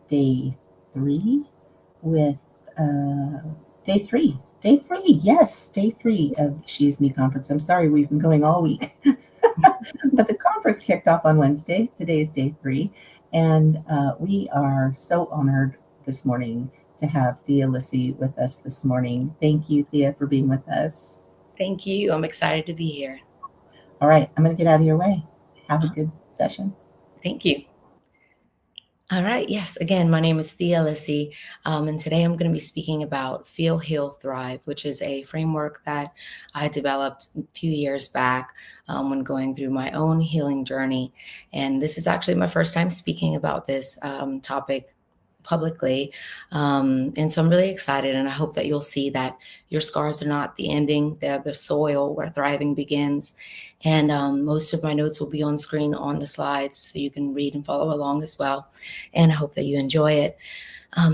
day three with day three. Day three, yes, day three of the SheisMe Conference. I'm sorry, we've been going all week, but the conference kicked off on Wednesday. Today is day three, and we are so honored this morning to have Thea Lissi with us this morning. Thank you, Thea, for being with us. Thank you. I'm excited to be here. All right, I'm going to get out of your way. Have a Uh, good session. Thank you. All right. Yes. Again, my name is Thea Lissi, and today I'm going to be speaking about Feel, Heal, Thrive, which is a framework that I developed a few years back when going through my own healing journey. And this is actually my first time speaking about this topic publicly. And so I'm really excited, and I hope that you'll see that your scars are not the ending, they're the soil where thriving begins. And most of my notes will be on screen on the slides, so you can read and follow along as well. And I hope that you enjoy it.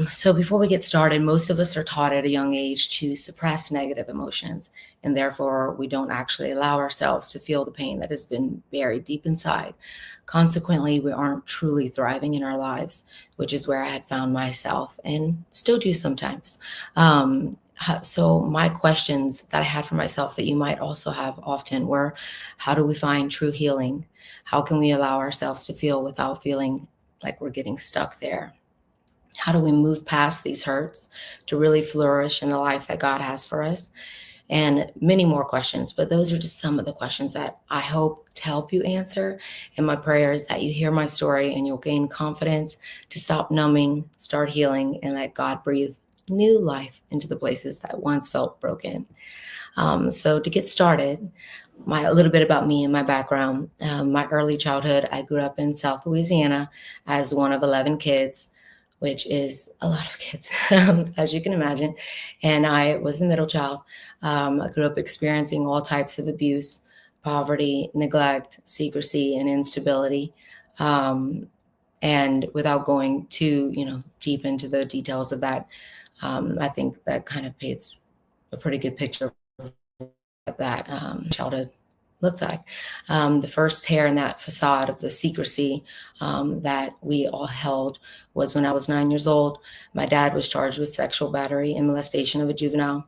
So before we get started, most of us are taught at a young age to suppress negative emotions, and therefore we don't actually allow ourselves to feel the pain that has been buried deep inside. Consequently, we aren't truly thriving in our lives, which is where I had found myself and still do sometimes. So my questions that I had for myself that you might also have often were, how do we find true healing? How can we allow ourselves to feel without feeling like we're getting stuck there? How do we move past these hurts to really flourish in the life that God has for us? And many more questions, but those are just some of the questions that I hope to help you answer. And my prayer is that you hear my story and you'll gain confidence to stop numbing, start healing, and let God breathe new life into the places that once felt broken. So to get started, a little bit about me and my background. My early childhood, I grew up in South Louisiana as one of 11 kids, which is a lot of kids, as you can imagine. And I was the middle child. I grew up experiencing all types of abuse, poverty, neglect, secrecy, and instability. Um, and without going too, deep into the details of that, I think that kind of paints a pretty good picture of what that childhood looked like. The first hair in that facade of the secrecy that we all held was when I was 9 years old. My dad was charged with sexual battery and molestation of a juvenile.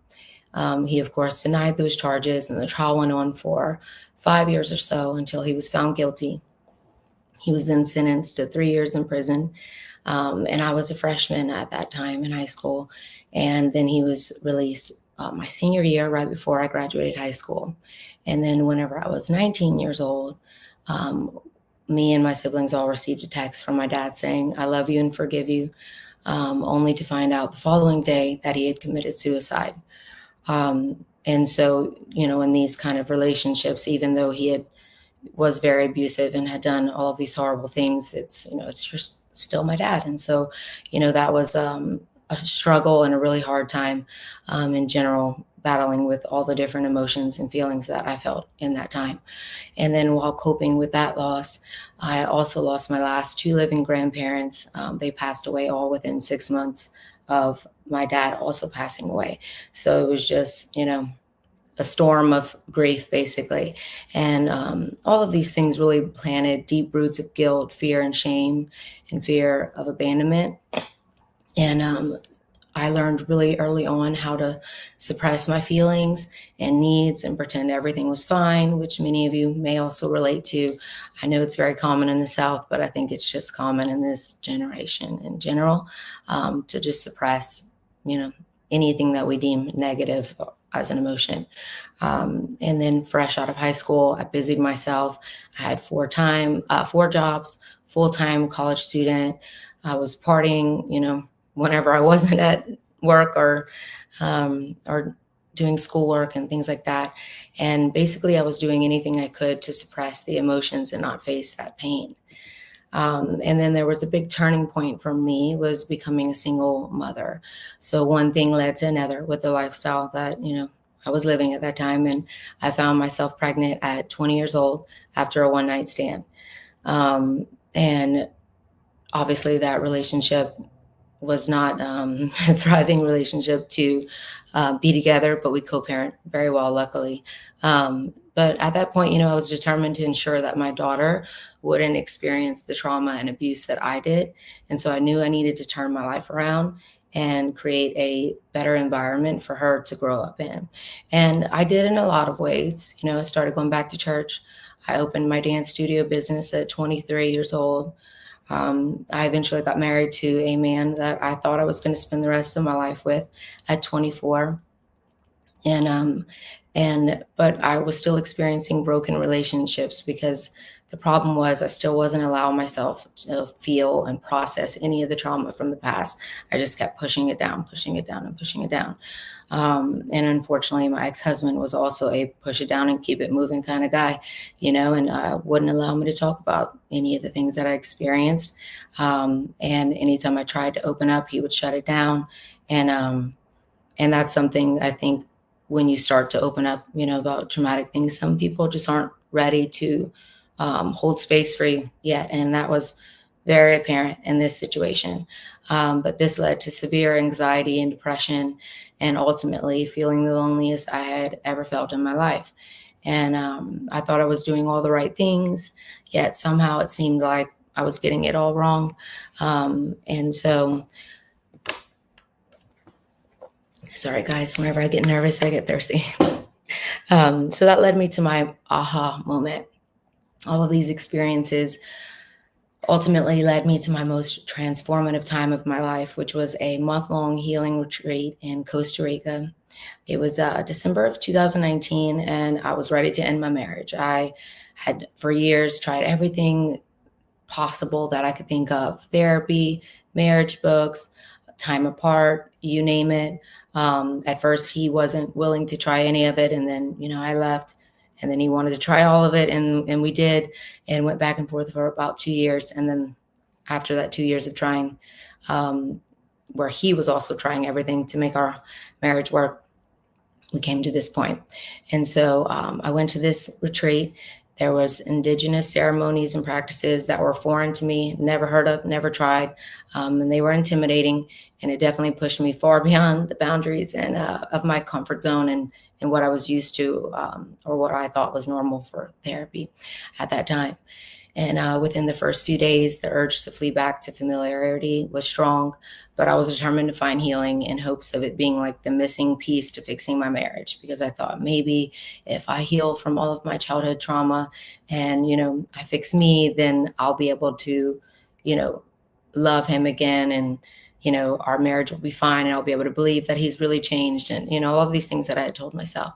He, of course, denied those charges, and the trial went on for 5 years or so until he was found guilty. He was then sentenced to 3 years in prison. And I was a freshman at that time in high school. And then he was released my senior year, right before I graduated high school. And then whenever I was 19 years old, me and my siblings all received a text from my dad saying, "I love you and forgive you," only to find out the following day that he had committed suicide. And so, in these kind of relationships, even though was very abusive and had done all of these horrible things, it's just still my dad. And so, that was a struggle and a really hard time in general, battling with all the different emotions and feelings that I felt in that time. And then while coping with that loss, I also lost my last two living grandparents. They passed away all within 6 months of my dad also passing away. So it was just, a storm of grief, basically. And all of these things really planted deep roots of guilt, fear, and shame, and fear of abandonment. And I learned really early on how to suppress my feelings and needs and pretend everything was fine, which many of you may also relate to. I know it's very common in the South, but I think it's just common in this generation in general, to just suppress, anything that we deem negative as an emotion. And then fresh out of high school, I busied myself. I had four jobs, full-time college student. I was partying, whenever I wasn't at work or doing schoolwork and things like that. And basically I was doing anything I could to suppress the emotions and not face that pain. And then there was a big turning point for me was becoming a single mother. So one thing led to another with the lifestyle that, I was living at that time. And I found myself pregnant at 20 years old after a one night stand. And obviously that relationship was not a thriving relationship to be together, but we co-parent very well, luckily. But at that point, I was determined to ensure that my daughter wouldn't experience the trauma and abuse that I did. And so I knew I needed to turn my life around and create a better environment for her to grow up in. And I did in a lot of ways. I started going back to church. I opened my dance studio business at 23 years old. I eventually got married to a man that I thought I was going to spend the rest of my life with at 24. But I was still experiencing broken relationships because the problem was I still wasn't allowing myself to feel and process any of the trauma from the past. I just kept pushing it down, and pushing it down. And unfortunately, my ex-husband was also a push it down and keep it moving kind of guy, and wouldn't allow me to talk about any of the things that I experienced. And anytime I tried to open up, he would shut it down. And that's something I think when you start to open up, about traumatic things, some people just aren't ready to hold space for you yet. And that was very apparent in this situation. But this led to severe anxiety and depression, and ultimately feeling the loneliest I had ever felt in my life. And I thought I was doing all the right things, yet somehow it seemed like I was getting it all wrong. And so, sorry guys, whenever I get nervous, I get thirsty. So that led me to my aha moment. All of these experiences ultimately led me to my most transformative time of my life, which was a month-long healing retreat in Costa Rica. It was December of 2019, and I was ready to end my marriage. I had for years tried everything possible that I could think of: therapy, marriage books, time apart, you name it. At first, he wasn't willing to try any of it, and then I left, and then he wanted to try all of it, and we did, and went back and forth for about 2 years. And then after that 2 years of trying, where he was also trying everything to make our marriage work, we came to this point. And so I went to this retreat. There was indigenous ceremonies and practices that were foreign to me, never heard of, never tried, and they were intimidating. And it definitely pushed me far beyond the boundaries and of my comfort zone and what I was used to, or what I thought was normal for therapy at that time. And within the first few days, the urge to flee back to familiarity was strong, but I was determined to find healing in hopes of it being like the missing piece to fixing my marriage, because I thought maybe if I heal from all of my childhood trauma and, I fix me, then I'll be able to, love him again, and, our marriage will be fine, and I'll be able to believe that he's really changed, and, all of these things that I had told myself.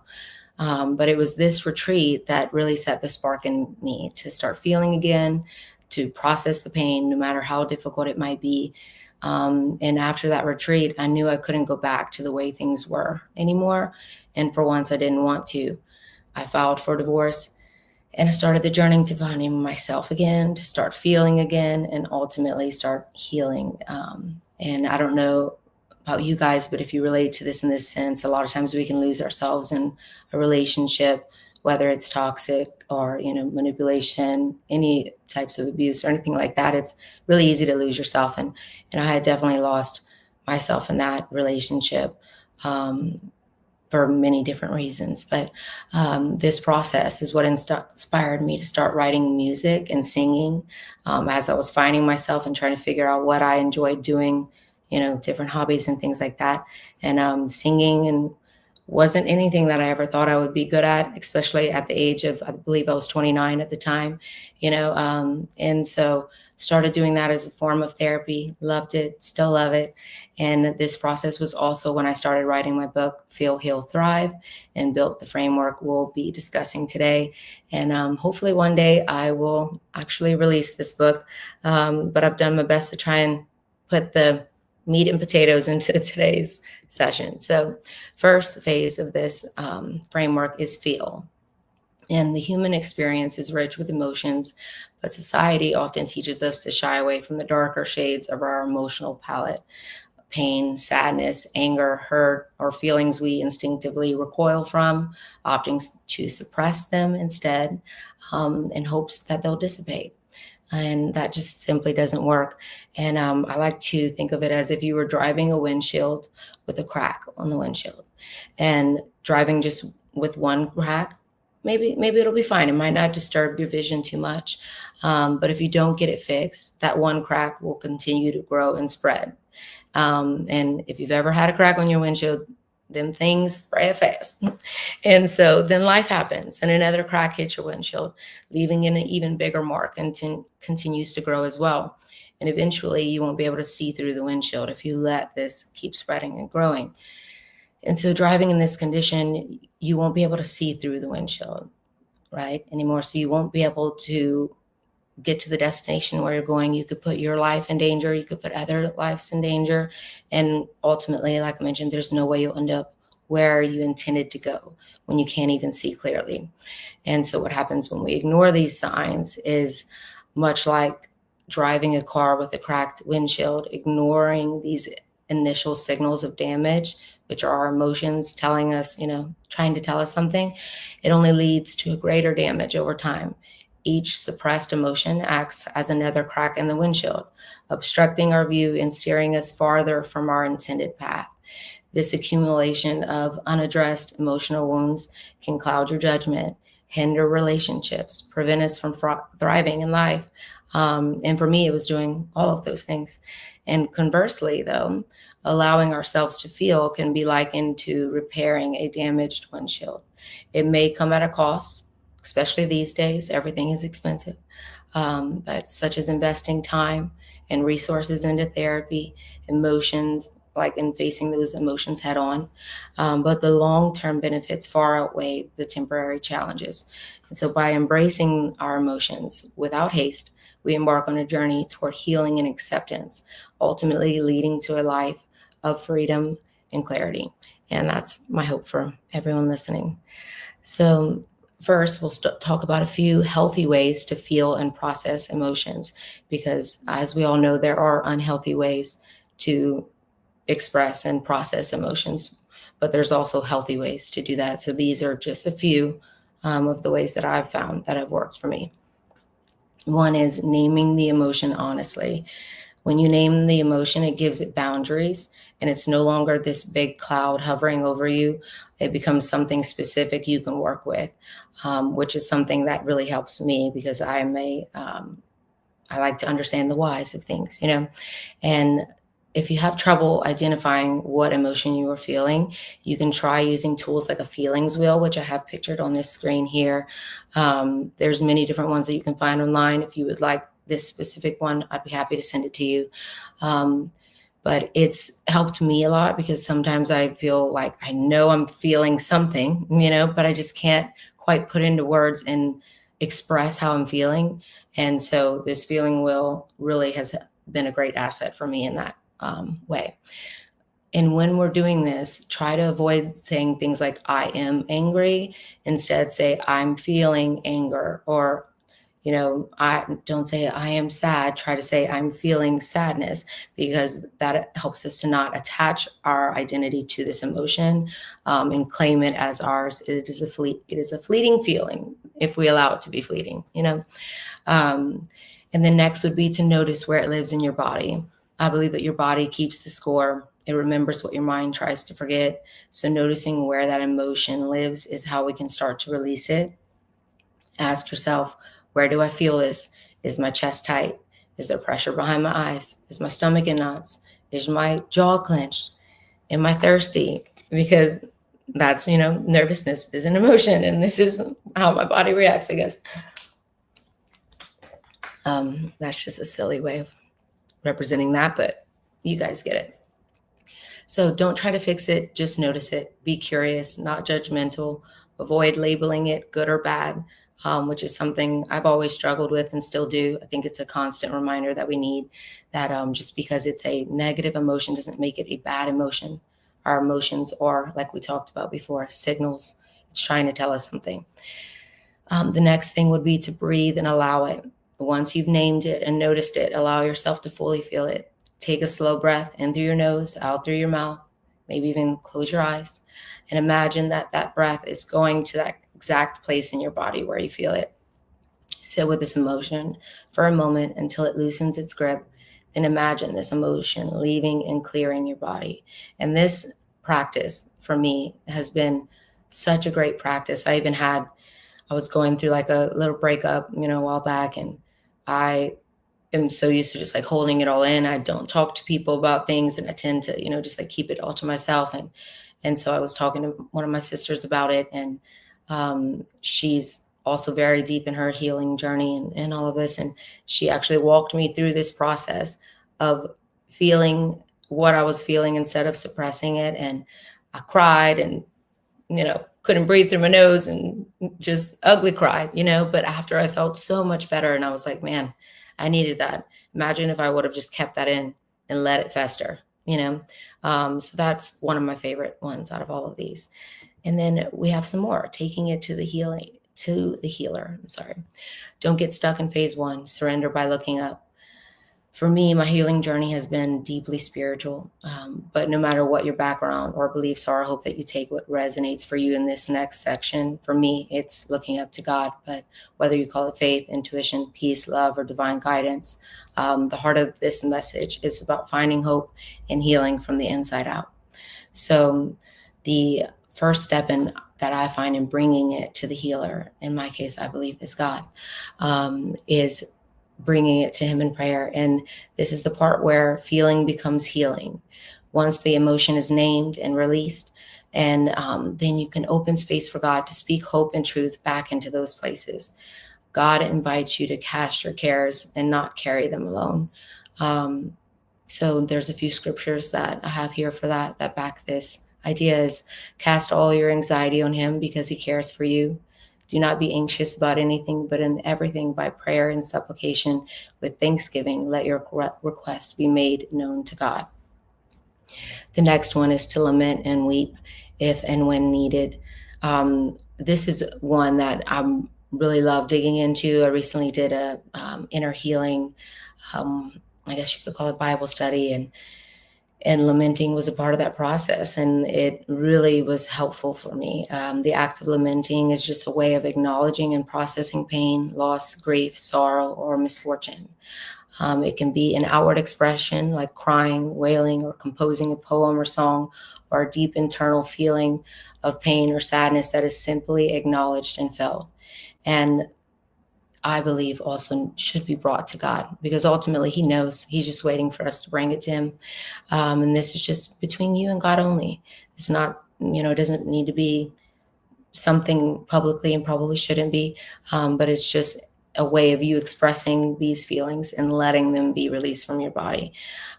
But it was this retreat that really set the spark in me to start feeling again, to process the pain, no matter how difficult it might be. And after that retreat, I knew I couldn't go back to the way things were anymore. And for once, I didn't want to. I filed for divorce, and I started the journey to finding myself again, to start feeling again, and ultimately start healing. And I don't know about you guys, but if you relate to this in this sense, a lot of times we can lose ourselves in a relationship, whether it's toxic or, manipulation, any types of abuse or anything like that. It's really easy to lose yourself. And I had definitely lost myself in that relationship, for many different reasons. But this process is what inspired me to start writing music and singing, as I was finding myself and trying to figure out what I enjoyed doing, different hobbies and things like that. And singing and wasn't anything that I ever thought I would be good at, especially at the age of, I believe I was 29 at the time, and so started doing that as a form of therapy, loved it, still love it. And this process was also when I started writing my book, Feel, Heal, Thrive, and built the framework we'll be discussing today. And hopefully one day I will actually release this book, but I've done my best to try and put the meat and potatoes into today's session. So first phase of this framework is feel. And the human experience is rich with emotions, but society often teaches us to shy away from the darker shades of our emotional palette: pain, sadness, anger, hurt, or feelings we instinctively recoil from, opting to suppress them instead, in hopes that they'll dissipate. And that just simply doesn't work. And I like to think of it as if you were driving a windshield with a crack on the windshield, and driving just with one crack maybe it'll be fine. It might not disturb your vision too much. But if you don't get it fixed, that one crack will continue to grow and spread. And if you've ever had a crack on your windshield, them things spread fast. And so then life happens and another crack hits your windshield, leaving in an even bigger mark, and continues to grow as well. And eventually you won't be able to see through the windshield if you let this keep spreading and growing. And so driving in this condition, you won't be able to see through the windshield, right, anymore. So you won't be able to get to the destination where you're going. You could put your life in danger. You could put other lives in danger. And ultimately, like I mentioned, there's no way you'll end up where you intended to go when you can't even see clearly. And so what happens when we ignore these signs is much like driving a car with a cracked windshield, ignoring these initial signals of damage, which are our emotions telling us, trying to tell us something. It only leads to a greater damage over time. Each suppressed emotion acts as another crack in the windshield, obstructing our view and steering us farther from our intended path. This accumulation of unaddressed emotional wounds can cloud your judgment, hinder relationships, prevent us from thriving in life. And for me, it was doing all of those things. And conversely, though, allowing ourselves to feel can be likened to repairing a damaged windshield. It may come at a cost, especially these days. Everything is expensive, but such as investing time and resources into therapy, emotions, like in facing those emotions head on. But the long-term benefits far outweigh the temporary challenges. And so by embracing our emotions without haste, we embark on a journey toward healing and acceptance, ultimately leading to a life of freedom and clarity. And that's my hope for everyone listening. So first, we'll talk about a few healthy ways to feel and process emotions, because as we all know, there are unhealthy ways to express and process emotions, but there's also healthy ways to do that. So these are just a few of the ways that I've found that have worked for me. One is naming the emotion honestly. When you name the emotion, it gives it boundaries, and it's no longer this big cloud hovering over you. It becomes something specific you can work with, which is something that really helps me, because I like to understand the whys of things, and if you have trouble identifying what emotion you are feeling, you can try using tools like a feelings wheel, which I have pictured on this screen here. There's many different ones that you can find online. If you would like this specific one, I'd be happy to send it to you. But it's helped me a lot, because sometimes I feel like I know I'm feeling something, but I just can't quite put into words and express how I'm feeling. And so this feeling wheel really has been a great asset for me in that way. And when we're doing this, try to avoid saying things like, I am angry. Instead, say, I'm feeling anger. Or, I don't say I am sad. Try to say I'm feeling sadness, because that helps us to not attach our identity to this emotion and claim it as ours. It is a fleeting feeling, if we allow it to be fleeting, and then next would be to notice where it lives in your body. I believe that your body keeps the score. It remembers what your mind tries to forget. So noticing where that emotion lives is how we can start to release it. Ask yourself, where do I feel this? Is my chest tight? Is there pressure behind my eyes? Is my stomach in knots? Is my jaw clenched? Am I thirsty? Because that's, nervousness is an emotion, and this is how my body reacts, I guess. That's just a silly way of representing that, but you guys get it. So don't try to fix it, just notice it. Be curious, not judgmental. Avoid labeling it good or bad, which is something I've always struggled with and still do. I think it's a constant reminder that we need that just because it's a negative emotion doesn't make it a bad emotion. Our emotions are, like we talked about before, signals. It's trying to tell us something. The next thing would be to breathe and allow it. Once you've named it and noticed it, allow yourself to fully feel it. Take a slow breath in through your nose, out through your mouth, maybe even close your eyes, and imagine that that breath is going to that exact place in your body where you feel it. Sit with this emotion for a moment until it loosens its grip. Then imagine this emotion leaving and clearing your body. And this practice for me has been such a great practice. I even had I was going through like a little breakup, a while back, and I am so used to just like holding it all in. I don't talk to people about things, and I tend to, just like keep it all to myself. And so I was talking to one of my sisters about it, and she's also very deep in her healing journey and all of this. And she actually walked me through this process of feeling what I was feeling instead of suppressing it. And I cried and, couldn't breathe through my nose and just ugly cried, but after I felt so much better, and I was like, man, I needed that. Imagine if I would have just kept that in and let it fester, so that's one of my favorite ones out of all of these. And then we have some more, taking it to the healer. I'm sorry. Don't get stuck in phase one, surrender by looking up. For me, my healing journey has been deeply spiritual. But no matter what your background or beliefs are, I hope that you take what resonates for you in this next section. For me, it's looking up to God, but whether you call it faith, intuition, peace, love, or divine guidance, the heart of this message is about finding hope and healing from the inside out. So the first step that I find in bringing it to the healer, in my case, I believe is God, is bringing it to him in prayer. And this is the part where feeling becomes healing. Once the emotion is named and released, and then you can open space for God to speak hope and truth back into those places. God invites you to cast your cares and not carry them alone. So there's a few scriptures that I have here for that back this idea is cast all your anxiety on him because he cares for you. Do not be anxious about anything, but in everything by prayer and supplication with thanksgiving, let your requests be made known to God. The next one is to lament and weep if and when needed. This is one that I really love digging into. I recently did a inner healing, I guess you could call it Bible study, and lamenting was a part of that process, and it really was helpful for me. The act of lamenting is just a way of acknowledging and processing pain, loss, grief, sorrow, or misfortune. It can be an outward expression like crying, wailing, or composing a poem or song, or a deep internal feeling of pain or sadness that is simply acknowledged and felt. And I believe also should be brought to God, because ultimately he knows. He's just waiting for us to bring it to him. And this is just between you and God only. It's not, it doesn't need to be something publicly, and probably shouldn't be, but it's just a way of you expressing these feelings and letting them be released from your body.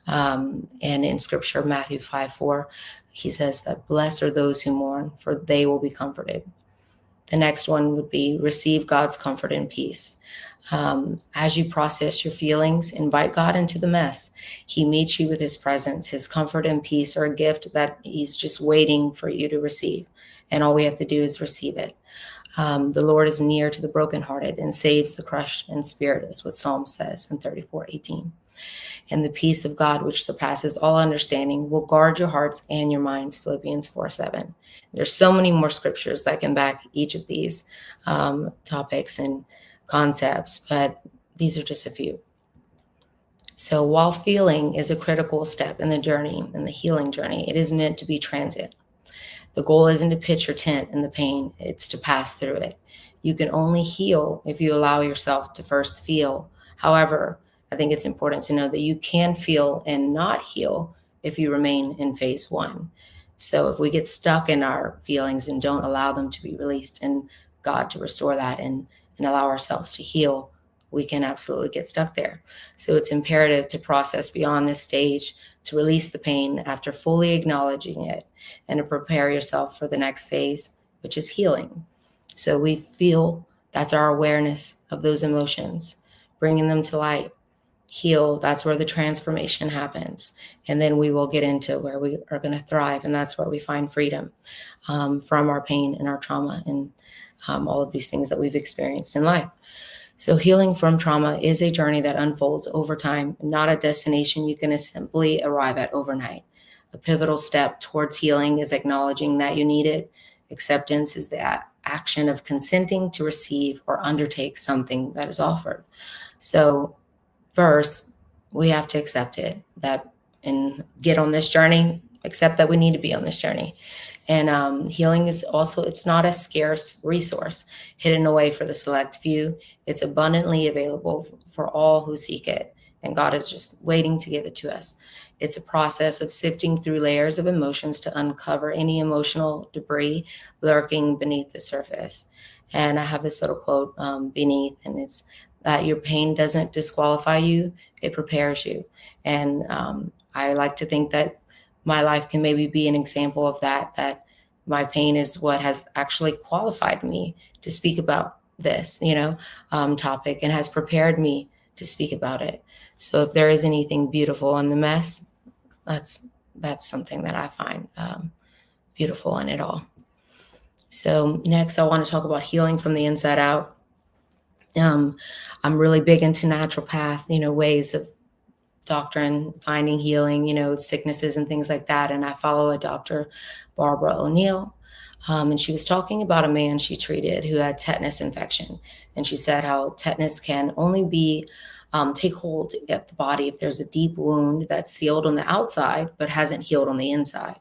And in scripture, Matthew 5:4, he says that blessed are those who mourn, for they will be comforted. The next one would be receive God's comfort and peace. As you process your feelings, invite God into the mess. He meets you with his presence. His comfort and peace are a gift that he's just waiting for you to receive. And all we have to do is receive it. The Lord is near to the brokenhearted and saves the crushed in spirit, is what Psalm says in 34:18. And the peace of God, which surpasses all understanding, will guard your hearts and your minds, Philippians 4:7. There's so many more scriptures that can back each of these topics and concepts, but these are just a few. So while feeling is a critical step in the journey, in the healing journey, it is meant to be transient. The goal isn't to pitch your tent in the pain, it's to pass through it. You can only heal if you allow yourself to first feel. However, I think it's important to know that you can feel and not heal if you remain in phase one. So if we get stuck in our feelings and don't allow them to be released and God to restore that and allow ourselves to heal, we can absolutely get stuck there. So it's imperative to process beyond this stage, to release the pain after fully acknowledging it, and to prepare yourself for the next phase, which is healing. So we feel, that's our awareness of those emotions, bringing them to light. Heal, that's where the transformation happens. And then we will get into where we are going to thrive. And that's where we find freedom from our pain and our trauma and all of these things that we've experienced in life. So healing from trauma is a journey that unfolds over time, not a destination you can simply arrive at overnight. A pivotal step towards healing is acknowledging that you need it. Acceptance is the action of consenting to receive or undertake something that is offered. So first, we have to accept it, that and get on this journey, accept that we need to be on this journey. And healing is also, it's not a scarce resource hidden away for the select few. It's abundantly available for all who seek it. And God is just waiting to give it to us. It's a process of sifting through layers of emotions to uncover any emotional debris lurking beneath the surface. And I have this little quote beneath, and it's that your pain doesn't disqualify you, it prepares you. And I like to think that my life can maybe be an example of that, that my pain is what has actually qualified me to speak about this, topic, and has prepared me to speak about it. So if there is anything beautiful in the mess, that's something that I find beautiful in it all. So next, I want to talk about healing from the inside out. I'm really big into naturopath, ways of doctrine, finding healing, sicknesses and things like that. And I follow a Dr. Barbara O'Neill. And she was talking about a man she treated who had tetanus infection. And she said how tetanus can only be take hold of the body if there's a deep wound that's sealed on the outside but hasn't healed on the inside.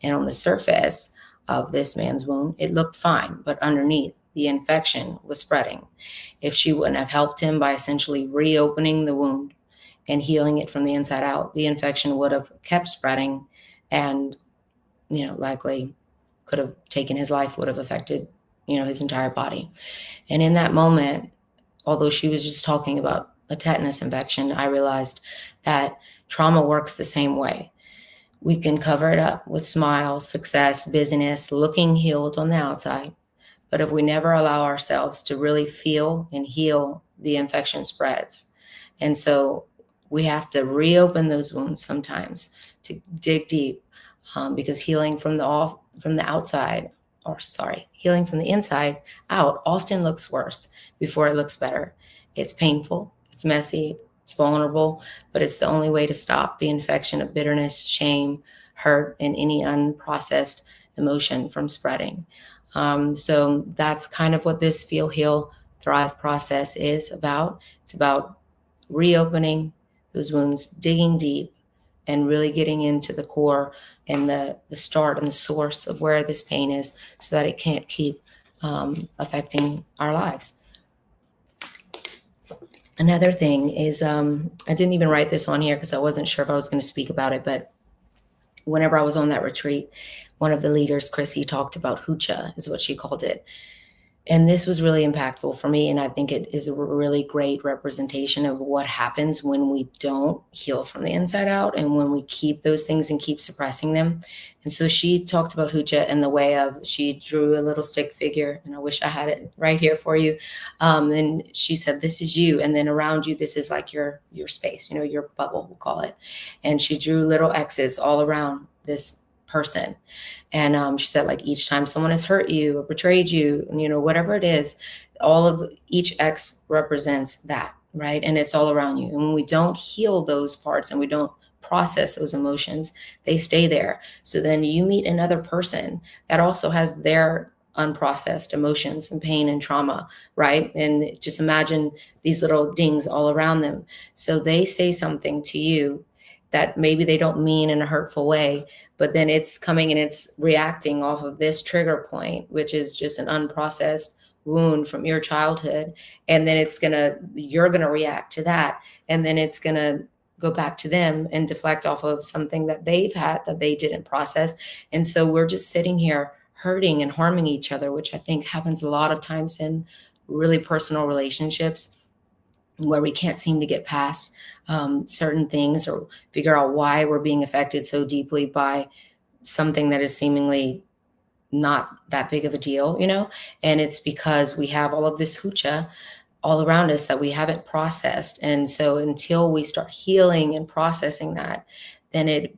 And on the surface of this man's wound, it looked fine, but underneath, the infection was spreading. If she wouldn't have helped him by essentially reopening the wound and healing it from the inside out, the infection would have kept spreading and, likely could have taken his life, would have affected, his entire body. And in that moment, although she was just talking about a tetanus infection, I realized that trauma works the same way. We can cover it up with smiles, success, busyness, looking healed on the outside. But if we never allow ourselves to really feel and heal, the infection spreads. And so we have to reopen those wounds sometimes, to dig deep, because healing from the outside, healing from the inside out often looks worse before it looks better. It's painful, it's messy, it's vulnerable, but it's the only way to stop the infection of bitterness, shame, hurt, and any unprocessed emotion from spreading. So that's kind of what this Feel, Heal, Thrive process is about. It's about reopening those wounds, digging deep, and really getting into the core and the start and the source of where this pain is, so that it can't keep affecting our lives. Another thing is, I didn't even write this on here because I wasn't sure if I was going to speak about it, but whenever I was on that retreat, one of the leaders, Chrissy, talked about hoocha, is what she called it. And this was really impactful for me. And I think it is a really great representation of what happens when we don't heal from the inside out and when we keep those things and keep suppressing them. And so she talked about hoocha in the way of, she drew a little stick figure, and I wish I had it right here for you. And she said, this is you. And then around you, this is like your space, your bubble, we'll call it. And she drew little X's all around this person. And she said, like, each time someone has hurt you or betrayed you, whatever it is, all of each X represents that, right? And it's all around you. And when we don't heal those parts and we don't process those emotions, they stay there. So then you meet another person that also has their unprocessed emotions and pain and trauma, right? And just imagine these little dings all around them. So they say something to you that maybe they don't mean in a hurtful way, but then it's coming and it's reacting off of this trigger point, which is just an unprocessed wound from your childhood. And then you're going to react to that. And then it's going to go back to them and deflect off of something that they've had that they didn't process. And so we're just sitting here hurting and harming each other, which I think happens a lot of times in really personal relationships, where we can't seem to get past certain things or figure out why we're being affected so deeply by something that is seemingly not that big of a deal, and it's because we have all of this hoocha all around us that we haven't processed. And so until we start healing and processing that, then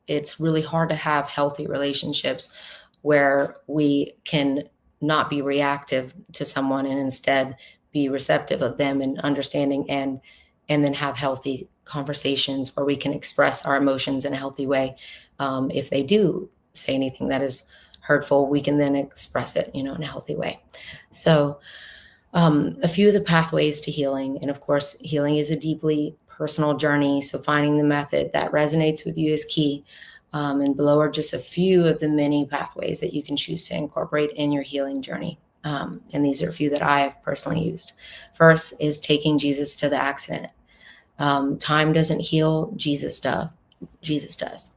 it's really hard to have healthy relationships where we can not be reactive to someone and instead be receptive of them and understanding, and then have healthy conversations where we can express our emotions in a healthy way. If they do say anything that is hurtful, we can then express it, in a healthy way. So a few of the pathways to healing, and of course, healing is a deeply personal journey. So finding the method that resonates with you is key. And below are just a few of the many pathways that you can choose to incorporate in your healing journey. And these are a few that I have personally used. First is taking Jesus to the accident. Time doesn't heal, Jesus does. Jesus does.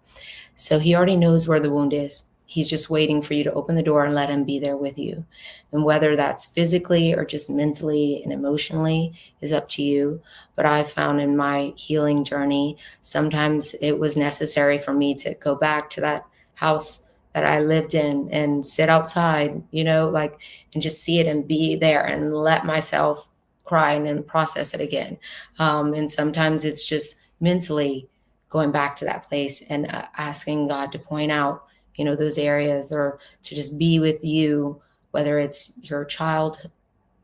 So he already knows where the wound is. He's just waiting for you to open the door and let him be there with you. And whether that's physically or just mentally and emotionally is up to you. But I've found in my healing journey, sometimes it was necessary for me to go back to that house that I lived in and sit outside, like, and just see it and be there and let myself cry and then process it again. And sometimes it's just mentally going back to that place and asking God to point out, those areas, or to just be with you, whether it's your child,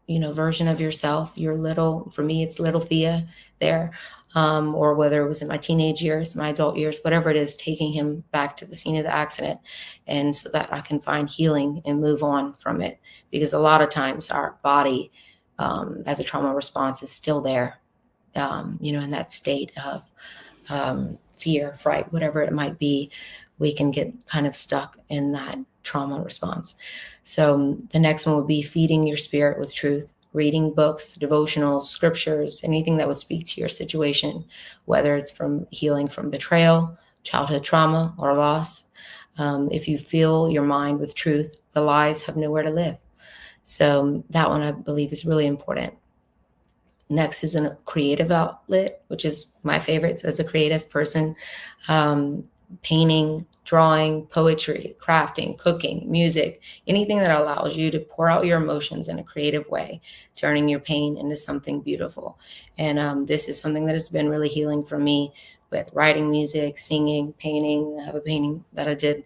version of yourself, for me, it's little Thea there, or whether it was in my teenage years, my adult years, whatever it is, taking him back to the scene of the accident. And so that I can find healing and move on from it. Because a lot of times our body, as a trauma response, is still there, in that state of fear, fright, whatever it might be. We can get kind of stuck in that trauma response. So the next one would be feeding your spirit with truth, reading books, devotionals, scriptures, anything that would speak to your situation, whether it's from healing from betrayal, childhood trauma, or loss. If you fill your mind with truth, the lies have nowhere to live. So that one I believe is really important. Next is a creative outlet, which is my favorites as a creative person. Painting, drawing, poetry, crafting, cooking, music, anything that allows you to pour out your emotions in a creative way, turning your pain into something beautiful. And this is something that has been really healing for me, with writing music, singing, painting. I have a painting that I did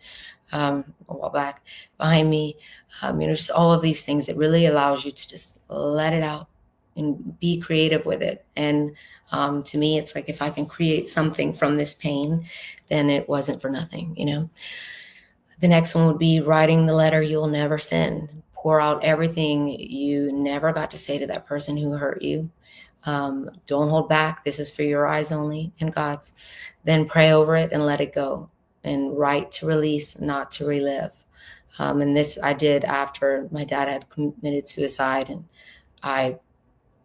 a while back behind me. Just all of these things. It really allows you to just let it out and be creative with it. And to me, it's like, if I can create something from this pain, then it wasn't for nothing, The next one would be writing the letter you'll never send. Pour out everything you never got to say to that person who hurt you. Don't hold back. This is for your eyes only and God's. Then pray over it and let it go. And write to release, not to relive. And this I did after my dad had committed suicide. And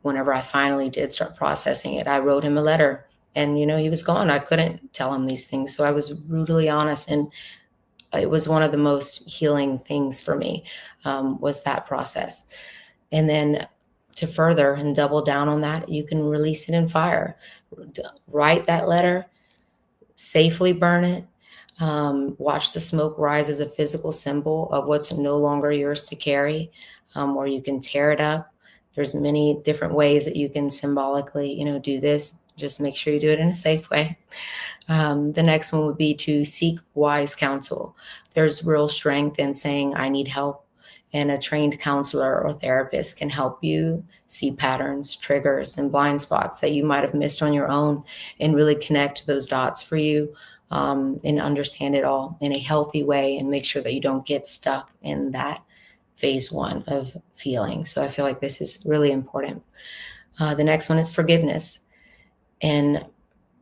whenever I finally did start processing it, I wrote him a letter, and, he was gone. I couldn't tell him these things. So I was brutally honest. And it was one of the most healing things for me, was that process. And then to further and double down on that, you can release it in fire. Write that letter, safely burn it. Watch the smoke rise as a physical symbol of what's no longer yours to carry, or you can tear it up. There's many different ways that you can symbolically, do this. Just make sure you do it in a safe way. The next one would be to seek wise counsel. There's real strength in saying, I need help. And a trained counselor or therapist can help you see patterns, triggers, and blind spots that you might have missed on your own, and really connect those dots for you, and understand it all in a healthy way, and make sure that you don't get stuck in that phase one of feeling. So I feel like this is really important. The next one is forgiveness. And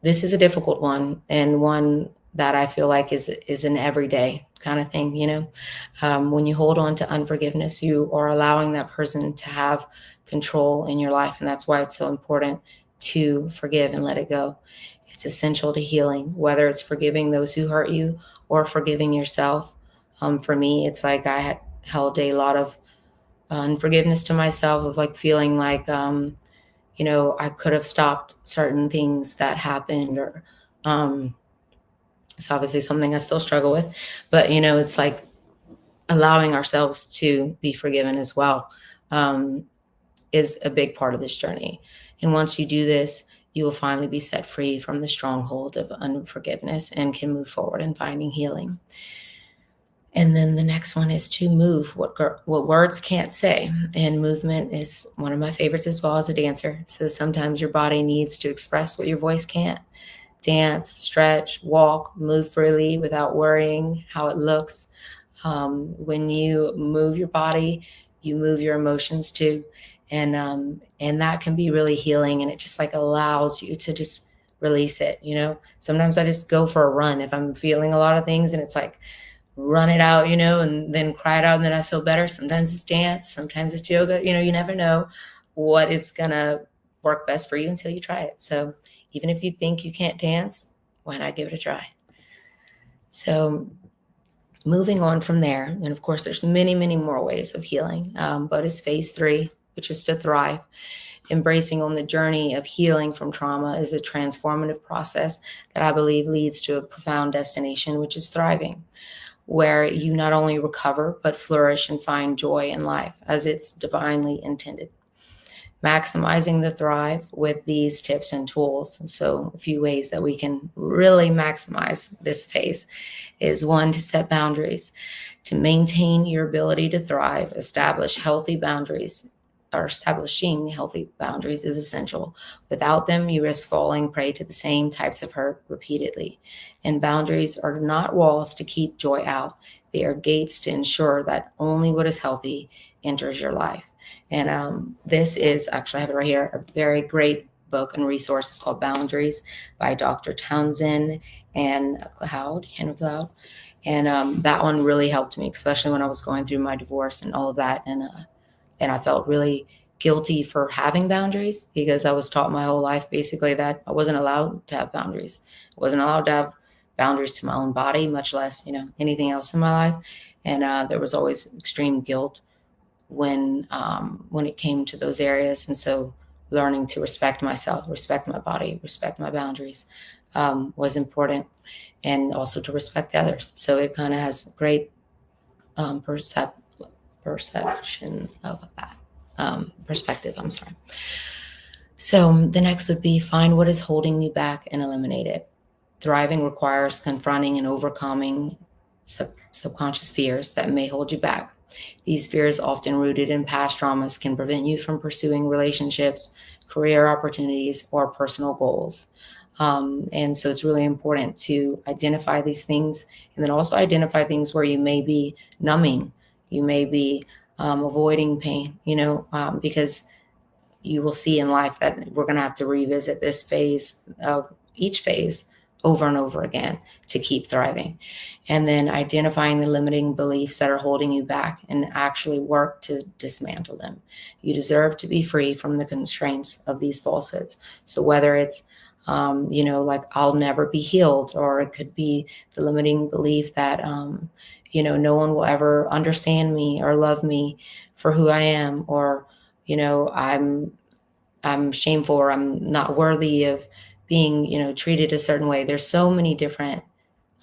this is a difficult one, and one that I feel like is an everyday kind of thing. When you hold on to unforgiveness, you are allowing that person to have control in your life. And that's why it's so important to forgive and let it go. It's essential to healing, whether it's forgiving those who hurt you or forgiving yourself. For me, it's like I had held a lot of unforgiveness to myself, of like feeling like, I could have stopped certain things that happened, or it's obviously something I still struggle with, but, it's like allowing ourselves to be forgiven as well, is a big part of this journey. And once you do this, you will finally be set free from the stronghold of unforgiveness and can move forward in finding healing. And then the next one is to move what words can't say. And movement is one of my favorites as well as a dancer. So sometimes your body needs to express what your voice can't. Dance, stretch, walk, move freely without worrying how it looks. When you move your body, you move your emotions too. And that can be really healing. And it just like allows you to just release it. Sometimes I just go for a run if I'm feeling a lot of things, and it's like, run it out, and then cry it out, and then I feel better. Sometimes it's dance, sometimes it's yoga. You never know what is gonna work best for you until you try it. So even if you think you can't dance, why not give it a try? So moving on from there, and of course there's many, many more ways of healing, but it's phase 3, which is to thrive. Embracing on the journey of healing from trauma is a transformative process that I believe leads to a profound destination, which is thriving, where you not only recover, but flourish and find joy in life as it's divinely intended. Maximizing the thrive with these tips and tools. So a few ways that we can really maximize this phase is 1, to set boundaries. To maintain your ability to thrive, establishing healthy boundaries is essential. Without them, you risk falling prey to the same types of hurt repeatedly. And boundaries are not walls to keep joy out. They are gates to ensure that only what is healthy enters your life. And this is, actually, I have it right here, a very great book and resource. It's called Boundaries by Dr. Townsend and Henry Cloud. And that one really helped me, especially when I was going through my divorce and all of that. And I felt really guilty for having boundaries, because I was taught my whole life basically that I wasn't allowed to have boundaries. I wasn't allowed to have boundaries to my own body, much less, anything else in my life. And there was always extreme guilt when it came to those areas. And so learning to respect myself, respect my body, respect my boundaries was important, and also to respect others. So it kind of has great perception of that perspective. I'm sorry. So the next would be, find what is holding you back and eliminate it. Thriving requires confronting and overcoming subconscious fears that may hold you back. These fears, often rooted in past traumas, can prevent you from pursuing relationships, career opportunities, or personal goals. And so it's really important to identify these things, and then also identify things where you may be numbing, you may be avoiding pain, because you will see in life that we're going to have to revisit this phase of each phase over and over again to keep thriving. And then identifying the limiting beliefs that are holding you back and actually work to dismantle them. You deserve to be free from the constraints of these falsehoods. So whether it's like, I'll never be healed, or it could be the limiting belief that no one will ever understand me or love me for who I am, or I'm shameful, or I'm not worthy of being treated a certain way. There's so many different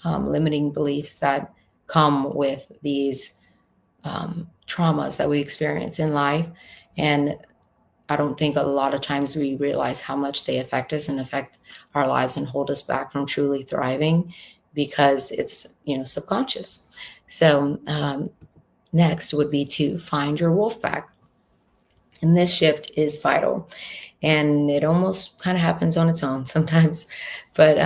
limiting beliefs that come with these traumas that we experience in life. And I don't think a lot of times we realize how much they affect us and affect our lives and hold us back from truly thriving, because it's subconscious. So next would be to find your wolf pack. And this shift is vital, and it almost kind of happens on its own sometimes, but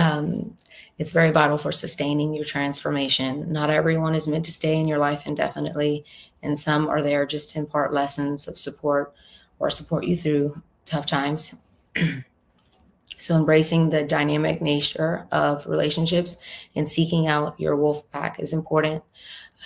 it's very vital for sustaining your transformation. Not everyone is meant to stay in your life indefinitely, and some are there just to impart lessons of support or support you through tough times. So embracing the dynamic nature of relationships and seeking out your wolf pack is important.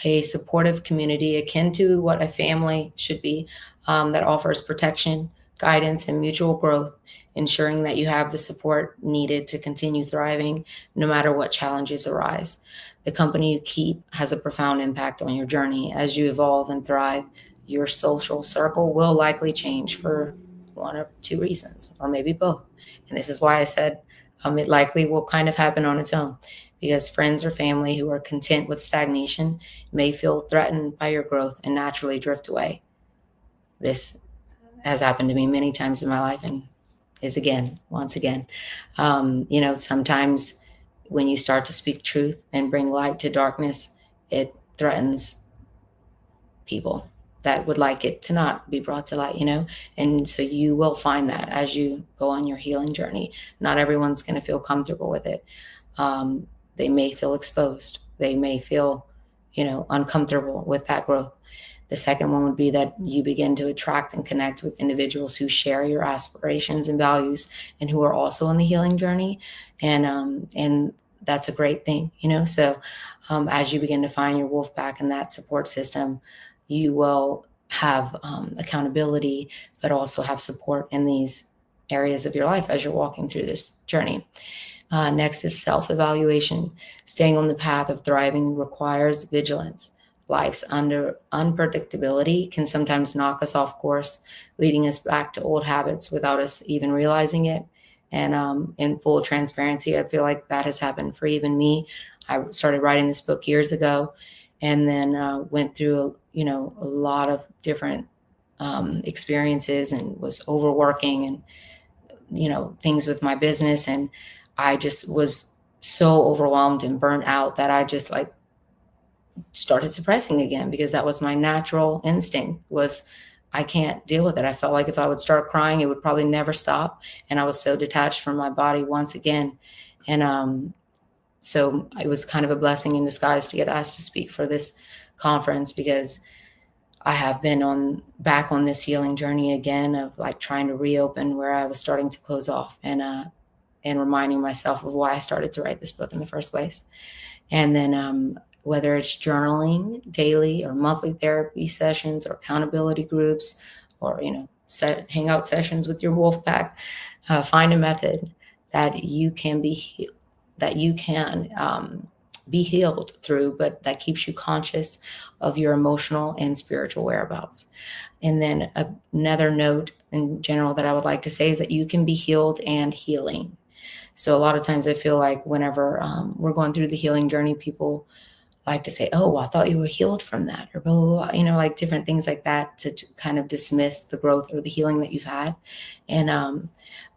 A supportive community akin to what a family should be, that offers protection, guidance, and mutual growth, ensuring that you have the support needed to continue thriving no matter what challenges arise. The company you keep has a profound impact on your journey. As you evolve and thrive, your social circle will likely change for one or two reasons, or maybe both. And this is why I said it likely will kind of happen on its own, because friends or family who are content with stagnation may feel threatened by your growth and naturally drift away. This has happened to me many times in my life, and is once again, sometimes when you start to speak truth and bring light to darkness, it threatens people that would like it to not be brought to light, and so you will find that as you go on your healing journey. Not everyone's going to feel comfortable with it. They may feel exposed. They may feel, uncomfortable with that growth. The second one would be that you begin to attract and connect with individuals who share your aspirations and values and who are also on the healing journey. And that's a great thing, So as you begin to find your wolf pack in that support system, you will have accountability, but also have support in these areas of your life as you're walking through this journey. Next is self-evaluation. Staying on the path of thriving requires vigilance. Life's unpredictability can sometimes knock us off course, leading us back to old habits without us even realizing it. And in full transparency, I feel like that has happened for even me. I started writing this book years ago, and then went through a lot of different experiences, and was overworking and things with my business, and I just was so overwhelmed and burnt out that I just started suppressing again, because that was my natural instinct. Was I can't deal with it. I felt like if I would start crying, it would probably never stop, and I was so detached from my body once again. And so it was kind of a blessing in disguise to get asked to speak for this conference, because I have been back on this healing journey again of trying to reopen where I was starting to close off, and reminding myself of why I started to write this book in the first place. And then whether it's journaling daily or monthly therapy sessions or accountability groups, or hangout sessions with your wolf pack, find a method that you can be healed through, but that keeps you conscious of your emotional and spiritual whereabouts. And then another note in general that I would like to say is that you can be healed and healing. So a lot of times I feel like whenever we're going through the healing journey, people like to say, oh, well, I thought you were healed from that, or blah, blah, blah, different things like that to kind of dismiss the growth or the healing that you've had. And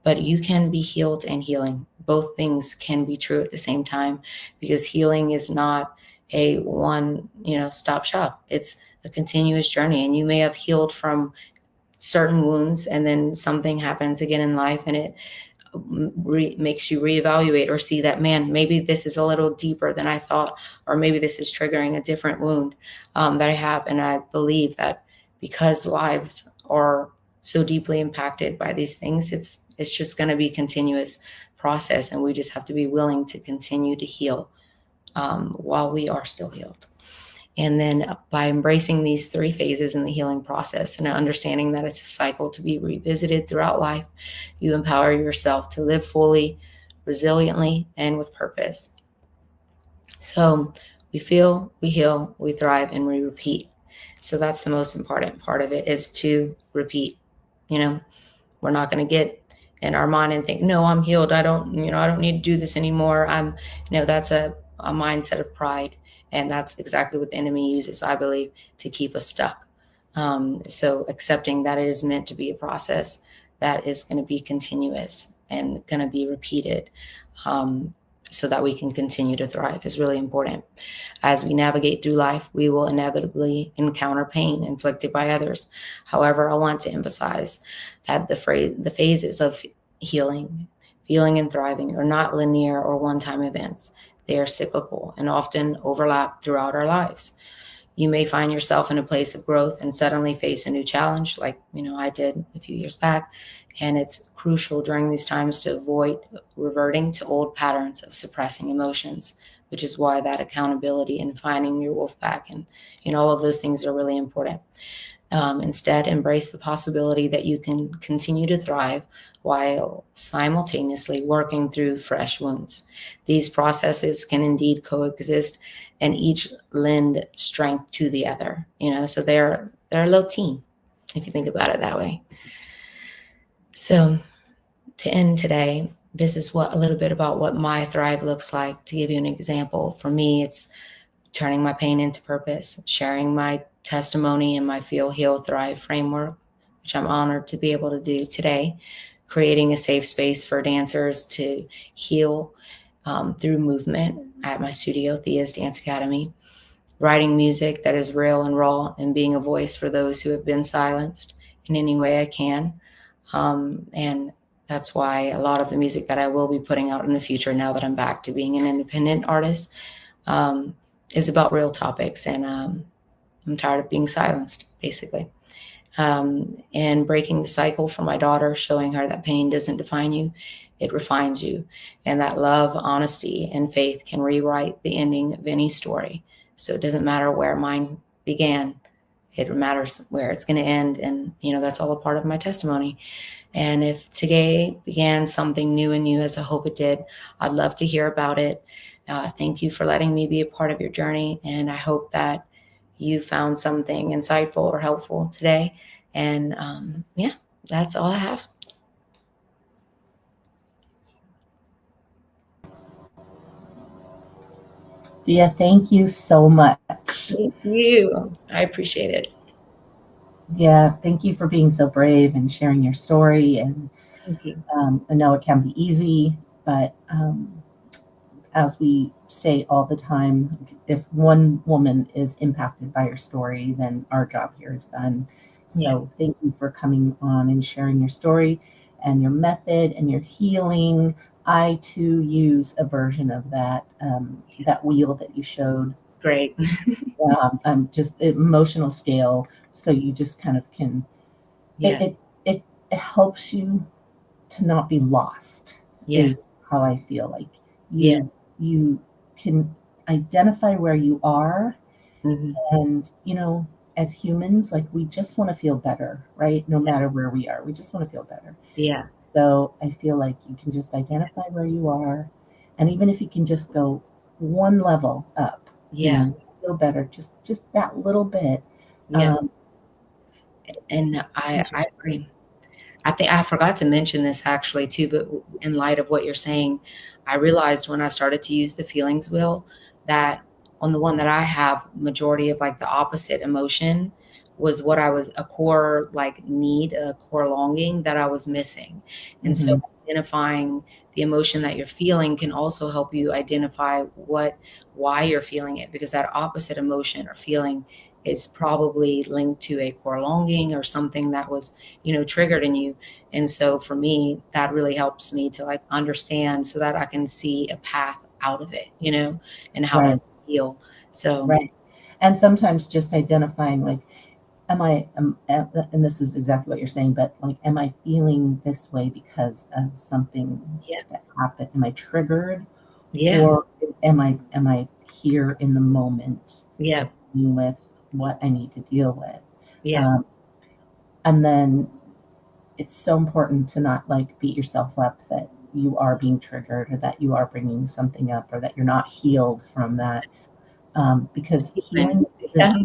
but you can be healed and healing. Both things can be true at the same time, because healing is not a one, stop shop. It's a continuous journey, and you may have healed from certain wounds, and then something happens again in life, and it makes you reevaluate or see that, man, maybe this is a little deeper than I thought, or maybe this is triggering a different wound that I have. And I believe that because lives are so deeply impacted by these things, it's just going to be a continuous process, and we just have to be willing to continue to heal while we are still healed. And then by embracing these 3 phases in the healing process and understanding that it's a cycle to be revisited throughout life, you empower yourself to live fully, resiliently, and with purpose. So we feel, we heal, we thrive, and we repeat. So that's the most important part of it, is to repeat. We're not going to get in our mind and think, no, I'm healed. I don't need to do this anymore. That's a mindset of pride. And that's exactly what the enemy uses, I believe, to keep us stuck. So accepting that it is meant to be a process that is going to be continuous and going to be repeated, so that we can continue to thrive, is really important. As we navigate through life, we will inevitably encounter pain inflicted by others. However, I want to emphasize that the phases of healing, feeling, and thriving are not linear or one-time events. They are cyclical and often overlap throughout our lives. You may find yourself in a place of growth and suddenly face a new challenge, like I did a few years back. And it's crucial during these times to avoid reverting to old patterns of suppressing emotions, which is why that accountability and finding your wolf pack and all of those things are really important. Instead, embrace the possibility that you can continue to thrive while simultaneously working through fresh wounds. These processes can indeed coexist, and each lend strength to the other. So they're a little team, if you think about it that way. So to end today, this is a little bit about what my thrive looks like. To give you an example, for me, it's turning my pain into purpose, sharing my testimony and my Feel, Heal, Thrive framework, which I'm honored to be able to do today, creating a safe space for dancers to heal through movement at my studio, Thea's Dance Academy, writing music that is real and raw, and being a voice for those who have been silenced in any way I can. And that's why a lot of the music that I will be putting out in the future, now that I'm back to being an independent artist, is about real topics and I'm tired of being silenced, basically. And breaking the cycle for my daughter, showing her that pain doesn't define you, it refines you. And that love, honesty, and faith can rewrite the ending of any story. So it doesn't matter where mine began, it matters where it's going to end. And, that's all a part of my testimony. And if today began something new in you, as I hope it did, I'd love to hear about it. Thank you for letting me be a part of your journey. And I hope that you found something insightful or helpful today. And yeah, that's all I have. Thea, thank you so much. Thank you. I appreciate it. Yeah, thank you for being so brave and sharing your story. And Thank you. I know it can be easy, but as we say all the time, if one woman is impacted by your story, then our job here is done. Yeah. So thank you for coming on and sharing your story and your method and your healing. I too use a version of that wheel that you showed. It's great. Just emotional scale, so you just kind of can. Yeah. It helps you to not be lost. Yeah. Is how I feel like Yeah. you can identify where you are, Hmm. and as humans, like, we just want to feel better, right? No matter where we are, we just want to feel better. Yeah. So I feel like you can just identify where you are, and even if you can just go one level up, Yeah. feel better, just that little bit. Yeah. um, And I changes. agree. I think I forgot to mention this actually too, but in light of what you're saying, I realized when I started to use the feelings wheel that on the one that I have, majority of like the opposite emotion was what I was a core like need, a core longing that I was missing. And so Mhm. identifying the emotion that you're feeling can also help you identify why you're feeling it, because that opposite emotion or feeling is probably linked to a core longing or something that was triggered in you. And so for me, that really helps me to like understand so that I can see a path out of it, and how to Right, heal. So right. And sometimes just identifying, like, and this is exactly what you're saying, but like, am I feeling this way because of something yeah, that happened? Am I triggered, yeah, or am I here in the moment yeah, dealing with what I need to deal with? yeah, Um, and then it's so important to not like beat yourself up that you are being triggered, or that you are bringing something up, or that you're not healed from that, because human. healing isn't. Yeah,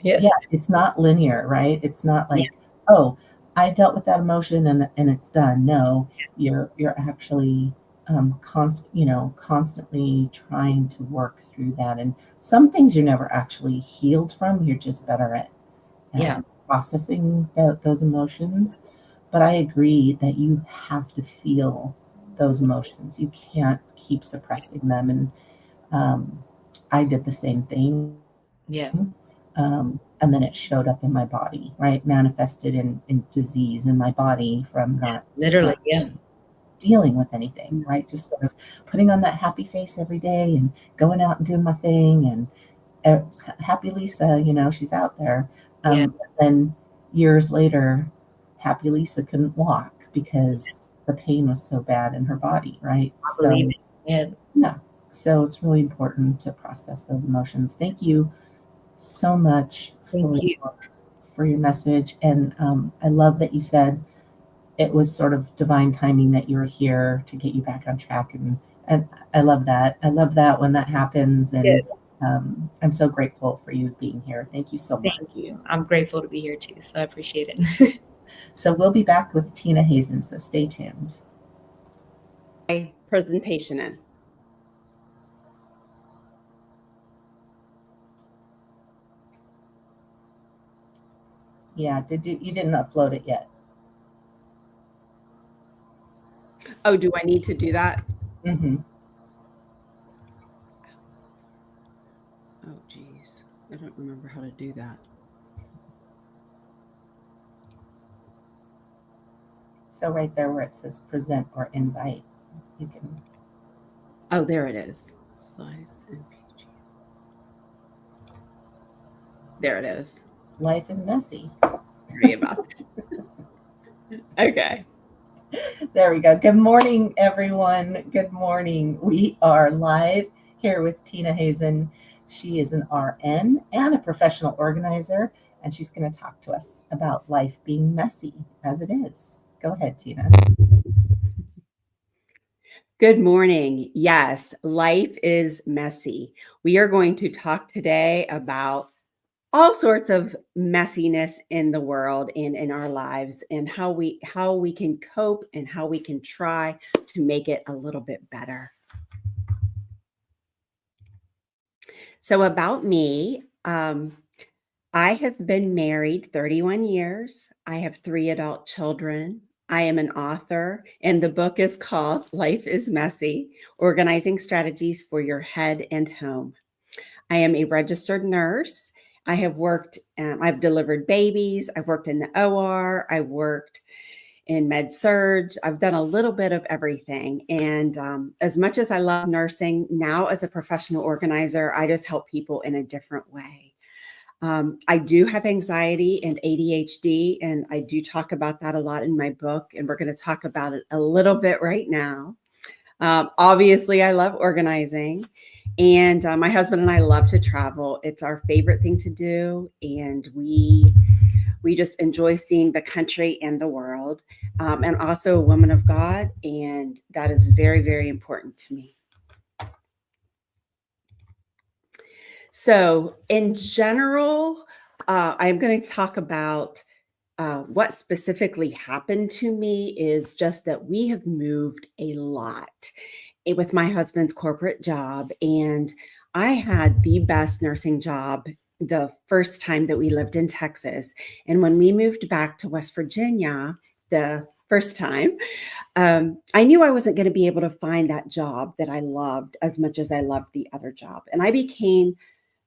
yeah, Yeah, it's not linear, right? It's not yeah, like, oh, I dealt with that emotion and it's done. No, you're actually constantly trying to work through that. And some things you're never actually healed from. You're just better yeah, at processing those emotions. But I agree that you have to feel those emotions. You can't keep suppressing them. And um, I did the same thing, yeah, and then it showed up in my body, right? Manifested in disease in my body from not literally, yeah, dealing with anything, right? Just sort of putting on that happy face every day and going out and doing my thing. And happy Lisa, she's out there. yeah, Then years later, happy Lisa couldn't walk because the pain was so bad in her body, right? I believe So, it. Yeah, yeah. So it's really important to process those emotions. Thank you so much thank you. for your message. And I love that you said it was sort of divine timing that you were here to get you back on track. And I love that. I love that when that happens. And Good. I'm so grateful for you being here. Thank you so much. Thank you. I'm grateful to be here too. So I appreciate it. So we'll be back with Tina Hazen. So stay tuned. Presentation in. Yeah. You didn't upload it yet? Oh, do I need to do that? Mm-hmm. Oh, geez. I don't remember how to do that. So right there where it says present or invite, you can. Oh, there it is. Slides and PG. There it is. Life is messy. Sorry about that. Okay. There we go. Good morning, everyone. Good morning. We are live here with Tina Hazen. She is an RN and a professional organizer, and she's going to talk to us about life being messy as it is. Go ahead, Tina. Good morning. Yes, life is messy. We are going to talk today about all sorts of messiness in the world and in our lives, and how we can cope and how we can try to make it a little bit better. So about me, I have been married 31 years. I have 3 adult children. I am an author, and the book is called Life is Messy: Organizing Strategies for Your Head and Home. I am a registered nurse. I have worked, I've delivered babies. I've worked in the OR. I've worked in med surg. I've done a little bit of everything. And as much as I love nursing, now as a professional organizer, I just help people in a different way. I do have anxiety and ADHD, and I do talk about that a lot in my book, and we're going to talk about it a little bit right now. Obviously, I love organizing, and my husband and I love to travel. It's our favorite thing to do, and we just enjoy seeing the country and the world. And also a woman of God, and that is very, very important to me. So in general, I'm going to talk about what specifically happened to me is just that we have moved a lot with my husband's corporate job. And I had the best nursing job the first time that we lived in Texas. And when we moved back to West Virginia, the first time, I knew I wasn't going to be able to find that job that I loved as much as I loved the other job. And I became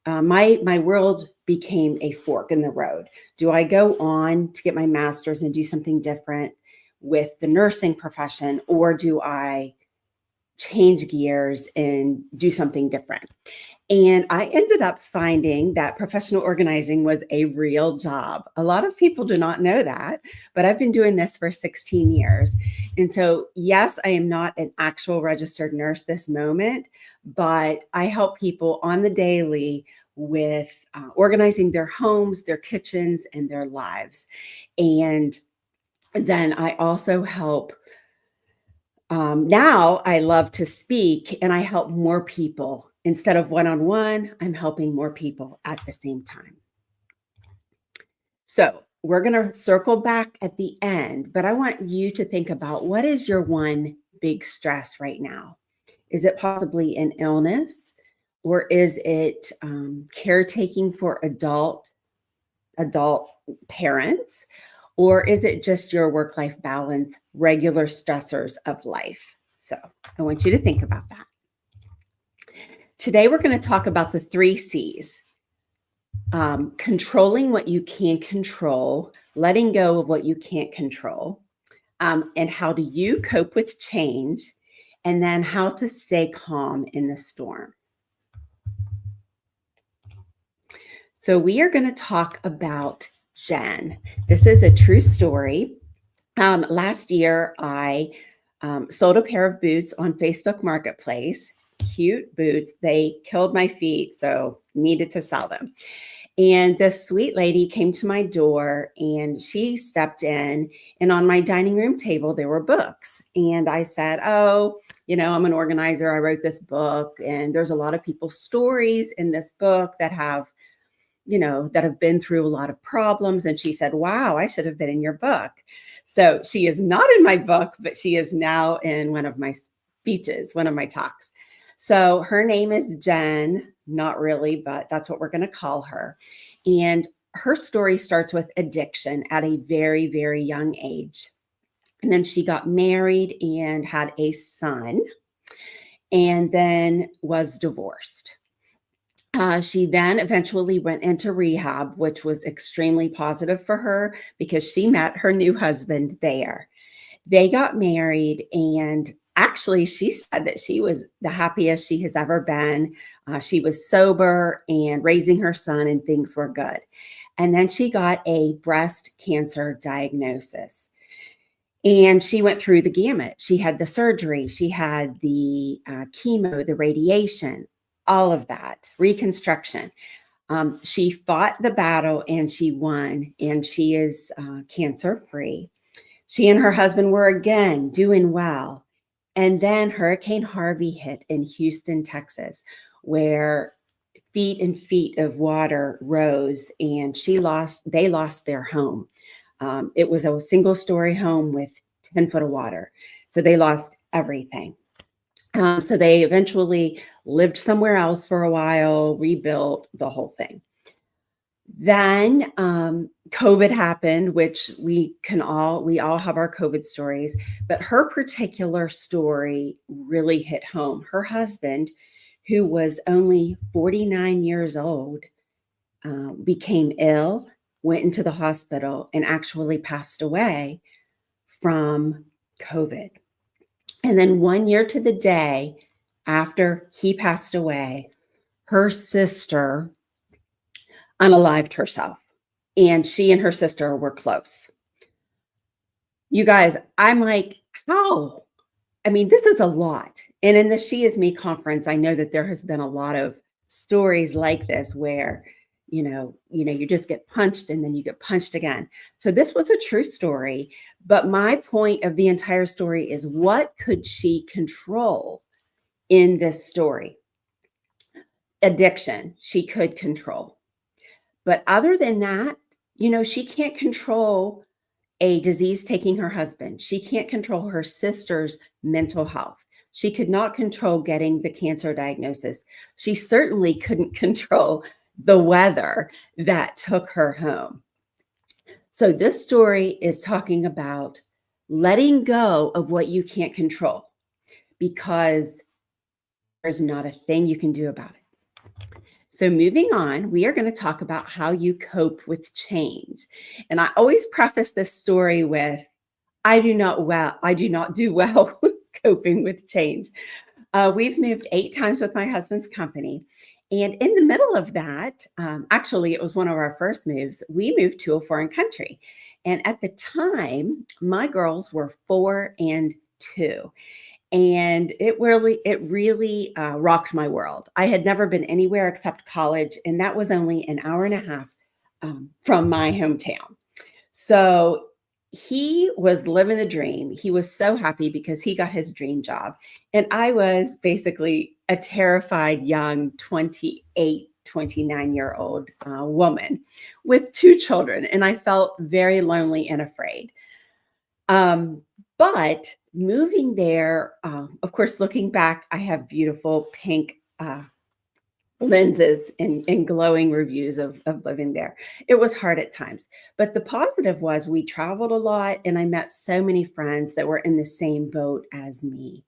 my world became a fork in the road. Do I go on to get my master's and do something different with the nursing profession, or do I change gears and do something different? And I ended up finding that professional organizing was a real job. A lot of people do not know that, but I've been doing this for 16 years. And so, yes, I am not an actual registered nurse this moment, but I help people on the daily with organizing their homes, their kitchens, and their lives. And then I also help. Now I love to speak, and I help more people. Instead of one-on-one, I'm helping more people at the same time. So we're going to circle back at the end, but I want you to think about, what is your one big stress right now? Is it possibly an illness, or is it caretaking for adult parents? Or is it just your work-life balance, regular stressors of life? So I want you to think about that. Today, we're going to talk about the 3 C's. Controlling what you can control, letting go of what you can't control, and how do you cope with change, and then how to stay calm in the storm. So we are going to talk about Jen. This is a true story. Last year, I sold a pair of boots on Facebook Marketplace. Cute boots. They killed my feet, so needed to sell them. And this sweet lady came to my door, and she stepped in, and on my dining room table, there were books. And I said, oh, I'm an organizer. I wrote this book, and there's a lot of people's stories in this book that have been through a lot of problems. And she said, wow, I should have been in your book. So she is not in my book, but she is now in one of my speeches, one of my talks. So her name is Jen, not really, but that's what we're going to call her. And her story starts with addiction at a very, very young age. And then she got married and had a son, and then was divorced. She then eventually went into rehab, which was extremely positive for her because she met her new husband there. They got married, and actually, she said that she was the happiest she has ever been. She was sober and raising her son, and things were good. And then she got a breast cancer diagnosis. And she went through the gamut. She had the surgery, she had the chemo, the radiation, all of that, reconstruction. She fought the battle and she won, and she is cancer free. She and her husband were again doing well. And then Hurricane Harvey hit in Houston, Texas, where feet and feet of water rose, and they lost their home. It was a single story home with 10 foot of water. So they lost everything. So they eventually lived somewhere else for a while, rebuilt the whole thing. Then COVID happened, which we all have our COVID stories, but her particular story really hit home. Her husband, who was only 49 years old, became ill, went into the hospital, and actually passed away from COVID. And then 1 year to the day after he passed away, her sister unalived herself, and she and her sister were close. You guys, I'm like, how? I mean, this is a lot. And in the SheisMe conference, I know that there has been a lot of stories like this where, you just get punched and then you get punched again. So this was a true story. But my point of the entire story is, what could she control in this story? Addiction, she could control. But other than that, she can't control a disease taking her husband. She can't control her sister's mental health. She could not control getting the cancer diagnosis. She certainly couldn't control the weather that took her home. So this story is talking about letting go of what you can't control, because there's not a thing you can do about it. So moving on, we are going to talk about how you cope with change. And I always preface this story with, I do not do well with coping with change. We've moved 8 times with my husband's company. And in the middle of that, actually, it was one of our first moves. We moved to a foreign country. And at the time, my girls were 4 and 2. And it really rocked my world. I had never been anywhere except college, and that was only an hour and a half from my hometown. So he was living the dream. He was so happy because he got his dream job. And I was basically a terrified young 28, 29-year-old woman with 2 children. And I felt very lonely and afraid. But moving there, of course, looking back, I have beautiful pink lenses and glowing reviews of living there. It was hard at times, but the positive was we traveled a lot, and I met so many friends that were in the same boat as me.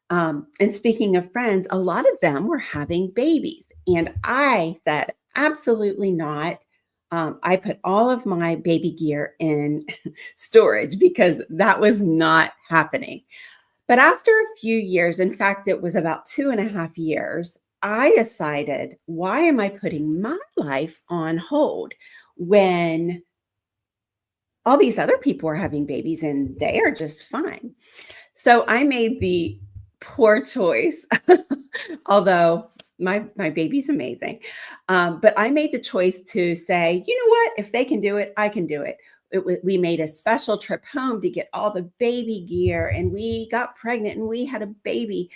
And speaking of friends, a lot of them were having babies, and I said, absolutely not. I put all of my baby gear in storage because that was not happening. But after a few years, in fact, it was about 2.5 years, I decided, why am I putting my life on hold when all these other people are having babies and they are just fine? So I made the poor choice, although my baby's amazing. But I made the choice to say, you know what, if they can do it, I can do it. We made a special trip home to get all the baby gear, and we got pregnant and we had a baby.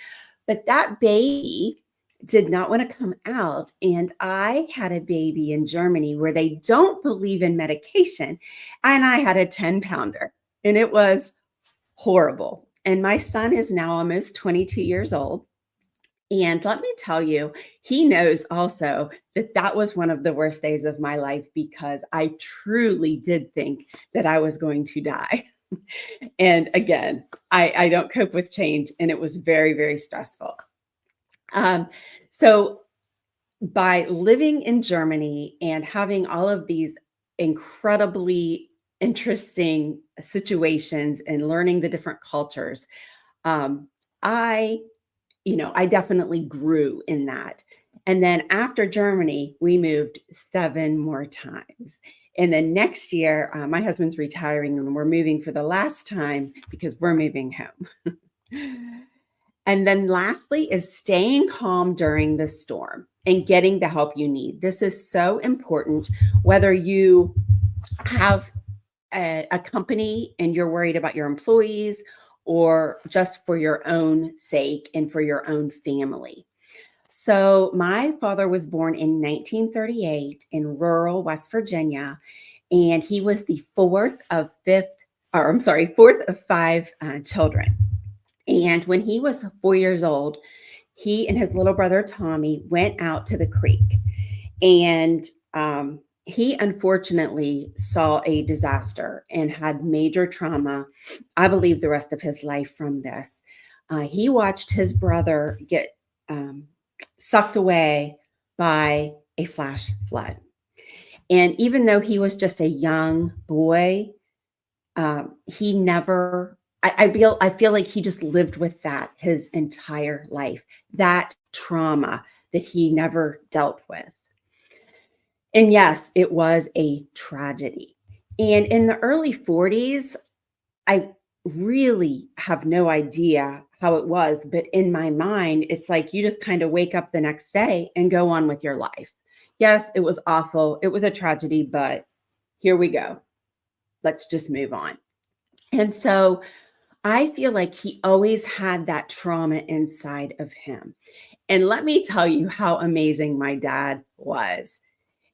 But that baby did not want to come out. And I had a baby in Germany where they don't believe in medication. And I had a 10-pounder, and it was horrible. And my son is now almost 22 years old. And let me tell you, he knows also that that was one of the worst days of my life, because I truly did think that I was going to die. And again, I don't cope with change, and it was very, very stressful. So by living in Germany and having all of these incredibly interesting situations and learning the different cultures, I definitely grew in that. And then after Germany, we moved 7 more times. And then next year, my husband's retiring and we're moving for the last time because we're moving home. And then lastly is staying calm during the storm and getting the help you need. This is so important, whether you have a company and you're worried about your employees or just for your own sake and for your own family. So my father was born in 1938 in rural West Virginia, and he was the fourth of five children. And when he was 4 years old, he and his little brother Tommy went out to the creek, and he unfortunately saw a disaster and had major trauma, I believe, the rest of his life from this. He watched his brother get sucked away by a flash flood. And even though he was just a young boy, he never, I feel like he just lived with that his entire life, that trauma that he never dealt with. And yes, it was a tragedy. And in the early 40s, I really have no idea how it was, but in my mind, it's like you just kind of wake up the next day and go on with your life. Yes, it was awful. It was a tragedy, but here we go. Let's just move on. And so I feel like he always had that trauma inside of him. And let me tell you how amazing my dad was.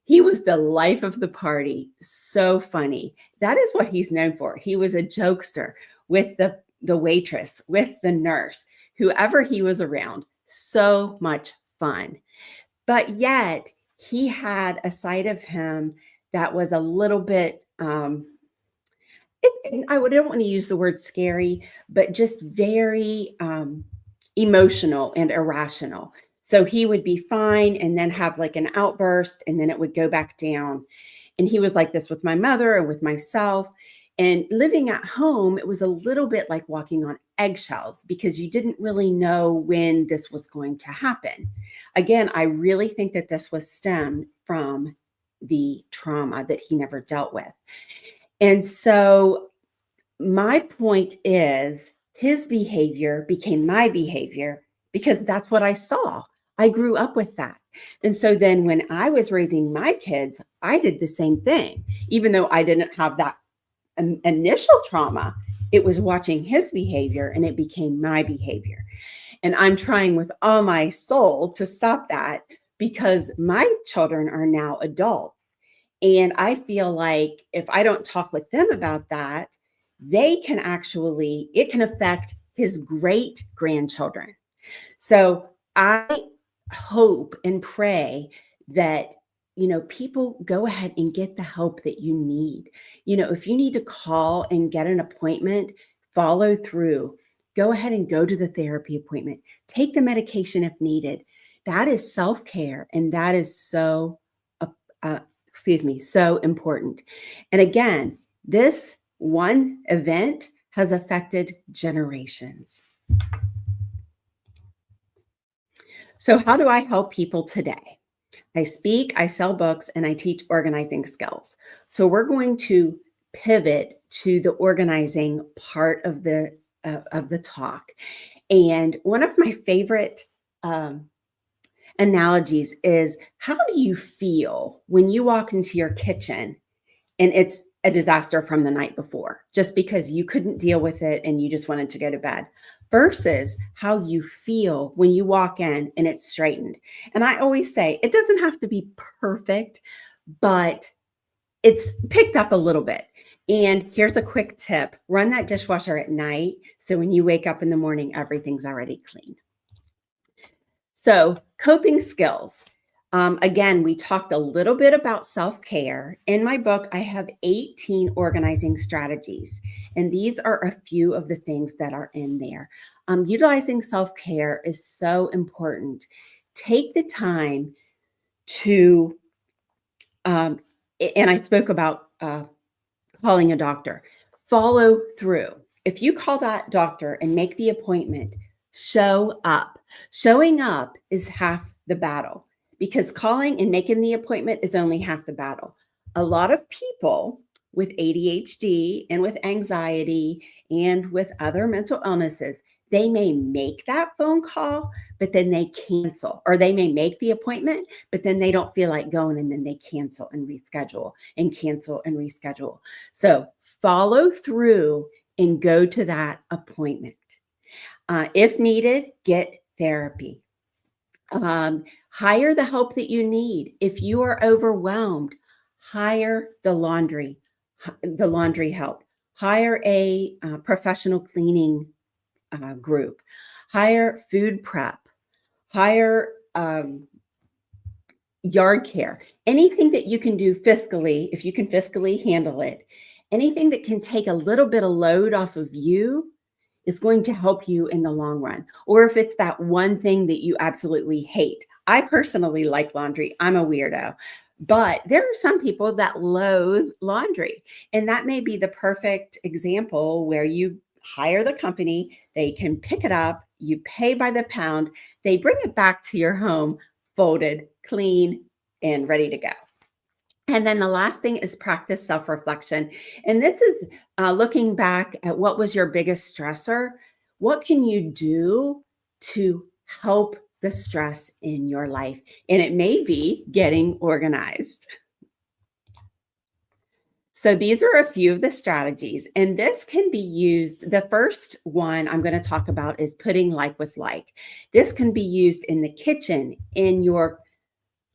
He was the life of the party. So funny. That is what he's known for. He was a jokester with the waitress, with the nurse, whoever he was around. So much fun. But yet he had a side of him that was a little bit, I don't want to use the word scary, but just very emotional and irrational. So he would be fine and then have like an outburst and then it would go back down. And he was like this with my mother and with myself. And living at home, it was a little bit like walking on eggshells because you didn't really know when this was going to happen. Again, I really think that this was stemmed from the trauma that he never dealt with. And so my point is his behavior became my behavior because that's what I saw. I grew up with that. And so then when I was raising my kids, I did the same thing. Even though I didn't have that initial trauma, it was watching his behavior and it became my behavior. And I'm trying with all my soul to stop that because my children are now adults. And I feel like if I don't talk with them about that, it can affect his great grandchildren. So I hope and pray that, people go ahead and get the help that you need. If you need to call and get an appointment, follow through. Go ahead and go to the therapy appointment. Take the medication if needed. That is self-care, and that is so important. And again, this one event has affected generations. So how do I help people today? I speak, I sell books, and I teach organizing skills. So we're going to pivot to the organizing part of the talk. And one of my favorite analogies is, how do you feel when you walk into your kitchen and it's a disaster from the night before, just because you couldn't deal with it and you just wanted to go to bed, versus how you feel when you walk in and it's straightened? And I always say it doesn't have to be perfect, but it's picked up a little bit. And here's a quick tip: run that dishwasher at night, so when you wake up in the morning, everything's already clean. So coping skills. Again, we talked a little bit about self-care. In my book, I have 18 organizing strategies, and these are a few of the things that are in there. Utilizing self-care is so important. Take the time to, and I spoke about calling a doctor. Follow through. If you call that doctor and make the appointment, Show up. Showing up is half the battle because calling and making the appointment is only half the battle. A lot of people with ADHD and with anxiety and with other mental illnesses, they may make that phone call, but then they cancel, or they may make the appointment, but then they don't feel like going, and then they cancel and reschedule and cancel and reschedule. So follow through and go to that appointment. If needed, get therapy. Hire the help that you need. If you are overwhelmed, hire the laundry help. Hire a professional cleaning group. Hire food prep. Hire yard care. Anything that you can do fiscally, if you can fiscally handle it, anything that can take a little bit of load off of you is going to help you in the long run. Or if it's that one thing that you absolutely hate. I personally like laundry. I'm a weirdo. But there are some people that loathe laundry. And that may be the perfect example where you hire the company, they can pick it up, you pay by the pound, they bring it back to your home, folded, clean, and ready to go. And then the last thing is practice self-reflection. And this is looking back at what was your biggest stressor. What can you do to help the stress in your life? And it may be getting organized. So these are a few of the strategies, and this can be used. The first one I'm going to talk about is putting like with like. This can be used in the kitchen, in your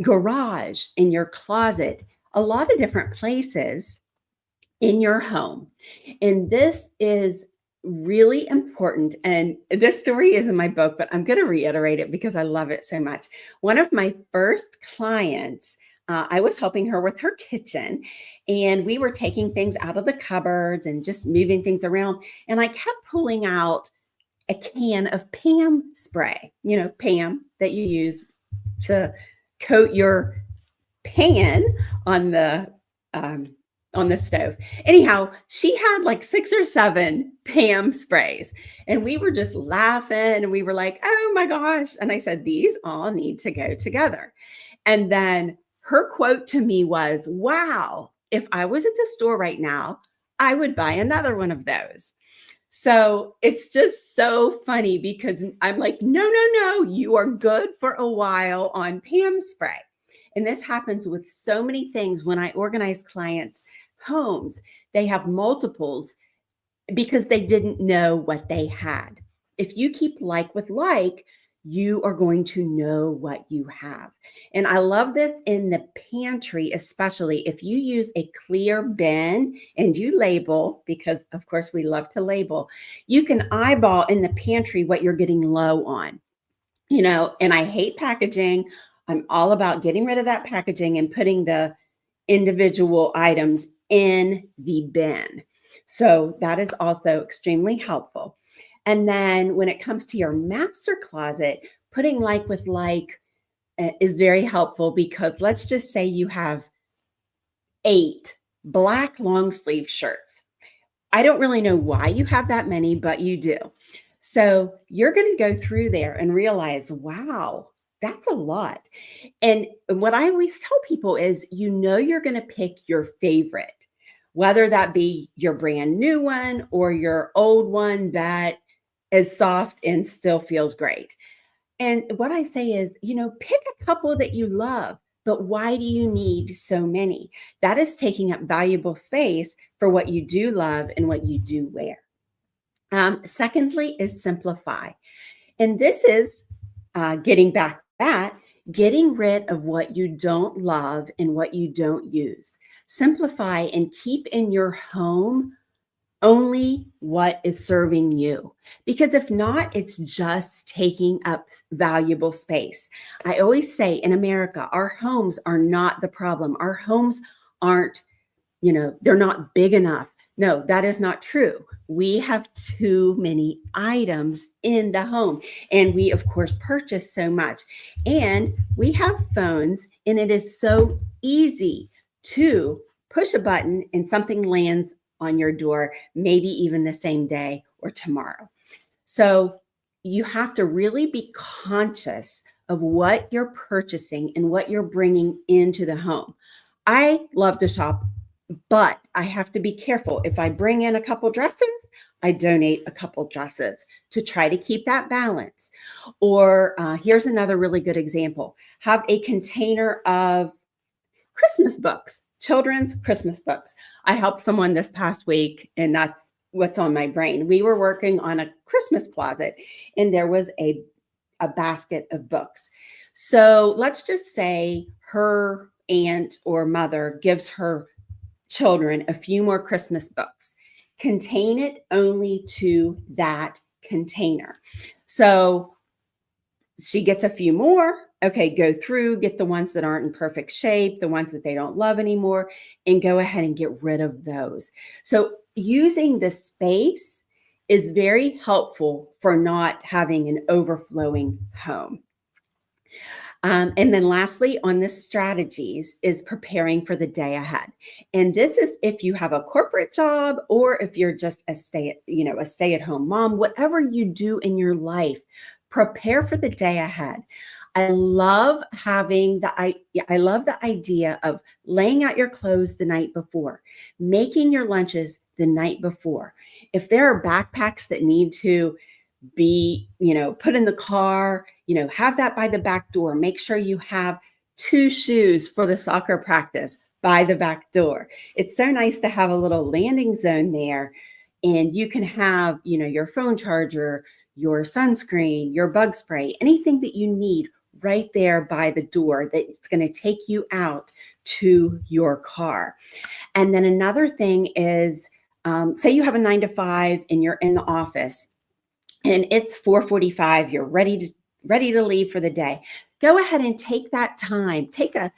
garage, in your closet, a lot of different places in your home. And this is really important. And this story is in my book, but I'm going to reiterate it because I love it so much. One of my first clients, I was helping her with her kitchen, and we were taking things out of the cupboards and just moving things around. And I kept pulling out a can of Pam spray, Pam that you use to coat your pan on the stove. Anyhow, she had like 6 or 7 Pam sprays, and we were just laughing, and we were like, oh my gosh. And I said, these all need to go together. And then her quote to me was, wow, if I was at the store right now, I would buy another one of those. So it's just so funny because I'm like, no, you are good for a while on Pam spray. And this happens with so many things when I organize clients' homes. They have multiples because they didn't know what they had. If you keep like with like, you are going to know what you have. And I love this in the pantry, especially if you use a clear bin and you label, because of course we love to label, you can eyeball in the pantry what you're getting low on, and I hate packaging. I'm all about getting rid of that packaging and putting the individual items in the bin. So that is also extremely helpful. And then when it comes to your master closet, putting like with like is very helpful because let's just say you have 8 black long sleeve shirts. I don't really know why you have that many, but you do. So you're going to go through there and realize, wow, that's a lot. And what I always tell people is, you're going to pick your favorite, whether that be your brand new one or your old one that is soft and still feels great. And what I say is, pick a couple that you love, but why do you need so many? That is taking up valuable space for what you do love and what you do wear. Secondly is simplify. And this is getting back to that, getting rid of what you don't love and what you don't use. Simplify and keep in your home only what is serving you. Because if not, it's just taking up valuable space. I always say in America, our homes are not the problem. Our homes aren't, they're not big enough. No, that is not true. We have too many items in the home. And we, of course, purchase so much. And we have phones, and it is so easy to push a button and something lands on your door, maybe even the same day or tomorrow. So, you have to really be conscious of what you're purchasing and what you're bringing into the home. I love to shop, but I have to be careful. If I bring in a couple dresses, I donate a couple dresses to try to keep that balance. Or here's another really good example. Have a container of Christmas books, children's Christmas books. I helped someone this past week, and that's what's on my brain. We were working on a Christmas closet, and there was a basket of books. So let's just say her aunt or mother gives her children a few more Christmas books. Contain it only to that container. So she gets a few more. Okay, go through, get the ones that aren't in perfect shape, the ones that they don't love anymore, and go ahead and get rid of those. So using the space is very helpful for not having an overflowing home. And then lastly, on the strategies is preparing for the day ahead. And this is if you have a corporate job or if you're just a stay-at-home mom, whatever you do in your life, prepare for the day ahead. I love the idea of laying out your clothes the night before, making your lunches the night before. If there are backpacks that need to be, put in the car, have that by the back door. Make sure you have 2 shoes for the soccer practice by the back door. It's so nice to have a little landing zone there, and you can have, your phone charger, your sunscreen, your bug spray, anything that you need right there by the door that's going to take you out to your car. And then another thing is, say you have a 9 to 5 and you're in the office and it's 4:45, you're ready to leave for the day. Go ahead and take that time. Take a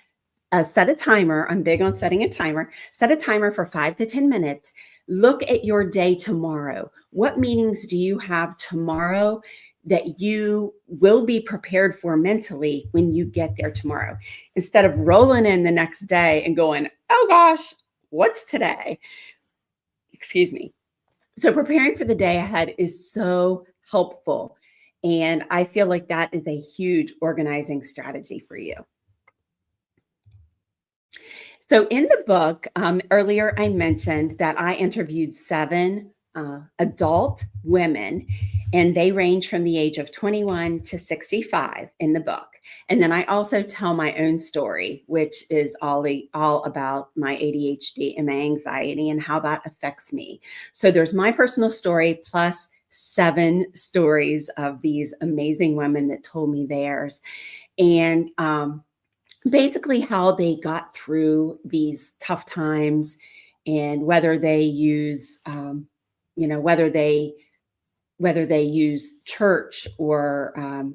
set a timer. I'm big on setting a timer. Set a timer for 5 to 10 minutes. Look at your day tomorrow. What meetings do you have tomorrow that you will be prepared for mentally when you get there tomorrow? Instead of rolling in the next day and going, oh gosh, what's today? Excuse me. So preparing for the day ahead is so helpful. And I feel like that is a huge organizing strategy for you. So in the book, earlier I mentioned that I interviewed 7 adult women, and they range from the age of 21 to 65 in the book. And then I also tell my own story, which is all about my ADHD and my anxiety and how that affects me. So there's my personal story plus 7 stories of these amazing women that told me theirs. And basically how they got through these tough times, and whether they use, whether they use church or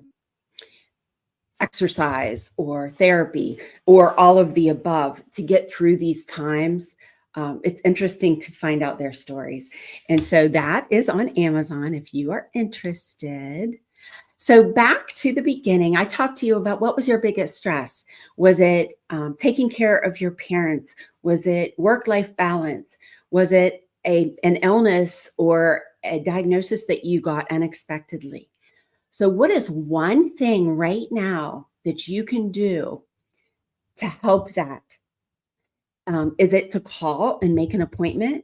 exercise or therapy or all of the above to get through these times. It's interesting to find out their stories. And so that is on Amazon if you are interested. So back to the beginning, I talked to you about what was your biggest stress. Was it taking care of your parents? Was it work-life balance? Was it an illness or a diagnosis that you got unexpectedly? So what is one thing right now that you can do to help that? Is it to call and make an appointment?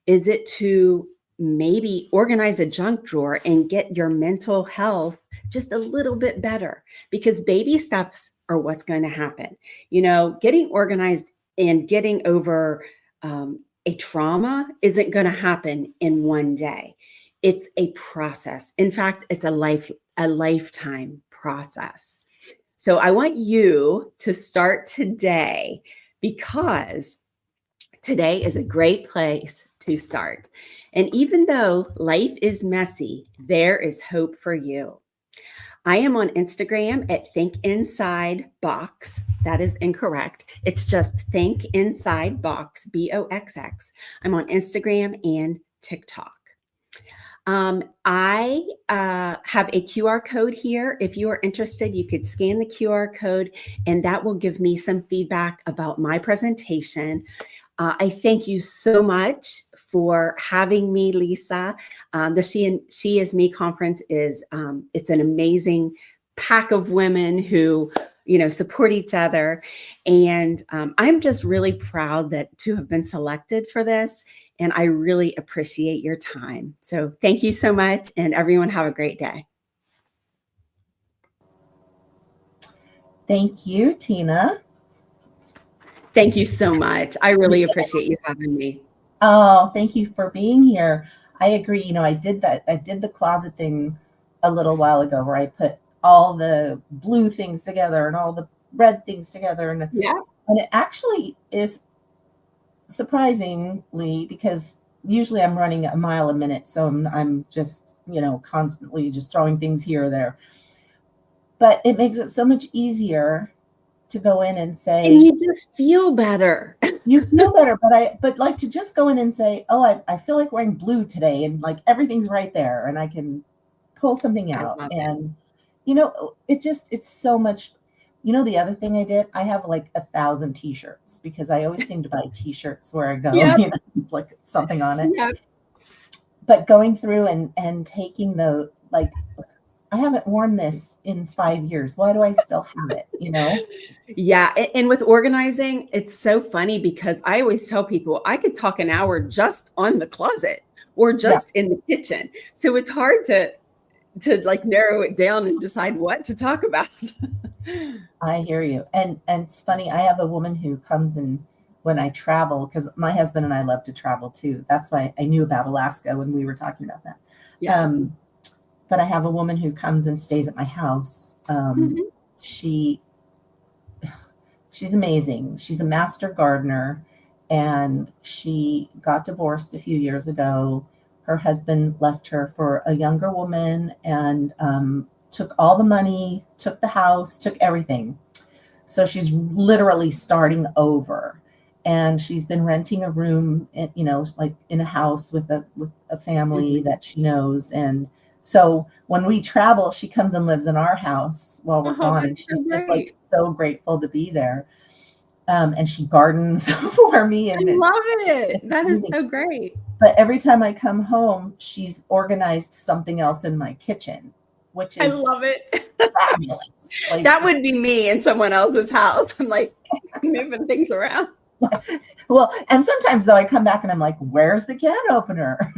Is it to maybe organize a junk drawer and get your mental health just a little bit better? Because baby steps are what's going to happen. Getting organized and getting over a trauma isn't going to happen in one day. It's a process. In fact, it's a lifetime process. So I want you to start today, because today is a great place to start. And even though life is messy, there is hope for you. I am on Instagram at Think Inside Box. That is incorrect. It's just Think Inside Box, BOXX. I'm on Instagram and TikTok. I have a QR code here. If you are interested, you could scan the QR code, and that will give me some feedback about my presentation. I thank you so much for having me, Lisa. The SheisMe Conference is it's an amazing pack of women who support each other, and I'm just really proud to have been selected for this, and I really appreciate your time. So thank you so much, and everyone have a great day. Thank you, Tina. Thank you so much. I really appreciate you having me. Oh, thank you for being here. I agree. I did the closet thing a little while ago where I put all the blue things together and all the red things together. And it actually is surprisingly, because usually I'm running a mile a minute. So I'm just, constantly just throwing things here or there. But it makes it so much easier to go in and say, and you just feel better. You feel better, but like to just go in and say, oh, I feel like wearing blue today, and like everything's right there, and I can pull something out. And it's so much. The other thing I did, I have like 1,000 t-shirts because I always seem to buy t-shirts where I go, like something on it. Yep. But going through and taking I haven't worn this in 5 years. Why do I still have it? Yeah. And with organizing, it's so funny because I always tell people I could talk an hour just on the closet or just in the kitchen. So it's hard to like narrow it down and decide what to talk about. I hear you. And it's funny. I have a woman who comes in when I travel, because my husband and I love to travel too. That's why I knew about Alaska when we were talking about that. Yeah. But I have a woman who comes and stays at my house. She's amazing. She's a master gardener, and she got divorced a few years ago. Her husband left her for a younger woman and took all the money, took the house, took everything. So she's literally starting over. And she's been renting a room, like in a house with a family that she knows. And so when we travel, she comes and lives in our house while we're gone, and she's just like so grateful to be there. And she gardens for me, and I love it. That is so great. But every time I come home, she's organized something else in my kitchen, which is I love it. fabulous. That would be me in someone else's house. I'm like moving things around. Well, and sometimes though I come back and I'm like, where's the can opener?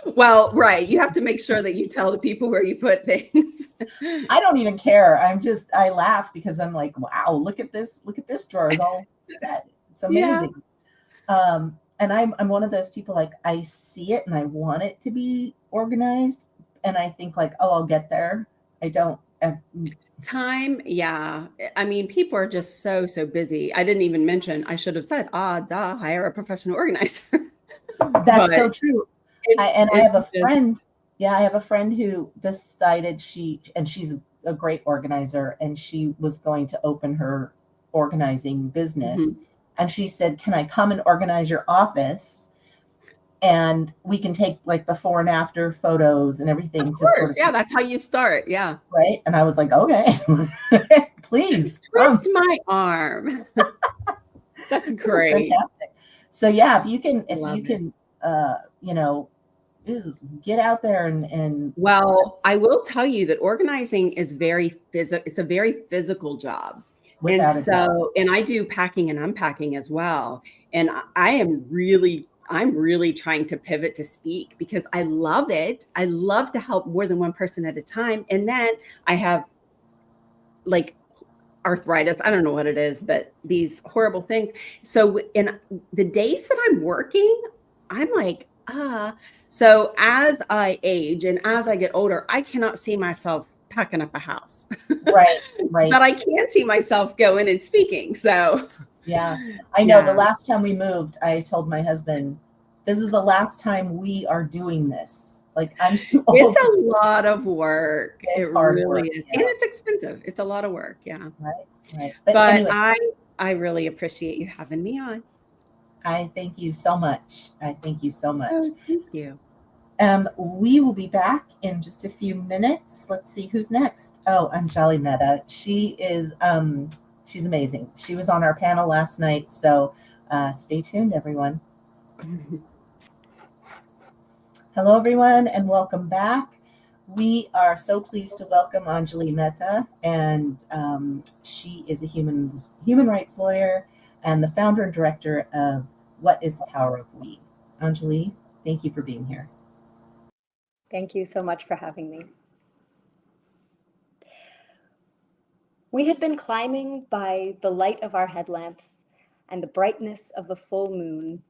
Well, right. You have to make sure that you tell the people where you put things. I don't even care. I laugh because I'm like, wow, look at this drawer is all set. It's amazing. Yeah. And I'm one of those people, like, I see it and I want it to be organized. And I think like, oh, I'll get there. I don't. Time. Yeah. I mean, people are just so busy. I didn't even mention, I should have said, hire a professional organizer. That's so true. I have a friend. Yeah, I have a friend who decided she's a great organizer, and she was going to open her organizing business. Mm-hmm. And she said, can I come and organize your office? And we can take like before and after photos and everything. Of course, yeah, that's how you start. Yeah. Right. And I was like, okay, please. Twist my arm. That's great. That's fantastic. So yeah, if you can, just get out there and. Well, I will tell you that organizing is it's a very physical job. And I do packing and unpacking as well. And I'm really trying to pivot to speak because I love it. I love to help more than one person at a time. And then I have like arthritis. I don't know what it is, but these horrible things. So in the days that I'm working, I'm like, so as I age and as I get older, I cannot see myself packing up a house. Right. But I can see myself going and speaking. So yeah, I know. The last time we moved, I told my husband, this is the last time we are doing this. Like, I'm too old. It's a lot of work. It really work, is. Yeah. And it's expensive. It's a lot of work. Yeah. Right. But anyway. I really appreciate you having me on. I thank you so much. Oh, thank you. We will be back in just a few minutes. Let's see who's next. Oh, Anjali Mehta. She is she's amazing. She was on our panel last night, so stay tuned, everyone. Hello, everyone, and welcome back. We are so pleased to welcome Anjali Mehta, and she is a human rights lawyer and the founder and director of What is the Power of We? Anjali, thank you for being here. Thank you so much for having me. We had been climbing by the light of our headlamps and the brightness of the full moon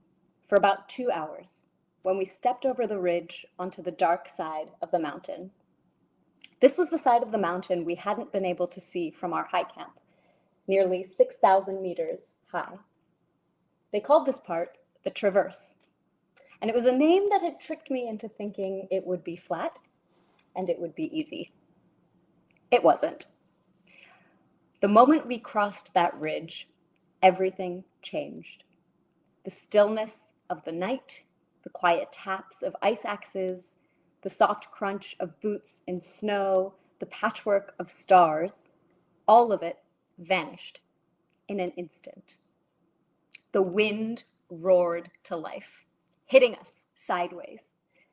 for about 2 hours when we stepped over the ridge onto the dark side of the mountain. This was the side of the mountain we hadn't been able to see from our high camp, nearly 6,000 meters high. They called this part the Traverse, and it was a name that had tricked me into thinking it would be flat and it would be easy. It wasn't. The moment we crossed that ridge, everything changed. The stillness of the night, the quiet taps of ice axes, the soft crunch of boots in snow, the patchwork of stars, all of it vanished in an instant. The wind roared to life, hitting us sideways.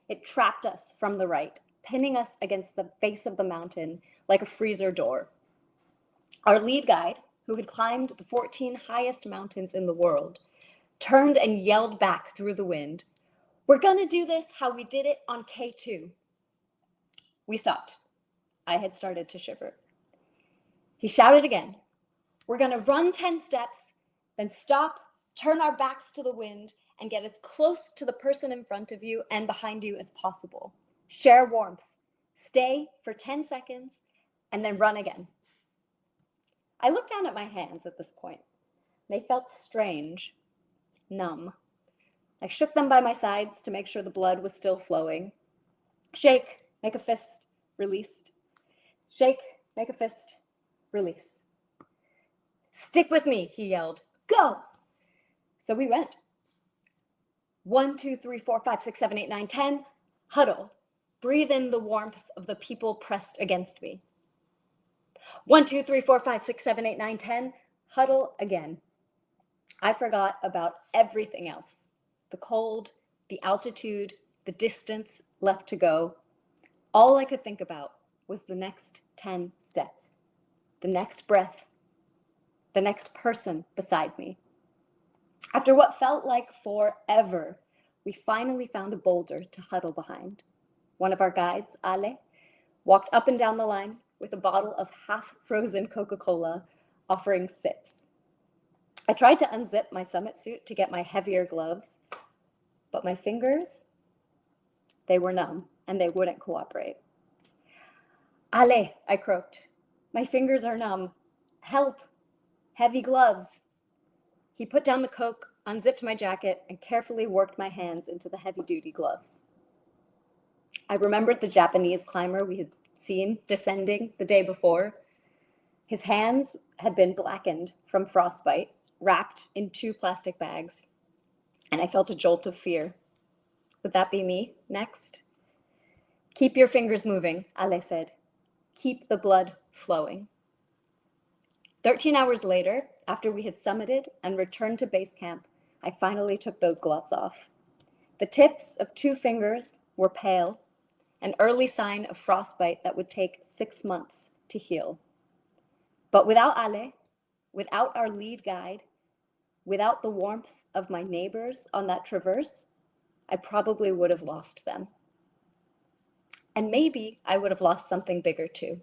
It trapped us from the right, pinning us against the face of the mountain like a freezer door. Our lead guide, who had climbed the 14 highest mountains in the world, turned and yelled back through the wind, "We're gonna do this how we did it on K2. We stopped. I had started to shiver. He shouted again, "We're gonna run 10 steps, then stop, turn our backs to the wind, and get as close to the person in front of you and behind you as possible. Share warmth. Stay for 10 seconds, and then run again." I looked down at my hands at this point. They felt strange, numb. I shook them by my sides to make sure the blood was still flowing. Shake, make a fist, released. Shake, make a fist, release. "Stick with me," he yelled. "Go!" So we went. 1, 2, 3, 4, 5, 6, 7, 8, 9, 10. Huddle. Breathe in the warmth of the people pressed against me. 1, 2, 3, 4, 5, 6, 7, 8, 9, 10. Huddle again. I forgot about everything else. The cold, the altitude, the distance left to go. All I could think about was the next 10 steps, the next breath, the next person beside me. After what felt like forever, we finally found a boulder to huddle behind. One of our guides, Ale, walked up and down the line with a bottle of half-frozen Coca-Cola, offering sips. I tried to unzip my summit suit to get my heavier gloves, but my fingers, they were numb and they wouldn't cooperate. "Ale," I croaked. "My fingers are numb. Help. Heavy gloves." He put down the Coke, unzipped my jacket, and carefully worked my hands into the heavy-duty gloves. I remembered the Japanese climber we had seen descending the day before. His hands had been blackened from frostbite, wrapped in 2 plastic bags, and I felt a jolt of fear. Would that be me next? "Keep your fingers moving," Ale said. "Keep the blood flowing." 13 hours later, after we had summited and returned to base camp, I finally took those gloves off. The tips of 2 fingers were pale, an early sign of frostbite that would take 6 months to heal. But without Ale, without our lead guide, without the warmth of my neighbors on that traverse, I probably would have lost them. And maybe I would have lost something bigger too.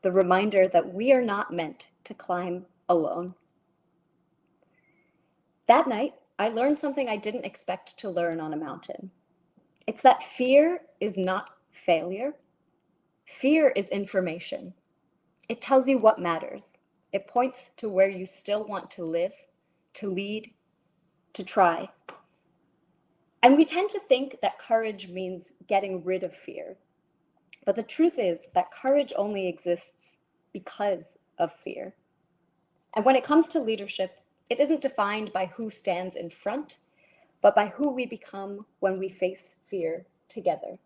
The reminder that we are not meant to climb alone. That night, I learned something I didn't expect to learn on a mountain. It's that fear is not failure. Fear is information. It tells you what matters. It points to where you still want to live, to lead, to try. And we tend to think that courage means getting rid of fear. But the truth is that courage only exists because of fear. And when it comes to leadership, it isn't defined by who stands in front, but by who we become when we face fear together.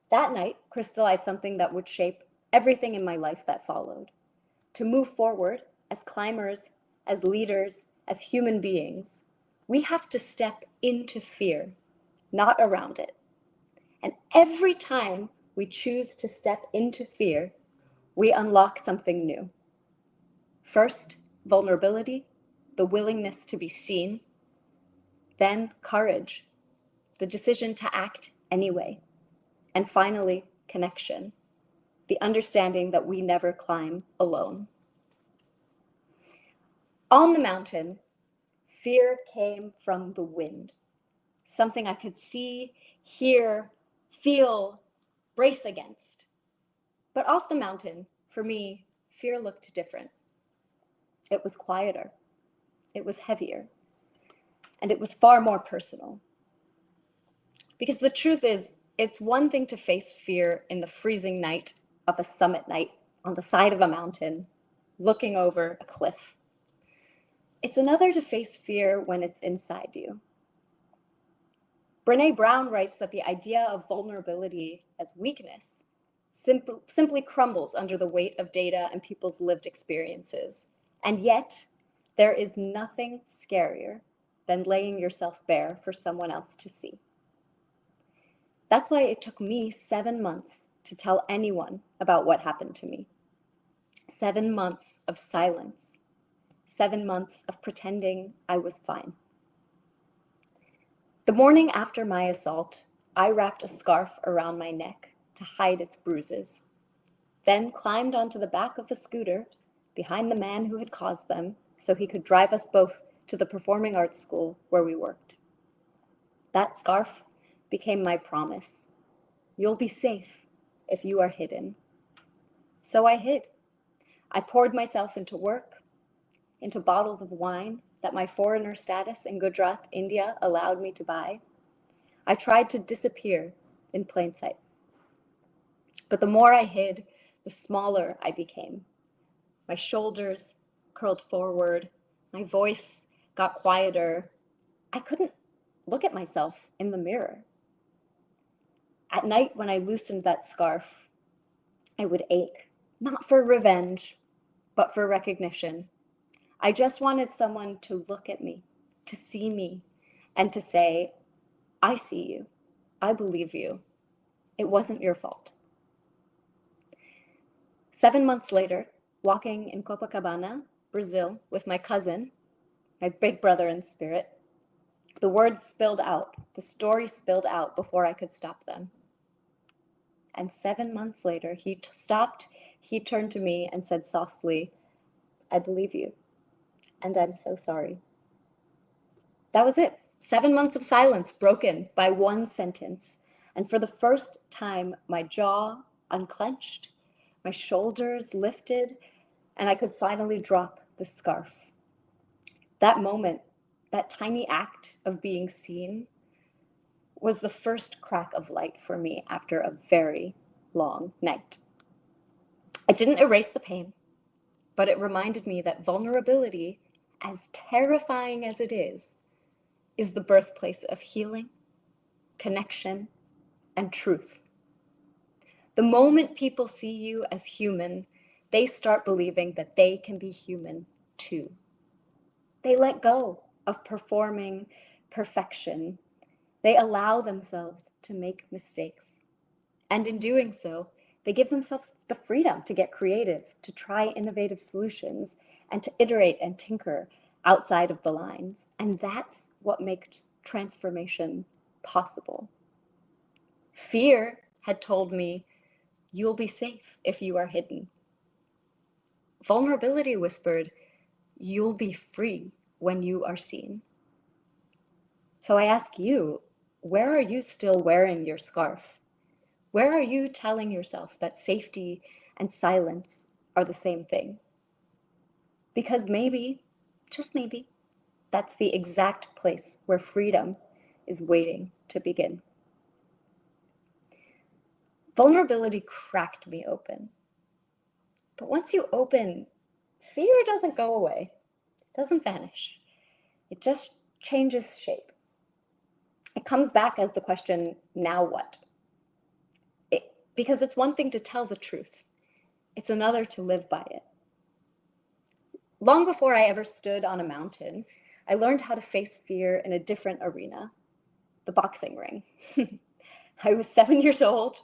That night crystallized something that would shape everything in my life that followed. To move forward as climbers, as leaders, as human beings, we have to step into fear not around it. And every time we choose to step into fear, we unlock something new. First, vulnerability, the willingness to be seen. Then, courage, the decision to act anyway. And finally, connection, the understanding that we never climb alone. On the mountain, fear came from the wind, something I could see, hear, feel, brace against. But off the mountain, for me, fear looked different. It was quieter, it was heavier, and it was far more personal. Because the truth is, it's one thing to face fear in the freezing night of a summit night on the side of a mountain, looking over a cliff. It's another to face fear when it's inside you. Brené Brown writes that the idea of vulnerability as weakness simply crumbles under the weight of data and people's lived experiences. And yet, there is nothing scarier than laying yourself bare for someone else to see. That's why it took me 7 months to tell anyone about what happened to me. 7 months of silence. 7 months of pretending I was fine. The morning after my assault, I wrapped a scarf around my neck to hide its bruises, then climbed onto the back of the scooter behind the man who had caused them so he could drive us both to the performing arts school where we worked. That scarf became my promise. You'll be safe if you are hidden. So I hid. I poured myself into work, into bottles of wine that my foreigner status in Gujarat, India allowed me to buy. I tried to disappear in plain sight. But the more I hid, the smaller I became. My shoulders curled forward, my voice got quieter. I couldn't look at myself in the mirror. At night, when I loosened that scarf, I would ache, not for revenge, but for recognition. I just wanted someone to look at me, to see me, and to say, I see you. I believe you. It wasn't your fault. 7 months later, walking in Copacabana, Brazil, with my cousin, my big brother in spirit, the words spilled out, the story spilled out before I could stop them. And 7 months later, he stopped, he turned to me and said softly, I believe you, and I'm so sorry. That was it. 7 months of silence broken by one sentence. And for the first time, my jaw unclenched, my shoulders lifted, and I could finally drop the scarf. That moment, that tiny act of being seen, was the first crack of light for me after a very long night. It didn't erase the pain, but it reminded me that vulnerability, as terrifying as it is the birthplace of healing, connection, and truth. The moment people see you as human, they start believing that they can be human too. They let go of performing perfection. They allow themselves to make mistakes. And in doing so, they give themselves the freedom to get creative, to try innovative solutions, and to iterate and tinker outside of the lines. And that's what makes transformation possible. Fear had told me, you'll be safe if you are hidden. Vulnerability whispered, you'll be free when you are seen. So I ask you, where are you still wearing your scarf? Where are you telling yourself that safety and silence are the same thing? Because maybe, just maybe, that's the exact place where freedom is waiting to begin. Vulnerability cracked me open. But once you open, fear doesn't go away. It doesn't vanish. It just changes shape. It comes back as the question, now what? Because it's one thing to tell the truth. It's another to live by it. Long before I ever stood on a mountain, I learned how to face fear in a different arena. the boxing ring. I was 7 years old,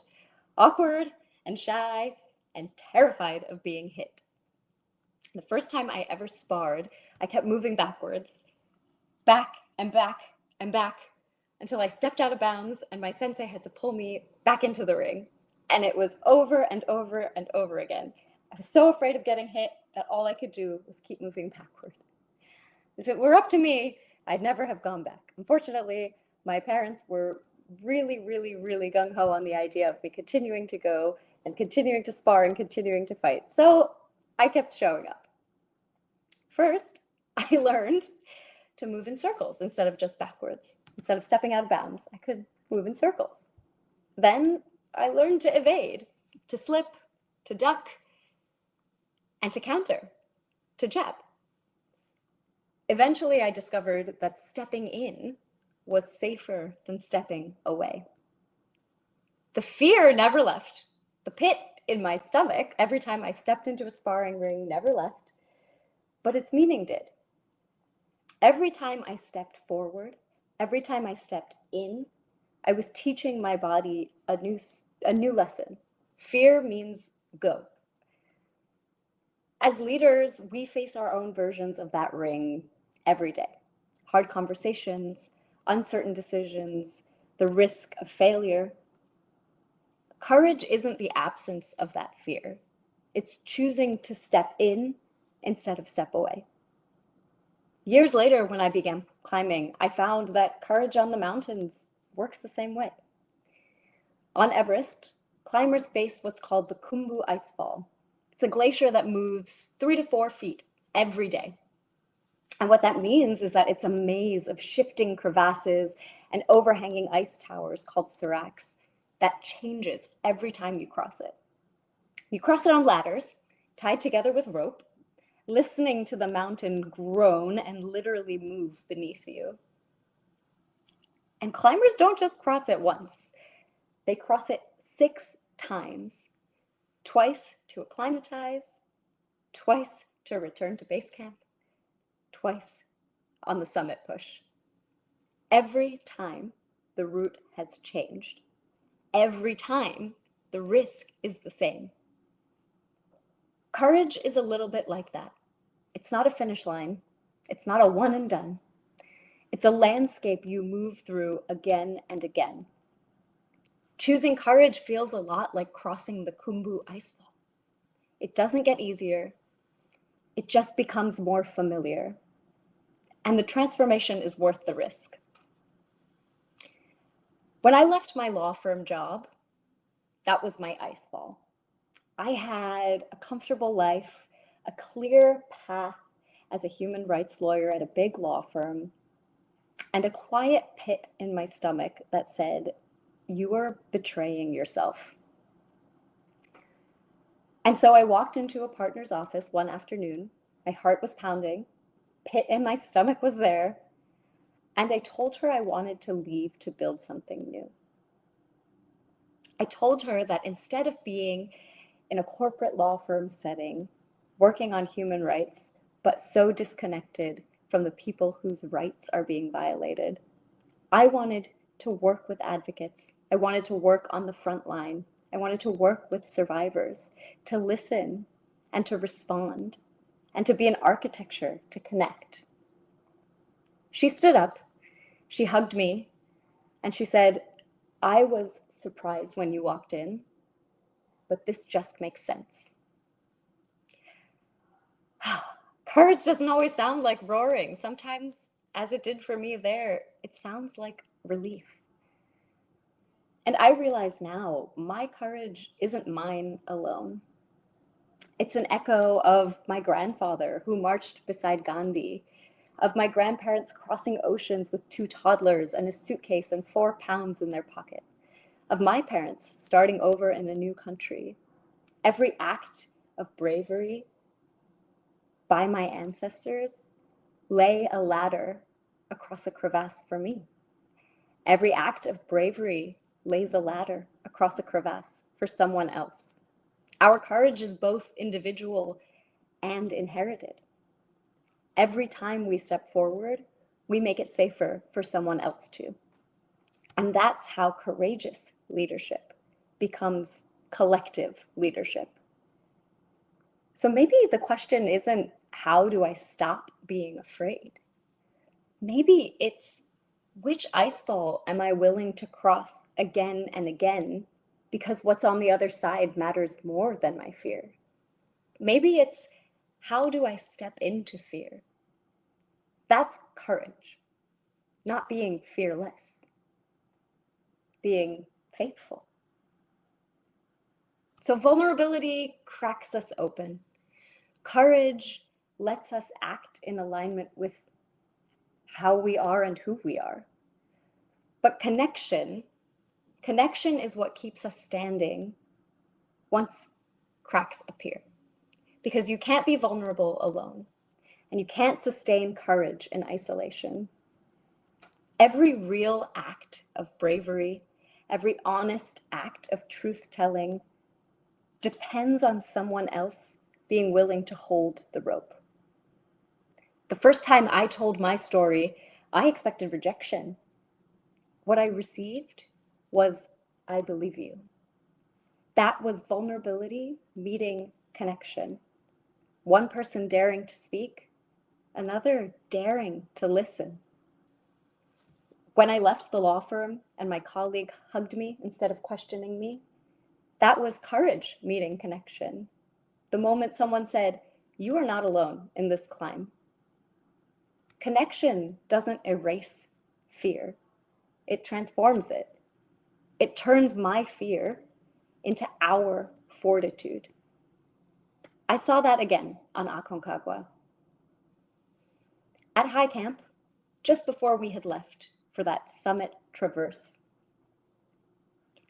awkward and shy and terrified of being hit. The first time I ever sparred, I kept moving backwards, back and back and back, until I stepped out of bounds and my sensei had to pull me back into the ring. And it was over and over and over again. I was so afraid of getting hit that all I could do was keep moving backward. If it were up to me, I'd never have gone back. Unfortunately, my parents were really, really, really gung-ho on the idea of me continuing to go and continuing to spar and continuing to fight. So I kept showing up. First, I learned to move in circles instead of just backwards. Instead of stepping out of bounds, I could move in circles. Then I learned to evade, to slip, to duck, and to counter, to jab. Eventually, I discovered that stepping in was safer than stepping away. The fear never left. The pit in my stomach, every time I stepped into a sparring ring, never left, but its meaning did. Every time I stepped forward, every time I stepped in, I was teaching my body a new lesson. Fear means go. As leaders, we face our own versions of that ring every day. Hard conversations, uncertain decisions, the risk of failure. Courage isn't the absence of that fear. It's choosing to step in instead of step away. Years later, when I began climbing, I found that courage on the mountains works the same way. On Everest, climbers face what's called the Khumbu Icefall. It's a glacier that moves 3 to 4 feet every day. And what that means is that it's a maze of shifting crevasses and overhanging ice towers called seracs that changes every time you cross it. You cross it on ladders, tied together with rope, listening to the mountain groan and literally move beneath you. And climbers don't just cross it once. They cross it 6 times. Twice to acclimatize, twice to return to base camp, twice on the summit push. Every time the route has changed. Every time the risk is the same. Courage is a little bit like that. It's not a finish line. It's not a one and done. It's a landscape you move through again and again. Choosing courage feels a lot like crossing the Khumbu Icefall. It doesn't get easier. It just becomes more familiar. And the transformation is worth the risk. When I left my law firm job, that was my icefall. I had a comfortable life, a clear path as a human rights lawyer at a big law firm, and a quiet pit in my stomach that said, "You are betraying yourself." And so I walked into a partner's office one afternoon. My heart was pounding, pit in my stomach was there, and I told her I wanted to leave to build something new. I told her that instead of being in a corporate law firm setting, working on human rights, but so disconnected from the people whose rights are being violated, I wanted to work with advocates. I wanted to work on the front line. I wanted to work with survivors, to listen and to respond, and to be an architecture to connect. She stood up, she hugged me, and she said, "I was surprised when you walked in, but this just makes sense." Courage doesn't always sound like roaring. Sometimes, as it did for me there, it sounds like relief. And I realize now my courage isn't mine alone. It's an echo of my grandfather who marched beside Gandhi, of my grandparents crossing oceans with 2 toddlers and a suitcase and 4 pounds in their pocket, of my parents starting over in a new country. Every act of bravery by my ancestors lay a ladder across a crevasse for me. Every act of bravery lays a ladder across a crevasse for someone else. Our courage is both individual and inherited. Every time we step forward, we make it safer for someone else too. And that's how courageous leadership becomes collective leadership. So maybe the question isn't, how do I stop being afraid? Maybe it's, which ice fall am I willing to cross again and again because what's on the other side matters more than my fear? Maybe it's, how do I step into fear? That's courage, not being fearless, being faithful. So vulnerability cracks us open. Courage lets us act in alignment with how we are and who we are. But connection is what keeps us standing once cracks appear. Because you can't be vulnerable alone, and you can't sustain courage in isolation. Every real act of bravery, every honest act of truth-telling depends on someone else being willing to hold the rope. The first time I told my story, I expected rejection. What I received was, I believe you. That was vulnerability meeting connection. One person daring to speak, another daring to listen. When I left the law firm and my colleague hugged me instead of questioning me, that was courage meeting connection. The moment someone said, "You are not alone in this climb." Connection doesn't erase fear. It transforms it. It turns my fear into our fortitude. I saw that again on Aconcagua. At High Camp, just before we had left for that summit traverse,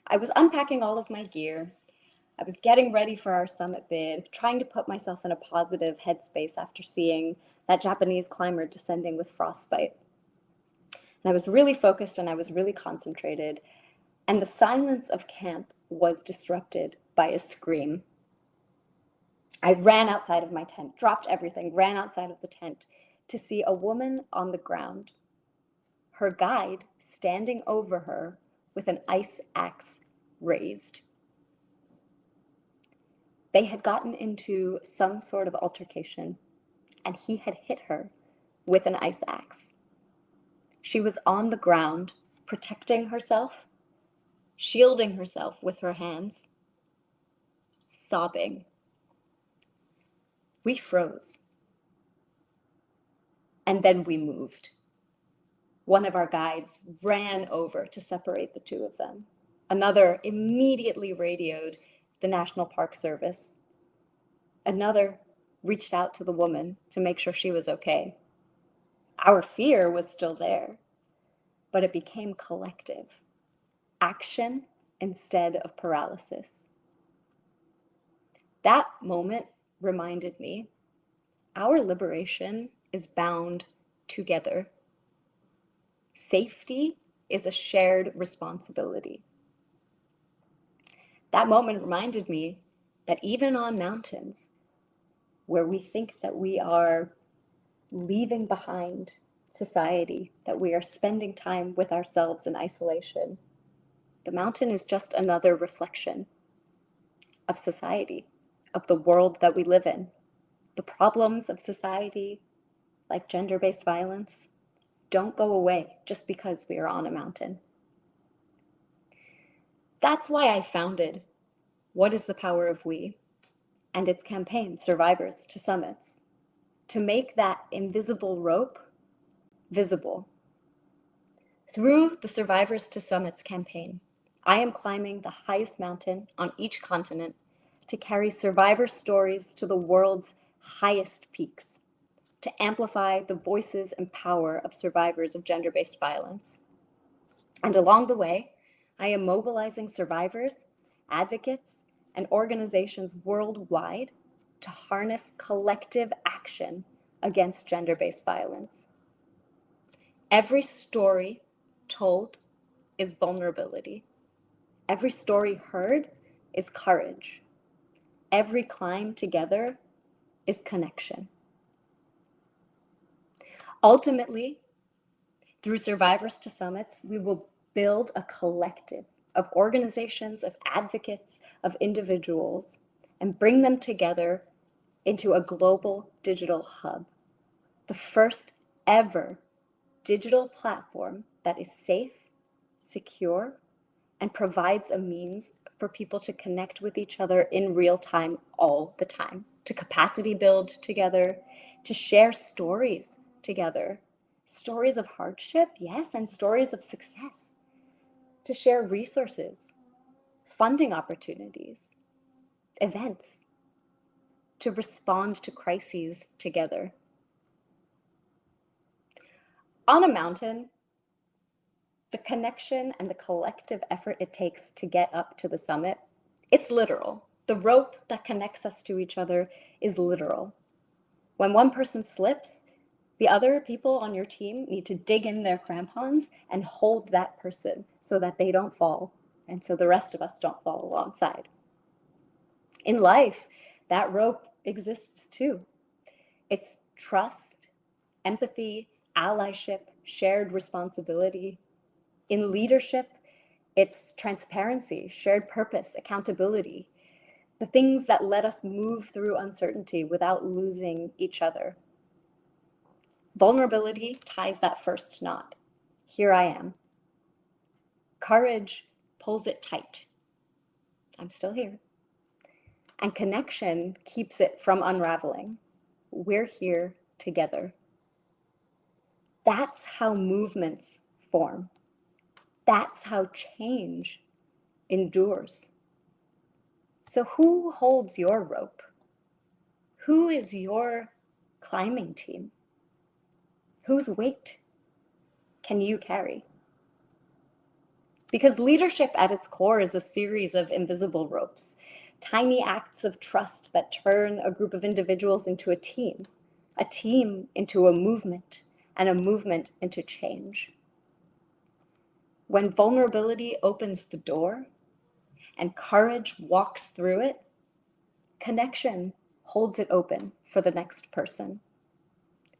I was unpacking all of my gear. I was getting ready for our summit bid, trying to put myself in a positive headspace after seeing that Japanese climber descending with frostbite. And I was really focused and I was really concentrated. And the silence of camp was disrupted by a scream. I ran outside of my tent, dropped everything, ran outside of the tent to see a woman on the ground, her guide standing over her with an ice axe raised. They had gotten into some sort of altercation, and he had hit her with an ice axe. She was on the ground, protecting herself, shielding herself with her hands, sobbing. We froze. And then we moved. One of our guides ran over to separate the two of them. Another immediately radioed the National Park Service. Another reached out to the woman to make sure she was okay. Our fear was still there, but it became collective. Action instead of paralysis. That moment reminded me, our liberation is bound together. Safety is a shared responsibility. That moment reminded me that even on mountains, where we think that we are leaving behind society, that we are spending time with ourselves in isolation, the mountain is just another reflection of society, of the world that we live in. The problems of society, like gender-based violence, don't go away just because we are on a mountain. That's why I founded What is the Power of We and its campaign, Survivors to Summits, to make that invisible rope visible. Through the Survivors to Summits campaign, I am climbing the highest mountain on each continent to carry survivor stories to the world's highest peaks, to amplify the voices and power of survivors of gender-based violence. And along the way, I am mobilizing survivors, advocates, and organizations worldwide to harness collective action against gender-based violence. Every story told is vulnerability. Every story heard is courage. Every climb together is connection. Ultimately, through Survivors to Summits, we will build a collective of organizations, of advocates, of individuals, and bring them together into a global digital hub, the first ever digital platform that is safe, secure, and provides a means for people to connect with each other in real time all the time, to capacity build together, to share stories together, stories of hardship, yes, and stories of success, to share resources, funding opportunities, events, to respond to crises together. On a mountain, the connection and the collective effort it takes to get up to the summit, it's literal. The rope that connects us to each other is literal. When one person slips, the other people on your team need to dig in their crampons and hold that person so that they don't fall, and so the rest of us don't fall alongside. In life, that rope exists too. It's trust, empathy, allyship, shared responsibility. In leadership, it's transparency, shared purpose, accountability, the things that let us move through uncertainty without losing each other. Vulnerability ties that first knot. Here I am. Courage pulls it tight. I'm still here. And connection keeps it from unraveling. We're here together. That's how movements form. That's how change endures. So who holds your rope? Who is your climbing team? Whose weight can you carry? Because leadership at its core is a series of invisible ropes, tiny acts of trust that turn a group of individuals into a team into a movement, and a movement into change. When vulnerability opens the door and courage walks through it, connection holds it open for the next person.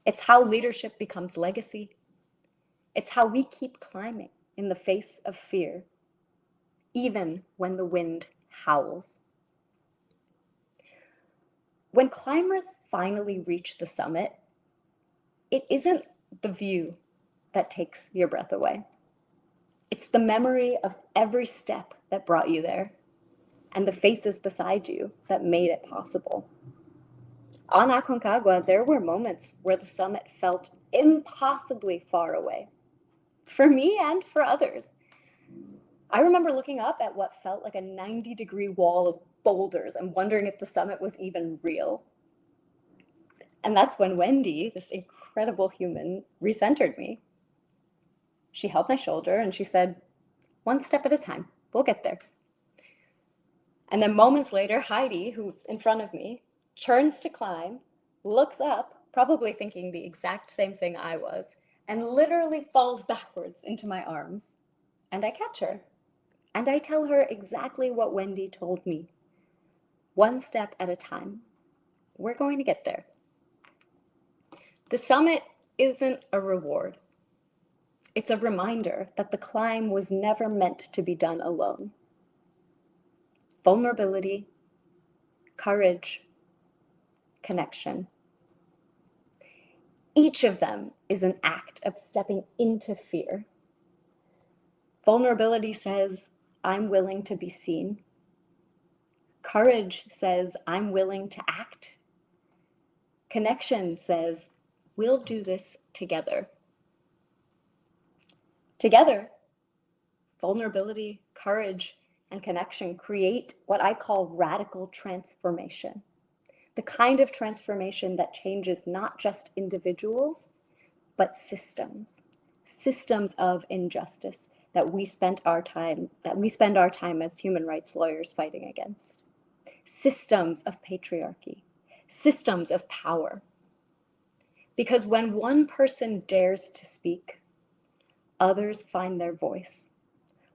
It's how leadership becomes legacy. It's how we keep climbing in the face of fear, even when the wind howls. When climbers finally reach the summit, it isn't the view that takes your breath away. It's the memory of every step that brought you there and the faces beside you that made it possible. On Aconcagua, there were moments where the summit felt impossibly far away, for me and for others. I remember looking up at what felt like a 90-degree wall of boulders and wondering if the summit was even real. And that's when Wendy, this incredible human, recentered me. She held my shoulder and she said, "One step at a time, we'll get there." And then moments later, Heidi, who's in front of me, turns to climb, looks up, probably thinking the exact same thing I was, and literally falls backwards into my arms. And I catch her. And I tell her exactly what Wendy told me. One step at a time. We're going to get there. The summit isn't a reward. It's a reminder that the climb was never meant to be done alone. Vulnerability, courage, connection. Each of them is an act of stepping into fear. Vulnerability says, I'm willing to be seen. Courage says, I'm willing to act. Connection says, we'll do this together. Together, vulnerability, courage, and connection create what I call radical transformation. The kind of transformation that changes not just individuals, but systems of injustice that we spend our time as human rights lawyers fighting against. Systems of patriarchy, systems of power. Because when one person dares to speak, others find their voice.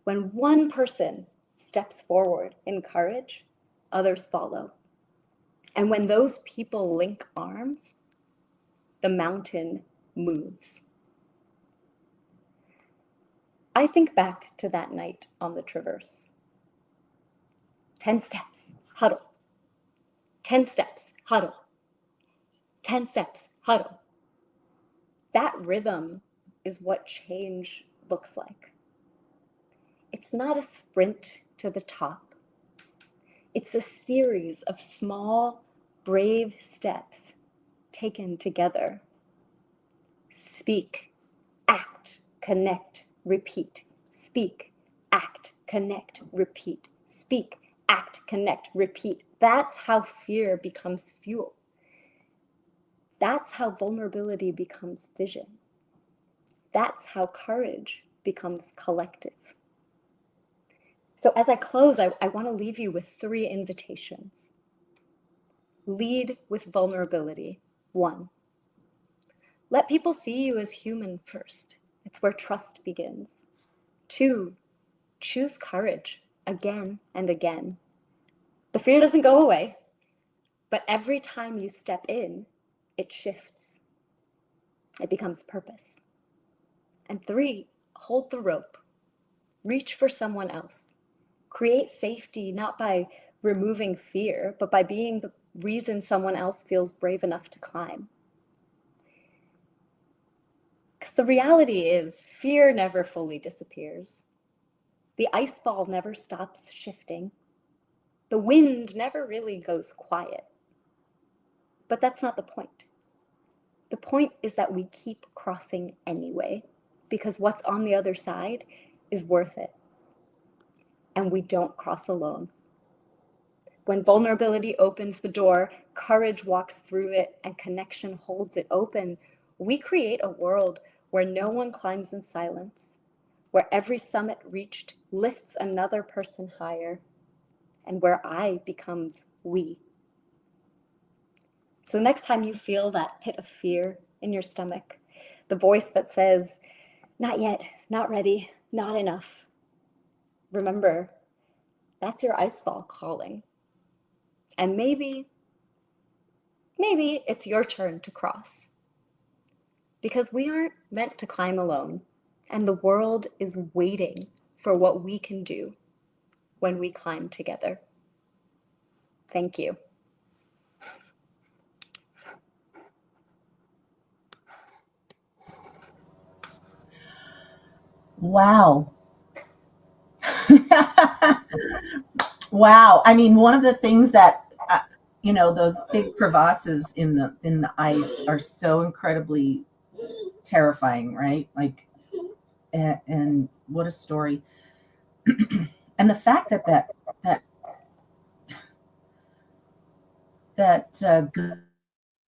When one person steps forward in courage, others follow. And when those people link arms, the mountain moves. I think back to that night on the traverse. 10 steps, huddle. 10 steps, huddle. 10 steps, huddle. That rhythm is what change looks like. It's not a sprint to the top. It's a series of small, brave steps taken together. Speak, act, connect, repeat. Speak, act, connect, repeat. Speak, act, connect, repeat. That's how fear becomes fuel. That's how vulnerability becomes vision. That's how courage becomes collective. So as I close, I want to leave you with 3 invitations. Lead with vulnerability. 1, let people see you as human first. It's where trust begins. 2, choose courage again and again. The fear doesn't go away, but every time you step in, it shifts. It becomes purpose. And 3, hold the rope. Reach for someone else. Create safety not by removing fear, but by being the reason someone else feels brave enough to climb. Because the reality is, fear never fully disappears. The ice ball never stops shifting. The wind never really goes quiet. But that's not the point. The point is that we keep crossing anyway, because what's on the other side is worth it. And we don't cross alone. When vulnerability opens the door, courage walks through it, and connection holds it open, we create a world where no one climbs in silence, where every summit reached lifts another person higher, and where I becomes we. So next time you feel that pit of fear in your stomach, the voice that says, not yet, not ready, not enough, remember, that's your ice ball calling. And maybe it's your turn to cross. Because we aren't meant to climb alone, and the world is waiting for what we can do when we climb together. Thank you. Wow. Wow. I mean, one of the things that, those big crevasses in the ice are so incredibly terrifying, right? Like, and what a story. And the fact that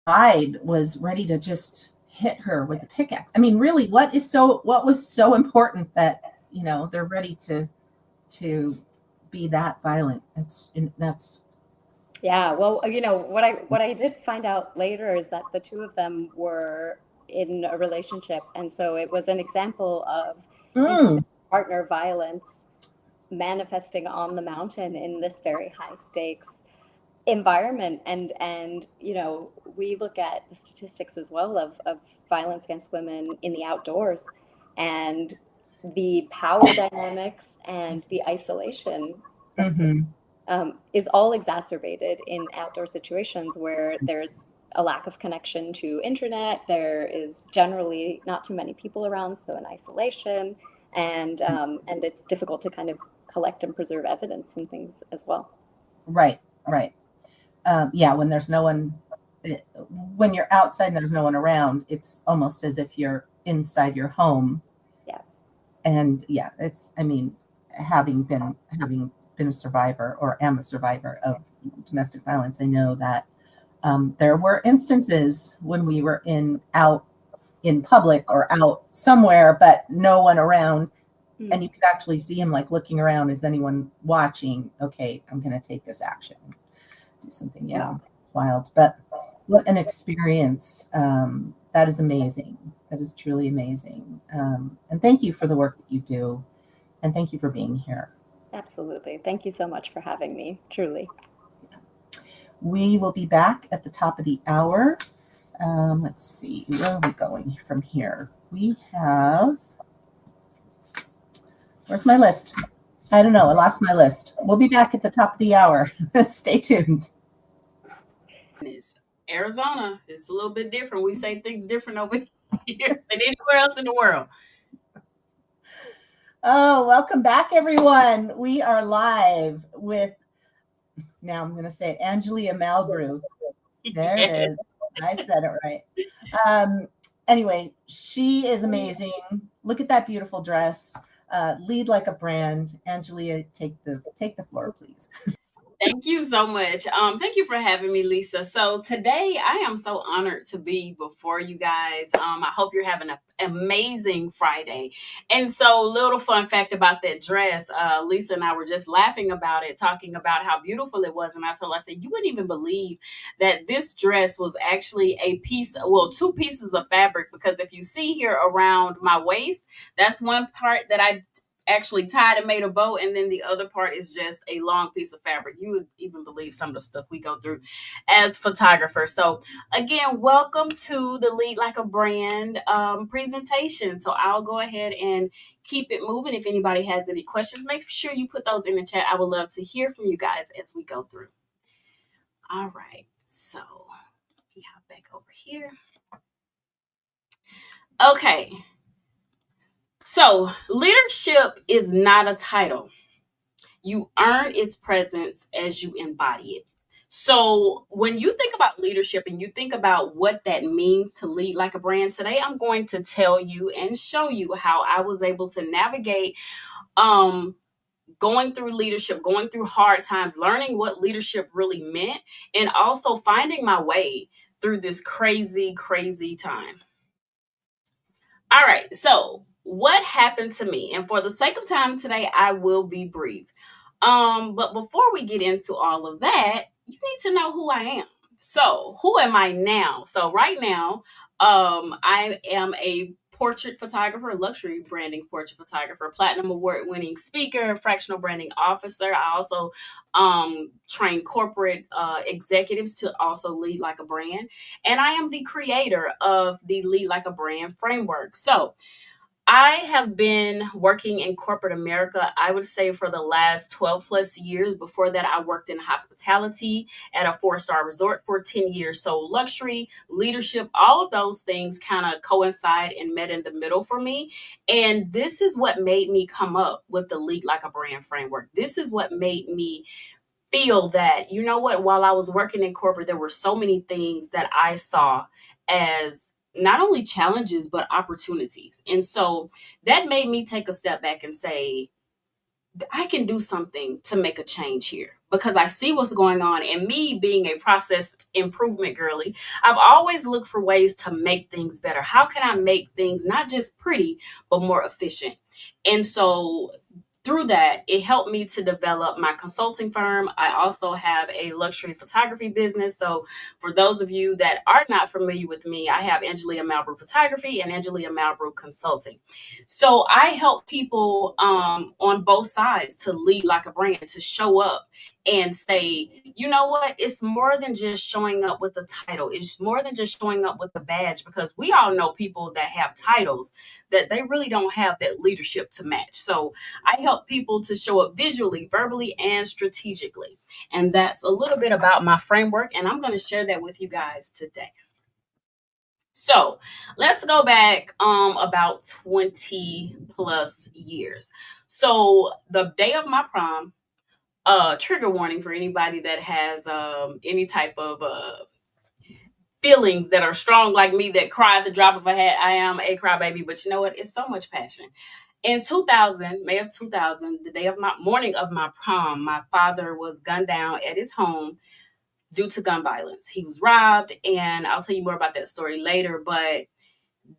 guide was ready to just hit her with a pickaxe. I mean, really, what was so important that, they're ready to be that violent? That's Yeah, well, what I did find out later is that the 2 of them were in a relationship, and so it was an example of intimate partner violence manifesting on the mountain in this very high stakes environment. And we look at the statistics as well of violence against women in the outdoors, and the power dynamics and the isolation that's is all exacerbated in outdoor situations where there's a lack of connection to internet. There is generally not too many people around, so in isolation, and it's difficult to kind of collect and preserve evidence and things as well. Right. Yeah, when there's no one, when you're outside and there's no one around, it's almost as if you're inside your home. Yeah. And yeah, having been a survivor, or am a survivor of domestic violence, I know that there were instances when we were out in public or out somewhere, but no one around. And you could actually see him like looking around. Is anyone watching? Okay, I'm going to take this action. Do something. Yeah, it's wild. But what an experience. That is amazing. That is truly amazing. And thank you for the work that you do. And thank you for being here. Absolutely. Thank you so much for having me. Truly. We will be back at the top of the hour. Let's see. Where are we going from here? We have Where's my list? I don't know. I lost my list. We'll be back at the top of the hour. Stay tuned. Arizona is a little bit different. We say things different over here than anywhere else in the world. Oh, welcome back, everyone. We are live with, now I'm going to say it, Angelia Malbrew. There it is. I said it right. Anyway, she is amazing. Look at that beautiful dress. Lead like a brand. Angelia, take the floor, please. Thank you so much. Thank you for having me, Lisa. So today I am so honored to be before you guys. I hope you're having an amazing Friday. And so little fun fact about that dress, Lisa and I were just laughing about it, talking about how beautiful it was. And I told her, I said, you wouldn't even believe that this dress was actually two pieces of fabric, because if you see here around my waist, that's one part that I actually tied and made a bow, and then the other part is just a long piece of fabric. You would even believe some of the stuff we go through as photographers. So again, welcome to the Lead Like a Brand presentation. So I'll go ahead and keep it moving. If anybody has any questions, make sure you put those in the chat. I would love to hear from you guys as we go through. All right, so let me hop back over here. Okay. So leadership is not a title. You earn its presence as you embody it. So when you think about leadership and you think about what that means to lead like a brand, today I'm going to tell you and show you how I was able to navigate going through leadership, going through hard times, learning what leadership really meant, and also finding my way through this crazy, crazy time. All right, so what happened to me? And for the sake of time today, I will be brief. But before we get into all of that, you need to know who I am. So who am I now? So right now, I am a portrait photographer, luxury branding portrait photographer, platinum award-winning speaker, fractional branding officer. I also train corporate executives to also lead like a brand. And I am the creator of the Lead Like a Brand framework. So I have been working in corporate America, I would say, for the last 12 plus years. Before that, I worked in hospitality at a 4-star resort for 10 years. So luxury, leadership, all of those things kind of coincide and met in the middle for me. And this is what made me come up with the Lead Like a Brand framework. This is what made me feel that, you know what, while I was working in corporate, there were so many things that I saw as not only challenges, but opportunities. And so that made me take a step back and say, I can do something to make a change here, because I see what's going on. And me being a process improvement girly, I've always looked for ways to make things better. How can I make things not just pretty, but more efficient? And so through that, it helped me to develop my consulting firm. I also have a luxury photography business. So for those of you that are not familiar with me, I have Angelia Malbrew Photography and Angelia Malbrew Consulting. So I help people on both sides to lead like a brand, to show up and say, you know what, it's more than just showing up with a title. It's more than just showing up with a badge, because we all know people that have titles that they really don't have that leadership to match. So I help people to show up visually, verbally, and strategically. And that's a little bit about my framework, and I'm going to share that with you guys today. So let's go back about 20 plus years. So the day of my prom, trigger warning for anybody that has any type of feelings that are strong like me, that cry at the drop of a hat. I am a crybaby, but you know what? It's so much passion. In 2000, May of 2000, the day of my morning of my prom, my father was gunned down at his home due to gun violence. He was robbed, and I'll tell you more about that story later, but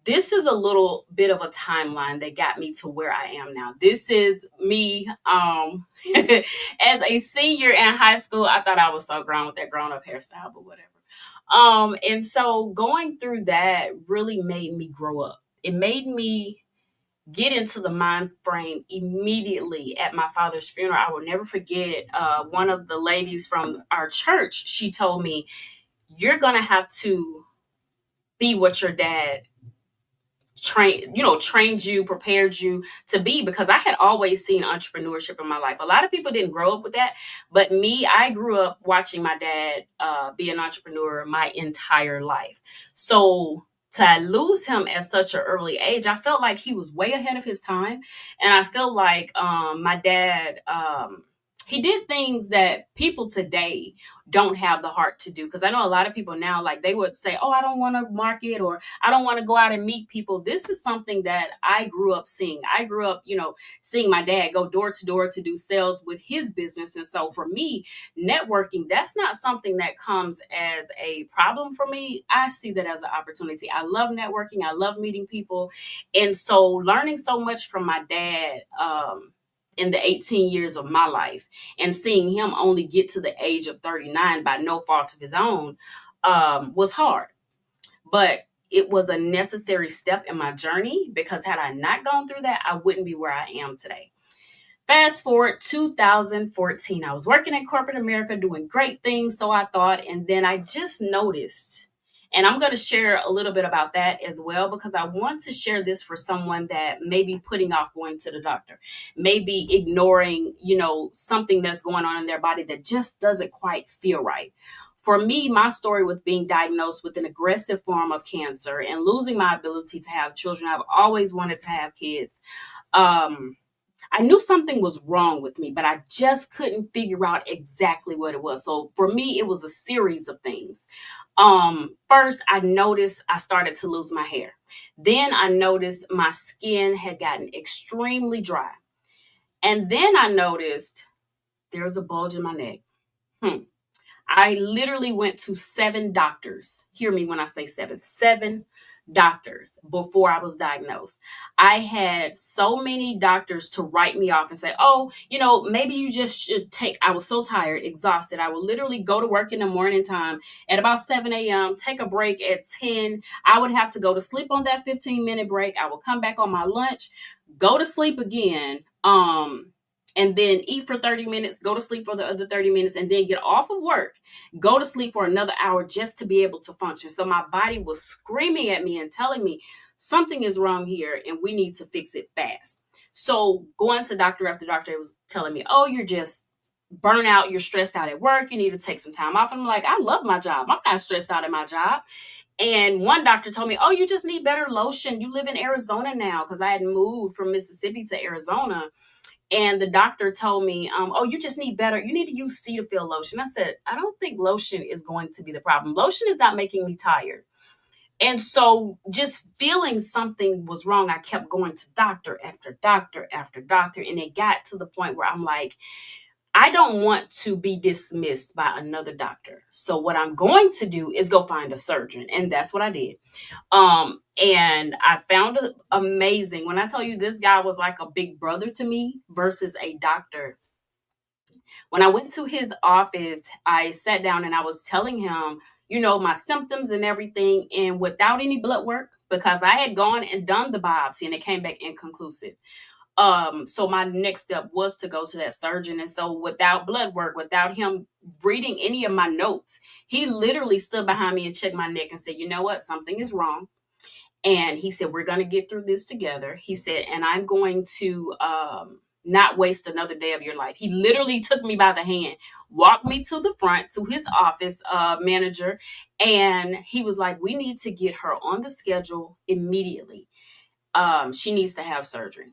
this is a little bit of a timeline that got me to where I am now. This is me as a senior in high school. I thought I was so grown with that grown-up hairstyle, but whatever. And so going through that really made me grow up. It made me get into the mind frame immediately at my father's funeral. I will never forget one of the ladies from our church. She told me, you're going to have to be what your dad trained you, prepared you to be, because I had always seen entrepreneurship in my life. A lot of people didn't grow up with that, but me, I grew up watching my dad be an entrepreneur my entire life. So to lose him at such an early age, I felt like he was way ahead of his time. And I feel like my dad, he did things that people today don't have the heart to do. Because I know a lot of people now, like, they would say, oh, I don't want to market, or I don't want to go out and meet people. This is something that I grew up seeing. I grew up, seeing my dad go door to door to do sales with his business. And so for me, networking, that's not something that comes as a problem for me. I see that as an opportunity. I love networking. I love meeting people. And so learning so much from my dad, in the 18 years of my life, and seeing him only get to the age of 39 by no fault of his own, was hard. But it was a necessary step in my journey, because had I not gone through that, I wouldn't be where I am today. Fast forward 2014, I was working in corporate America, doing great things, so I thought, and then I just noticed. And I'm going to share a little bit about that as well, because I want to share this for someone that may be putting off going to the doctor, maybe ignoring, something that's going on in their body that just doesn't quite feel right. For me, my story with being diagnosed with an aggressive form of cancer and losing my ability to have children, I've always wanted to have kids. I knew something was wrong with me, but I just couldn't figure out exactly what it was. So for me, it was a series of things. First, I noticed I started to lose my hair. Then I noticed my skin had gotten extremely dry. And then I noticed there was a bulge in my neck. I literally went to 7 doctors. Hear me when I say 7 doctors before I was diagnosed. I had so many doctors to write me off and say, oh, maybe you just should I was so tired, exhausted. I would literally go to work in the morning time at about 7 a.m., take a break at 10. I would have to go to sleep on that 15-minute break. I would come back on my lunch, go to sleep again. And then eat for 30 minutes, go to sleep for the other 30 minutes, and then get off of work, go to sleep for another hour just to be able to function. So my body was screaming at me and telling me something is wrong here and we need to fix it fast. So going to doctor after doctor, it was telling me, oh, you're just burnt out. You're stressed out at work. You need to take some time off. And I'm like, I love my job. I'm not stressed out at my job. And one doctor told me, oh, you just need better lotion. You live in Arizona now, because I had moved from Mississippi to Arizona. And the doctor told me, oh, you just need better. You need to use Cetaphil lotion. I said, I don't think lotion is going to be the problem. Lotion is not making me tired. And so just feeling something was wrong, I kept going to doctor after doctor after doctor. And it got to the point where I'm like, I don't want to be dismissed by another doctor. So what I'm going to do is go find a surgeon. And that's what I did. And I found it amazing. When I tell you, this guy was like a big brother to me versus a doctor. When I went to his office, I sat down and I was telling him, my symptoms and everything, and without any blood work, because I had gone and done the biopsy and it came back inconclusive. So my next step was to go to that surgeon. And so without blood work, without him reading any of my notes, he literally stood behind me and checked my neck and said, you know what, something is wrong. And he said, we're going to get through this together. He said, and I'm going to not waste another day of your life. He literally took me by the hand, walked me to the front to his office manager. And he was like, we need to get her on the schedule immediately. She needs to have surgery.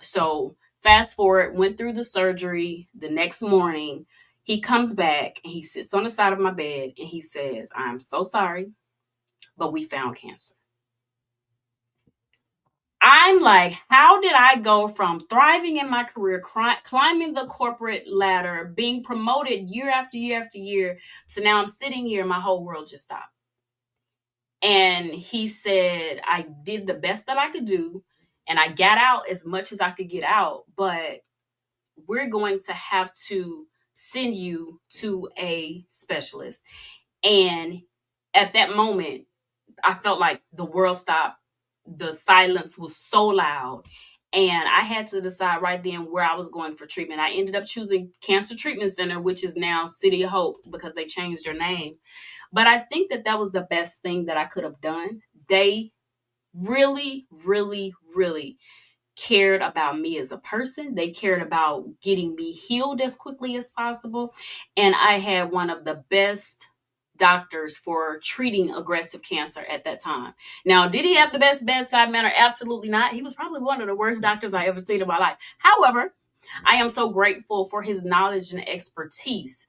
So fast forward, went through the surgery. The next morning, he comes back and he sits on the side of my bed and he says, I'm so sorry, but we found cancer. I'm like, how did I go from thriving in my career, climbing the corporate ladder, being promoted year after year after year, to now I'm sitting here and my whole world just stopped. And he said, I did the best that I could do. And I got out as much as I could get out, but we're going to have to send you to a specialist. And at that moment, I felt like the world stopped. The silence was so loud. And I had to decide right then where I was going for treatment. I ended up choosing Cancer Treatment Center, which is now City of Hope, because they changed their name. But I think that was the best thing that I could have done. They really, really, really cared about me as a person. They cared about getting me healed as quickly as possible. And I had one of the best doctors for treating aggressive cancer at that time. Now, did he have the best bedside manner? Absolutely not. He was probably one of the worst doctors I ever seen in my life. However, I am so grateful for his knowledge and expertise.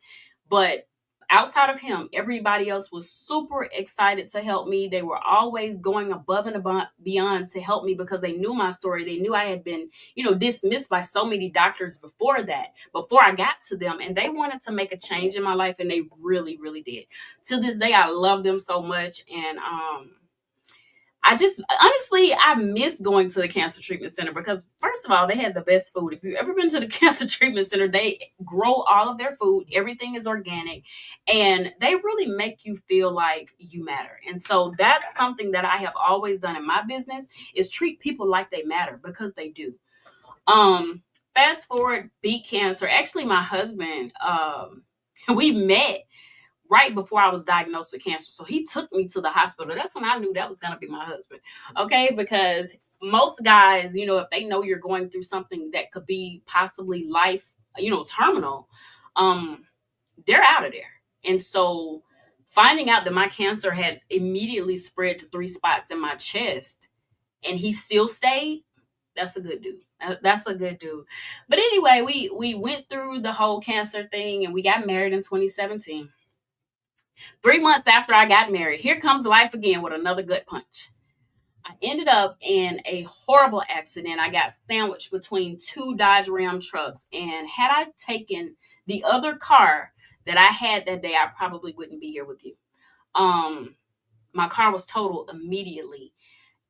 But outside of him, everybody else was super excited to help me. They were always going above and beyond to help me because they knew my story. They knew I had been, dismissed by so many doctors before I got to them, and they wanted to make a change in my life, and they really, really did. To this day, I love them so much. And I just honestly, I miss going to the cancer treatment center because, first of all, they had the best food. If you've ever been to the cancer treatment center, they grow all of their food. Everything is organic, and they really make you feel like you matter. And so that's something that I have always done in my business, is treat people like they matter, because they do. Fast forward, beat cancer. Actually, my husband, we met right before I was diagnosed with cancer. So he took me to the hospital. That's when I knew that was going to be my husband. Okay. Because most guys, if they know you're going through something that could be possibly life, terminal, they're out of there. And so finding out that my cancer had immediately spread to 3 spots in my chest and he still stayed, that's a good dude. That's a good dude. But anyway, we went through the whole cancer thing and we got married in 2017. 3 months after I got married, here comes life again with another gut punch. I ended up in a horrible accident. I got sandwiched between 2 Dodge Ram trucks. And had I taken the other car that I had that day, I probably wouldn't be here with you. My car was totaled immediately.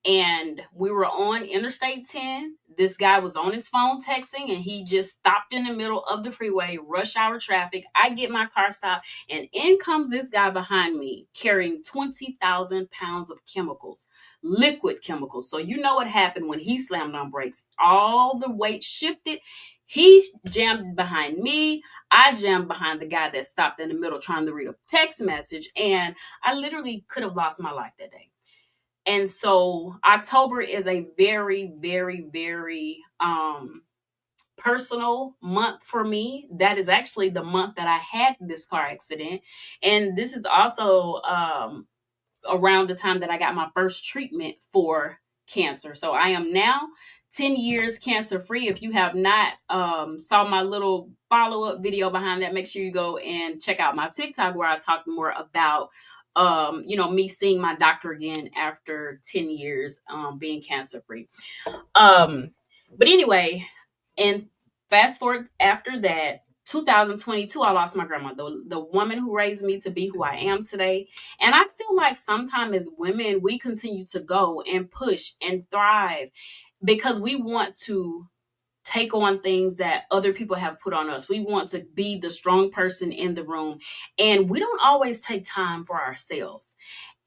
And we were on Interstate 10. This guy was on his phone texting, and he just stopped in the middle of the freeway, rush hour traffic. I get my car stopped, and in comes this guy behind me carrying 20,000 pounds of chemicals, liquid chemicals. So you know what happened when he slammed on brakes. All the weight shifted. He jammed behind me. I jammed behind the guy that stopped in the middle trying to read a text message, and I literally could have lost my life that day. And so October is a very, very, very personal month for me. That is actually the month that I had this car accident. And this is also around the time that I got my first treatment for cancer. So I am now 10 years cancer free. If you have not saw my little follow-up video behind that, make sure you go and check out my TikTok where I talk more about me seeing my doctor again after 10 years being cancer free. But anyway, and fast forward after that, 2022, I lost my grandma, the woman who raised me to be who I am today. And I feel like sometimes as women, we continue to go and push and thrive because we want to take on things that other people have put on us. We want to be the strong person in the room, and we don't always take time for ourselves.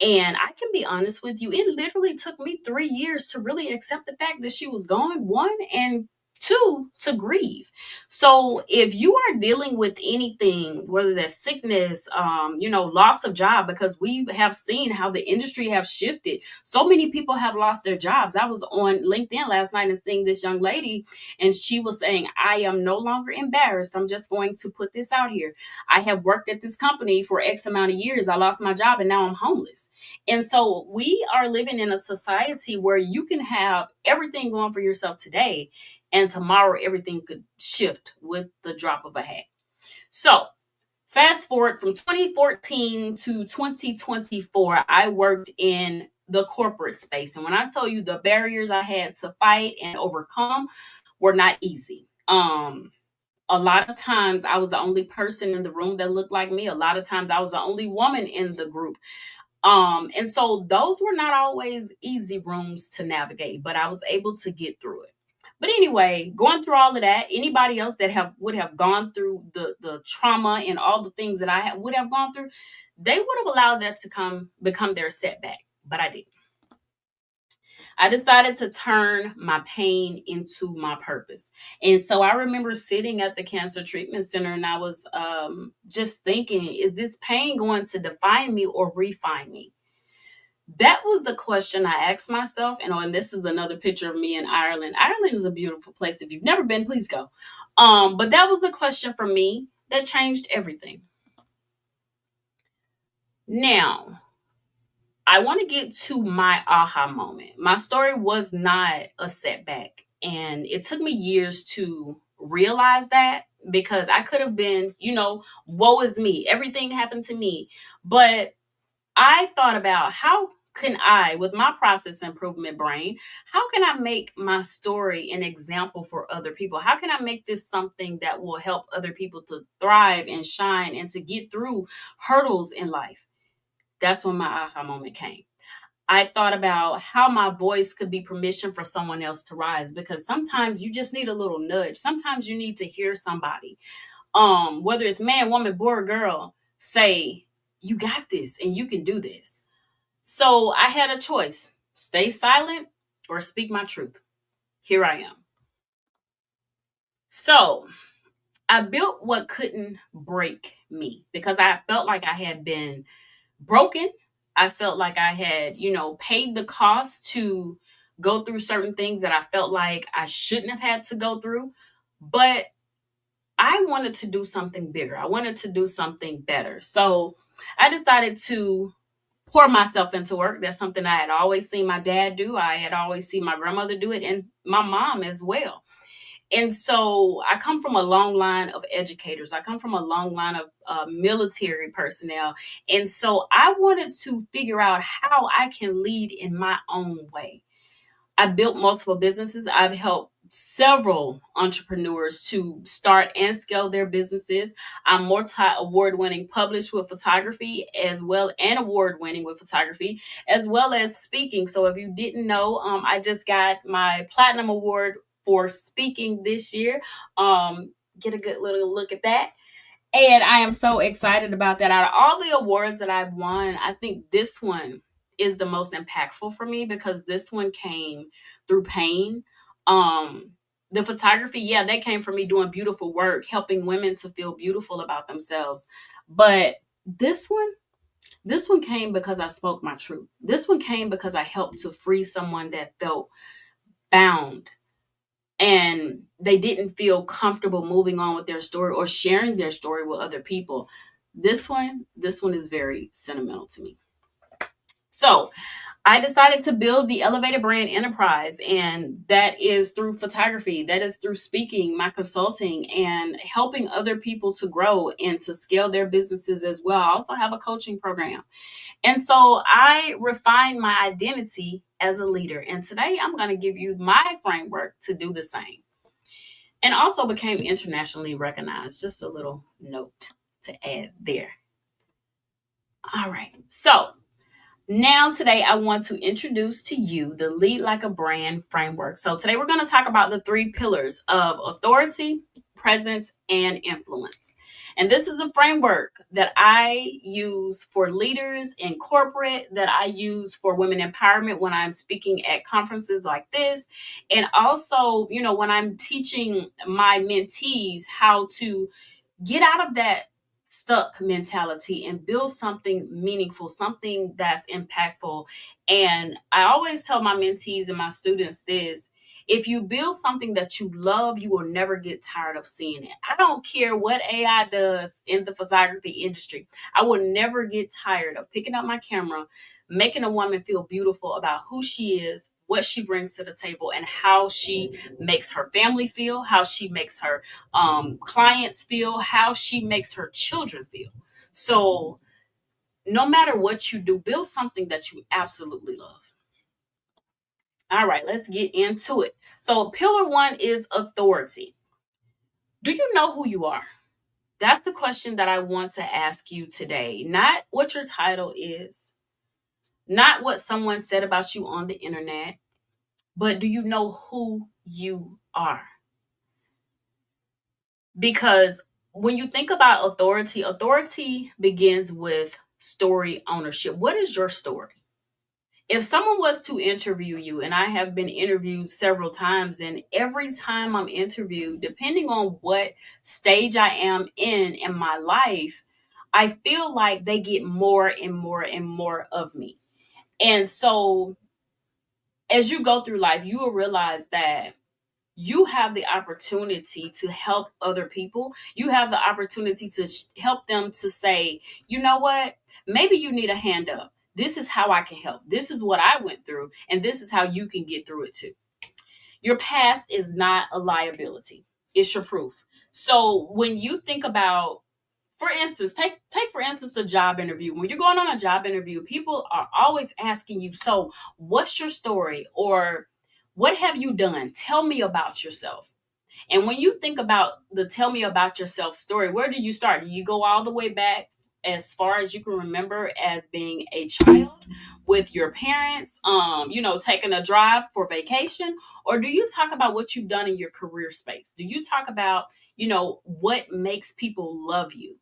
And I can be honest with you, it literally took me 3 years to really accept the fact that she was gone, 1, and 2, to grieve. So if you are dealing with anything, whether that's sickness, loss of job, because we have seen how the industry have shifted. So many people have lost their jobs. I was on LinkedIn last night and seeing this young lady, and she was saying, I am no longer embarrassed. I'm just going to put this out here. I have worked at this company for X amount of years. I lost my job and now I'm homeless. And so we are living in a society where you can have everything going for yourself today, and tomorrow everything could shift with the drop of a hat. So fast forward from 2014 to 2024, I worked in the corporate space. And when I tell you the barriers I had to fight and overcome were not easy. A lot of times I was the only person in the room that looked like me. A lot of times I was the only woman in the group. And so those were not always easy rooms to navigate, but I was able to get through it. But anyway, going through all of that, anybody else that would have gone through the trauma and all the things that I would have gone through, they would have allowed that to become their setback, but I didn't. I decided to turn my pain into my purpose. And so I remember sitting at the cancer treatment center and I was just thinking, is this pain going to define me or refine me? That was the question I asked myself. And this is another picture of me in Ireland. Ireland is a beautiful place. If you've never been, please go. But that was the question for me that changed everything. Now, I want to get to my aha moment. My story was not a setback, and it took me years to realize that, because I could have been, woe is me. Everything happened to me. But I thought about, how can I, with my process improvement brain, how can I make my story an example for other people? How can I make this something that will help other people to thrive and shine and to get through hurdles in life? That's when my aha moment came. I thought about how my voice could be permission for someone else to rise, because sometimes you just need a little nudge. Sometimes you need to hear somebody, whether it's man, woman, boy, or girl, say, you got this and you can do this. So I had a choice: stay silent or speak my truth. Here I am. So I built what couldn't break me, because I felt like I had been broken. I felt like I had, paid the cost to go through certain things that I felt like I shouldn't have had to go through. But I wanted to do something bigger. I wanted to do something better. So I decided to pour myself into work. That's something I had always seen my dad do. I had always seen my grandmother do it, and my mom as well. And so I come from a long line of educators. I come from a long line of military personnel. And so I wanted to figure out how I can lead in my own way. I built multiple businesses. I've helped several entrepreneurs to start and scale their businesses. I'm multi-award winning, published with photography, as well, and award winning with photography, as well as speaking. So if you didn't know, I just got my platinum award for speaking this year. Get a good little look at that. And I am so excited about that. Out of all the awards that I've won, I think this one is the most impactful for me, because this one came through pain. The photography, yeah, that came from me doing beautiful work, helping women to feel beautiful about themselves. But this one came because I spoke my truth. This one came because I helped to free someone that felt bound, and they didn't feel comfortable moving on with their story or sharing their story with other people. This one is very sentimental to me. So I decided to build the Elevated Brand Enterprise, and that is through photography, that is through speaking, my consulting, and helping other people to grow and to scale their businesses as well. I also have a coaching program. And so I refined my identity as a leader. And today I'm going to give you my framework to do the same. And also became internationally recognized. Just a little note to add there. All right. So now today I want to introduce to you the Lead Like a Brand framework. So today we're going to talk about the 3 pillars of authority, presence, and influence. And this is a framework that I use for leaders in corporate, that I use for women empowerment when I'm speaking at conferences like this. And also, when I'm teaching my mentees how to get out of that stuck mentality and build something meaningful, something that's impactful. And I always tell my mentees and my students this: if you build something that you love, you will never get tired of seeing it. I don't care what AI does in the photography industry. I will never get tired of picking up my camera, making a woman feel beautiful about who she is, what she brings to the table, and how she makes her family feel, how she makes her clients feel, how she makes her children feel. So no matter what you do, build something that you absolutely love. All right, let's get into it. So pillar 1 is authority. Do you know who you are? That's the question that I want to ask you today. Not what your title is, not what someone said about you on the internet, but do you know who you are? Because when you think about authority begins with story ownership. What is your story? If someone was to interview you, and I have been interviewed several times, and every time I'm interviewed, depending on what stage I am in my life, I feel like they get more and more and more of me. And so as you go through life, you will realize that you have the opportunity to help other people. You have the opportunity to help them to say, you know what? Maybe you need a hand up. This is how I can help. This is what I went through, and this is how you can get through it too. Your past is not a liability. It's your proof. So when you think about, for instance, take for instance a job interview. When you're going on a job interview, people are always asking you, so what's your story? Or what have you done? Tell me about yourself. And when you think about the tell me about yourself story, where do you start? Do you go all the way back as far as you can remember as being a child with your parents, taking a drive for vacation? Or do you talk about what you've done in your career space? Do you talk about, what makes people love you?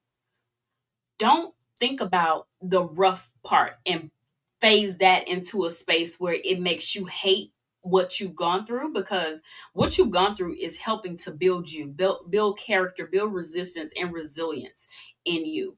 Don't think about the rough part and phase that into a space where it makes you hate what you've gone through, because what you've gone through is helping to build you, build character, build resistance and resilience in you.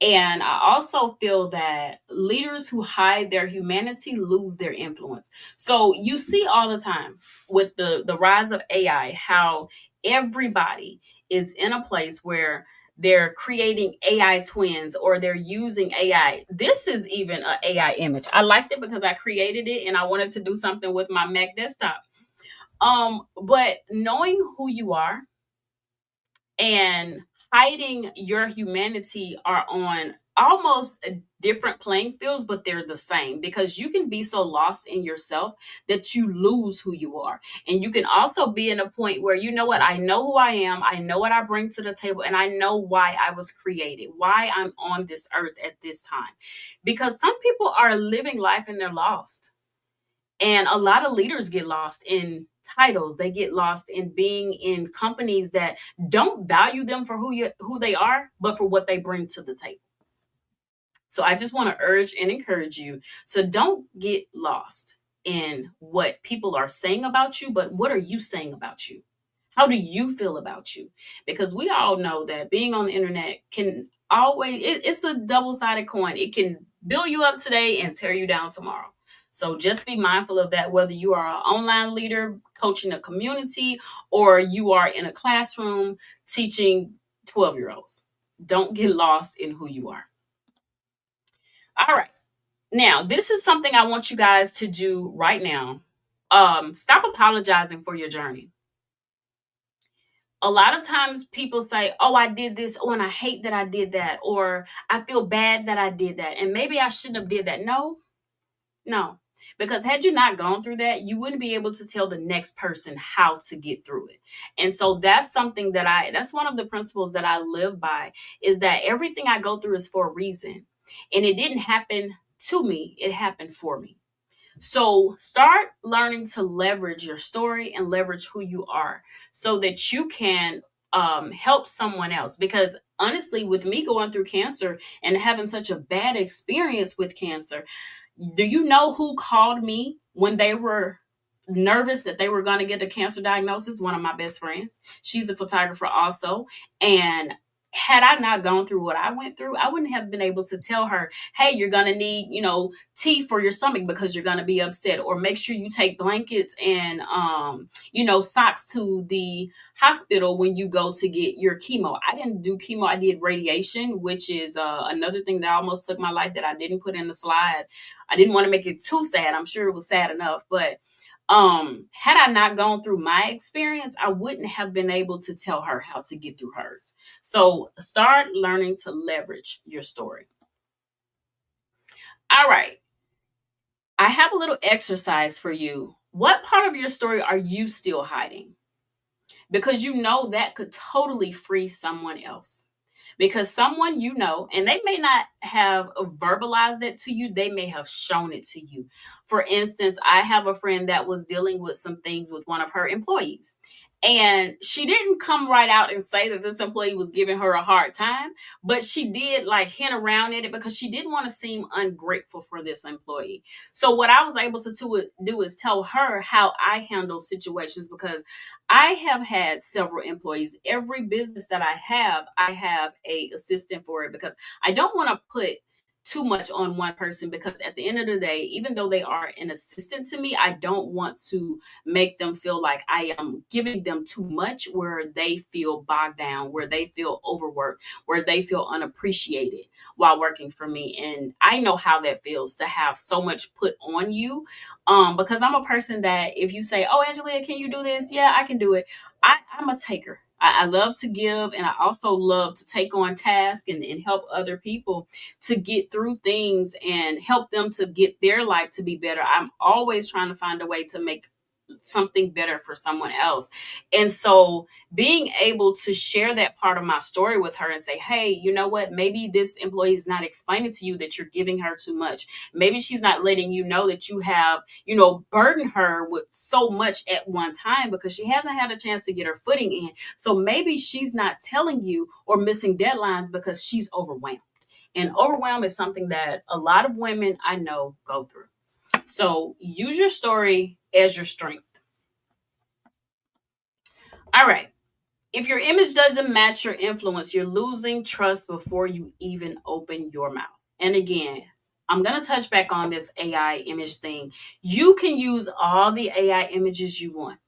And I also feel that leaders who hide their humanity lose their influence. So you see all the time with the rise of AI, how everybody is in a place where they're creating AI twins or they're using AI. This is even an AI image. I liked it because I created it and I wanted to do something with my Mac desktop. But knowing who you are and hiding your humanity are on almost different playing fields, but they're the same, because you can be so lost in yourself that you lose who you are. And you can also be in a point where, you know what, I know who I am, I know what I bring to the table, and I know why I was created, why I'm on this earth at this time. Because some people are living life and they're lost. And a lot of leaders get lost in titles. They get lost in being in companies that don't value them for who they are, but for what they bring to the table. So I just want to urge and encourage you to don't get lost in what people are saying about you, but what are you saying about you? How do you feel about you? Because we all know that being on the internet can always, it's a double-sided coin. It can build you up today and tear you down tomorrow. So just be mindful of that, whether you are an online leader coaching a community or you are in a classroom teaching 12-year-olds. Don't get lost in who you are. All right. Now, this is something I want you guys to do right now. Stop apologizing for your journey. A lot of times people say, oh, I did this. Oh, and I hate that I did that. Or I feel bad that I did that. And maybe I shouldn't have did that. No. Because had you not gone through that, you wouldn't be able to tell the next person how to get through it. And so that's something that's one of the principles that I live by, is that everything I go through is for a reason. And it didn't happen to me. It happened for me. So start learning to leverage your story and leverage who you are so that you can help someone else. Because honestly, with me going through cancer and having such a bad experience with cancer, do you know who called me when they were nervous that they were going to get a cancer diagnosis? One of my best friends. She's a photographer also. And had I not gone through what I went through, I wouldn't have been able to tell her, hey, you're going to need, tea for your stomach because you're going to be upset, or make sure you take blankets and, socks to the hospital when you go to get your chemo. I didn't do chemo. I did radiation, which is another thing that almost took my life that I didn't put in the slide. I didn't want to make it too sad. I'm sure it was sad enough, but had I not gone through my experience, I wouldn't have been able to tell her how to get through hers. So start learning to leverage your story. All right. I have a little exercise for you. What part of your story are you still hiding? Because that could totally free someone else. Because someone and they may not have verbalized it to you, they may have shown it to you. For instance, I have a friend that was dealing with some things with one of her employees. And she didn't come right out and say that this employee was giving her a hard time, but she did hint around at it because she didn't want to seem ungrateful for this employee. So what I was able to do is tell her how I handle situations, because I have had several employees. Every business that I have a assistant for it, because I don't want to put too much on one person, because at the end of the day, even though they are an assistant to me, I don't want to make them feel like I am giving them too much, where they feel bogged down, where they feel overworked, where they feel unappreciated while working for me. And I know how that feels to have so much put on you, because I'm a person that if you say, oh, Angelia, can you do this? Yeah, I can do it. I'm a taker. I love to give, and I also love to take on tasks and help other people to get through things and help them to get their life to be better. I'm always trying to find a way to make something better for someone else. And so being able to share that part of my story with her and say, hey, you know what, maybe this employee is not explaining to you that you're giving her too much. Maybe she's not letting you know that you have, burdened her with so much at one time because she hasn't had a chance to get her footing in. So maybe she's not telling you or missing deadlines because she's overwhelmed. And overwhelm is something that a lot of women I know go through. So use your story as your strength. All right. If your image doesn't match your influence, you're losing trust before you even open your mouth. And again, I'm going to touch back on this AI image thing. You can use all the AI images you want.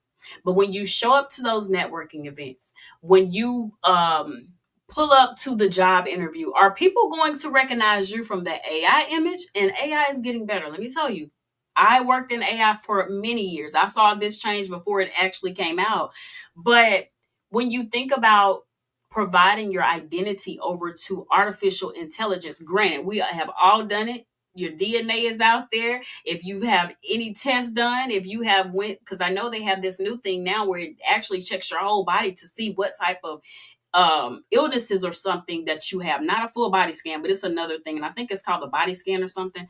But when you show up to those networking events, when you pull up to the job interview, are people going to recognize you from the AI image? And AI is getting better. Let me tell you, I worked in AI for many years. I saw this change before it actually came out. But when you think about providing your identity over to artificial intelligence, granted, we have all done it. Your DNA is out there. If you have any test done, if you have because I know they have this new thing now where it actually checks your whole body to see what type of illnesses or something that you have. Not a full body scan, but it's another thing. And I think it's called the body scan or something.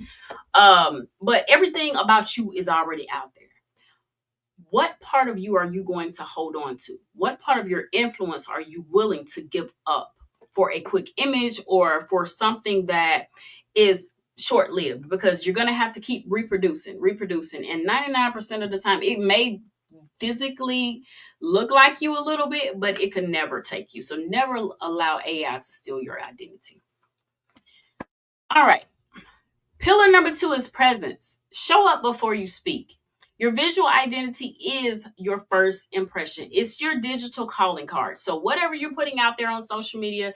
But everything about you is already out there. What part of you are you going to hold on to? What part of your influence are you willing to give up for a quick image or for something that is short-lived? Because you're going to have to keep reproducing. And 99% of the time, it may physically look like you a little bit, but it could never take you. So never allow AI to steal your identity. All right. Pillar number 2 is presence. Show up before you speak. Your visual identity is your first impression. It's your digital calling card. So whatever you're putting out there on social media,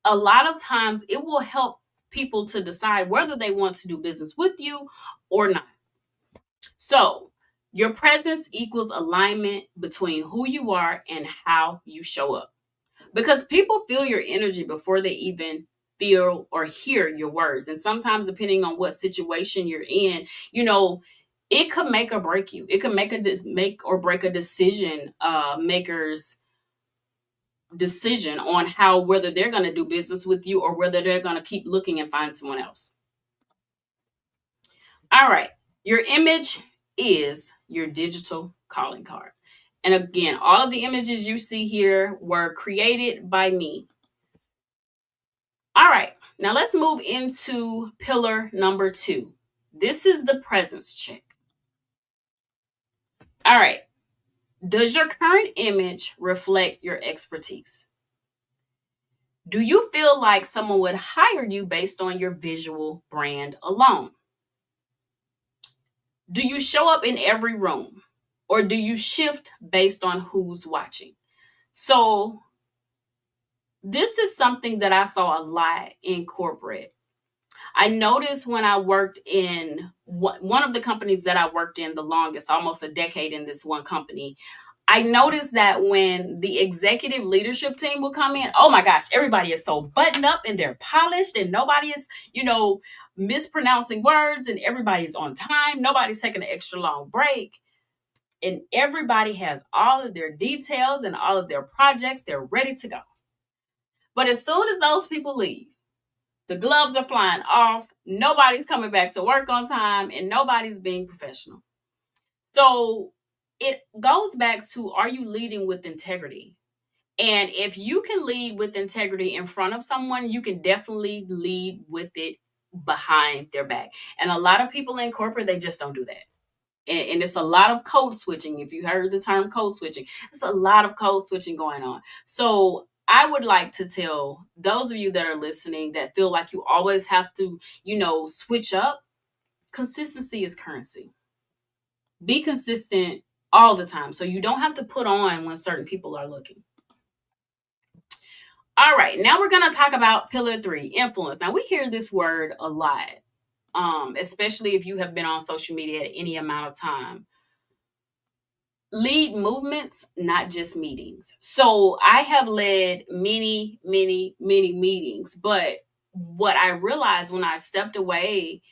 a lot of times it will help people to decide whether they want to do business with you or not. So your presence equals alignment between who you are and how you show up. Because people feel your energy before they even feel or hear your words. And sometimes, depending on what situation you're in, it could make or break you. It could make or break a decision maker's decision on whether they're going to do business with you or whether they're going to keep looking and find someone else. All right. Your image is your digital calling card. And again, all of the images you see here were created by me. All right, now let's move into pillar number 2. This is the presence check. All right, does your current image reflect your expertise? Do you feel like someone would hire you based on your visual brand alone? Do you show up in every room, or do you shift based on who's watching? So this is something that I saw a lot in corporate. I noticed when I worked in one of the companies that I worked in the longest, almost a decade in this one company, I noticed that when the executive leadership team will come in, oh my gosh, everybody is so buttoned up and they're polished and nobody is, mispronouncing words and everybody's on time. Nobody's taking an extra long break. And everybody has all of their details and all of their projects. They're ready to go. But as soon as those people leave, the gloves are flying off. Nobody's coming back to work on time and nobody's being professional. So it goes back to, are you leading with integrity? And if you can lead with integrity in front of someone, you can definitely lead with it behind their back. And a lot of people in corporate, they just don't do that. And it's a lot of code switching. If you heard the term code switching, it's a lot of code switching going on. So I would like to tell those of you that are listening that feel like you always have to, switch up. Consistency is currency. Be consistent all the time so you don't have to put on when certain people are looking. All right, now we're going to talk about pillar 3, influence. Now we hear this word a lot, especially if you have been on social media at any amount of time. Lead movements, not just meetings. So I have led many, many, many meetings, but what I realized when I stepped away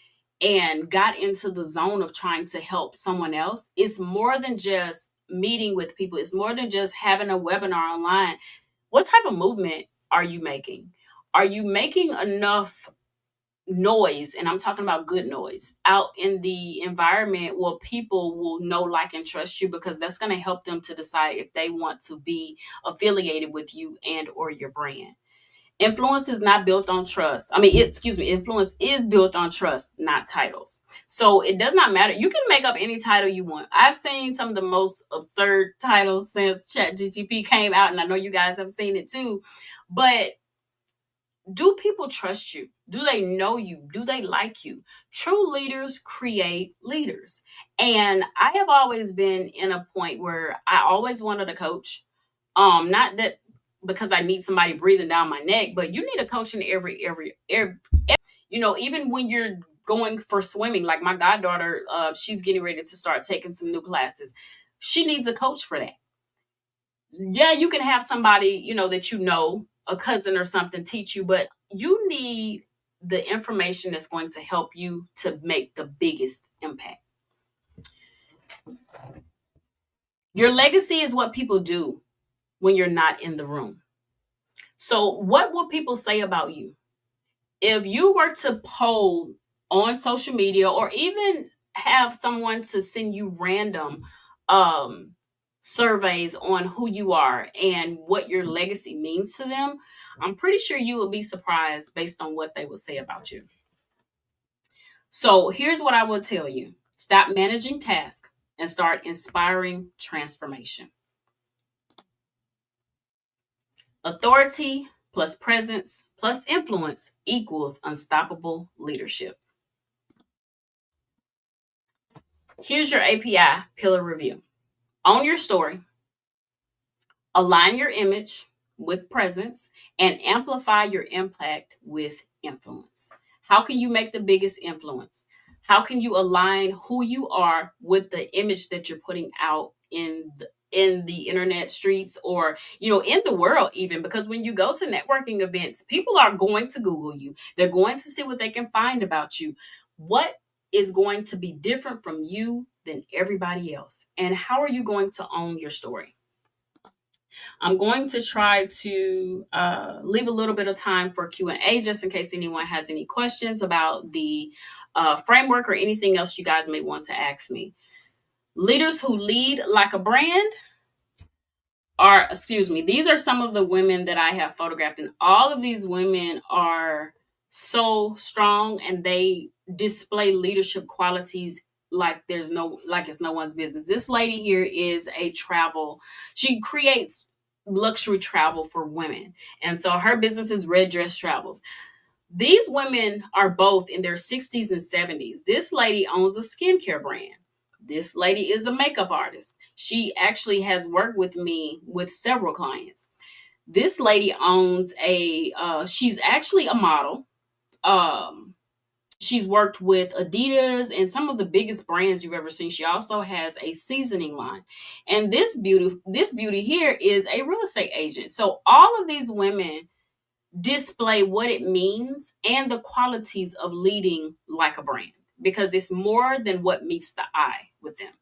and got into the zone of trying to help someone else, it's more than just meeting with people. It's more than just having a webinar online. What type of movement are you making? Are you making enough noise, and I'm talking about good noise, out in the environment where people will know, like, and trust you, because that's going to help them to decide if they want to be affiliated with you and or your brand. Influence is not built on trust. Influence is built on trust, not titles. So it does not matter. You can make up any title you want. I've seen some of the most absurd titles since ChatGPT came out, and I know you guys have seen it too. But do people trust you? Do they know you? Do they like you? True leaders create leaders. And I have always been in a point where I always wanted a coach. Not that because I need somebody breathing down my neck, but you need a coach in every even when you're going for swimming. Like my goddaughter, she's getting ready to start taking some new classes. She needs a coach for that. Yeah, you can have somebody, that a cousin or something, teach you, but you need the information that's going to help you to make the biggest impact. Your legacy is what people do when you're not in the room. So what will people say about you? If you were to poll on social media, or even have someone to send you random surveys on who you are and what your legacy means to them, I'm pretty sure you will be surprised based on what they will say about you. So here's what I will tell you. Stop managing tasks and start inspiring transformation. Authority plus presence plus influence equals unstoppable leadership. Here's your API pillar review. Own your story, align your image with presence, and amplify your impact with influence. How can you make the biggest influence? How can you align who you are with the image that you're putting out in the internet streets, or in the world even? Because when you go to networking events, people are going to Google you. They're going to see what they can find about you. What is going to be different from you than everybody else? And how are you going to own your story? I'm going to try to leave a little bit of time for Q&A, just in case anyone has any questions about the framework or anything else you guys may want to ask me. Leaders who lead like a brand these are some of the women that I have photographed, and all of these women are so strong, and they display leadership qualities like it's no one's business. This lady here is she creates luxury travel for women, and so her business is Red Dress Travels. These women are both in their 60s and 70s. This lady owns a skincare brand. This lady is a makeup artist. She actually has worked with me with several clients. This lady owns she's actually a model. She's worked with Adidas and some of the biggest brands you've ever seen. She also has a seasoning line. And this beauty here is a real estate agent. So all of these women display what it means and the qualities of leading like a brand, because it's more than what meets the eye with them.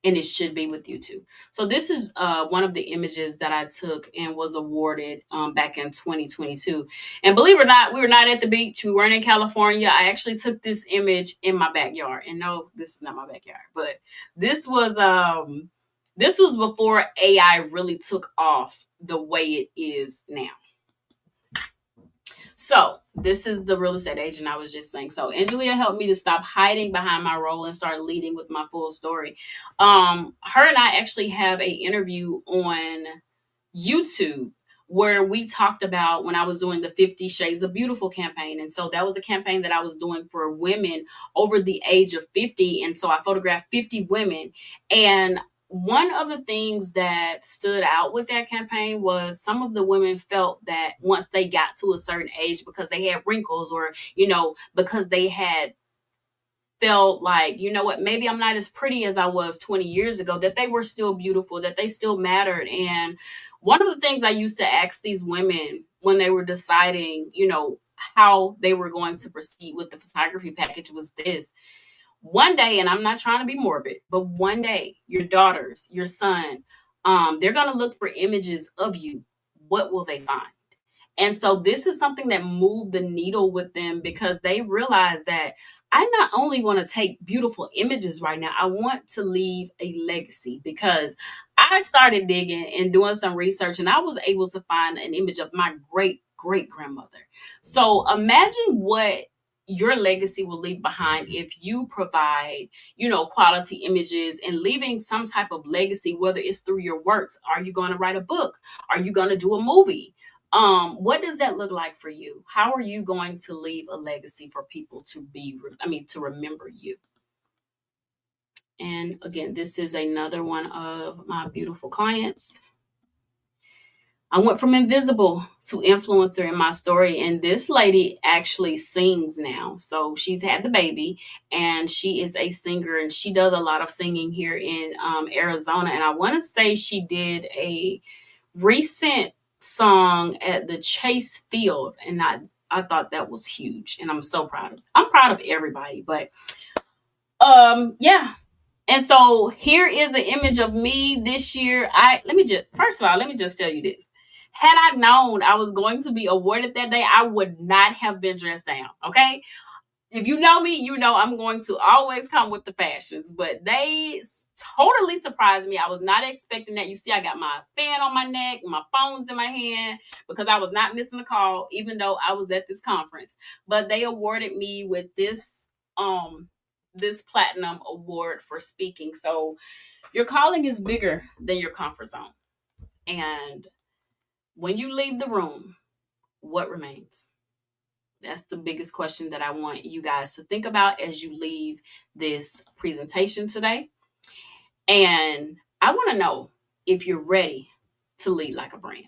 And it should be with you too. So this is one of the images that I took and was awarded back in 2022. And believe it or not, we were not at the beach. We weren't in California. I actually took this image in my backyard. And no, this is not my backyard, but this was before AI really took off the way it is now. So this is the real estate agent I was just saying. So Angelia helped me to stop hiding behind my role and start leading with my full story. Her and I actually have an interview on YouTube where we talked about when I was doing the 50 Shades of Beautiful campaign. And so that was a campaign that I was doing for women over the age of 50. And so I photographed 50 women. And one of the things that stood out with that campaign was some of the women felt that once they got to a certain age, because they had wrinkles or, because they had felt like, you know what, maybe I'm not as pretty as I was 20 years ago, that they were still beautiful, that they still mattered. And one of the things I used to ask these women when they were deciding, how they were going to proceed with the photography package was this. One day, and I'm not trying to be morbid, but one day, your daughters, your son, they're going to look for images of you. What will they find? And so this is something that moved the needle with them, because they realized that I not only want to take beautiful images right now, I want to leave a legacy, because I started digging and doing some research, and I was able to find an image of my great great grandmother. So imagine what your legacy will leave behind if you provide, quality images and leaving some type of legacy, whether it's through your works. Are you going to write a book? Are you going to do a movie? What does that look like for you? How are you going to leave a legacy for people to remember you? And again, this is another one of my beautiful clients. I went from invisible to influencer in my story, and this lady actually sings now. So she's had the baby, and she is a singer, and she does a lot of singing here in Arizona. And I want to say she did a recent song at the Chase Field, and I thought that was huge, and I'm so proud of. I'm proud of everybody, but yeah. And so here is the image of me this year. First of all, let me just tell you this. Had I known I was going to be awarded that day, I would not have been dressed down. Okay. If you know me, you know I'm going to always come with the fashions, but they totally surprised me. I was not expecting that. You see, I got my fan on my neck, my phone's in my hand, because I was not missing a call, even though I was at this conference. But they awarded me with this platinum award for speaking. So your calling is bigger than your comfort zone. And when you leave the room, what remains? That's the biggest question that I want you guys to think about as you leave this presentation today. And I want to know if you're ready to lead like a brand.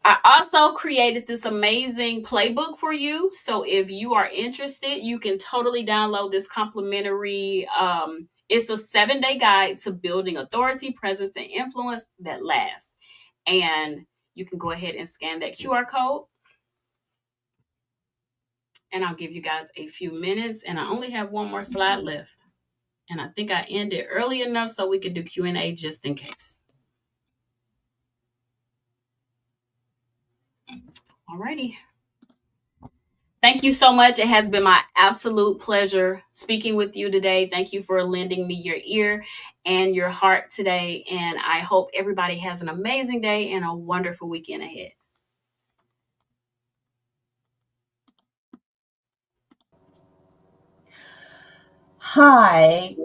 I also created this amazing playbook for you. So if you are interested, you can totally download this complimentary. It's a 7-day guide to building authority, presence, and influence that lasts. And you can go ahead and scan that QR code. And I'll give you guys a few minutes. And I only have one more slide left. And I think I ended early enough so we could do Q&A just in case. Alrighty. Thank you so much. It has been my absolute pleasure speaking with you today. Thank you for lending me your ear and your heart today. And I hope everybody has an amazing day and a wonderful weekend ahead. Hi.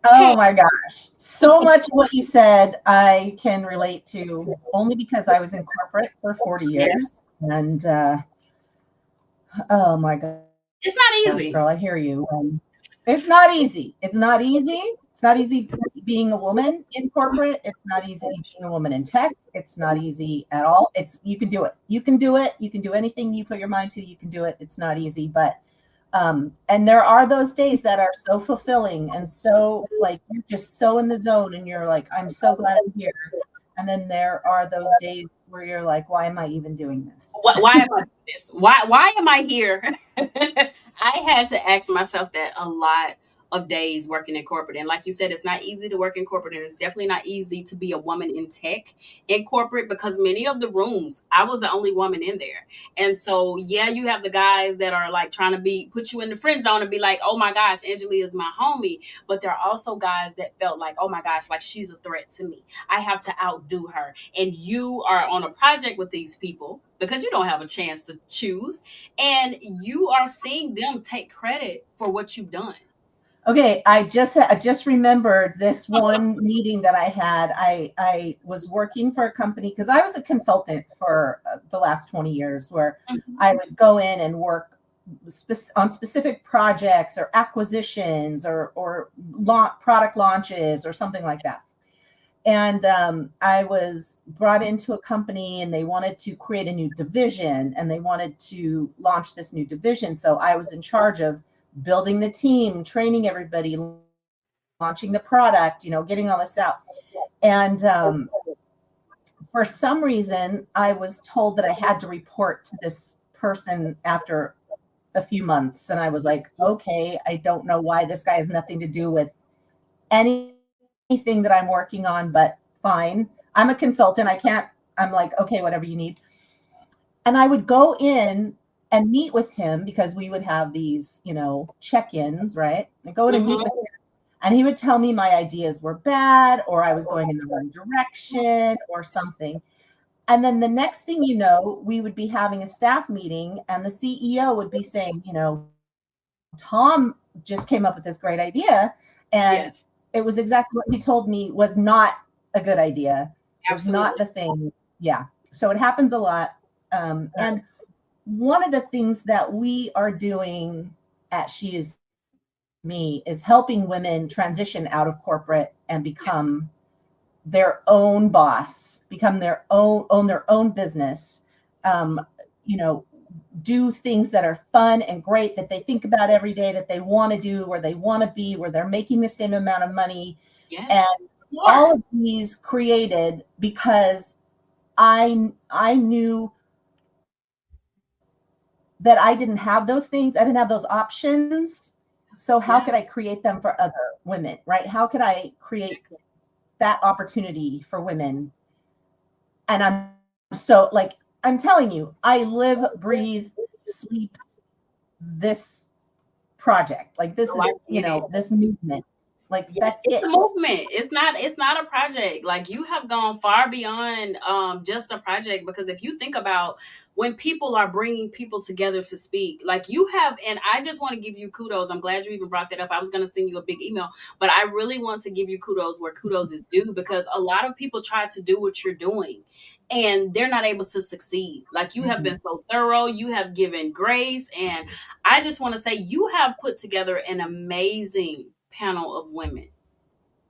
Oh my gosh. So much of what you said I can relate to, only because I was in corporate for 40 years. And oh my gosh. It's not easy. Girl, I hear you. It's not easy. It's not easy. It's not easy being a woman in corporate. It's not easy being a woman in tech. It's not easy at all. You can do it. You can do it. You can do anything you put your mind to. You can do it. It's not easy, but and there are those days that are so fulfilling and so like you're just so in the zone and you're like, I'm so glad I'm here. And then there are those days where you're like, why am I even doing this? Why am I doing this? Why am I here? I had to ask myself that a lot of days working in corporate. And like you said, it's not easy to work in corporate, and it's definitely not easy to be a woman in tech in corporate, because many of the rooms, I was the only woman in there. And so, yeah, you have the guys that are like trying to put you in the friend zone and be like, oh my gosh, Angela is my homie. But there are also guys that felt like, oh my gosh, like she's a threat to me. I have to outdo her. And you are on a project with these people because you don't have a chance to choose. And you are seeing them take credit for what you've done. Okay, I just remembered this one meeting that I had. I was working for a company because I was a consultant for the last 20 years, where I would go in and work on specific projects or acquisitions or product launches or something like that. And I was brought into a company, and they wanted to create a new division, and they wanted to launch this new division. So I was in charge of building the team, training everybody, launching the product, getting all this out. And for some reason, I was told that I had to report to this person after a few months. And I was like, okay, I don't know why. This guy has nothing to do with anything that I'm working on, but fine. I'm a consultant. I'm like, okay, whatever you need. And I would go in and meet with him because we would have these, check-ins, right? I go to meet with him, and he would tell me my ideas were bad, or I was going in the wrong direction or something. And then the next thing you know, we would be having a staff meeting, and the CEO would be saying, Tom just came up with this great idea. And it was exactly what he told me was not a good idea. It was not the thing. Yeah. So it happens a lot. And one of the things that we are doing at SheisMe is helping women transition out of corporate and become their own boss, own their own business, do things that are fun and great, that they think about every day, that they want to do, where they want to be, where they're making the same amount of money. And all of these created because I knew that I didn't have those things. I didn't have those options. So how could I create them for other women, right? How could I create that opportunity for women? And I'm telling you, I live, breathe, sleep this project. Like, this is, this movement. Like, that's it's a movement. It's not a project. Like, you have gone far beyond just a project, because if you think about when people are bringing people together to speak, like you have, and I just want to give you kudos. I'm glad you even brought that up. I was going to send you a big email, but I really want to give you kudos where kudos is due, because a lot of people try to do what you're doing and they're not able to succeed. Like, you have been so thorough, you have given grace, and I just want to say you have put together an amazing panel of women.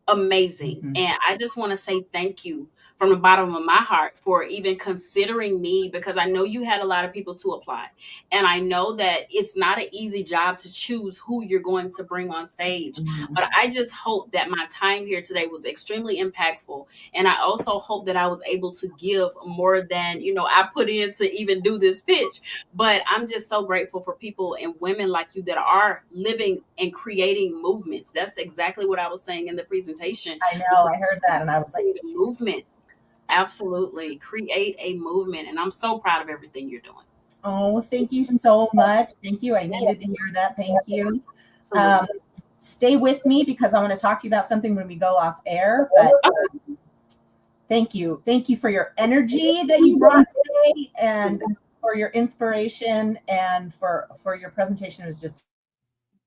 Amazing. And I just want to say thank you from the bottom of my heart for even considering me, because I know you had a lot of people to apply. And I know that it's not an easy job to choose who you're going to bring on stage. But I just hope that my time here today was extremely impactful. And I also hope that I was able to give more than, I put in to even do this pitch. But I'm just so grateful for people and women like you that are living and creating movements. That's exactly what I was saying in the presentation. I know, I heard that, and I was like, movement. Absolutely. Create a movement. And I'm so proud of everything you're doing. Oh, thank you so much. Thank you. I needed to hear that. Thank you. Stay with me, because I want to talk to you about something when we go off air. But thank you. Thank you for your energy that you brought today, and for your inspiration, and for your presentation. It was just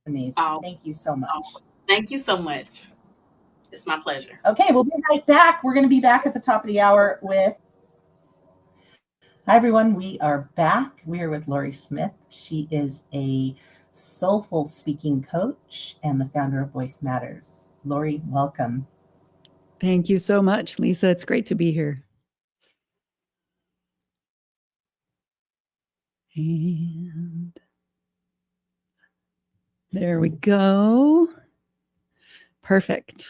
amazing. Thank you so much. Thank you so much. It's my pleasure. Okay, we'll be right back. We're going to be back at the top of the hour with... Hi, everyone. We are back. We are with Lori Smith. She is a soulful speaking coach and the founder of Voice Matters. Lori, welcome. Thank you so much, Lisa. It's great to be here. And there we go. Perfect.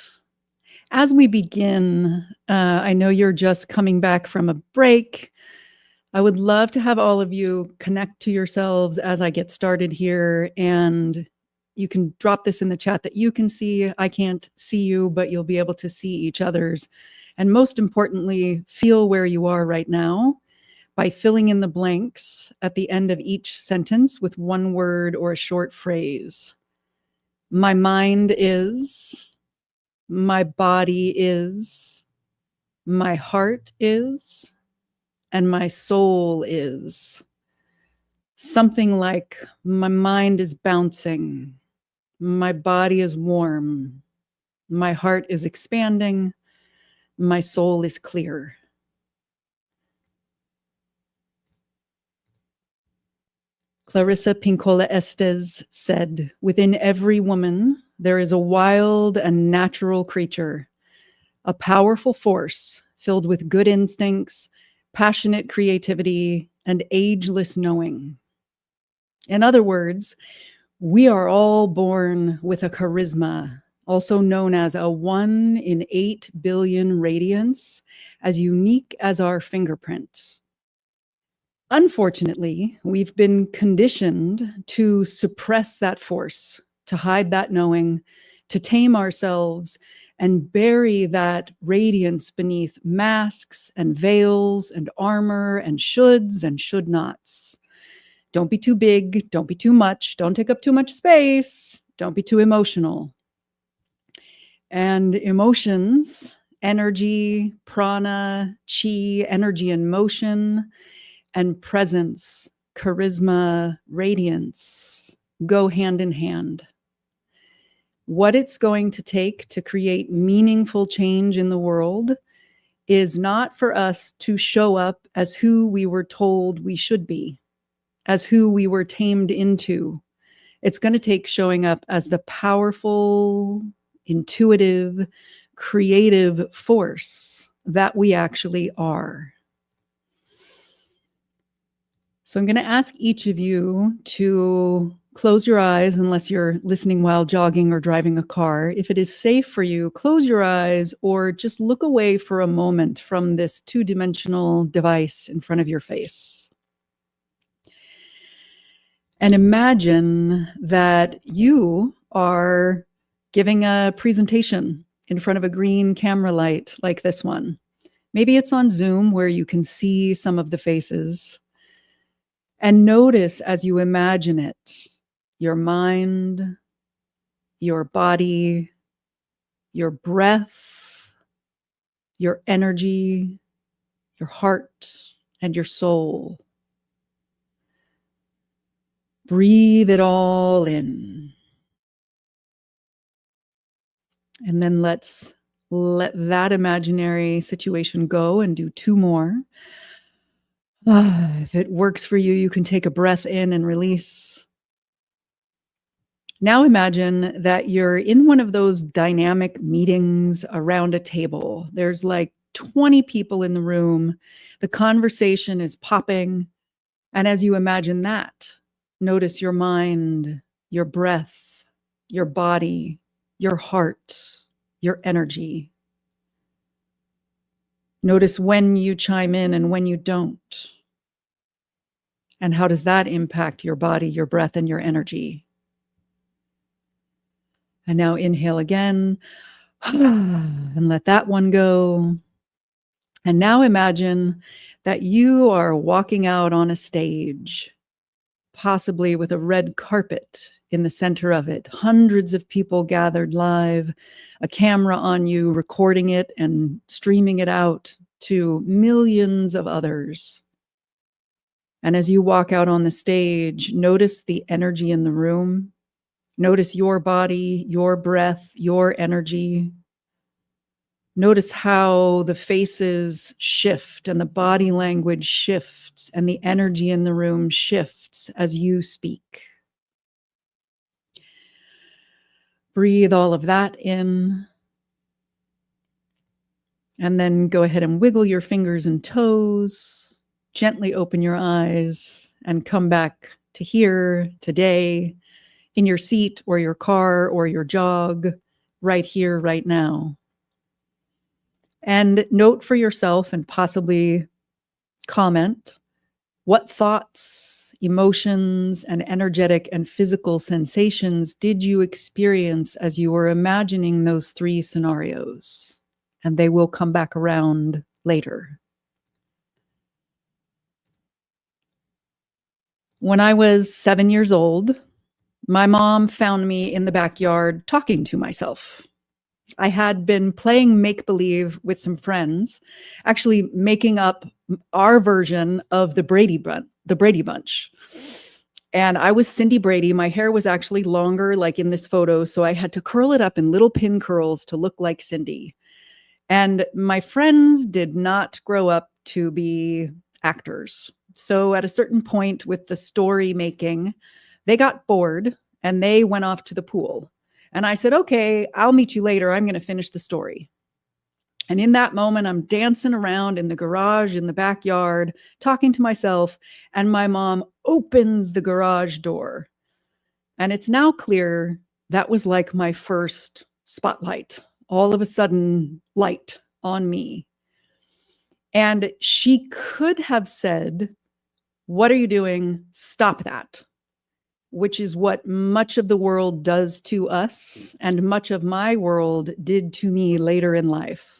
As we begin, I know you're just coming back from a break. I would love to have all of you connect to yourselves as I get started here, and you can drop this in the chat that you can see. I can't see you, but you'll be able to see each other's. And most importantly, feel where you are right now by filling in the blanks at the end of each sentence with one word or a short phrase. My mind is, my body is, my heart is, and my soul is. Something like, my mind is bouncing, My body is warm. My heart is expanding. My soul is clear. Clarissa Pinkola Estes said, "Within every woman, there is a wild and natural creature, a powerful force filled with good instincts, passionate creativity, and ageless knowing." In other words, we are all born with a charisma, also known as a 1 in 8 billion radiance, as unique as our fingerprint. Unfortunately, we've been conditioned to suppress that force, to hide that knowing, to tame ourselves and bury that radiance beneath masks and veils and armor and shoulds and should nots. Don't be too big, don't be too much, don't take up too much space, don't be too emotional. And emotions, energy, prana, chi, energy and motion, and presence, charisma, radiance go hand in hand. What it's going to take to create meaningful change in the world is not for us to show up as who we were told we should be, as who we were tamed into. It's going to take showing up as the powerful, intuitive, creative force that we actually are. So I'm going to ask each of you to close your eyes, unless you're listening while jogging or driving a car. If it is safe for you, close your eyes or just look away for a moment from this two-dimensional device in front of your face. And imagine that you are giving a presentation in front of a green camera light like this one. Maybe it's on Zoom where you can see some of the faces. And notice as you imagine it, your mind, your body, your breath, your energy, your heart, and your soul. Breathe it all in. And then let's let that imaginary situation go and do 2 more. If it works for you, you can take a breath in and release. Now imagine that you're in one of those dynamic meetings around a table. There's like 20 people in the room. The conversation is popping. And as you imagine that, notice your mind, your breath, your body, your heart, your energy. Notice when you chime in and when you don't. And how does that impact your body, your breath, and your energy? And now inhale again and let that one go. And now imagine that you are walking out on a stage, possibly with a red carpet in the center of it, hundreds of people gathered live, a camera on you recording it and streaming it out to millions of others. And as you walk out on the stage, notice the energy in the room. Notice your body, your breath, your energy. Notice how the faces shift and the body language shifts and the energy in the room shifts as you speak. Breathe all of that in. And then go ahead and wiggle your fingers and toes. Gently open your eyes and come back to here, today, in your seat or your car or your jog, right here, right now. And note for yourself and possibly comment what thoughts, emotions, and energetic and physical sensations did you experience as you were imagining those 3 scenarios? And they will come back around later. When I was 7 years old, my mom found me in the backyard talking to myself. I had been playing make-believe with some friends, actually making up our version of the Brady Bunch. And I was Cindy Brady. My hair was actually longer, like in this photo. So I had to curl it up in little pin curls to look like Cindy. And my friends did not grow up to be actors. So at a certain point with the story making, they got bored and they went off to the pool. And I said, okay, I'll meet you later. I'm going to finish the story. And in that moment, I'm dancing around in the garage, in the backyard, talking to myself. And my mom opens the garage door. And it's now clear that was like my first spotlight. All of a sudden, light on me. And she could have said, "What are you doing? Stop that." Which is what much of the world does to us, and much of my world did to me later in life.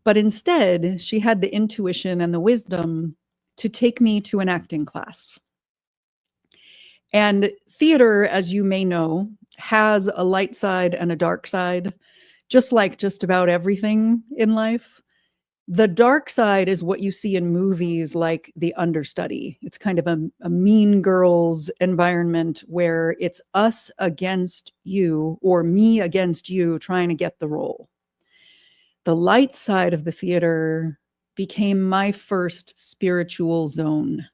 But instead, she had the intuition and the wisdom to take me to an acting class. And theater, as you may know, has a light side and a dark side, just like just about everything in life. The dark side is what you see in movies like The Understudy. It's kind of a mean girls environment where it's us against you or me against you trying to get the role. The light side of the theater became my first spiritual zone.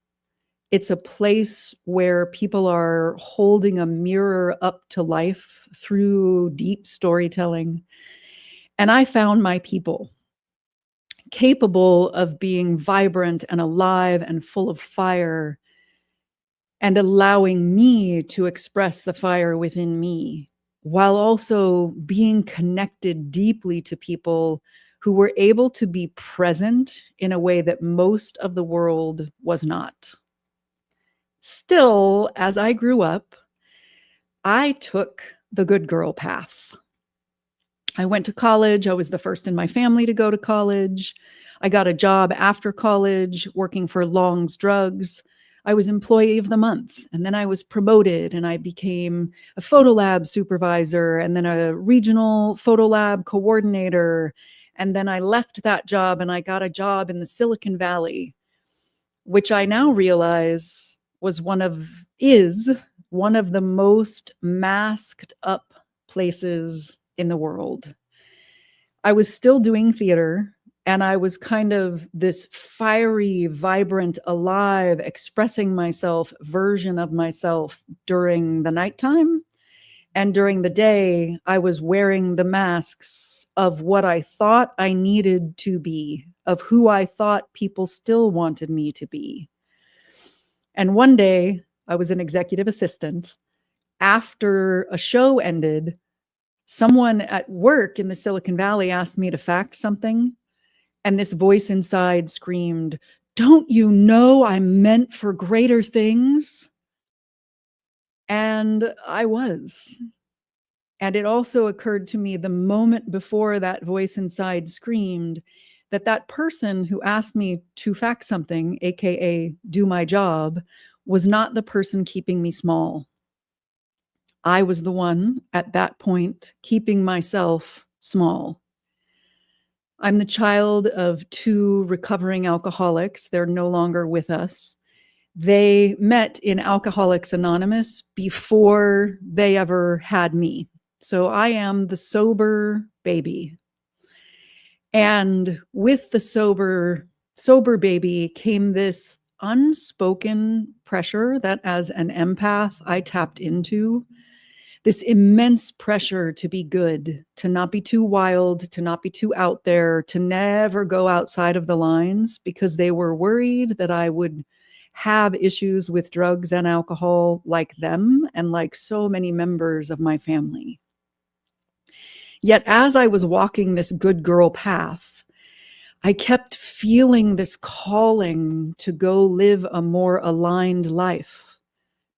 It's a place where people are holding a mirror up to life through deep storytelling. And I found my people, capable of being vibrant and alive and full of fire, and allowing me to express the fire within me, while also being connected deeply to people who were able to be present in a way that most of the world was not. Still, as I grew up, I took the good girl path. I went to college. I was the first in my family to go to college. I got a job after college working for Long's Drugs. I was employee of the month, and then I was promoted and I became a photo lab supervisor and then a regional photo lab coordinator. And then I left that job and I got a job in the Silicon Valley, which I now realize is one of the most masked up places in the world. I was still doing theater, and I was kind of this fiery, vibrant, alive, expressing myself version of myself during the nighttime. And during the day, I was wearing the masks of what I thought I needed to be, of who I thought people still wanted me to be. And one day, I was an executive assistant. After a show ended, someone at work in the Silicon Valley asked me to fax something, and this voice inside screamed, "Don't you know I'm meant for greater things?" And I was. And it also occurred to me the moment before that voice inside screamed that person who asked me to fax something, AKA do my job, was not the person keeping me small. I was the one at that point keeping myself small. I'm the child of two recovering alcoholics. They're no longer with us. They met in Alcoholics Anonymous before they ever had me. So I am the sober baby. And with the sober baby came this unspoken pressure that as an empath I tapped into. This immense pressure to be good, to not be too wild, to not be too out there, to never go outside of the lines, because they were worried that I would have issues with drugs and alcohol like them and like so many members of my family. Yet as I was walking this good girl path, I kept feeling this calling to go live a more aligned life,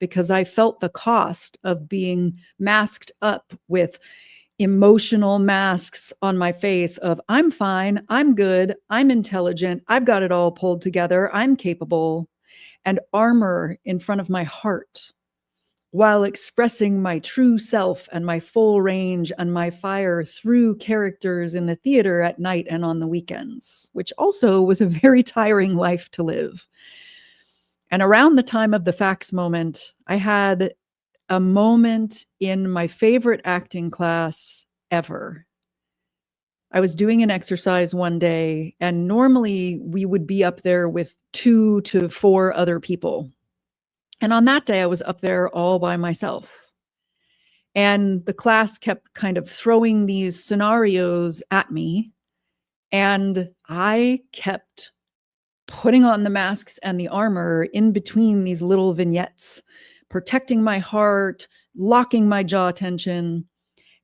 because I felt the cost of being masked up with emotional masks on my face of I'm fine, I'm good, I'm intelligent, I've got it all pulled together, I'm capable, and armor in front of my heart, while expressing my true self and my full range and my fire through characters in the theater at night and on the weekends, which also was a very tiring life to live. And around the time of the facts moment, I had a moment in my favorite acting class ever. I was doing an exercise one day, and normally we would be up there with 2 to 4 other people. And on that day, I was up there all by myself. And the class kept kind of throwing these scenarios at me. And I kept putting on the masks and the armor in between these little vignettes, protecting my heart, locking my jaw tension.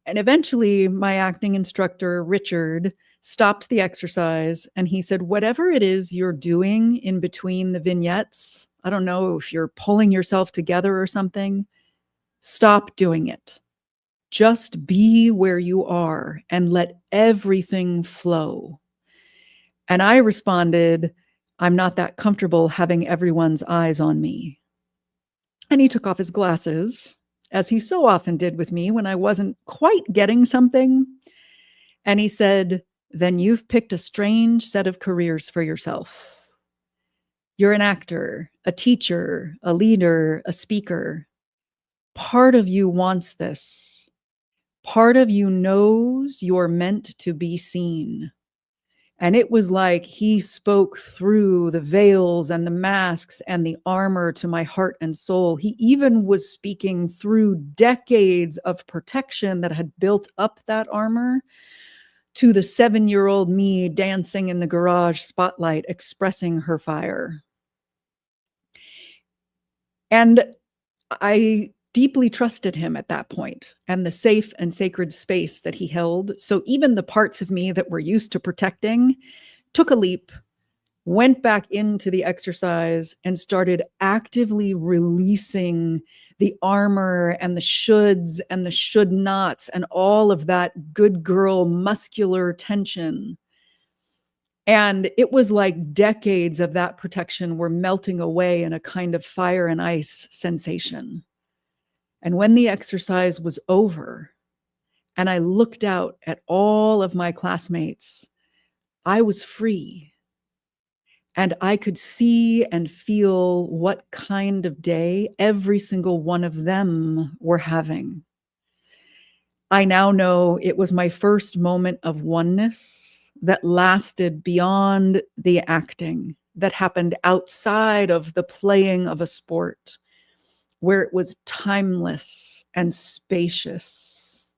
And eventually, my acting instructor, Richard, stopped the exercise and he said, whatever it is you're doing in between the vignettes, I don't know if you're pulling yourself together or something, stop doing it. Just be where you are and let everything flow. And I responded, I'm not that comfortable having everyone's eyes on me. And he took off his glasses, as he so often did with me when I wasn't quite getting something. And he said, then you've picked a strange set of careers for yourself. You're an actor, a teacher, a leader, a speaker. Part of you wants this. Part of you knows you're meant to be seen. And it was like he spoke through the veils and the masks and the armor to my heart and soul. He even was speaking through decades of protection that had built up that armor to the 7-year-old me dancing in the garage spotlight, expressing her fire. And I deeply trusted him at that point and the safe and sacred space that he held. So even the parts of me that were used to protecting took a leap, went back into the exercise, and started actively releasing the armor and the shoulds and the should nots and all of that good girl muscular tension. And it was like decades of that protection were melting away in a kind of fire and ice sensation. And when the exercise was over and I looked out at all of my classmates, I was free. And I could see and feel what kind of day every single one of them were having. I now know it was my first moment of oneness that lasted beyond the acting, that happened outside of the playing of a sport, where it was timeless and spacious.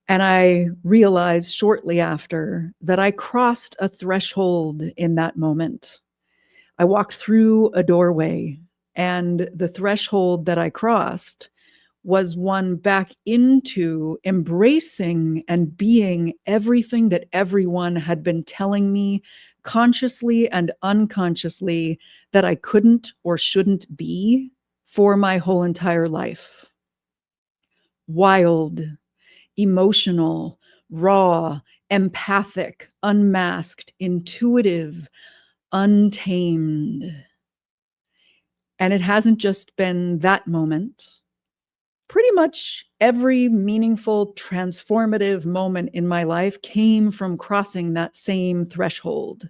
And I realized shortly after that I crossed a threshold in that moment. I walked through a doorway, and the threshold that I crossed was one back into embracing and being everything that everyone had been telling me consciously and unconsciously that I couldn't or shouldn't be for my whole entire life. Wild, emotional, raw, empathic, unmasked, intuitive, untamed. And it hasn't just been that moment. Pretty much every meaningful, transformative moment in my life came from crossing that same threshold,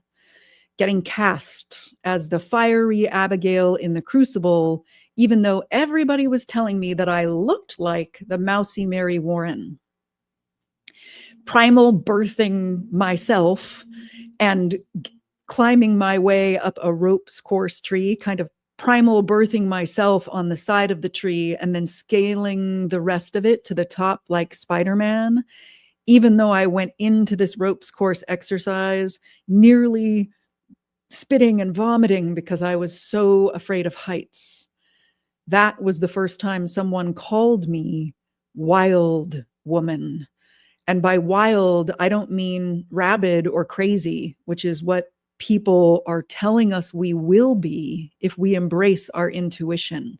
getting cast as the fiery Abigail in the Crucible, even though everybody was telling me that I looked like the mousy Mary Warren. Primal birthing myself and climbing my way up a ropes course tree, kind of primal birthing myself on the side of the tree and then scaling the rest of it to the top like Spider-Man, even though I went into this ropes course exercise nearly spitting and vomiting because I was so afraid of heights. That was the first time someone called me wild woman. And by wild, I don't mean rabid or crazy, which is what people are telling us we will be if we embrace our intuition,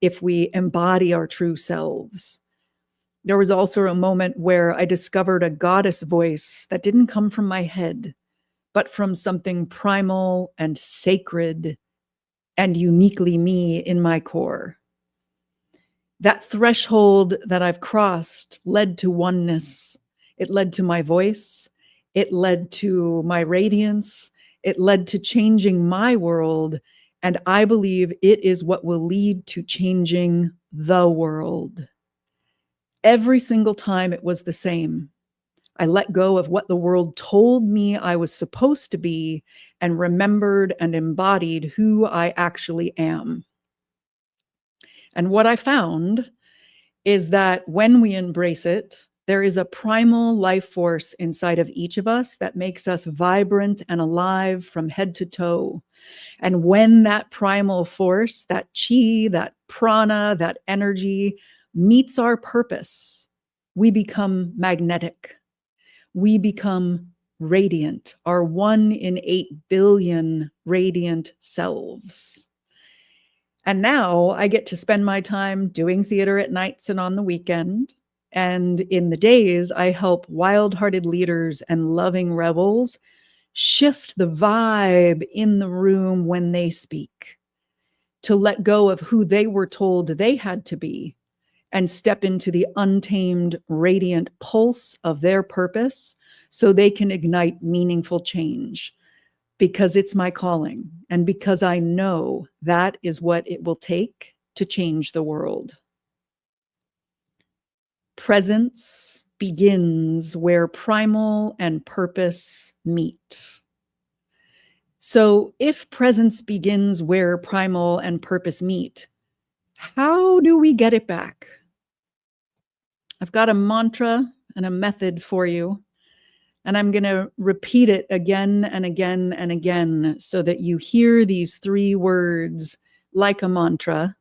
if we embody our true selves. There was also a moment where I discovered a goddess voice that didn't come from my head, but from something primal and sacred and uniquely me in my core. That threshold that I've crossed led to oneness. It led to my voice. It led to my radiance. It led to changing my world And I believe it is what will lead to changing the world. Every single time it was the same. I let go of what the world told me I was supposed to be and remembered and embodied who I actually am. And what I found is that when we embrace it, there is a primal life force inside of each of us that makes us vibrant and alive from head to toe. And when that primal force, that chi, that prana, that energy meets our purpose, we become magnetic. We become radiant, our 1 in 8 billion radiant selves. And now I get to spend my time doing theater at nights and on the weekend. And in the days, I help wild-hearted leaders and loving rebels shift the vibe in the room when they speak, to let go of who they were told they had to be and step into the untamed, radiant pulse of their purpose so they can ignite meaningful change. Because it's my calling and because I know that is what it will take to change the world. Presence begins where primal and purpose meet. So if presence begins where primal and purpose meet, how do we get it back? I've got a mantra and a method for you, and I'm going to repeat it again and again and again so that you hear these 3 words like a mantra.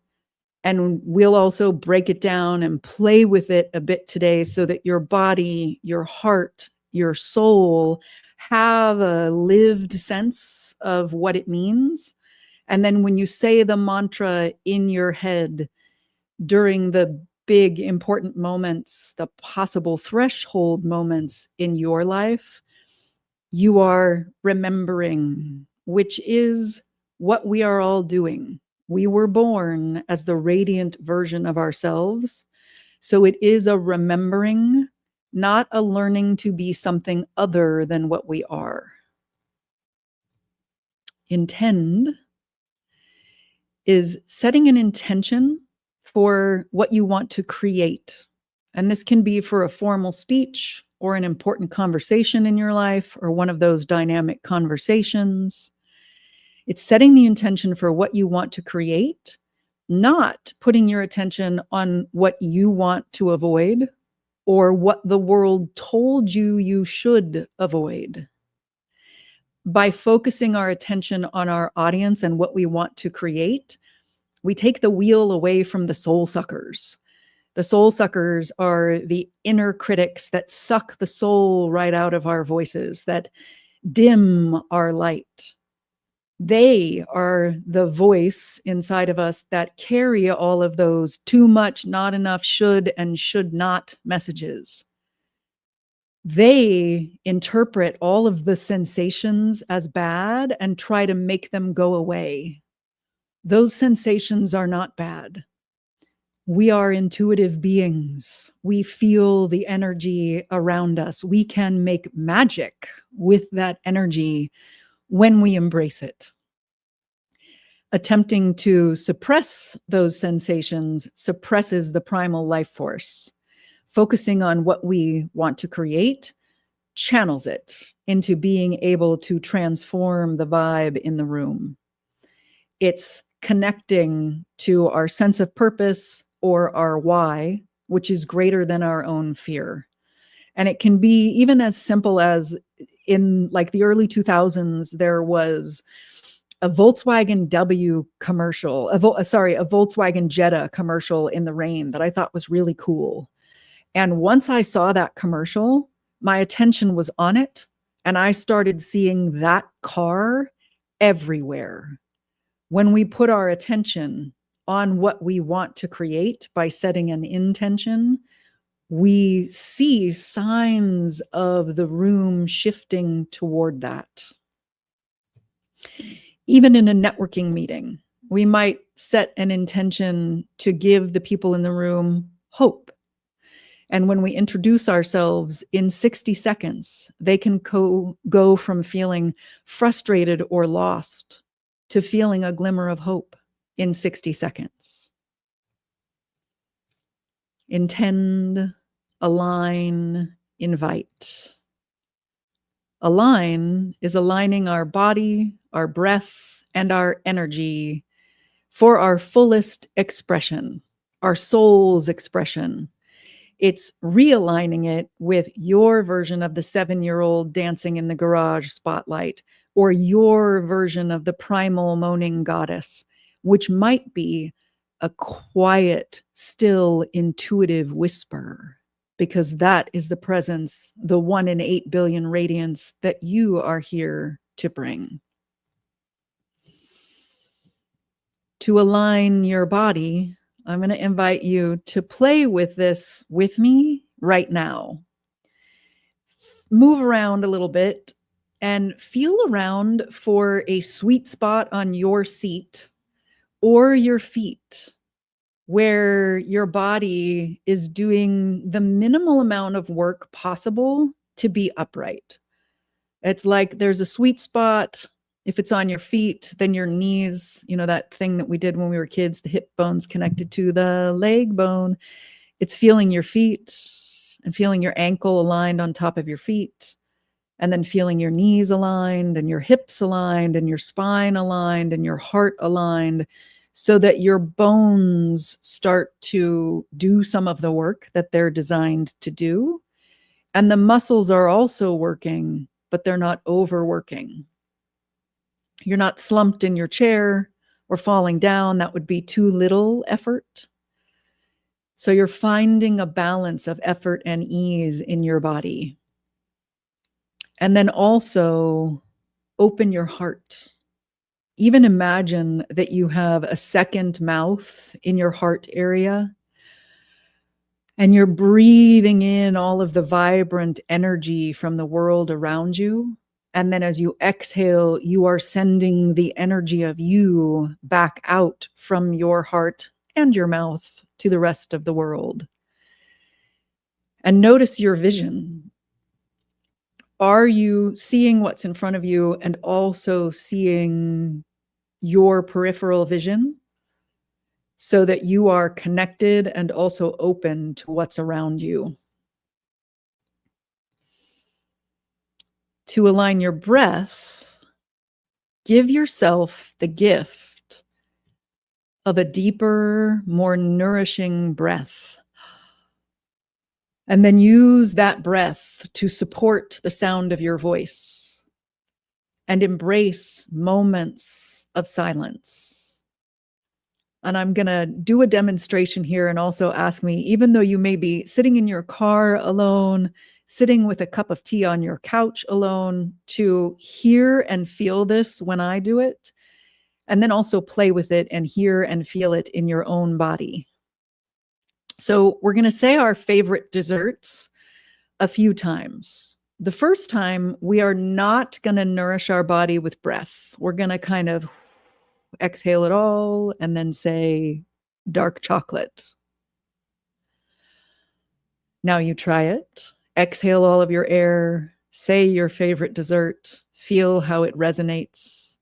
And we'll also break it down and play with it a bit today so that your body, your heart, your soul have a lived sense of what it means. And then when you say the mantra in your head during the big important moments, the possible threshold moments in your life, you are remembering, which is what we are all doing. We were born as the radiant version of ourselves. So it is a remembering, not a learning to be something other than what we are. Intend is setting an intention for what you want to create. And this can be for a formal speech or an important conversation in your life or one of those dynamic conversations. It's setting the intention for what you want to create, not putting your attention on what you want to avoid or what the world told you you should avoid. By focusing our attention on our audience and what we want to create, we take the wheel away from the soul suckers. The soul suckers are the inner critics that suck the soul right out of our voices, that dim our light. They are the voice inside of us that carry all of those too much, not enough, should and should not messages. They interpret all of the sensations as bad and try to make them go away. Those sensations are not bad. We are intuitive beings. We feel the energy around us. We can make magic with that energy when we embrace it. Attempting to suppress those sensations suppresses the primal life force. Focusing on what we want to create channels it into being able to transform the vibe in the room. It's connecting to our sense of purpose or our why, which is greater than our own fear. And it can be even as simple as in like the early 2000s, there was a Volkswagen W commercial, a Volkswagen Jetta commercial in the rain that I thought was really cool. And once I saw that commercial, my attention was on it, and I started seeing that car everywhere. When we put our attention on what we want to create by setting an intention, we see signs of the room shifting toward that. Even in a networking meeting, we might set an intention to give the people in the room hope. And when we introduce ourselves in 60 seconds, they can go from feeling frustrated or lost to feeling a glimmer of hope in 60 seconds. Intend, align, invite. Align is aligning our body, our breath, and our energy for our fullest expression, our soul's expression. It's realigning it with your version of the 7-year-old dancing in the garage spotlight, or your version of the primal moaning goddess, which might be a quiet, still, intuitive whisper, because that is the presence, the 1 in 8 billion radiance that you are here to bring. To align your body, I'm going to invite you to play with this with me right now. Move around a little bit and feel around for a sweet spot on your seat or your feet where your body is doing the minimal amount of work possible to be upright. It's like there's a sweet spot. If it's on your feet, then your knees, that thing that we did when we were kids, the hip bone's connected to the leg bone. It's feeling your feet and feeling your ankle aligned on top of your feet, and then feeling your knees aligned and your hips aligned and your spine aligned and your heart aligned, so that your bones start to do some of the work that they're designed to do. And the muscles are also working, but they're not overworking. You're not slumped in your chair or falling down. That would be too little effort. So you're finding a balance of effort and ease in your body. And then also open your heart. Even imagine that you have a second mouth in your heart area, and you're breathing in all of the vibrant energy from the world around you. And then as you exhale, you are sending the energy of you back out from your heart and your mouth to the rest of the world. And notice your vision. Are you seeing what's in front of you and also seeing your peripheral vision, so that you are connected and also open to what's around you? To align your breath, give yourself the gift of a deeper, more nourishing breath. And then use that breath to support the sound of your voice and embrace moments of silence. And I'm going to do a demonstration here and also ask me, even though you may be sitting in your car alone, sitting with a cup of tea on your couch alone, to hear and feel this when I do it, and then also play with it and hear and feel it in your own body. So we're going to say our favorite desserts a few times. The first time, we are not going to nourish our body with breath. We're going to kind of exhale it all and then say dark chocolate. Now you try it. Exhale all of your air. Say your favorite dessert. Feel how it resonates.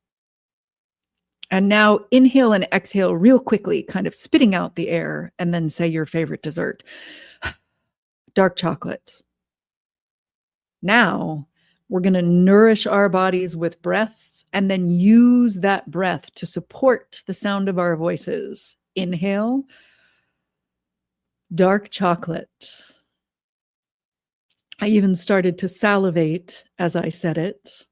And now inhale and exhale real quickly, kind of spitting out the air, and then say your favorite dessert. Dark chocolate. Now we're going to nourish our bodies with breath and then use that breath to support the sound of our voices. Inhale. Dark chocolate. I even started to salivate as I said it.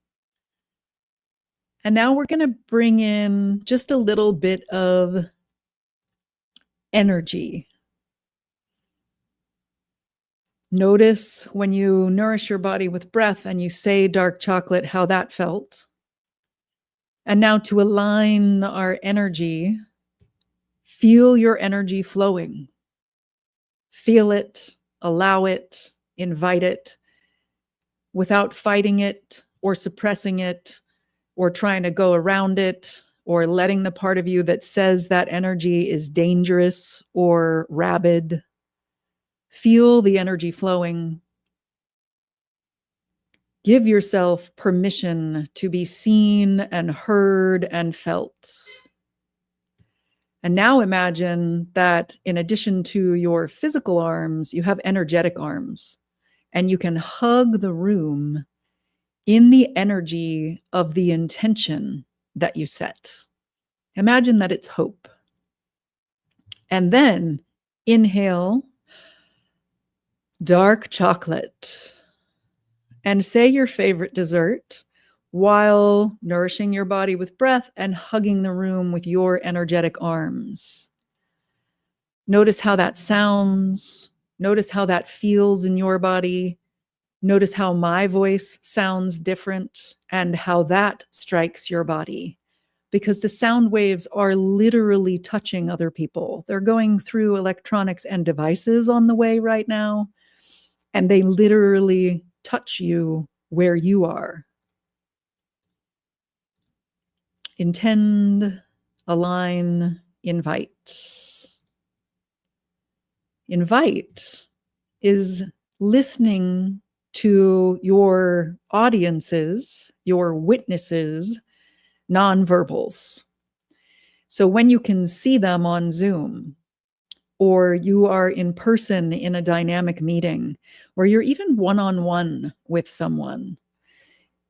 And now we're going to bring in just a little bit of energy. Notice when you nourish your body with breath and you say dark chocolate, how that felt. And now to align our energy, feel your energy flowing. Feel it, allow it, invite it, without fighting it or suppressing it, or trying to go around it, or letting the part of you that says that energy is dangerous or rabid. Feel the energy flowing. Give yourself permission to be seen and heard and felt. And now imagine that in addition to your physical arms, you have energetic arms, and you can hug the room in the energy of the intention that you set. Imagine that it's hope. And then inhale dark chocolate and say your favorite dessert while nourishing your body with breath and hugging the room with your energetic arms. Notice how that sounds. Notice how that feels in your body. Notice how my voice sounds different and how that strikes your body. Because the sound waves are literally touching other people. They're going through electronics and devices on the way right now, and they literally touch you where you are. Intend, align, invite. Invite is listening to your audiences, your witnesses, nonverbals. So when you can see them on Zoom, or you are in person in a dynamic meeting, or you're even one-on-one with someone,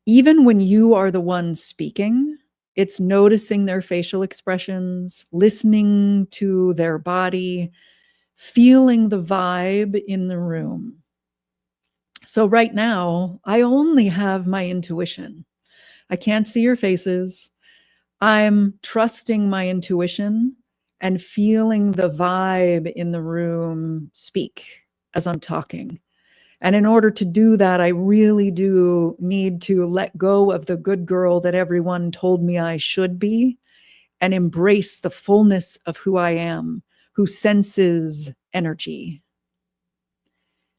even when you are the one speaking, it's noticing their facial expressions, listening to their body, feeling the vibe in the room. So right now, I only have my intuition. I can't see your faces. I'm trusting my intuition and feeling the vibe in the room speak as I'm talking. And in order to do that, I really do need to let go of the good girl that everyone told me I should be and embrace the fullness of who I am, who senses energy.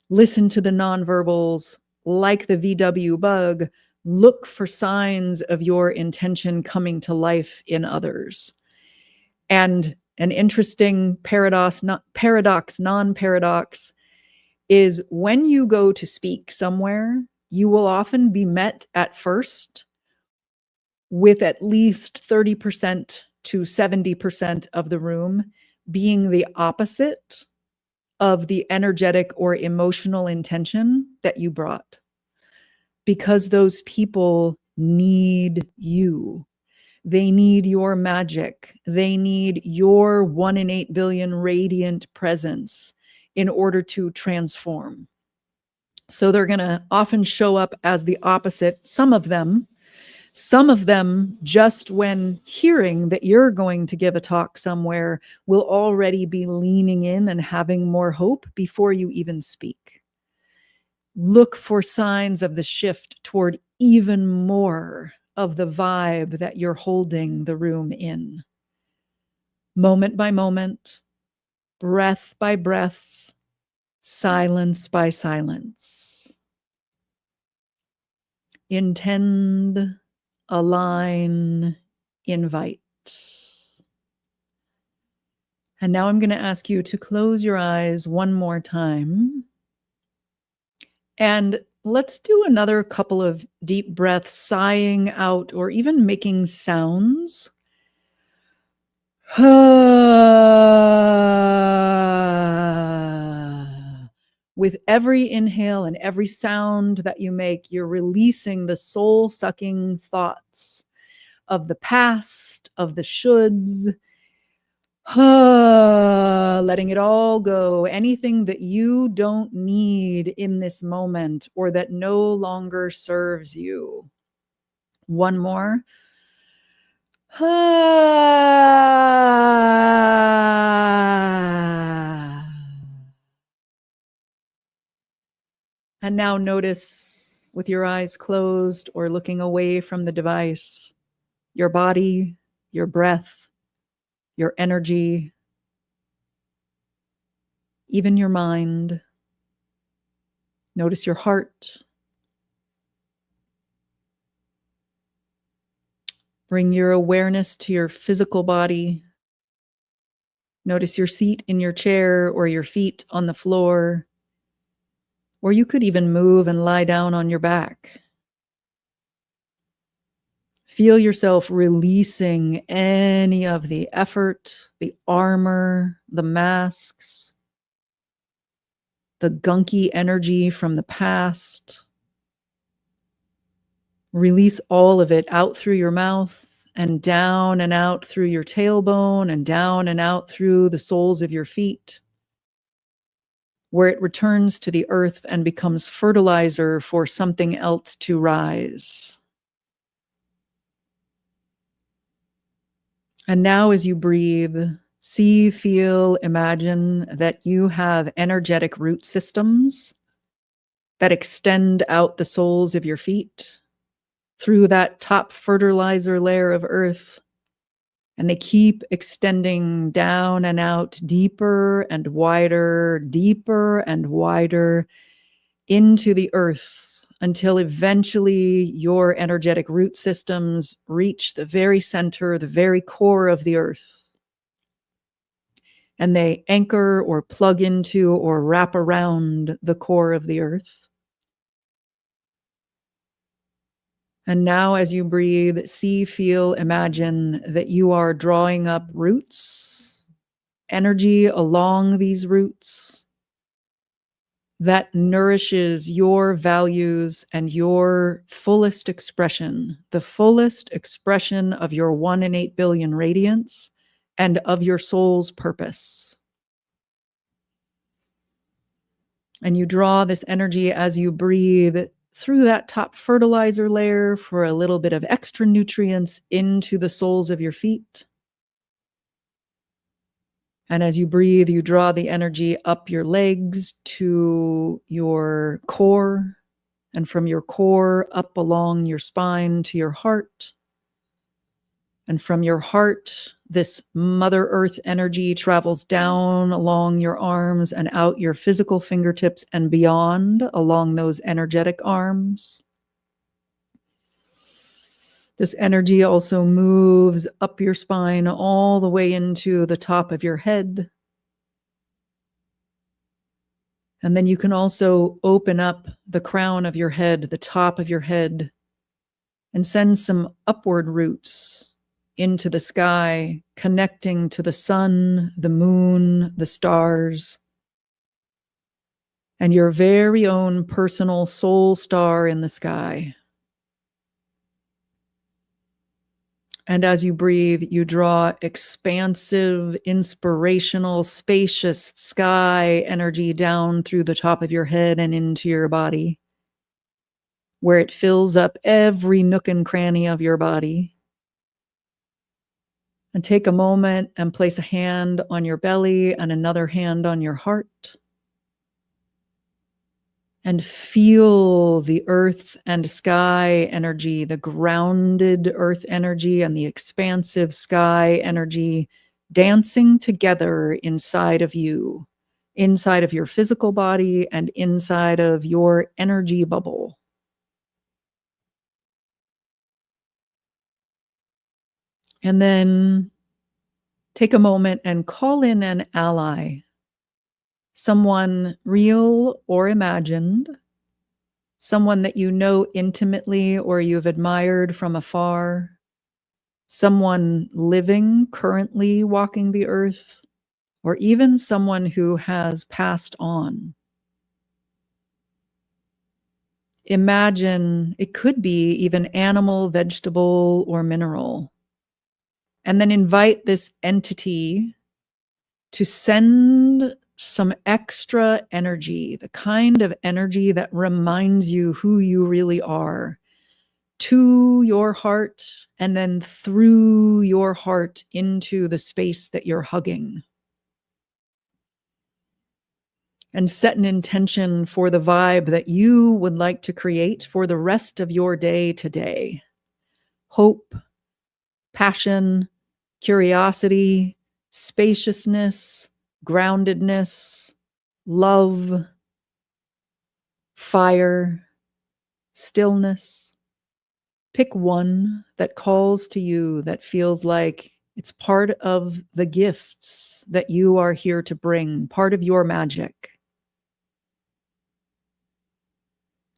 Listen to the nonverbals like the VW bug. Look for signs of your intention coming to life in others. And an interesting paradox, non-paradox, is when you go to speak somewhere, you will often be met at first with at least 30% to 70% of the room being the opposite of the energetic or emotional intention that you brought. Because those people need you. They need your magic. They need your 1 in 8 billion radiant presence in order to transform. So they're going to often show up as the opposite. Some of them just when hearing that you're going to give a talk somewhere will already be leaning in and having more hope before you even speak. Look for signs of the shift toward even more of the vibe that you're holding the room in. Moment by moment, breath by breath, silence by silence. Intend, align, invite. And now I'm going to ask you to close your eyes one more time. And let's do another couple of deep breaths, sighing out or even making sounds. With every inhale and every sound that you make, you're releasing the soul-sucking thoughts of the past, of the shoulds, letting it all go. Anything that you don't need in this moment or that no longer serves you. One more. And now notice with your eyes closed or looking away from the device, your body, your breath, your energy, even your mind. Notice your heart. Bring your awareness to your physical body. Notice your seat in your chair or your feet on the floor. Or you could even move and lie down on your back. Feel yourself releasing any of the effort, the armor, the masks, the gunky energy from the past. Release all of it out through your mouth and down and out through your tailbone and down and out through the soles of your feet, where it returns to the earth and becomes fertilizer for something else to rise. And now as you breathe, see, feel, imagine that you have energetic root systems that extend out the soles of your feet through that top fertilizer layer of earth. And they keep extending down and out, deeper and wider into the earth, until eventually your energetic root systems reach the very center, the very core of the earth. And they anchor or plug into or wrap around the core of the earth. And now as you breathe, see, feel, imagine that you are drawing up roots, energy along these roots that nourishes your values and your fullest expression, the fullest expression of your 1 in 8 billion radiance and of your soul's purpose. And you draw this energy as you breathe through that top fertilizer layer for a little bit of extra nutrients into the soles of your feet. And as you breathe, you draw the energy up your legs to your core, and from your core up along your spine to your heart. And from your heart, this Mother Earth energy travels down along your arms and out your physical fingertips and beyond along those energetic arms. This energy also moves up your spine all the way into the top of your head. And then you can also open up the crown of your head, the top of your head, and send some upward roots into the sky, connecting to the sun, the moon, the stars, and your very own personal soul star in the sky. And as you breathe, you draw expansive, inspirational, spacious sky energy down through the top of your head and into your body, where it fills up every nook and cranny of your body. And take a moment and place a hand on your belly and another hand on your heart. And feel the earth and sky energy, the grounded earth energy and the expansive sky energy dancing together inside of you, inside of your physical body and inside of your energy bubble. And then take a moment and call in an ally. Someone real or imagined, someone that you know intimately or you've admired from afar, someone living, currently walking the earth, or even someone who has passed on. Imagine it could be even animal, vegetable, or mineral. And then invite this entity to send some extra energy, the kind of energy that reminds you who you really are, to your heart and then through your heart into the space that you're hugging. And set an intention for the vibe that you would like to create for the rest of your day today. Hope, passion, curiosity, spaciousness, groundedness, love, fire, stillness. Pick one that calls to you, that feels like it's part of the gifts that you are here to bring, part of your magic.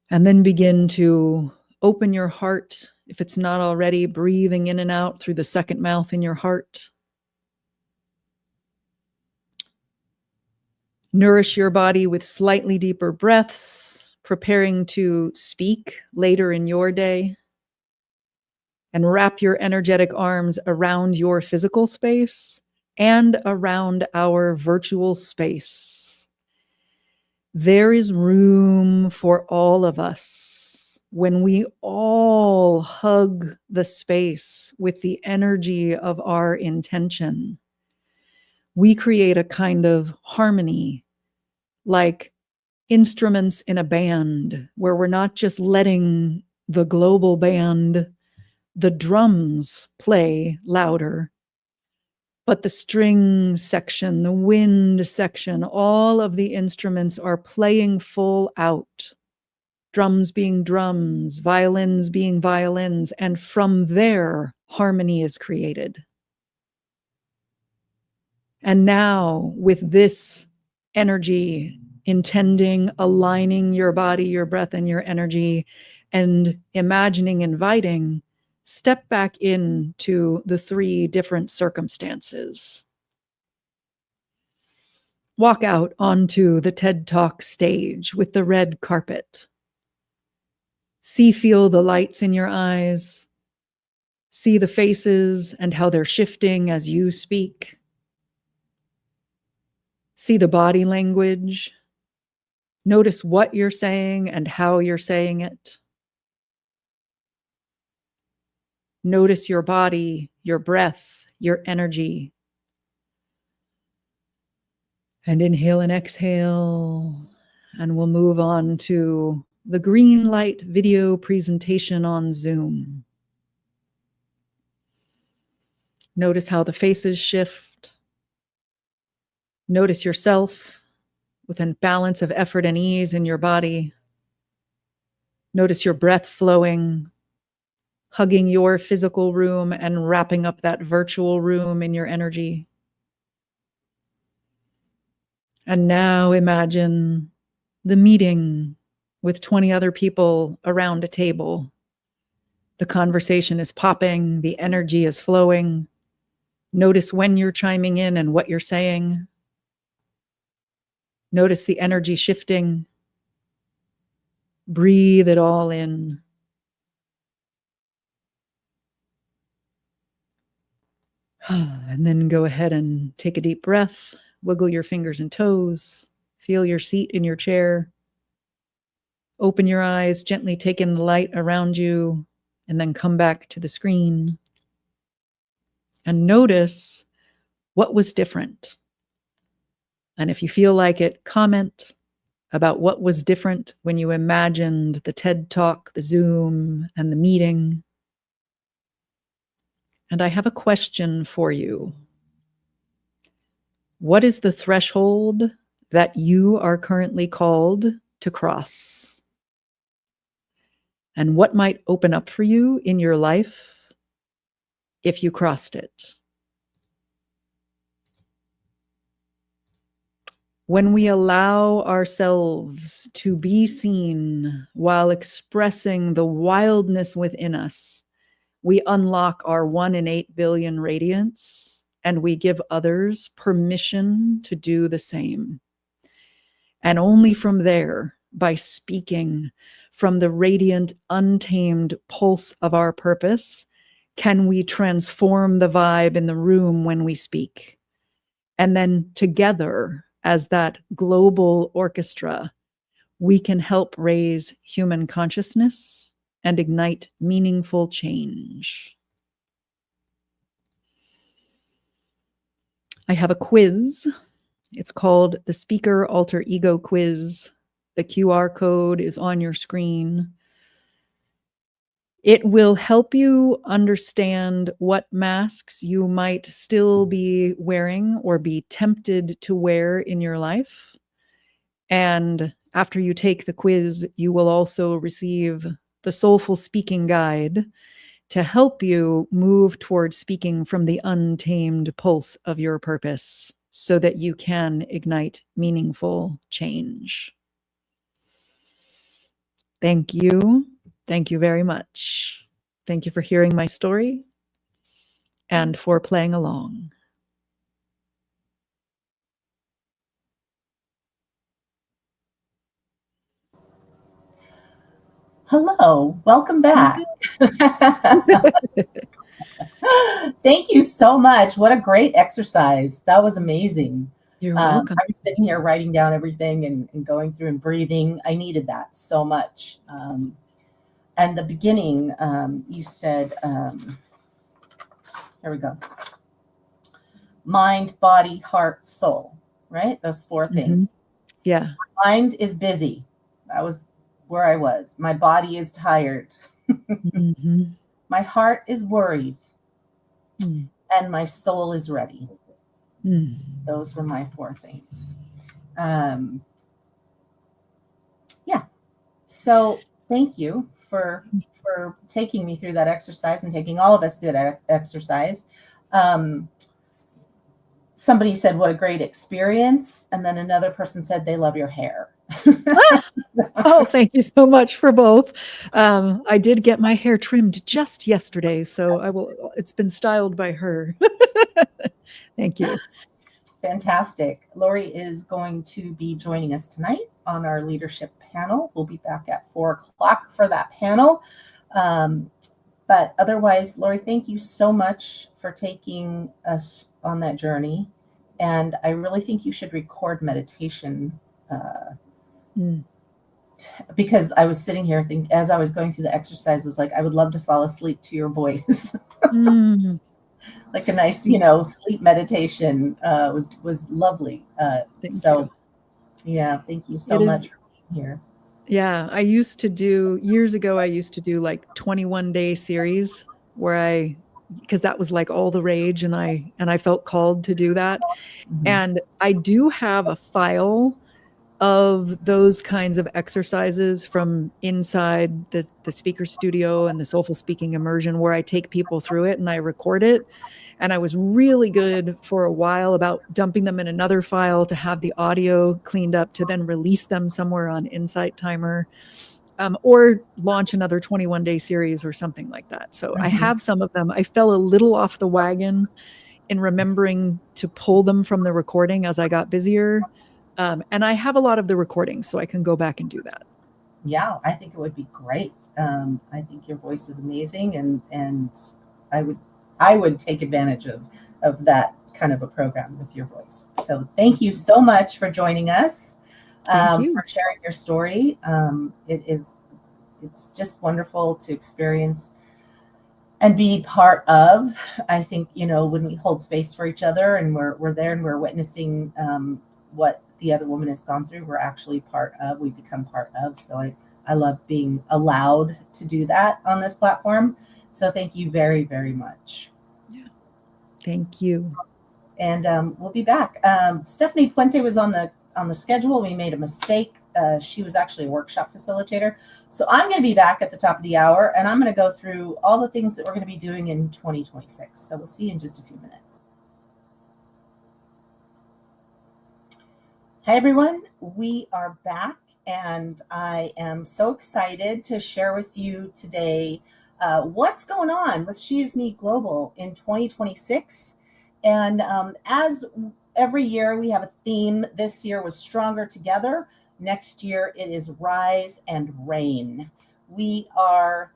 And then begin to open your heart If it's not already, breathing in and out through the second mouth in your heart. Nourish your body with slightly deeper breaths, preparing to speak later in your day. And wrap your energetic arms around your physical space and around our virtual space. There is room for all of us when we all hug the space with the energy of our intention. We create a kind of harmony, like instruments in a band, where we're not just letting the global band, the drums play louder, but the string section, the wind section, all of the instruments are playing full out. Drums being drums, violins being violins, and from there, harmony is created. And now, with this energy, intending, aligning your body, your breath, and your energy, and imagining, inviting, step back into the 3 different circumstances. Walk out onto the TED Talk stage with the red carpet. See, feel the lights in your eyes. See the faces and how they're shifting as you speak. See the body language. Notice what you're saying and how you're saying it. Notice your body, your breath, your energy. And inhale and exhale. And we'll move on to the green light video presentation on Zoom. Notice how the faces shift. Notice yourself with a balance of effort and ease in your body. Notice your breath flowing, hugging your physical room and wrapping up that virtual room in your energy. And now imagine the meeting with 20 other people around a table. The conversation is popping, the energy is flowing. Notice when you're chiming in and what you're saying. Notice the energy shifting. Breathe it all in. And then go ahead and take a deep breath. Wiggle your fingers and toes. Feel your seat in your chair. Open your eyes, gently take in the light around you, and then come back to the screen. And notice what was different. And if you feel like it, comment about what was different when you imagined the TED Talk, the Zoom, and the meeting. And I have a question for you. What is the threshold that you are currently called to cross? And what might open up for you in your life if you crossed it? When we allow ourselves to be seen while expressing the wildness within us, we unlock our 1 in 8 billion radiance, and we give others permission to do the same. And only from there, by speaking from the radiant, untamed pulse of our purpose, can we transform the vibe in the room when we speak. And then together, as that global orchestra, we can help raise human consciousness and ignite meaningful change. I have a quiz. It's called the Speaker Alter Ego Quiz. The QR code is on your screen. It will help you understand what masks you might still be wearing or be tempted to wear in your life. And after you take the quiz, you will also receive the Soulful Speaking Guide to help you move towards speaking from the untamed pulse of your purpose so that you can ignite meaningful change. Thank you. Thank you very much. Thank you for hearing my story and for playing along. Hello, welcome back. Thank you so much. What a great exercise. That was amazing. You're welcome. I was sitting here writing down everything and going through and breathing. I needed that so much. And the beginning, you said, here we go. Mind, body, heart, soul, right? Those four things. Yeah. Mind is busy. That was where I was. My body is tired. My heart is worried. And my soul is ready. Those were my four things. Yeah. So thank you for taking me through that exercise and taking all of us through that exercise. Somebody said, what a great experience. And then another person said they love your hair. Oh, thank you so much for both. I did get my hair trimmed just yesterday, so it's been styled by her. Thank you. Fantastic. Lori is going to be joining us tonight on our leadership panel. We'll be back at 4:00 for that panel. But otherwise, Lori, thank you so much for taking us on that journey. And I really think you should record meditation because I was sitting here as I was going through the exercise, I was like, I would love to fall asleep to your voice. Like a nice, sleep meditation was lovely. Thank you. Yeah, thank you so much for being here. Yeah, years ago, I used to do like 21-day series where because that was like all the rage, and I felt called to do that. And I do have a file of those kinds of exercises from inside the speaker studio and the Soulful Speaking Immersion, where I take people through it and I record it. And I was really good for a while about dumping them in another file to have the audio cleaned up to then release them somewhere on Insight Timer, or launch another 21-day series or something like that. So I have some of them. I fell a little off the wagon in remembering to pull them from the recording as I got busier. And I have a lot of the recordings, so I can go back and do that. Yeah, I think it would be great. I think your voice is amazing, and I would take advantage of that kind of a program with your voice. So thank you so much for joining us, for sharing your story. It's just wonderful to experience and be part of. I think, when we hold space for each other and we're there and we're witnessing what the other woman has gone through, we're actually we become part of. So I love being allowed to do that on this platform. So thank you very, very much. Yeah. Thank you. And we'll be back. Stephanie Puente was on the schedule. We made a mistake. She was actually a workshop facilitator. So I'm going to be back at the top of the hour, and I'm going to go through all the things that we're going to be doing in 2026. So we'll see you in just a few minutes. Hi, everyone. We are back, and I am so excited to share with you today what's going on with SheisMe Global in 2026. And as every year, we have a theme. This year was Stronger Together. Next year, it is Rise and Reign. We are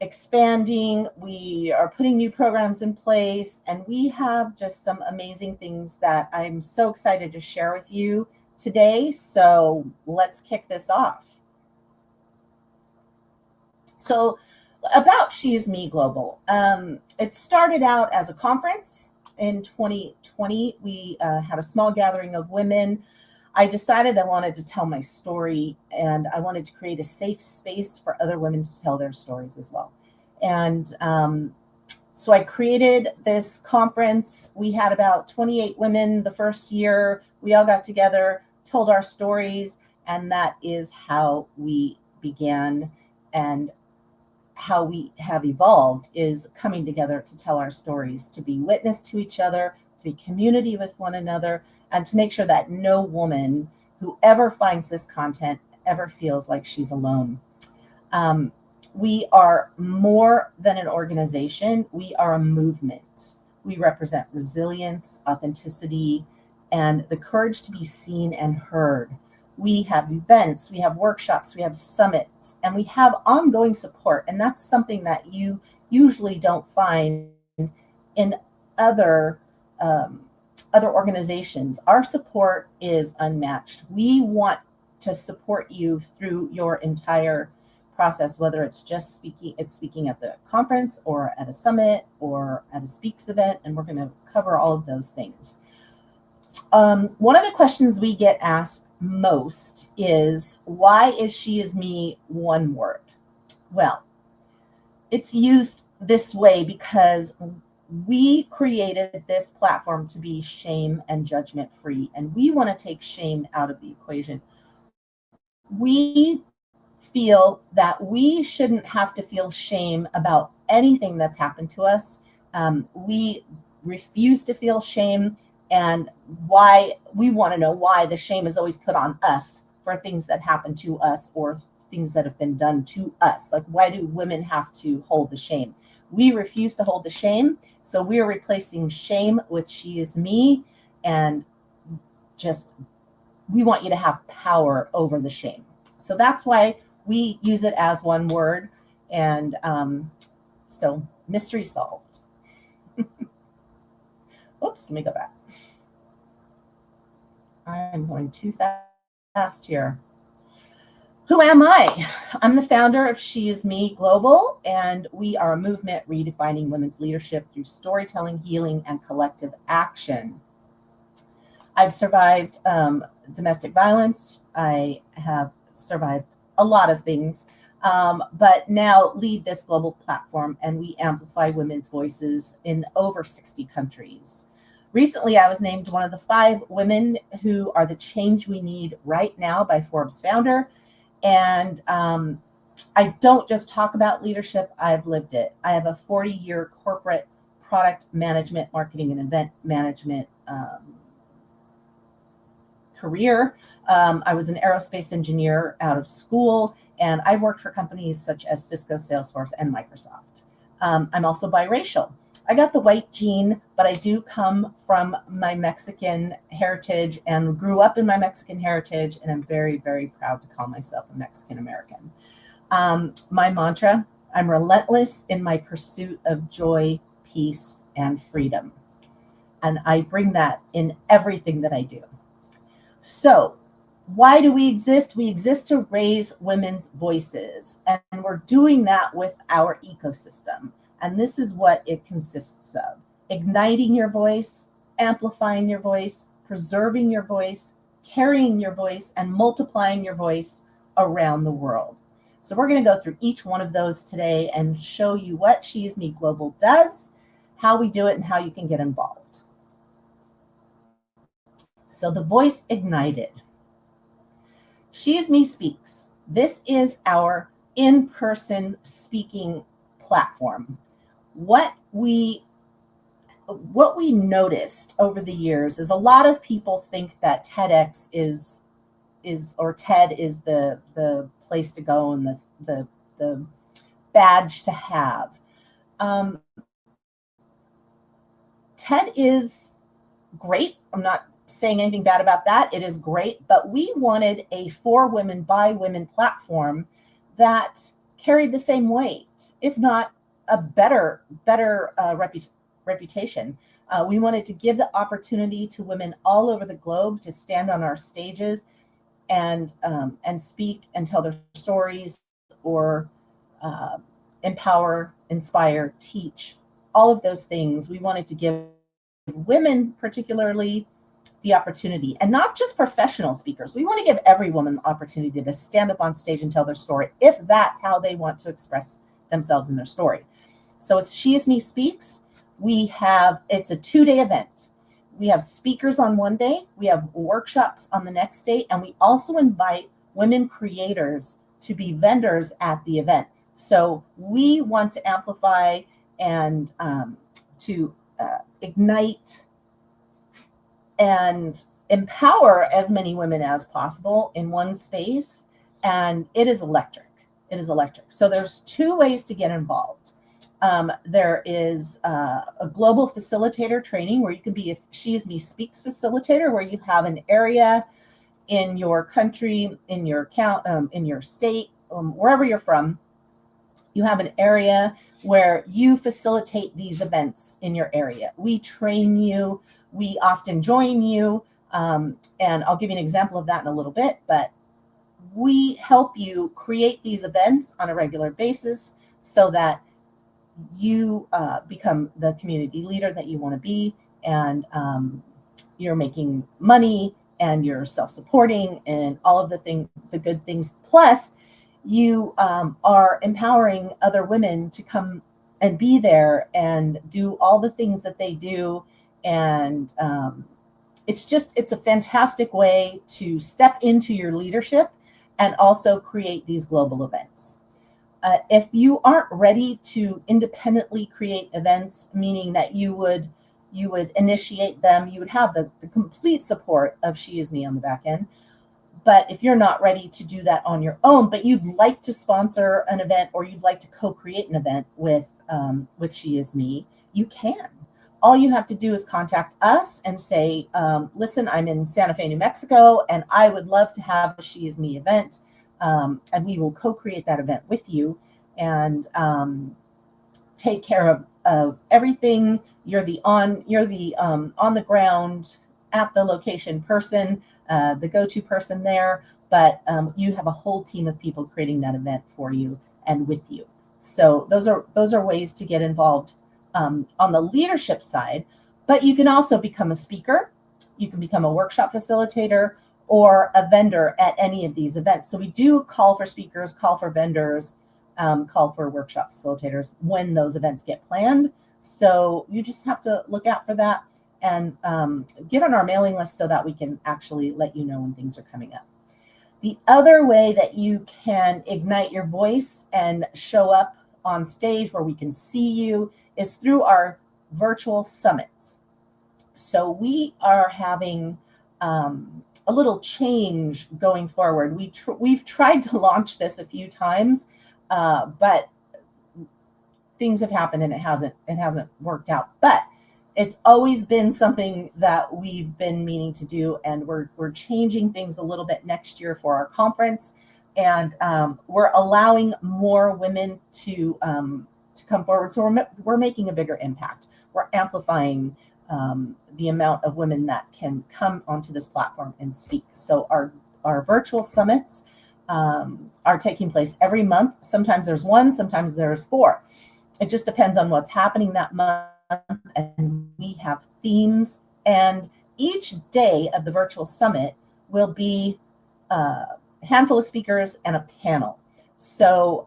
expanding, we are putting new programs in place, and we have just some amazing things that I'm so excited to share with you today. So let's kick this off. So about SheisMe Global. It started out as a conference in 2020. We had a small gathering of women. I decided I wanted to tell my story, and I wanted to create a safe space for other women to tell their stories as well. And so I created this conference. We had about 28 women the first year. We all got together, told our stories, and that is how we began. And how we have evolved is coming together to tell our stories, to be witness to each other, to be community with one another, and to make sure that no woman who ever finds this content ever feels like she's alone. We are more than an organization. We are a movement. We represent resilience, authenticity, and the courage to be seen and heard. We have events, we have workshops, we have summits, and we have ongoing support. And that's something that you usually don't find in other other organizations. Our support is unmatched. We want to support you through your entire process, whether it's just speaking at the conference or at a summit or at a speaks event, and we're going to cover all of those things. One of the questions we get asked most is, why is she is me one word? Well, it's used this way because we created this platform to be shame and judgment free, and we want to take shame out of the equation. We feel that we shouldn't have to feel shame about anything that's happened to us. We refuse to feel shame, and why we want to know why the shame is always put on us for things that happen to us or things that have been done to us. Like, why do women have to hold the shame? We refuse to hold the shame, so we're replacing shame with she is me, and just we want you to have power over the shame. So that's why we use it as one word, and so mystery solved. Oops, let me go back. I'm going too fast here. Who am I? I'm the founder of She Is Me Global, and we are a movement redefining women's leadership through storytelling, healing, and collective action. I've survived domestic violence. I have survived a lot of things, but now lead this global platform, and we amplify women's voices in over 60 countries. Recently, I was named one of the 5 women who are the change we need right now by Forbes Founder. And I don't just talk about leadership, I've lived it. I have a 40-year corporate product management, marketing, and event management career. I was an aerospace engineer out of school, and I've worked for companies such as Cisco, Salesforce, and Microsoft. I'm also biracial. I got the white gene, but I do come from my Mexican heritage and grew up in my Mexican heritage, and I'm very, very proud to call myself a Mexican American. My mantra, I'm relentless in my pursuit of joy, peace, and freedom. And I bring that in everything that I do. So why do we exist? We exist to raise women's voices, and we're doing that with our ecosystem. And this is what it consists of: igniting your voice, amplifying your voice, preserving your voice, carrying your voice, and multiplying your voice around the world. So we're going to go through each one of those today and show you what She Is Me Global does, how we do it, and how you can get involved. So the voice ignited. She Is Me Speaks. This is our in-person speaking platform. What we noticed over the years is a lot of people think that TEDx is or TED is the place to go and the badge to have. TED is great. I'm not saying anything bad about that. It is great, but we wanted a for women by women platform that carried the same weight, if not a better reputation. We wanted to give the opportunity to women all over the globe to stand on our stages and speak and tell their stories, or empower, inspire, teach, all of those things. We wanted to give women particularly the opportunity, and not just professional speakers. We want to give every woman the opportunity to stand up on stage and tell their story, if that's how they want to express themselves in their story. So it's She Is Me Speaks. It's a 2-day event. We have speakers on one day, we have workshops on the next day, and we also invite women creators to be vendors at the event. So we want to amplify and to ignite and empower as many women as possible in one space, and it is electric. It is electric. So there's two ways to get involved. There is a global facilitator training where you can be a SheisMe Speaks facilitator, where you have an area in your country, in your in your state, wherever you're from. You have an area where you facilitate these events in your area. We train you. We often join you. And I'll give you an example of that in a little bit, but we help you create these events on a regular basis so that you become the community leader that you want to be, and you're making money and you're self-supporting and all of the good things. Plus, you are empowering other women to come and be there and do all the things that they do. And it's a fantastic way to step into your leadership and also create these global events. If you aren't ready to independently create events, meaning that you would initiate them, you would have the complete support of SheisMe on the back end. But if you're not ready to do that on your own, but you'd like to sponsor an event or you'd like to co-create an event with SheisMe, you can. All you have to do is contact us and say, listen, I'm in Santa Fe, New Mexico, and I would love to have a SheisMe event. And we will co-create that event with you and take care of everything. You're the on the ground at the location person, the go-to person there, but you have a whole team of people creating that event for you and with you. So those are ways to get involved on the leadership side. But you can also become a speaker. You can become a workshop facilitator or a vendor at any of these events. So we do call for speakers, call for vendors, call for workshop facilitators when those events get planned. So you just have to look out for that and get on our mailing list so that we can actually let you know when things are coming up. The other way that you can ignite your voice and show up on stage where we can see you is through our virtual summits. So we are having a little change going forward. We've tried to launch this a few times, but things have happened and it hasn't worked out. But it's always been something that we've been meaning to do, and we're changing things a little bit next year for our conference, and we're allowing more women to come forward. So we're making a bigger impact. We're amplifying the amount of women that can come onto this platform and speak. So our virtual summits are taking place every month. Sometimes there's one, sometimes there's 4. It just depends on what's happening that month. And we have themes. And each day of the virtual summit will be a handful of speakers and a panel. So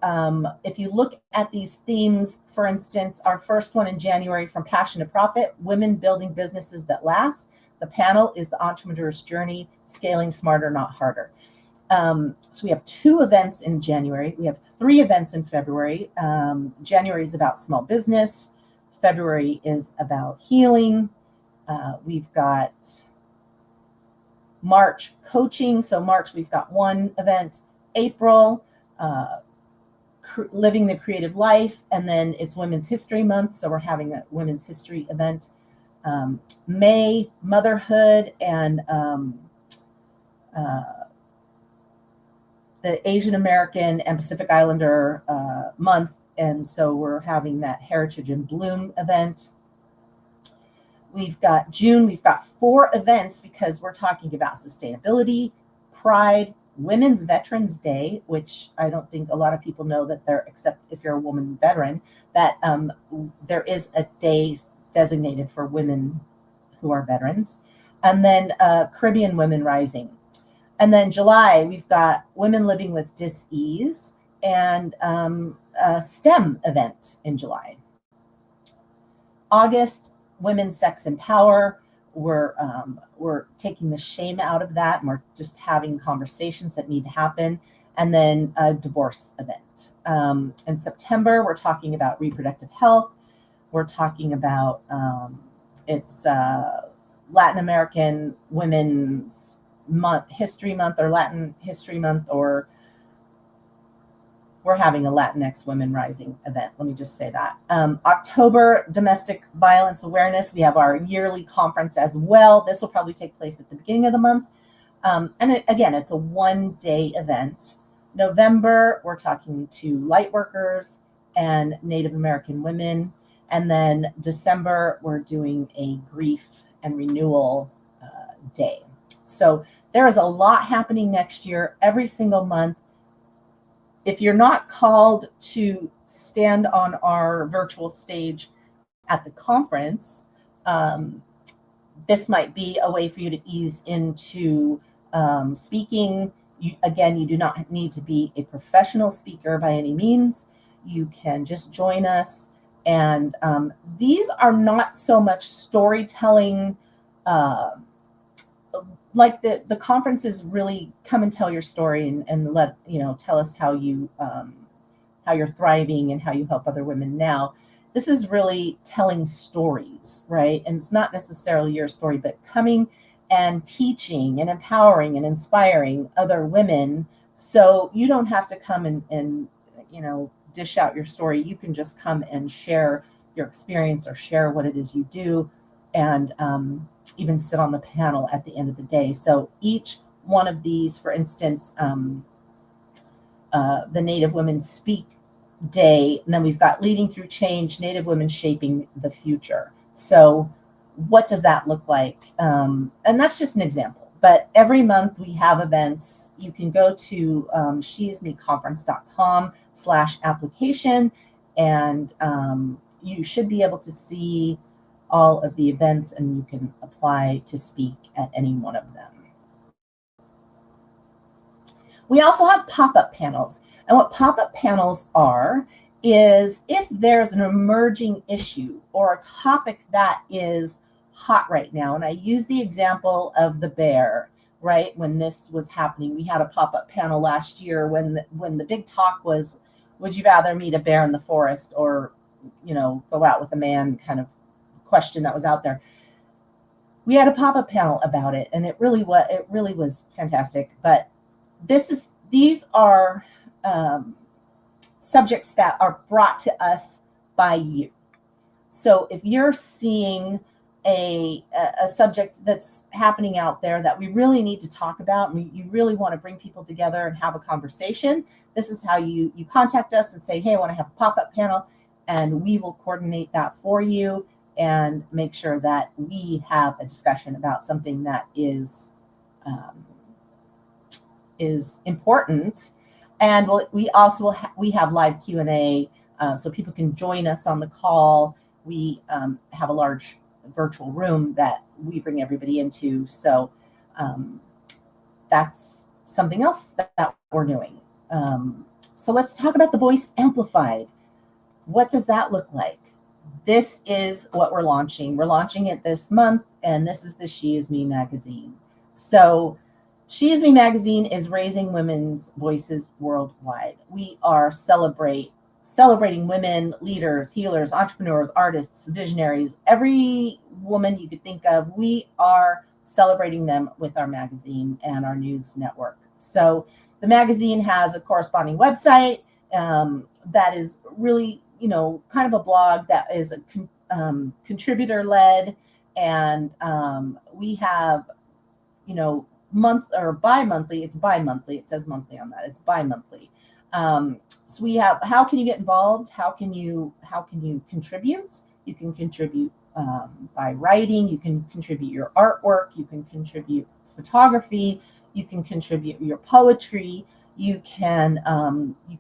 if you look at these themes, for instance, our first one in January, From Passion to Profit, Women Building Businesses That Last. The panel is The Entrepreneur's Journey, Scaling Smarter, Not Harder. So we have 2 events in January. We have 3 events in February. January is about small business. February is about healing. We've got March coaching. So March, we've got 1 event. April, living the creative life. And then it's Women's History Month. So we're having a Women's History event. May, motherhood, and the Asian American and Pacific Islander month. And so we're having that Heritage in Bloom event. We've got June, we've got 4 events because we're talking about sustainability, pride, Women's Veterans Day, which I don't think a lot of people know that there, except if you're a woman veteran, that there is a day designated for women who are veterans. And then Caribbean Women Rising. And then July, we've got Women Living with Dis-ease and a STEM event in July. August, Women's Sex and Power. We're taking the shame out of that, and we're just having conversations that need to happen. And then a divorce event. In September, we're talking about reproductive health. We're talking about it's Latin American Women's History Month, or Latin History Month, or we're having a Latinx Women Rising event. Let me just say that. October, Domestic Violence Awareness. We have our yearly conference as well. This will probably take place at the beginning of the month. Again, it's a one-day event. November, we're talking to light workers and Native American women. And then December, we're doing a grief and renewal day. So there is a lot happening next year, every single month. If you're not called to stand on our virtual stage at the conference, this might be a way for you to ease into speaking. You do not need to be a professional speaker by any means. You can just join us. And these are not so much storytelling, like the conferences really come and tell your story and let, tell us how you're thriving and how you help other women now. This is really telling stories, right? And it's not necessarily your story, but coming and teaching and empowering and inspiring other women. So you don't have to come and dish out your story. You can just come and share your experience or share what it is you do, and even sit on the panel at the end of the day. So each one of these, for instance, the Native Women Speak Day, and then we've got Leading Through Change, Native Women Shaping the Future. So what does that look like? And that's just an example. But every month we have events. You can go to SheisMeConference.com/application, and you should be able to see all of the events, and you can apply to speak at any one of them. We also have pop-up panels. And what pop-up panels are is if there's an emerging issue or a topic that is hot right now. And I use the example of the bear, right? When this was happening, we had a pop-up panel last year when the big talk was, would you rather meet a bear in the forest or, go out with a man kind of question that was out there. We had a pop-up panel about it, and it really was fantastic. But these are subjects that are brought to us by you. So if you're seeing a subject that's happening out there that we really need to talk about, and you really want to bring people together and have a conversation, this is how you contact us and say, hey, I want to have a pop-up panel, and we will coordinate that for you and make sure that we have a discussion about something that is important. And we have live Q&A, so people can join us on the call. We have a large virtual room that we bring everybody into. So that's something else that we're doing. So let's talk about the Voice Amplified. What does that look like? This is what we're launching. We're launching it this month, and this is the SheisMe magazine. So SheisMe magazine is raising women's voices worldwide. We are celebrating women, leaders, healers, entrepreneurs, artists, visionaries, every woman you could think of. We are celebrating them with our magazine and our news network. So the magazine has a corresponding website that is really, kind of a blog that is contributor led. And we have, month or bi-monthly. It's bi-monthly. It says monthly on that. It's bi-monthly. So we have, how can you get involved? How can you contribute? You can contribute by writing. You can contribute your artwork. You can contribute photography. You can contribute your poetry. You can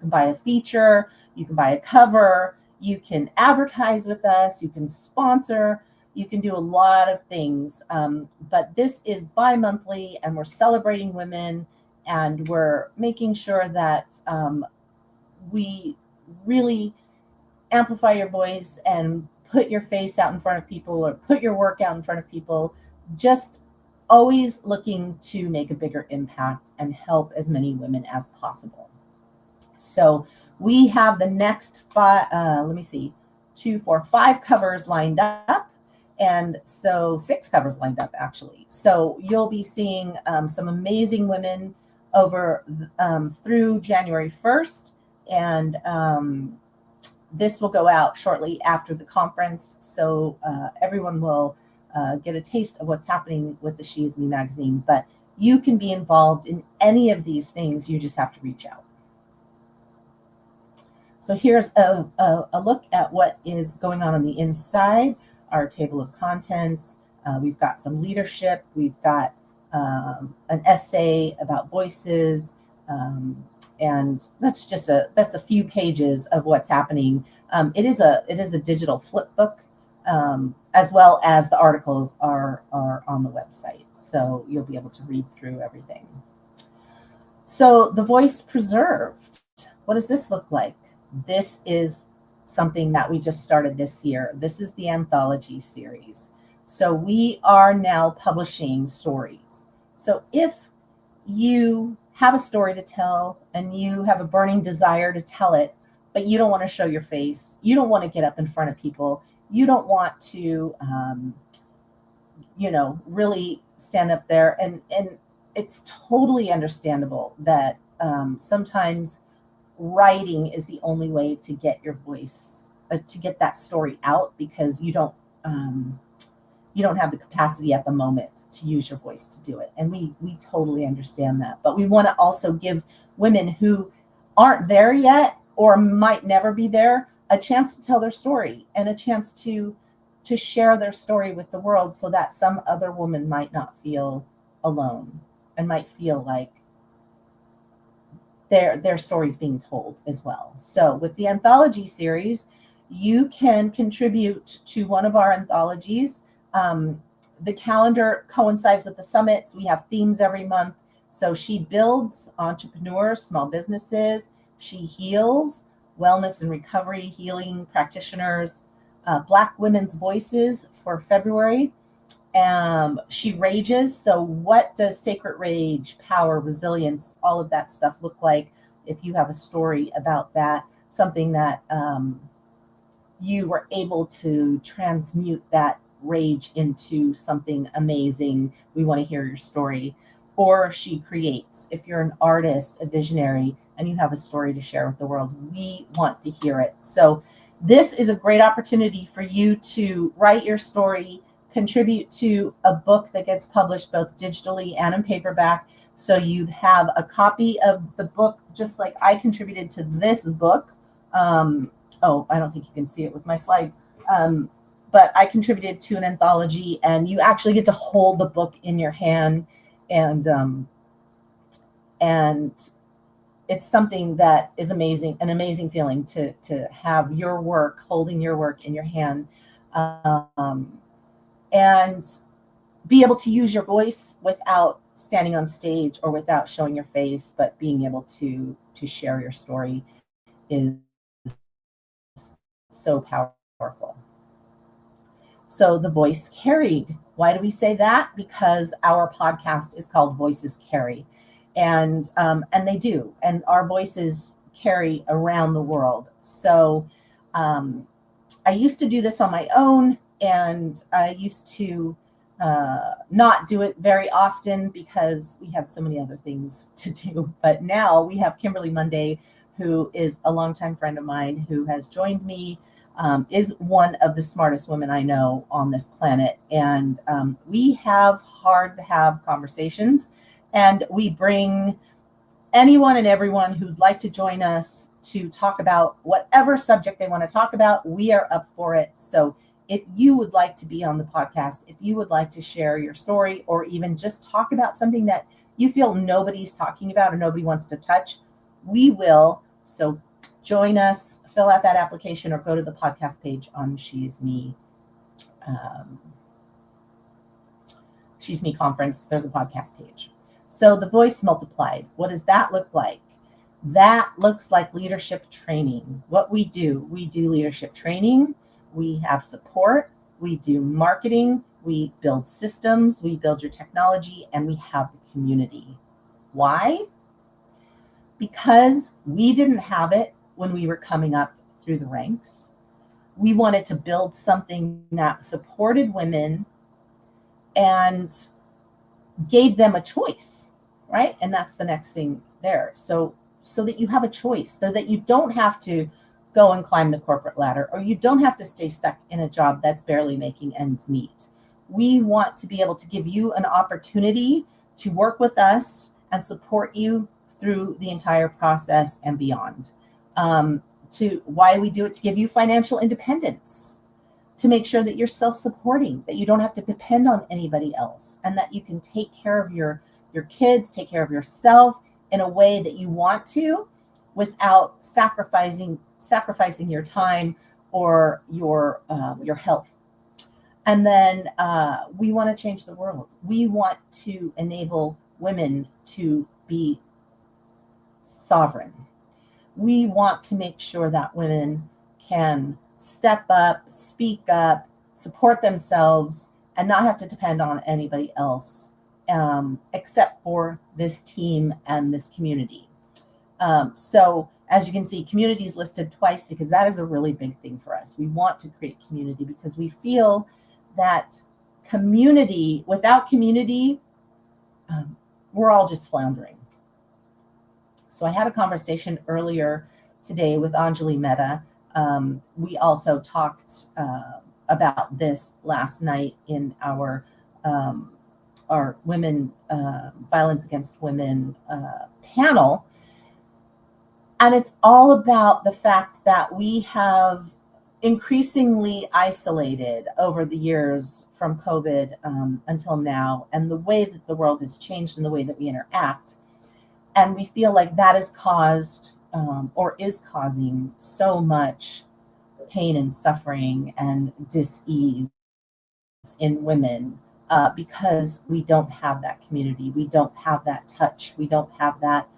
buy a feature. You can buy a cover. You can advertise with us. You can sponsor. You can do a lot of things. But this is bi-monthly, and we're celebrating women, and we're making sure that we really amplify your voice and put your face out in front of people, or put your work out in front of people, just always looking to make a bigger impact and help as many women as possible. So we have the next 5 covers lined up. And so 6 covers lined up, actually. So you'll be seeing some amazing women over through January 1st. And this will go out shortly after the conference, so everyone will get a taste of what's happening with the SheisMe magazine. But you can be involved in any of these things. You just have to reach out. So here's a look at what is going on the inside, our table of contents. We've got some leadership. We've got an essay about voices. And that's a few pages of what's happening. It is a digital flip book, as well as the articles are on the website. So you'll be able to read through everything. So the voice preserved. What does this look like? This is something that we just started this year. This is the anthology series. So we are now publishing stories. So if you have a story to tell and you have a burning desire to tell it, but you don't want to show your face, you don't want to get up in front of people, you don't want to, really stand up there, and it's totally understandable that sometimes writing is the only way to get your voice, to get that story out, because you don't have the capacity at the moment to use your voice to do it. And we totally understand that. But we want to also give women who aren't there yet or might never be there a chance to tell their story and a chance to share their story with the world, so that some other woman might not feel alone and might feel like their stories being told as well. So with the anthology series, you can contribute to one of our anthologies. The calendar coincides with the summits. We have themes every month. So She builds entrepreneurs, small businesses. She heals, wellness and recovery, healing practitioners. Black women's voices for February. She rages. So what does sacred rage, power, resilience, all of that stuff look like? If you have a story about that, something that you were able to transmute that rage into something amazing, we want to hear your story. Or She creates. If you're an artist, a visionary, and you have a story to share with the world, we want to hear it. So this is a great opportunity for you to write your story, contribute to a book that gets published both digitally and in paperback. So you'd have a copy of the book, just like I contributed to this book. I don't think you can see it with my slides. But I contributed to an anthology, and you actually get to hold the book in your hand, and it's something that is amazing, an amazing feeling to have your work, holding your work in your hand, and be able to use your voice without standing on stage or without showing your face, but being able to share your story is so powerful. So the voice carried. Why do we say that? Because our podcast is called Voices Carry, and they do, and our voices carry around the world. So I used to do this on my own, and I used to not do it very often because we had so many other things to do. But now we have Kimberly Monday, who is a longtime friend of mine, who has joined me, is one of the smartest women I know on this planet. And we have hard to have conversations, and we bring anyone and everyone who'd like to join us to talk about whatever subject they want to talk about. We are up for it. So if you would like to be on the podcast, if you would like to share your story, or even just talk about something that you feel nobody's talking about or nobody wants to touch, we will. So join us, fill out that application, or go to the podcast page on SheisMe Conference. There's a podcast page. So the voice multiplied. What does that look like? That looks like leadership training. What we do leadership training. We have support. We do marketing. We build systems. We build your technology, and we have the community. Why? Because we didn't have it when we were coming up through the ranks. We wanted to build something that supported women and gave them a choice, right? And that's the next thing there. So so that you have a choice, so that you don't have to go and climb the corporate ladder, or you don't have to stay stuck in a job that's barely making ends meet. We want to be able to give you an opportunity to work with us and support you through the entire process and beyond. To why we do it, to give you financial independence, to make sure that you're self-supporting, that you don't have to depend on anybody else, and that you can take care of your kids, take care of yourself in a way that you want to, without sacrificing your time or your health. And then we want to change the world. We want to enable women to be sovereign. We want to make sure that women can step up, speak up, support themselves, and not have to depend on anybody else, except for this team and this community. So as you can see, community is listed twice because that is a really big thing for us. We want to create community because we feel that without community, we're all just floundering. So I had a conversation earlier today with Anjali Mehta. We also talked about this last night in our women violence against women panel. And it's all about the fact that we have increasingly isolated over the years from COVID until now, and the way that the world has changed and the way that we interact. And we feel like that has caused or is causing so much pain and suffering and dis-ease in women because we don't have that community. We don't have that touch. We don't have that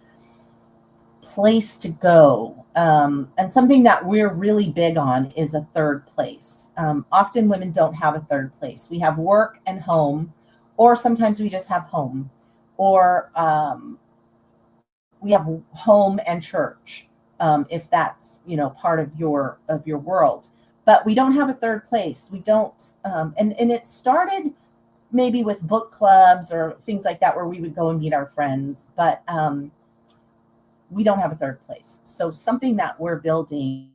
place to go. And something that we're really big on is a third place. Often women don't have a third place. We have work and home, or sometimes we just have home, or we have home and church, if that's part of your world. But we don't have a third place. We don't, and it started maybe with book clubs or things like that, where we would go and meet our friends. But we don't have a third place. So something that we're building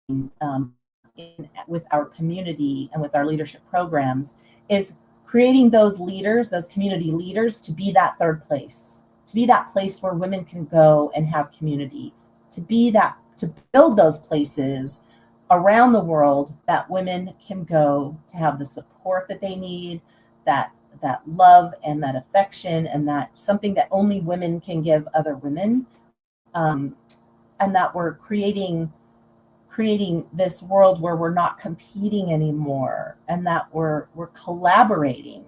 with our community and with our leadership programs is creating those leaders, those community leaders, to be that third place, to be that place where women can go and have community, to build those places around the world that women can go to have the support that they need, that love and that affection, and that something that only women can give other women. And that we're creating this world where we're not competing anymore, and that we're collaborating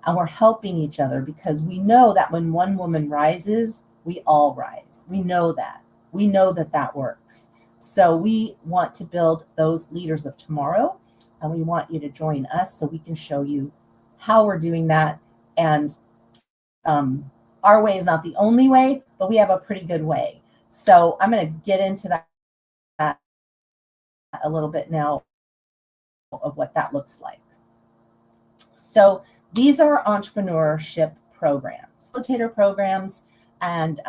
and we're helping each other, because we know that when one woman rises, we all rise. We know that works. So we want to build those leaders of tomorrow, and we want you to join us so we can show you how we're doing that. And our way is not the only way, but we have a pretty good way. So I'm going to get into that a little bit now, of what that looks like. So these are entrepreneurship programs, facilitator programs, and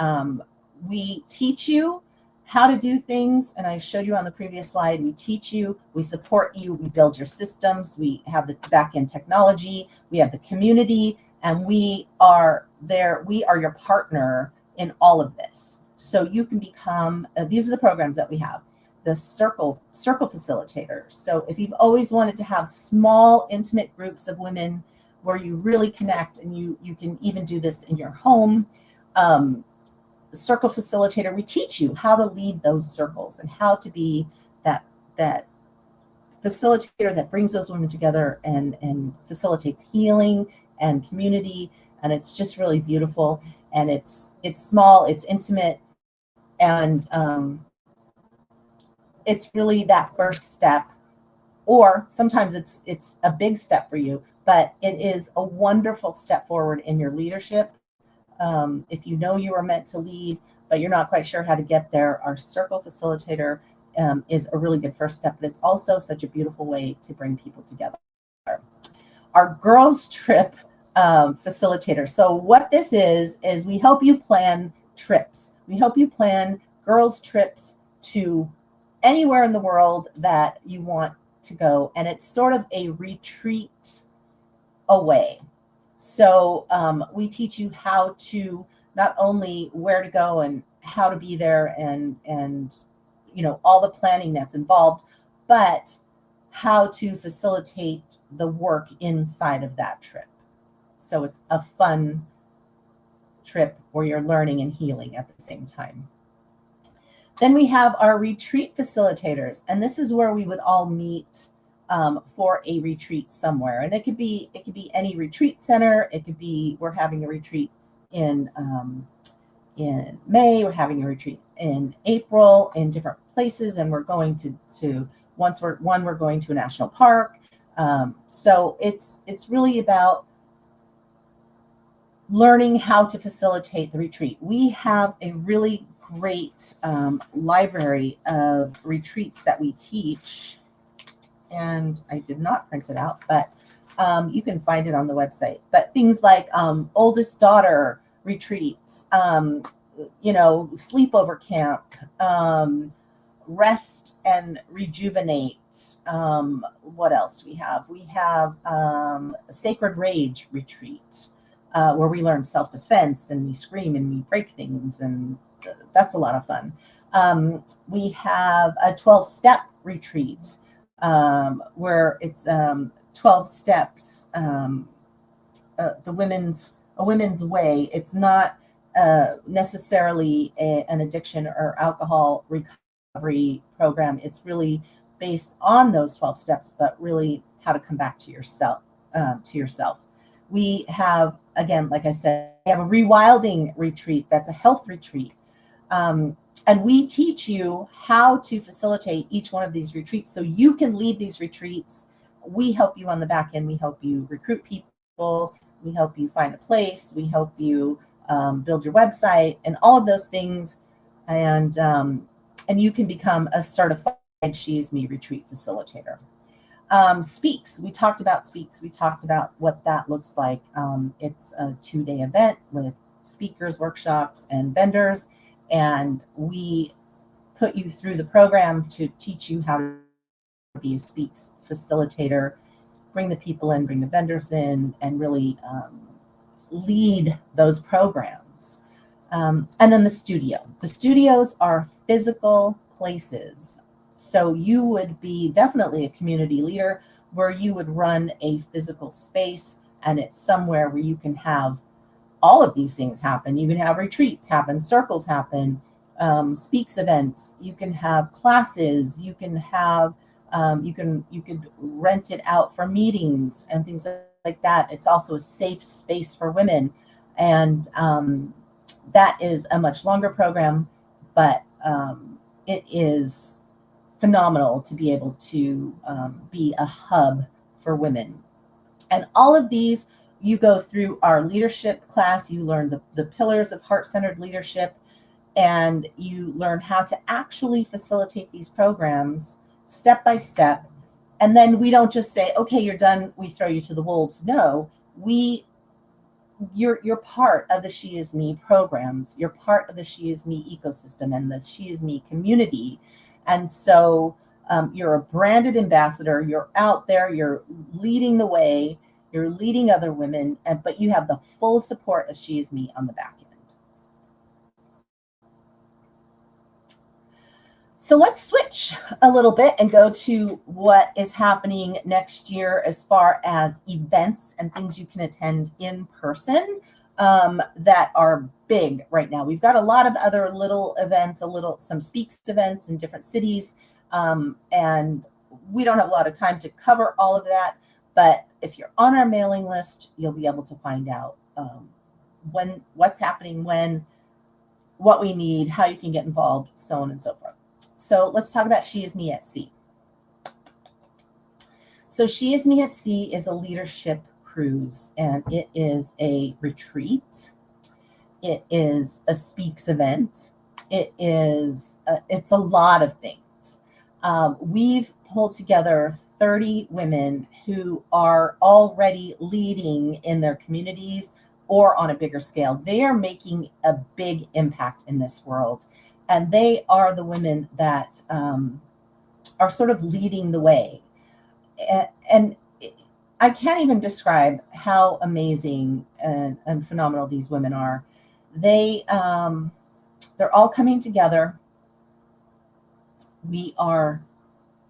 we teach you how to do things. And I showed you on the previous slide, we teach you, we support you, we build your systems, we have the back-end technology, we have the community, and we are your partner in all of this. So you can become, these are the programs that we have. The circle facilitator. So if you've always wanted to have small, intimate groups of women where you really connect, and you can even do this in your home, the circle facilitator, we teach you how to lead those circles and how to be that facilitator that brings those women together and facilitates healing and community. And it's just really beautiful. And it's small, it's intimate, and it's really that first step, or sometimes it's a big step for you, but it is a wonderful step forward in your leadership. If you know you are meant to lead, but you're not quite sure how to get there, our circle facilitator is a really good first step, but it's also such a beautiful way to bring people together. Our girls trip facilitator. So what this is we help you plan trips. We help you plan girls' trips to anywhere in the world that you want to go. And it's sort of a retreat away. So we teach you how to, not only where to go and how to be there and all the planning that's involved, but how to facilitate the work inside of that trip. So it's a fun trip where you're learning and healing at the same time. Then we have our retreat facilitators, and this is where we would all meet for a retreat somewhere. And it could be any retreat center. It could be, we're having a retreat in May, we're having a retreat in April in different places, and we're going to we're going to a national park. So it's really about learning how to facilitate the retreat. We have a really great library of retreats that we teach, and I did not print it out, but you can find it on the website. But things like oldest daughter retreats, sleepover camp, rest and rejuvenate. What else do we have? We have a sacred rage retreat, where we learn self-defense and we scream and we break things, and that's a lot of fun. We have a 12-step retreat, where it's 12 steps, a women's way. It's not necessarily an addiction or alcohol recovery program. It's really based on those 12 steps, but really how to come back to yourself. We have, again, like I said, we have a rewilding retreat. That's a health retreat. And we teach you how to facilitate each one of these retreats so you can lead these retreats. We help you on the back end. We help you recruit people. We help you find a place. We help you build your website and all of those things. And you can become a certified SheisMe retreat facilitator. Speaks. We talked about Speaks. We talked about what that looks like. It's a 2-day event with speakers, workshops, and vendors. And we put you through the program to teach you how to be a Speaks facilitator, bring the people in, bring the vendors in, and really lead those programs. And then the studio. The studios are physical places. So you would be definitely a community leader where you would run a physical space, and it's somewhere where you can have all of these things happen. You can have retreats happen, circles happen, speaks events. You can have classes. You can have you could rent it out for meetings and things like that. It's also a safe space for women, and that is a much longer program, but it is phenomenal to be able to be a hub for women. And all of these, you go through our leadership class, you learn the pillars of heart-centered leadership, and you learn how to actually facilitate these programs step by step. And then we don't just say, okay, you're done, we throw you to the wolves. No, you're part of the SheisMe programs. You're part of the SheisMe ecosystem and the SheisMe community. And so you're a branded ambassador. You're out there, you're leading the way, you're leading other women, but you have the full support of SheisMe on the back end. So let's switch a little bit and go to what is happening next year as far as events and things you can attend in person that are big right now. We've got a lot of other little events, some Speaks events in different cities, and we don't have a lot of time to cover all of that. But if you're on our mailing list, you'll be able to find out what's happening, what we need, how you can get involved, so on and so forth. So let's talk about SheisMe at Sea. So SheisMe at Sea is a leadership cruise, and it is a retreat. It is a Speaks event. It's a lot of things. We've pulled together 30 women who are already leading in their communities or on a bigger scale. They are making a big impact in this world. And they are the women that are sort of leading the way. And I can't even describe how amazing and phenomenal these women are. They're all coming together. We are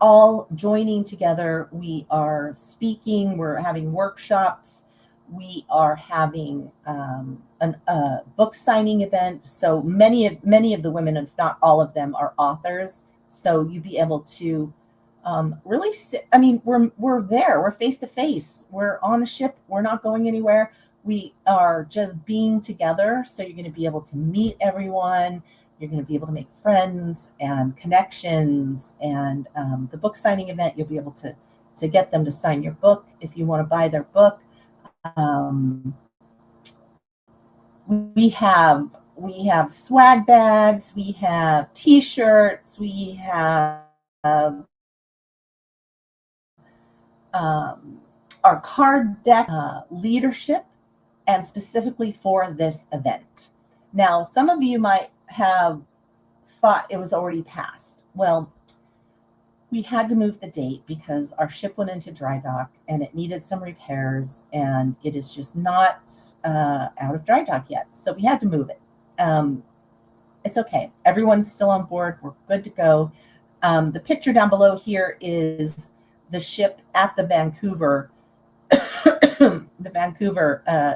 all joining together. We are speaking. We're having workshops. We are having a book signing event. So many of the women, if not all of them, are authors. So you'd be able to really sit. I mean, we're there. We're face to face. We're on a ship. We're not going anywhere. We are just being together. So you're going to be able to meet everyone. You're going to be able to make friends and connections. And the book signing event, you'll be able to get them to sign your book if you want to buy their book. We have swag bags. We have T-shirts. We have our card deck, leadership, and specifically for this event. Now, some of you might have thought it was already passed. Well, we had to move the date because our ship went into dry dock and it needed some repairs, and it is just not out of dry dock yet. So we had to move it. It's okay. Everyone's still on board. We're good to go. The picture down below here is the ship at the Vancouver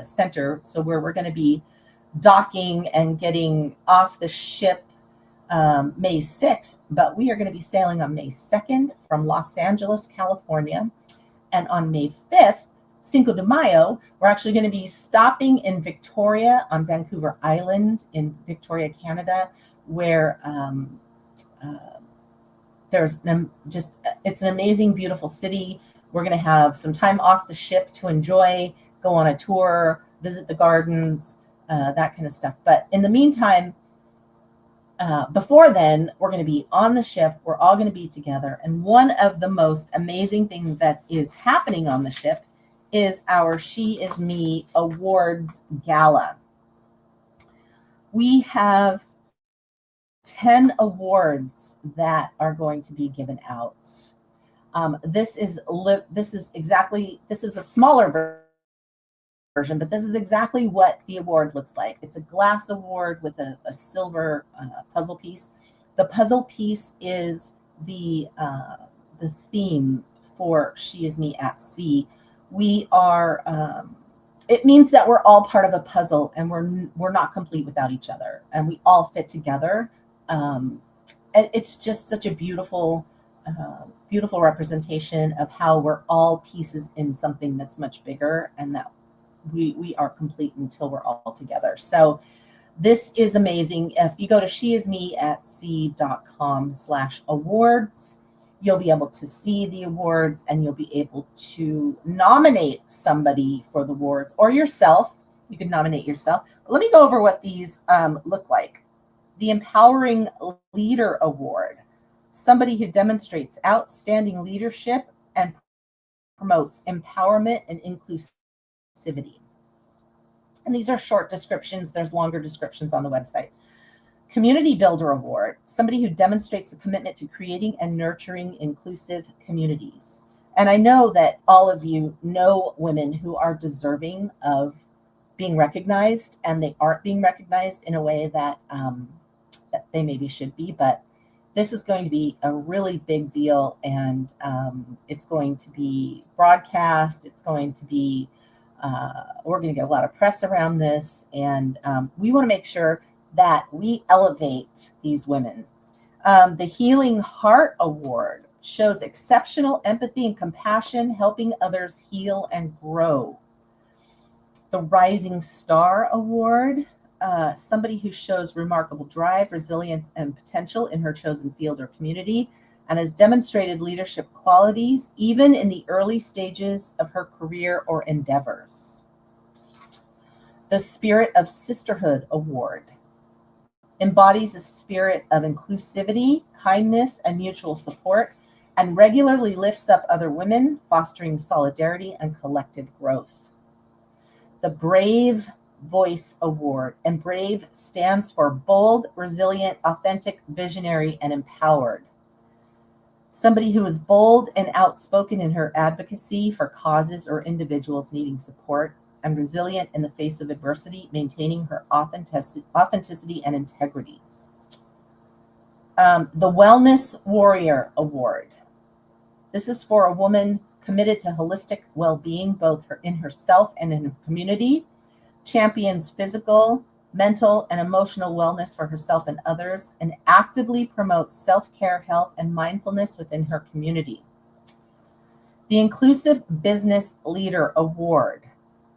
center. So where we're going to be docking and getting off the ship May 6th, but we are going to be sailing on May 2nd from Los Angeles, California. And on May 5th, Cinco de Mayo, we're actually going to be stopping in Victoria on Vancouver Island in Victoria, Canada, where there's it's an amazing, beautiful city. We're going to have some time off the ship to enjoy, go on a tour, visit the gardens, that kind of stuff. But in the meantime, before then, we're going to be on the ship. We're all going to be together. And one of the most amazing things that is happening on the ship is our SheisMe Awards Gala. We have 10 awards that are going to be given out. This is a smaller version, but this is exactly what the award looks like. It's a glass award with a silver puzzle piece. The puzzle piece is the theme for SheisMe at Sea. We are. It means that we're all part of a puzzle, and we're not complete without each other, and we all fit together. And it's just such a beautiful representation of how we're all pieces in something that's much bigger, and that we are complete until we're all together. So this is amazing. If you go to sheismeatsea.com/awards, you'll be able to see the awards, and you'll be able to nominate somebody for the awards, or yourself. You can nominate yourself. But let me go over what these look like. The Empowering Leader Award, somebody who demonstrates outstanding leadership and promotes empowerment and inclusivity. And these are short descriptions. There's longer descriptions on the website. Community Builder Award, somebody who demonstrates a commitment to creating and nurturing inclusive communities. And I know that all of you know women who are deserving of being recognized, and they aren't being recognized in a way that they maybe should be. But this is going to be a really big deal, and it's going to be broadcast. It's going to be, we're going to get a lot of press around this, and we want to make sure that we elevate these women. The Healing Heart Award shows exceptional empathy and compassion, helping others heal and grow. The Rising Star Award, somebody who shows remarkable drive, resilience, and potential in her chosen field or community, and has demonstrated leadership qualities even in the early stages of her career or endeavors. The Spirit of Sisterhood Award embodies a spirit of inclusivity, kindness, and mutual support, and regularly lifts up other women, fostering solidarity and collective growth. The Brave Voice Award. And BRAVE stands for bold, resilient, authentic, visionary, and empowered. Somebody who is bold and outspoken in her advocacy for causes or individuals needing support, and resilient in the face of adversity, maintaining her authenticity and integrity. The Wellness Warrior Award. This is for a woman committed to holistic well-being, both in herself and in her community, champions physical, mental, and emotional wellness for herself and others, and actively promotes self-care, health, and mindfulness within her community. The Inclusive Business Leader Award.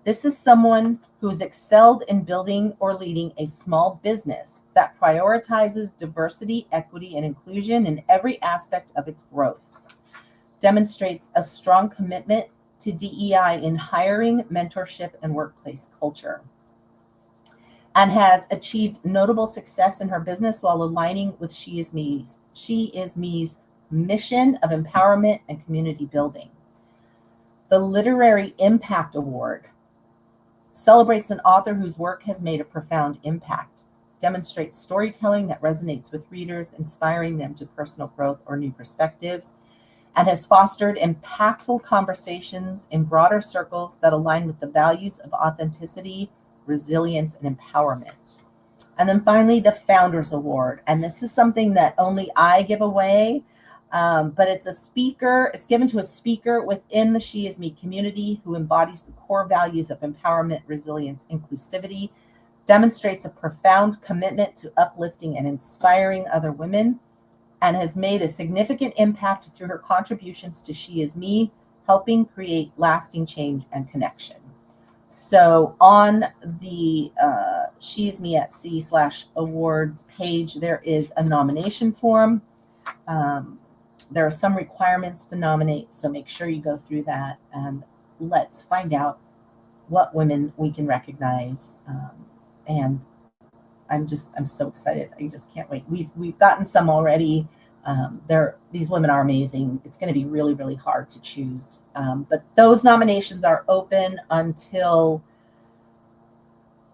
This is someone who's excelled in building or leading a small business that prioritizes diversity, equity, and inclusion in every aspect of its growth, demonstrates a strong commitment to DEI in hiring, mentorship, and workplace culture, and has achieved notable success in her business while aligning with SheisMe's mission of empowerment and community building. The Literary Impact Award celebrates an author whose work has made a profound impact, demonstrates storytelling that resonates with readers, inspiring them to personal growth or new perspectives, and has fostered impactful conversations in broader circles that align with the values of authenticity, resilience, and empowerment. And then finally, the Founders Award. And this is something that only I give away, but it's a speaker. It's given to a speaker within the SheisMe community who embodies the core values of empowerment, resilience, inclusivity, demonstrates a profound commitment to uplifting and inspiring other women, and has made a significant impact through her contributions to SheisMe, helping create lasting change and connection. So on the SheisMe at Sea/awards page, there is a nomination form. There are some requirements to nominate, so make sure you go through that, and let's find out what women we can recognize. And I'm so excited. I just can't wait. We've gotten some already. These women are amazing. It's going to be really, really hard to choose. But those nominations are open until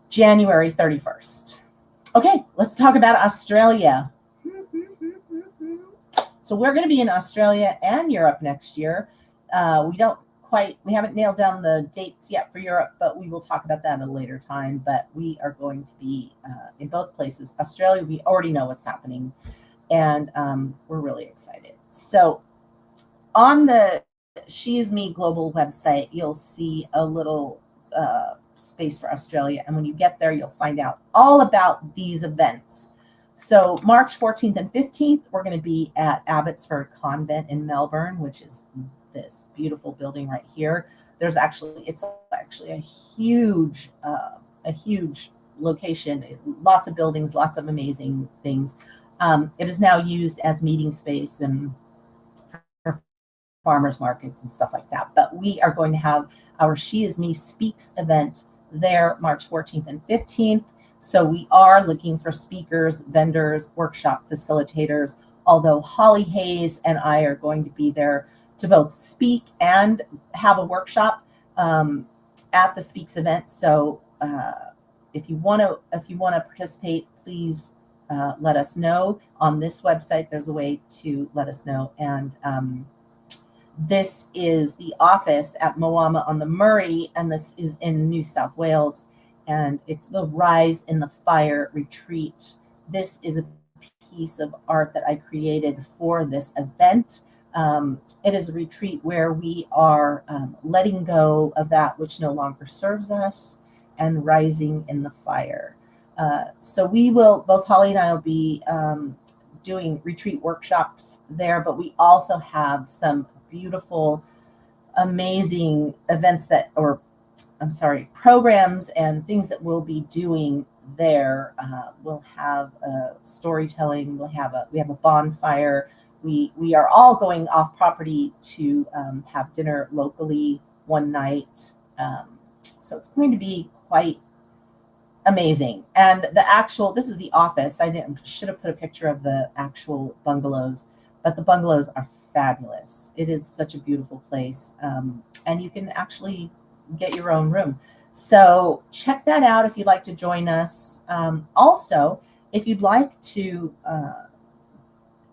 January 31st. Okay, let's talk about Australia. So we're going to be in Australia and Europe next year. We haven't nailed down the dates yet for Europe, but we will talk about that at a later time. But we are going to be in both places. Australia, we already know what's happening, and we're really excited. So on the SheisMe Global website, you'll see a little space for Australia. And when you get there, you'll find out all about these events. So March 14th and 15th, we're going to be at Abbotsford Convent in Melbourne, which is this beautiful building right here. It's actually a huge location, lots of buildings, lots of amazing things. It is now used as meeting space and for farmers markets and stuff like that. But we are going to have our SheisMe Speaks event there March 14th and 15th. So we are looking for speakers, vendors, workshop facilitators, although Holly Hayes and I are going to be there to both speak and have a workshop at the Speaks event. So if you want to participate, please let us know. On this website, there's a way to let us know. And this is the office at Moama on the Murray, and this is in New South Wales. And it's the Rise in the Fire retreat. This is a piece of art that I created for this event. It is a retreat where we are letting go of that which no longer serves us and rising in the fire. So we will, both Holly and I will be doing retreat workshops there, but we also have some beautiful, amazing events programs and things that we'll be doing there. We'll have storytelling. We have a bonfire. We are all going off property to have dinner locally one night. So it's going to be quite amazing. And this is the office. Should have put a picture of the actual bungalows, but the bungalows are fabulous. It is such a beautiful place. And you can actually get your own room. So check that out if you'd like to join us. Also, if you'd like to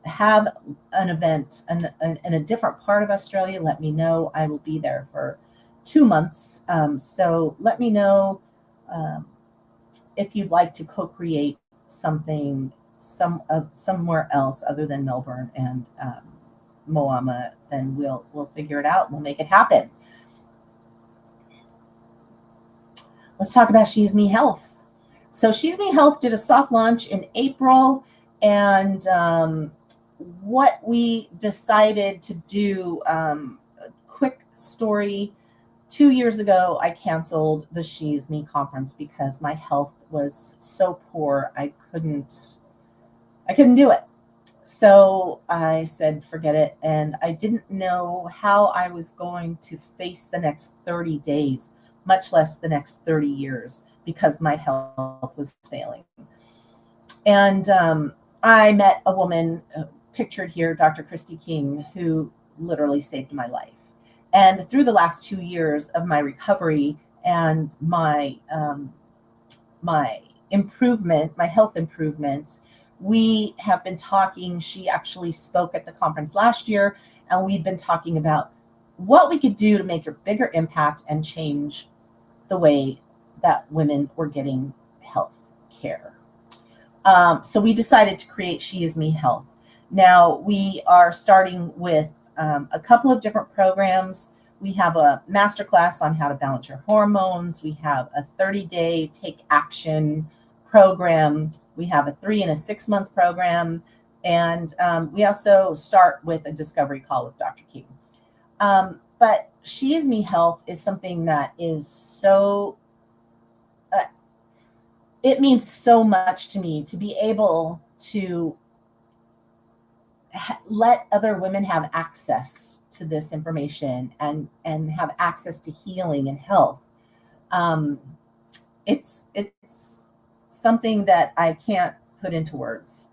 have an event in a different part of Australia, let me know. I will be there for 2 months. So let me know if you'd like to co-create something somewhere else other than Melbourne and Moama, then we'll figure it out. We'll make it happen. Let's talk about SheisMe Health. So SheisMe Health did a soft launch in April, and what we decided to do, a quick story. 2 years ago, I canceled the SheisMe Conference because my health was so poor, I couldn't do it. So I said, forget it. And I didn't know how I was going to face the next 30 days, much less the next 30 years, because my health was failing. And I met a woman pictured here, Dr. Christy King, who literally saved my life. And through the last 2 years of my recovery and my improvement, my health improvement, we have been talking. She actually spoke at the conference last year, and we've been talking about what we could do to make a bigger impact and change the way that women were getting health care. So we decided to create SheisMe Health. Now we are starting with a couple of different programs. We have a masterclass on how to balance your hormones. We have a 30-day take action program. We have a 3 and a 6 month program. And we also start with a discovery call with Dr. King. But SheisMe Health is something that is so, it means so much to me to be able to let other women have access to this information and have access to healing and health. It's something that I can't put into words.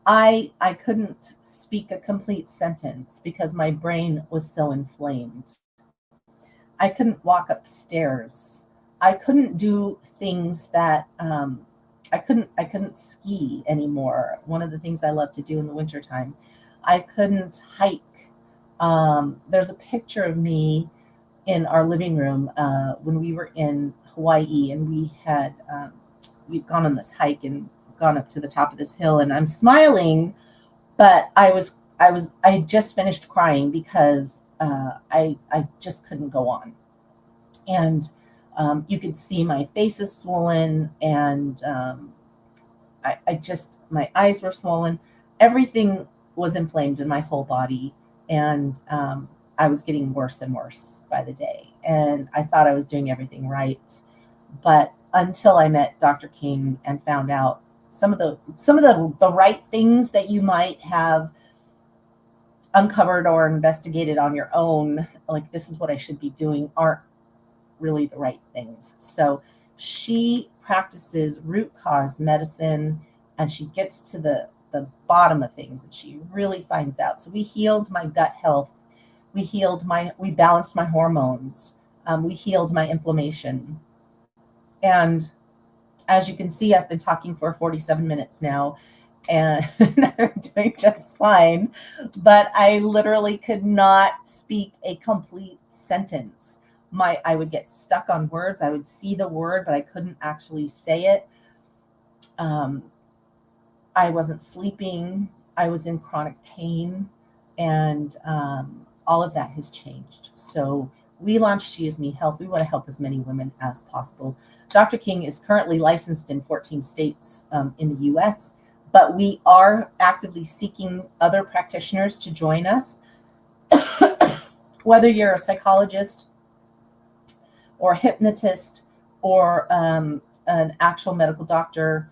I couldn't speak a complete sentence because my brain was so inflamed. I couldn't walk upstairs. I couldn't do things that I couldn't ski anymore. One of the things I love to do in the wintertime. I couldn't hike. There's a picture of me in our living room when we were in Hawaii, and we'd gone on this hike and gone up to the top of this hill, and I'm smiling, but I just finished crying because I just couldn't go on. And you could see my face is swollen, and my eyes were swollen. Everything was inflamed in my whole body, and I was getting worse and worse by the day. And I thought I was doing everything right, but until I met Dr. King and found out some of the right things that you might have uncovered or investigated on your own, like this is what I should be doing, aren't really the right things. So she practices root cause medicine, and she gets to the bottom of things, and she really finds out. So we healed my gut health. We balanced my hormones. We healed my inflammation. And as you can see, I've been talking for 47 minutes now, and I'm doing just fine. But I literally could not speak a complete sentence. I would get stuck on words. I would see the word, but I couldn't actually say it. I wasn't sleeping. I was in chronic pain, and all of that has changed. So we launched SheisMe Health. We want to help as many women as possible. Dr. King is currently licensed in 14 states in the U.S., but we are actively seeking other practitioners to join us. Whether you're a psychologist or a hypnotist or an actual medical doctor,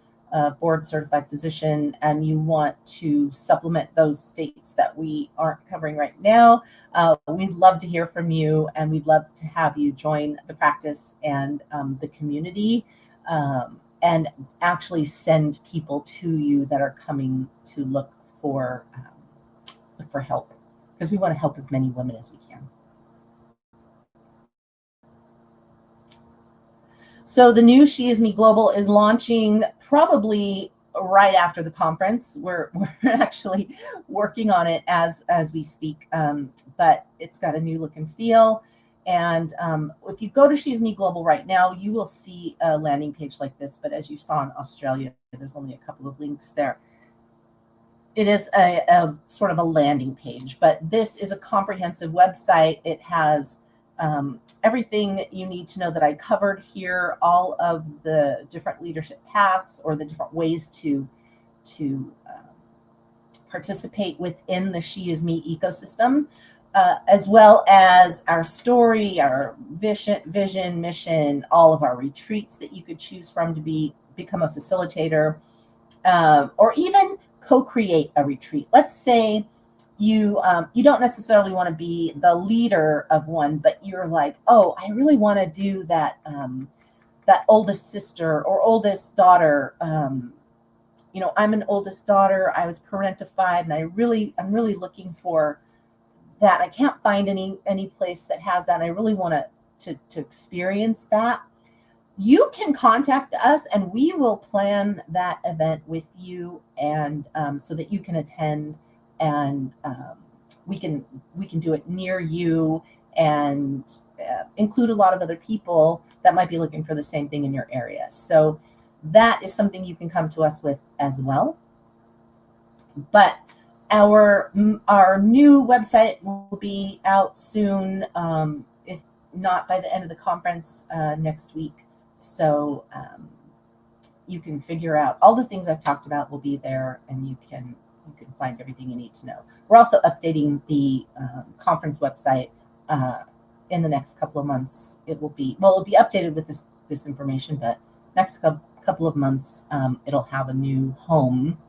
board certified physician, and you want to supplement those states that we aren't covering right now, we'd love to hear from you, and we'd love to have you join the practice and the community, and actually send people to you that are coming to look for help, because we want to help as many women as we can. So the new SheisMe Global is launching probably right after the conference. We're actually working on it as we speak, but it's got a new look and feel. And if you go to SheisMe Global right now, you will see a landing page like this. But as you saw in Australia, there's only a couple of links there. It is a sort of a landing page, but this is a comprehensive website. It has everything you need to know that I covered here, all of the different leadership paths or the different ways to participate within the SheisMe ecosystem, as well as our story, our vision, mission, all of our retreats that you could choose from to become a facilitator, or even co-create a retreat. Let's say you don't necessarily want to be the leader of one, but you're like, oh, I really want to do that that oldest sister or oldest daughter. I'm an oldest daughter. I was parentified, and I'm really looking for that. I can't find any place that has that. And I really want to experience that. You can contact us and we will plan that event with you, and so that you can attend, and we can do it near you, and include a lot of other people that might be looking for the same thing in your area. So that is something you can come to us with as well. But our new website will be out soon, if not by the end of the conference next week. So you can figure out all the things I've talked about will be there, and you can find everything you need to know. We're also updating the conference website in the next couple of months. It'll be updated with this information, but next couple of months it'll have a new home.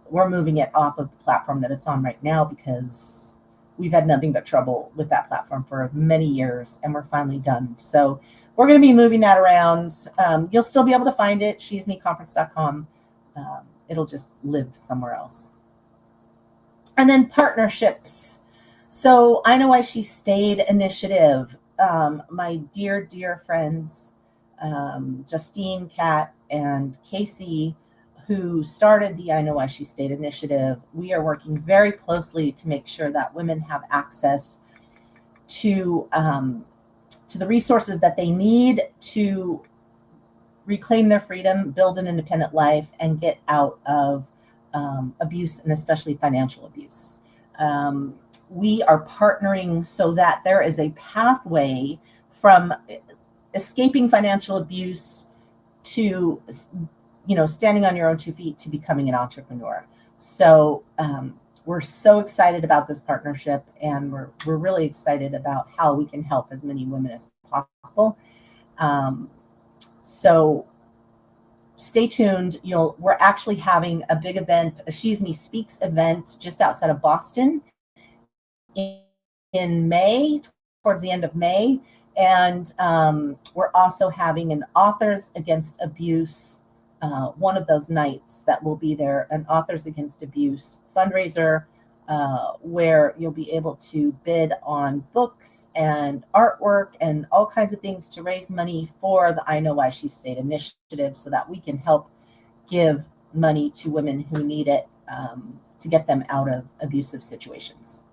We're moving it off of the platform that it's on right now because we've had nothing but trouble with that platform for many years, and we're finally done. So we're going to be moving that around. You'll still be able to find it, SheisMeConference.com. It'll just live somewhere else. And then partnerships. So I Know Why She Stayed initiative. My dear friends, Justine, Kat, and Casey, who started the I Know Why She Stayed initiative, we are working very closely to make sure that women have access to the resources that they need to reclaim their freedom, build an independent life, and get out of abuse, and especially financial abuse. We are partnering so that there is a pathway from escaping financial abuse to standing on your own 2 feet to becoming an entrepreneur. So we're so excited about this partnership, and we're really excited about how we can help as many women as possible. So stay tuned. We're actually having a big event, a SheisMe Speaks event just outside of Boston in May, towards the end of May. And we're also having an Authors Against Abuse, one of those nights that will be there, an Authors Against Abuse fundraiser, where you'll be able to bid on books and artwork and all kinds of things to raise money for the I Know Why She Stayed initiative, so that we can help give money to women who need it, to get them out of abusive situations.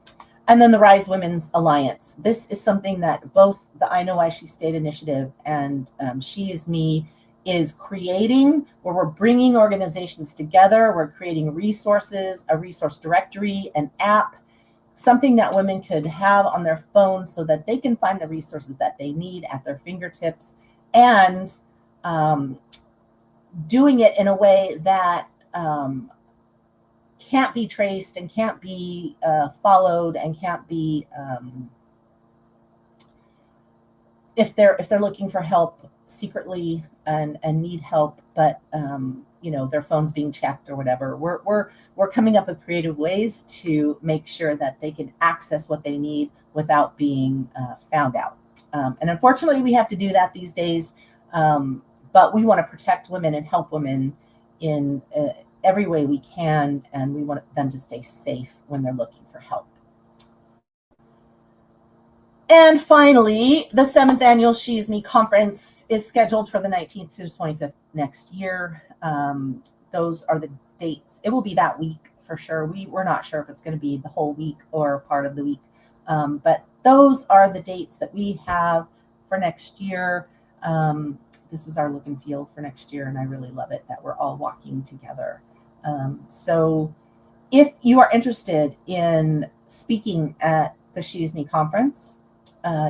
And then the Rise Women's Alliance. This is something that both the I Know Why She Stayed initiative and SheisMe is creating, where we're bringing organizations together. We're creating resources, a resource directory, an app, something that women could have on their phones so that they can find the resources that they need at their fingertips, and doing it in a way that can't be traced and can't be followed, and can't be if they're looking for help secretly and need help, but their phone's being checked or whatever. We're coming up with creative ways to make sure that they can access what they need without being found out. And unfortunately, we have to do that these days. But we want to protect women and help women in every way we can, and we want them to stay safe when they're looking for help. And finally, the 7th annual SheisMe Conference is scheduled for the 19th to the 25th next year. Those are the dates. It will be that week for sure. We're not sure if it's going to be the whole week or part of the week. But those are the dates that we have for next year. This is our look and feel for next year, and I really love it that we're all walking together. So if you are interested in speaking at the SheisMe Conference,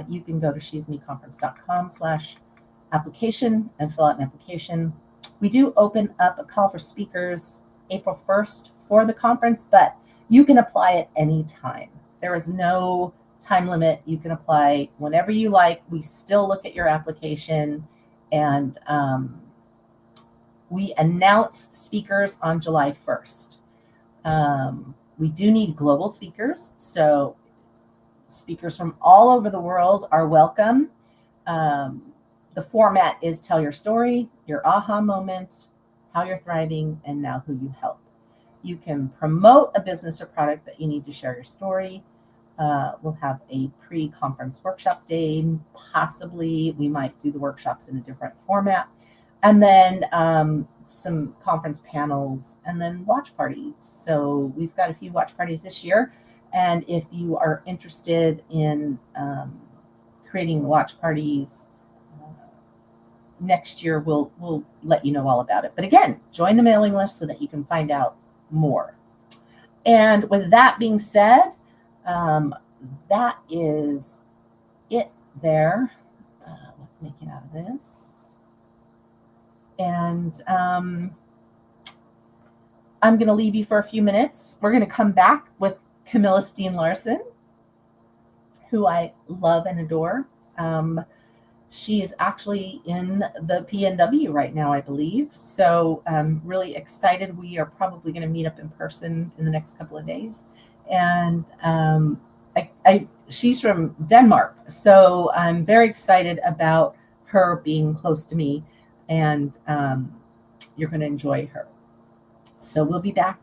you can go to sheismeconference.com/application and fill out an application. We do open up a call for speakers April 1st for the conference, but you can apply at any time. There is no time limit. You can apply whenever you like. We still look at your application, and we announce speakers on July 1st. We do need global speakers, so speakers from all over the world are welcome. The format is tell your story, your aha moment, how you're thriving, and now who you help. You can promote a business or product, but you need to share your story. We'll have a pre-conference workshop day. Possibly we might do the workshops in a different format. And then some conference panels, and then watch parties. So we've got a few watch parties this year. And if you are interested in creating watch parties next year, we'll let you know all about it. But again, join the mailing list so that you can find out more. And with that being said, that is it there. Let me get out of this. And I'm going to leave you for a few minutes. We're going to come back with Camilla Steen Larson, who I love and adore. She is actually in the PNW right now, I believe. So I'm really excited. We are probably going to meet up in person in the next couple of days. And she's from Denmark. So I'm very excited about her being close to me, and you're going to enjoy her. So we'll be back.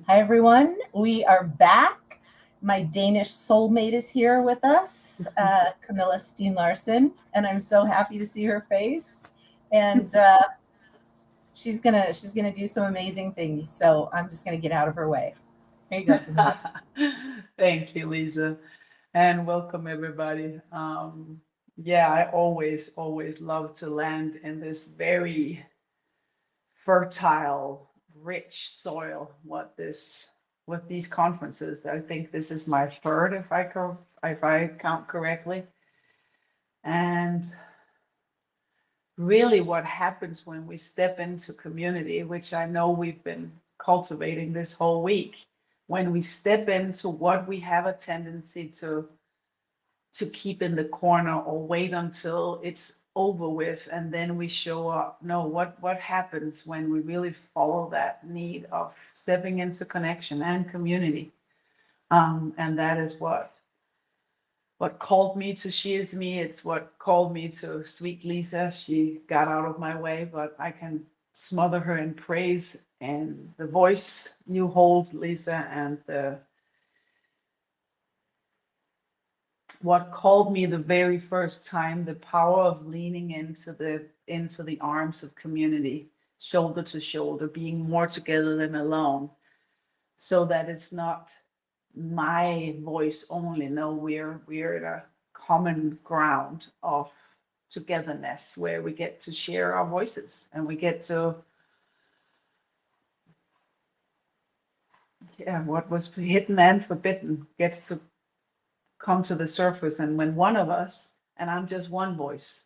Hi, everyone. We are back. My Danish soulmate is here with us, Camilla Steen Larsen, and I'm so happy to see her face. And she's gonna do some amazing things. So I'm just gonna get out of her way. There you go, Camilla. Thank you, Lisa, and welcome everybody. Yeah, I always love to land in this very fertile, rich soil. With these conferences, I think this is my third, if I count correctly. And really, what happens when we step into community, which I know we've been cultivating this whole week, when we step into what we have a tendency to keep in the corner or wait until it's over with and then we show up. No, what happens when we really follow that need of stepping into connection and community? And that is what called me to SheisMe. It's what called me to sweet Lisa. She got out of my way, but I can smother her in praise and the voice you hold, Lisa, and what called me the very first time, the power of leaning into the arms of community, shoulder to shoulder, being more together than alone, so that it's not my voice only. No, we're at a common ground of togetherness where we get to share our voices and we get to, yeah, what was hidden and forbidden gets to come to the surface. And when one of us, and I'm just one voice,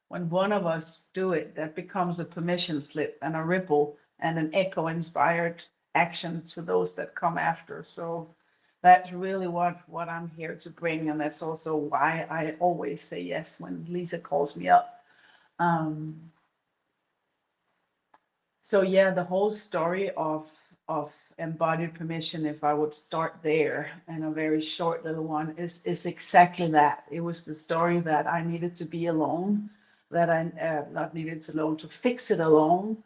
when one of us do it, that becomes a permission slip and a ripple and an echo inspired action to those that come after. So that's really what I'm here to bring. And that's also why I always say yes when Lisa calls me up. So yeah, the whole story of embodied permission, if I would start there, and a very short little one, is exactly that. It was the story that I needed to be alone, that I not needed to alone to fix it alone.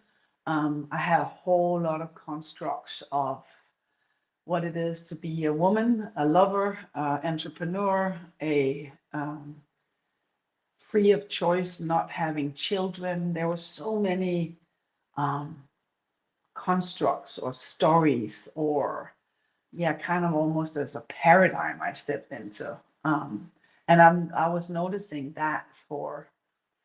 I had a whole lot of constructs of what it is to be a woman, a lover, entrepreneur, a free of choice, not having children. There were so many constructs or stories, or yeah, kind of almost as a paradigm I stepped into. And I was noticing that for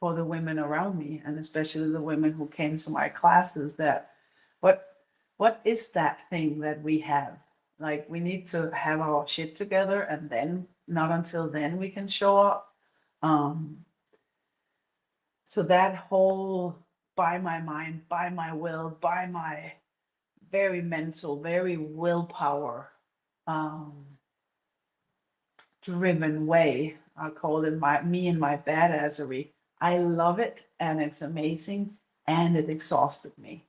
the women around me, and especially the women who came to my classes, that what is that thing that we have? Like, we need to have our shit together, and then not until then we can show up. So that whole by my mind, by my will, by my very mental, very willpower driven way, I call it me and my badassery. I love it and it's amazing, and it exhausted me.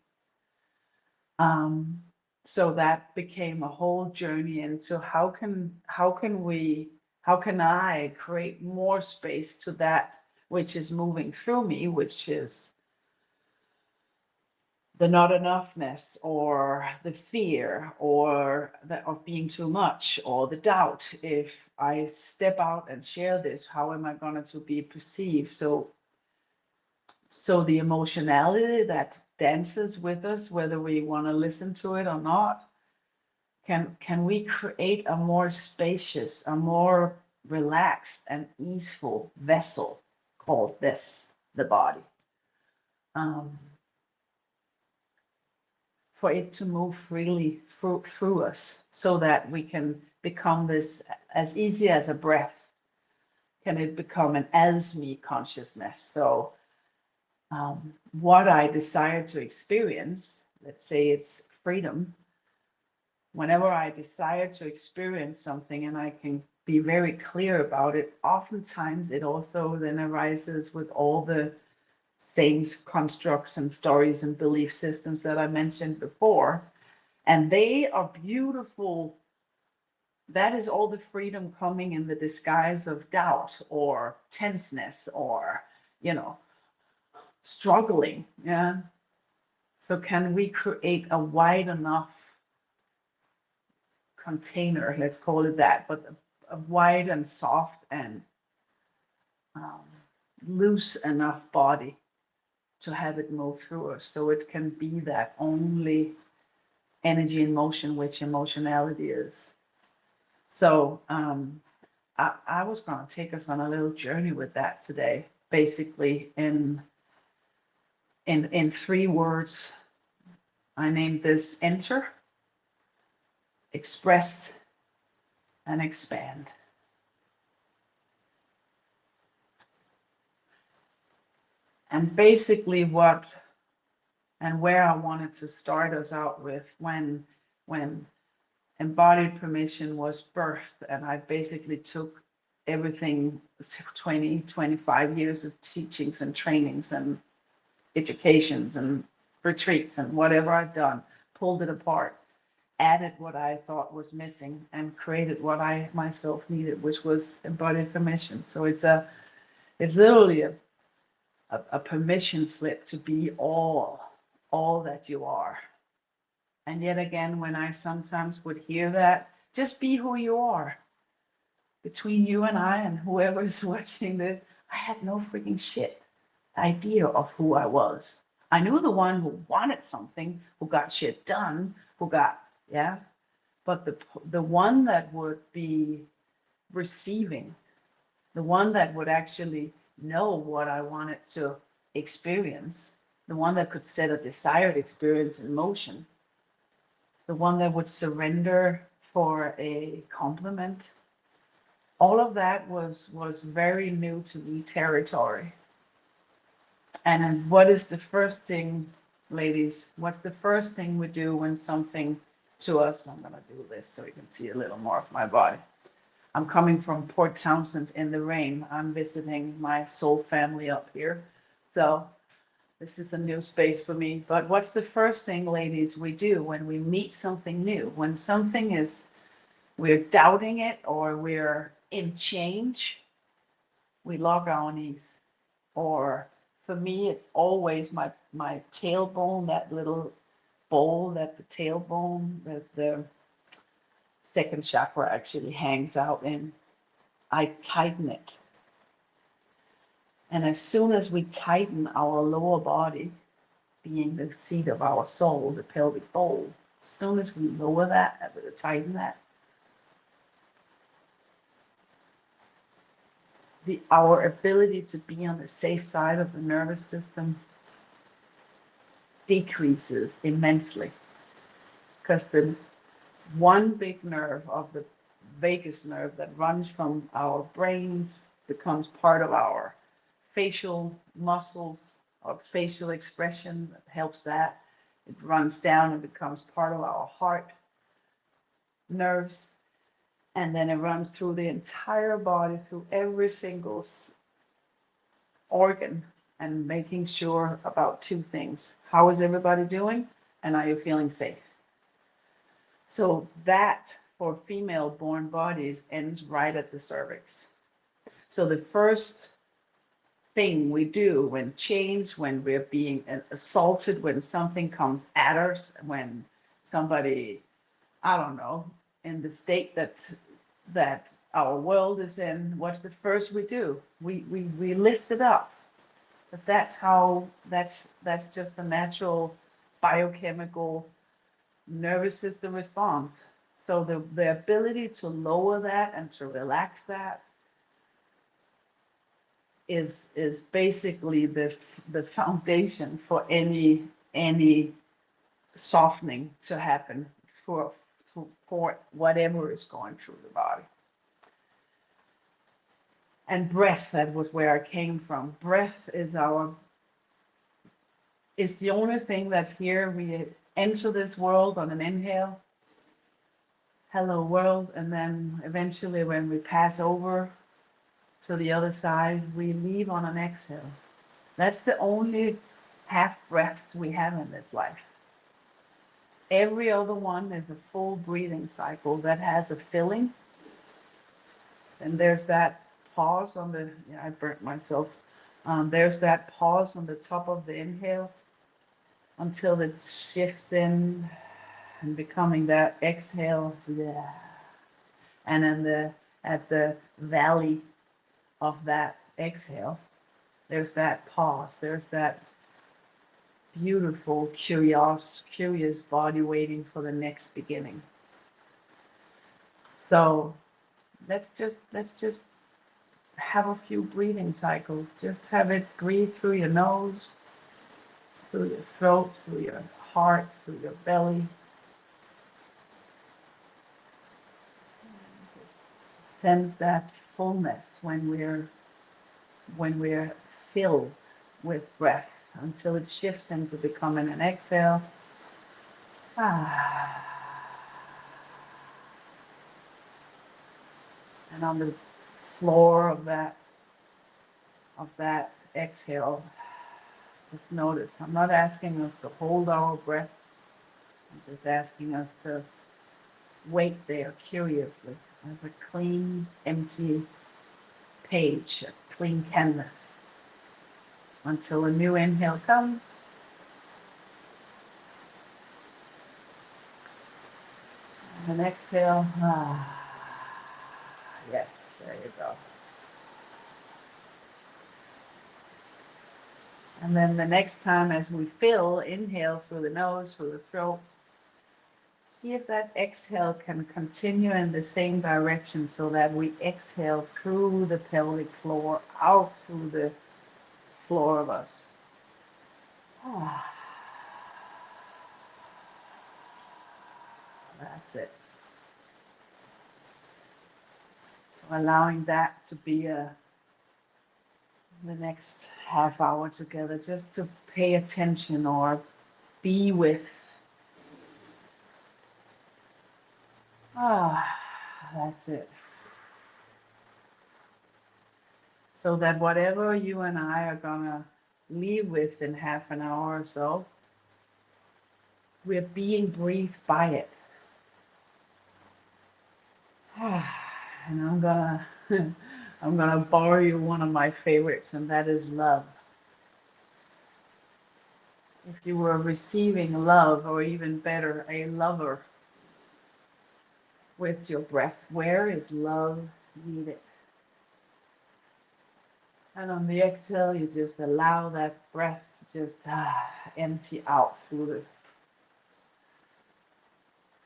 So that became a whole journey into how can I create more space to that which is moving through me, which is the not enoughness, or the fear, or the of being too much, or the doubt. If I step out and share this, how am I going to be perceived? So the emotionality that dances with us, whether we want to listen to it or not, can we create a more spacious, a more relaxed and easeful vessel called this, the body, for it to move freely through us, so that we can become this, as easy as a breath, can it become an SheisMe consciousness. So what I desire to experience, let's say it's freedom, whenever I desire to experience something and I can be very clear about it, oftentimes it also then arises with all the same constructs and stories and belief systems that I mentioned before. And they are beautiful. That is all the freedom coming in the disguise of doubt or tenseness or, struggling. Yeah. So can we create a wide enough container, let's call it that, but a wide and soft and um, loose enough body to have it move through us. So it can be that only energy in motion, which emotionality is. So I was going to take us on a little journey with that today, basically in 3 words. I named this enter, express, and expand. And basically what and where I wanted to start us out with when embodied permission was birthed, and I basically took everything 20, 25 years of teachings and trainings and educations and retreats and whatever I've done, pulled it apart, added what I thought was missing, and created what I myself needed, which was embodied permission. So it's literally a permission slip to be all that you are. And yet again, when I sometimes would hear that, just be who you are. Between you and I and whoever is watching this, I had no freaking shit idea of who I was. I knew the one who wanted something, who got shit done, who got, yeah. But the one that would be receiving, the one that would actually know what I wanted to experience, the one that could set a desired experience in motion, the one that would surrender for a compliment. All of that was very new to me territory. And what is the first thing, ladies? What's the first thing we do when something to us? I'm gonna do this so you can see a little more of my body. I'm coming from Port Townsend in the rain. I'm visiting my soul family up here. So this is a new space for me. But what's the first thing, ladies, we do when we meet something new? When something is, we're doubting it or we're in change, we lock our knees. Or for me, it's always my tailbone, that little bowl that the tailbone, the second chakra actually hangs out in. I tighten it. And as soon as we tighten our lower body, being the seat of our soul, the pelvic bowl, as soon as we lower that, tighten that, our ability to be on the safe side of the nervous system decreases immensely. Because the one big nerve of the vagus nerve that runs from our brain becomes part of our facial muscles or facial expression that helps that. It runs down and becomes part of our heart nerves. And then it runs through the entire body, through every single organ, and making sure about 2 things. How is everybody doing? And are you feeling safe? So that for female born bodies ends right at the cervix. So the first thing we do when we're being assaulted, when something comes at us, when somebody, I don't know, in the state that our world is in, what's the first we do? We lift it up. Because that's just a natural biochemical nervous system response. So the ability to lower that and to relax that is basically the foundation for any softening to happen for whatever is going through the body. And breath, that was where I came from. Breath is the only thing that's here. We enter this world on an inhale, hello world, and then eventually when we pass over to the other side, we leave on an exhale. That's the only half breaths we have in this life. Every other one is a full breathing cycle that has a filling. And there's that pause on the, I burnt myself. There's that pause on the top of the inhale until it shifts in and becoming that exhale. Yeah. And then at the valley of that exhale, there's that pause. There's that beautiful, curious body waiting for the next beginning. So let's just have a few breathing cycles. Just have it breathe through your nose, through your throat, through your heart, through your belly. Sense that fullness when we're filled with breath until it shifts into becoming an exhale. Ah. And on the floor of that exhale, just notice. I'm not asking us to hold our breath. I'm just asking us to wait there curiously as a clean, empty page, a clean canvas, until a new inhale comes. And an exhale. Yes, there you go. And then the next time as we fill, inhale through the nose, through the throat. See if that exhale can continue in the same direction so that we exhale through the pelvic floor, out through the floor of us. That's it. So allowing that to be the next half hour together, just to pay attention or be with. That's it. So that whatever you and I are gonna leave with in half an hour or so, we're being breathed by it. And I'm gonna borrow you one of my favorites, and that is love. If you were receiving love, or even better, a lover with your breath, where is love needed? And on the exhale, you just allow that breath to just empty out through the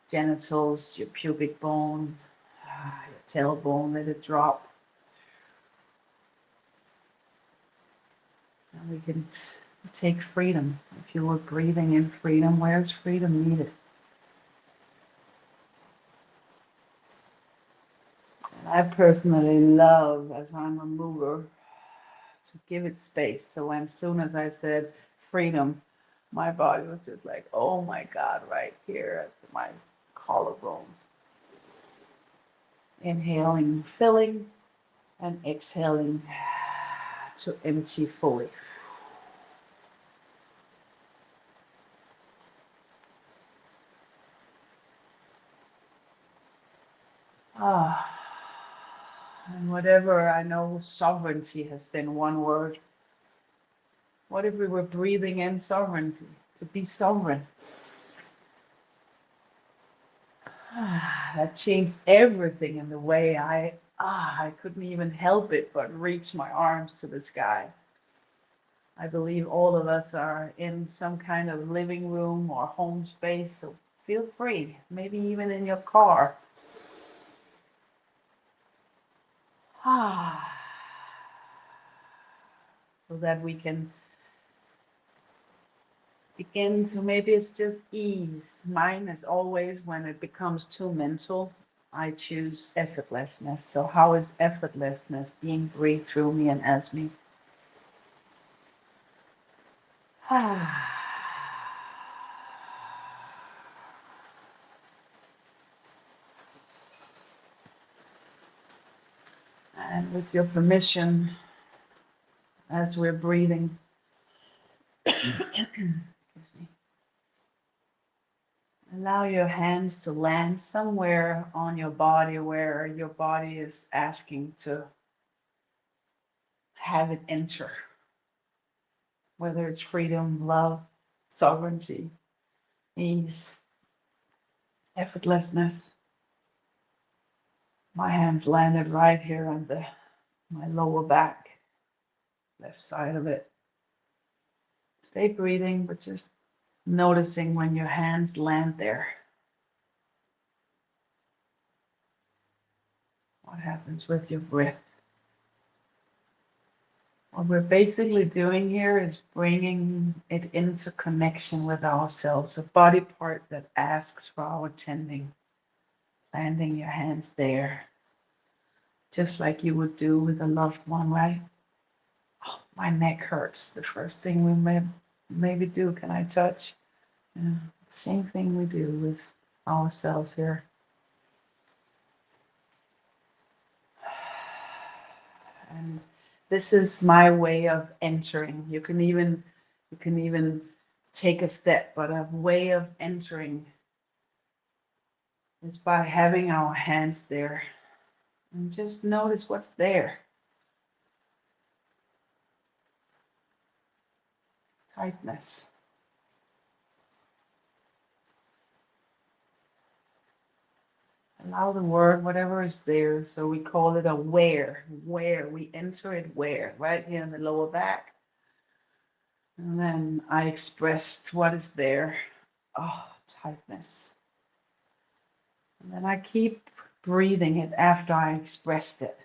genitals, your pubic bone, your tailbone, let it drop. And we can take freedom. If you were breathing in freedom, where's freedom needed? And I personally love, as I'm a mover, to give it space. So as soon as I said freedom, my body was just like, oh my God, right here at my collarbones. Inhaling, filling, and exhaling to empty fully. And whatever, I know sovereignty has been one word. What if we were breathing in sovereignty, to be sovereign? That changed everything in the way I couldn't even help it but reach my arms to the sky. I believe all of us are in some kind of living room or home space, so feel free, maybe even in your car. So that we can begin to, maybe it's just ease. Mine is always, when it becomes too mental, I choose effortlessness. So how is effortlessness being breathed through me and as me? And with your permission, as we're breathing, excuse me, allow your hands to land somewhere on your body where your body is asking to have it enter. Whether it's freedom, love, sovereignty, ease. effortlessness. My hands landed right here on my lower back, left side of it. Stay breathing, but just noticing when your hands land there. What happens with your breath? What we're basically doing here is bringing it into connection with ourselves, a body part that asks for our tending. Landing your hands there, just like you would do with a loved one, right? Oh, my neck hurts. The first thing we maybe do, can I touch? Yeah, same thing we do with ourselves here. And this is my way of entering. You can even take a step, but a way of entering is by having our hands there and just notice what's there. Tightness. Allow the word, whatever is there. So we call it a where. Where. We enter it where? Right here in the lower back. And then I expressed what is there. Oh, tightness. And then I keep breathing it after I expressed it.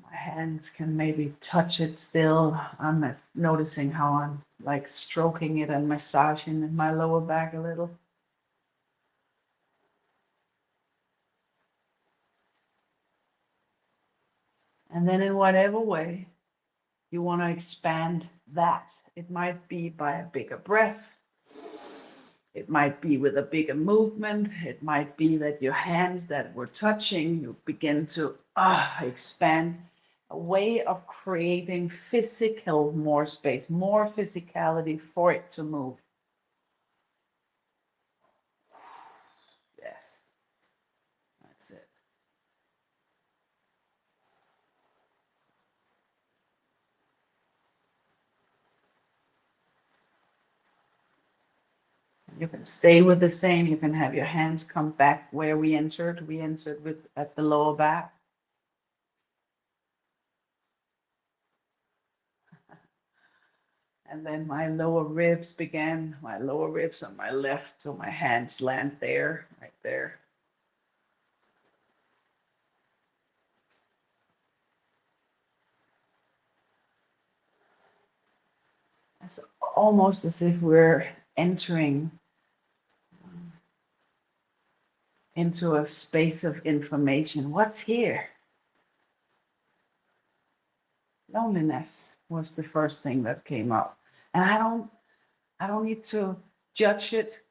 My hands can maybe touch it still. I'm noticing how I'm like stroking it and massaging in my lower back a little. And then in whatever way you want to expand that. It might be by a bigger breath. It might be with a bigger movement. It might be that your hands that were touching, you begin to expand. A way of creating physical more space, more physicality for it to move. Yes, that's it. You can stay with the same. You can have your hands come back where we entered. We entered with at the lower back. And then my lower ribs on my left, so my hands land there, right there. It's almost as if we're entering into a space of information. What's here? Loneliness was the first thing that came up. And I don't need to judge it,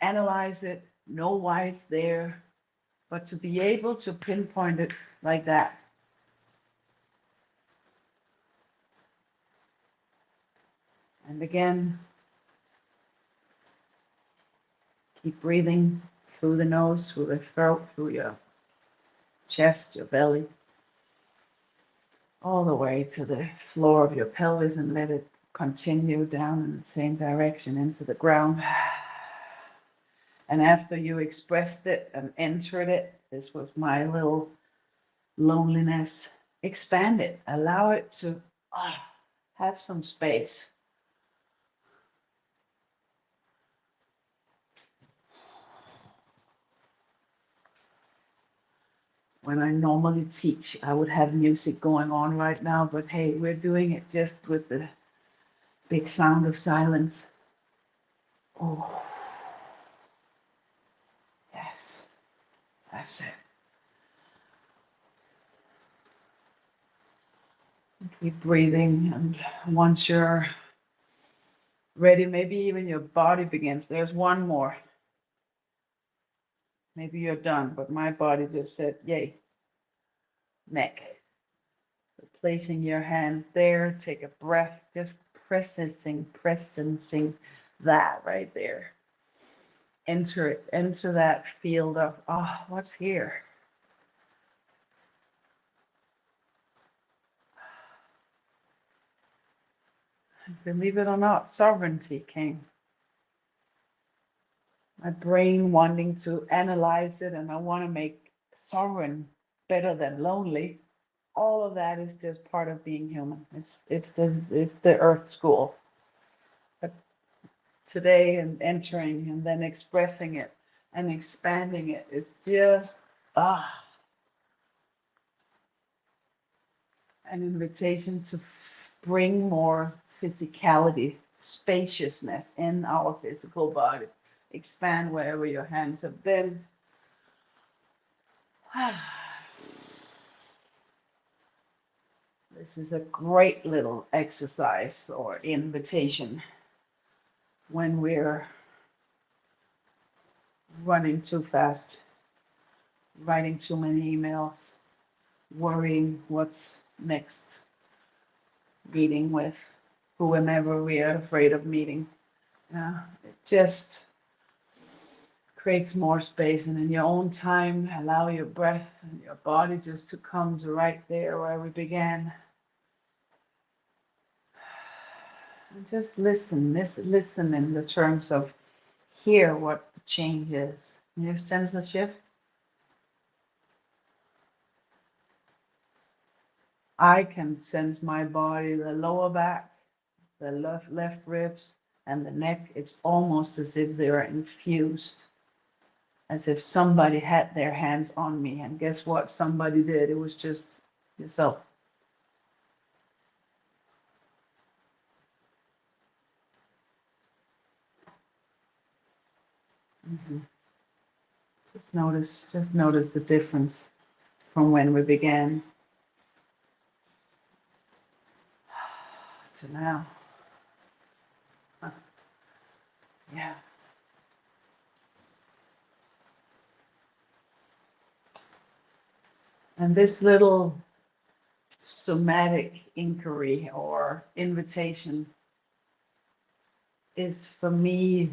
analyze it, know why it's there, but to be able to pinpoint it like that. And again, keep breathing through the nose, through the throat, through your chest, your belly, all the way to the floor of your pelvis, and let it continue down in the same direction into the ground. And after you expressed it and entered it, this was my little loneliness, expand it, allow it to have some space. When I normally teach, I would have music going on right now, but hey, we're doing it just with the big sound of silence. Oh, yes, that's it. Keep breathing, and once you're ready, maybe even your body begins. There's one more. Maybe you're done, but my body just said, yay, neck. So placing your hands there, take a breath, just presencing that right there. Enter it, enter that field of, what's here? Believe it or not, sovereignty came. my brain wanting to analyze it, and I want to make sovereign better than lonely. All of that is just part of being human. It's the Earth School. But today, and entering and then expressing it and expanding it is just an invitation to bring more physicality, spaciousness in our physical body. Expand wherever your hands have been. This is a great little exercise or invitation when we're running too fast, writing too many emails, worrying what's next, meeting with whomever we are afraid of meeting. It just creates more space, and in your own time, allow your breath and your body just to come to right there where we began. And just listen in the terms of hear what the change is. You sense the shift? I can sense my body, the lower back, the left ribs, and the neck. It's almost as if they are infused, as if somebody had their hands on me. And guess what? Somebody did. It was just yourself. Just notice the difference from when we began to now. Yeah. And this little somatic inquiry or invitation is for me,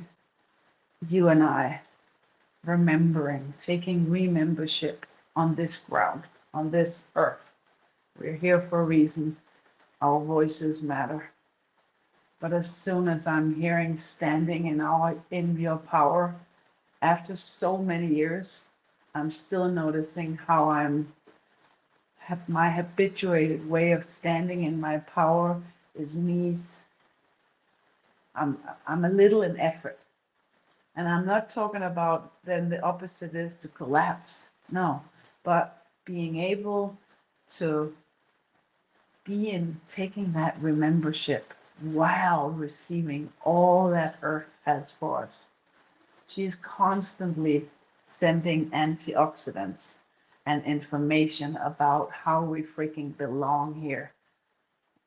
you and I, remembering, taking remembership on this ground, on this earth. We're here for a reason. Our voices matter. But as soon as I'm hearing standing in your power, after so many years, I'm still noticing how my habituated way of standing in my power is I'm a little in effort. And I'm not talking about then the opposite is to collapse. No, but being able to be in taking that remembership while receiving all that earth has for us. She's constantly sending antioxidants and information about how we freaking belong here.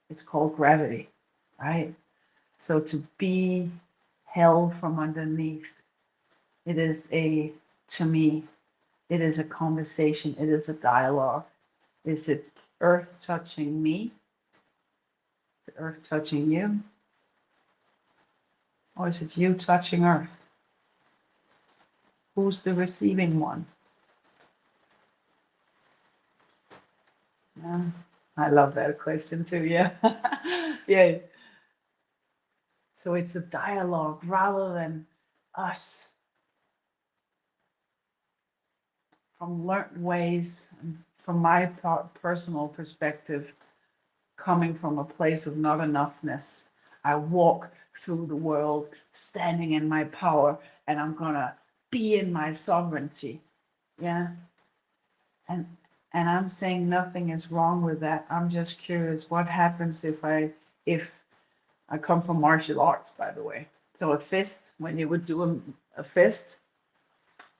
It's called gravity, right? So to be held from underneath, to me, it is a conversation, it is a dialogue. Is it earth touching me? Is it earth touching you? Or is it you touching earth? Who's the receiving one? Yeah, I love that question too, yeah. Yeah. So it's a dialogue rather than us from learned ways, from my personal perspective, coming from a place of not enoughness. I walk through the world standing in my power, and I'm gonna be in my sovereignty. Yeah. And I'm saying nothing is wrong with that. I'm just curious what happens if I come from martial arts, by the way. So a fist, when you would do a fist,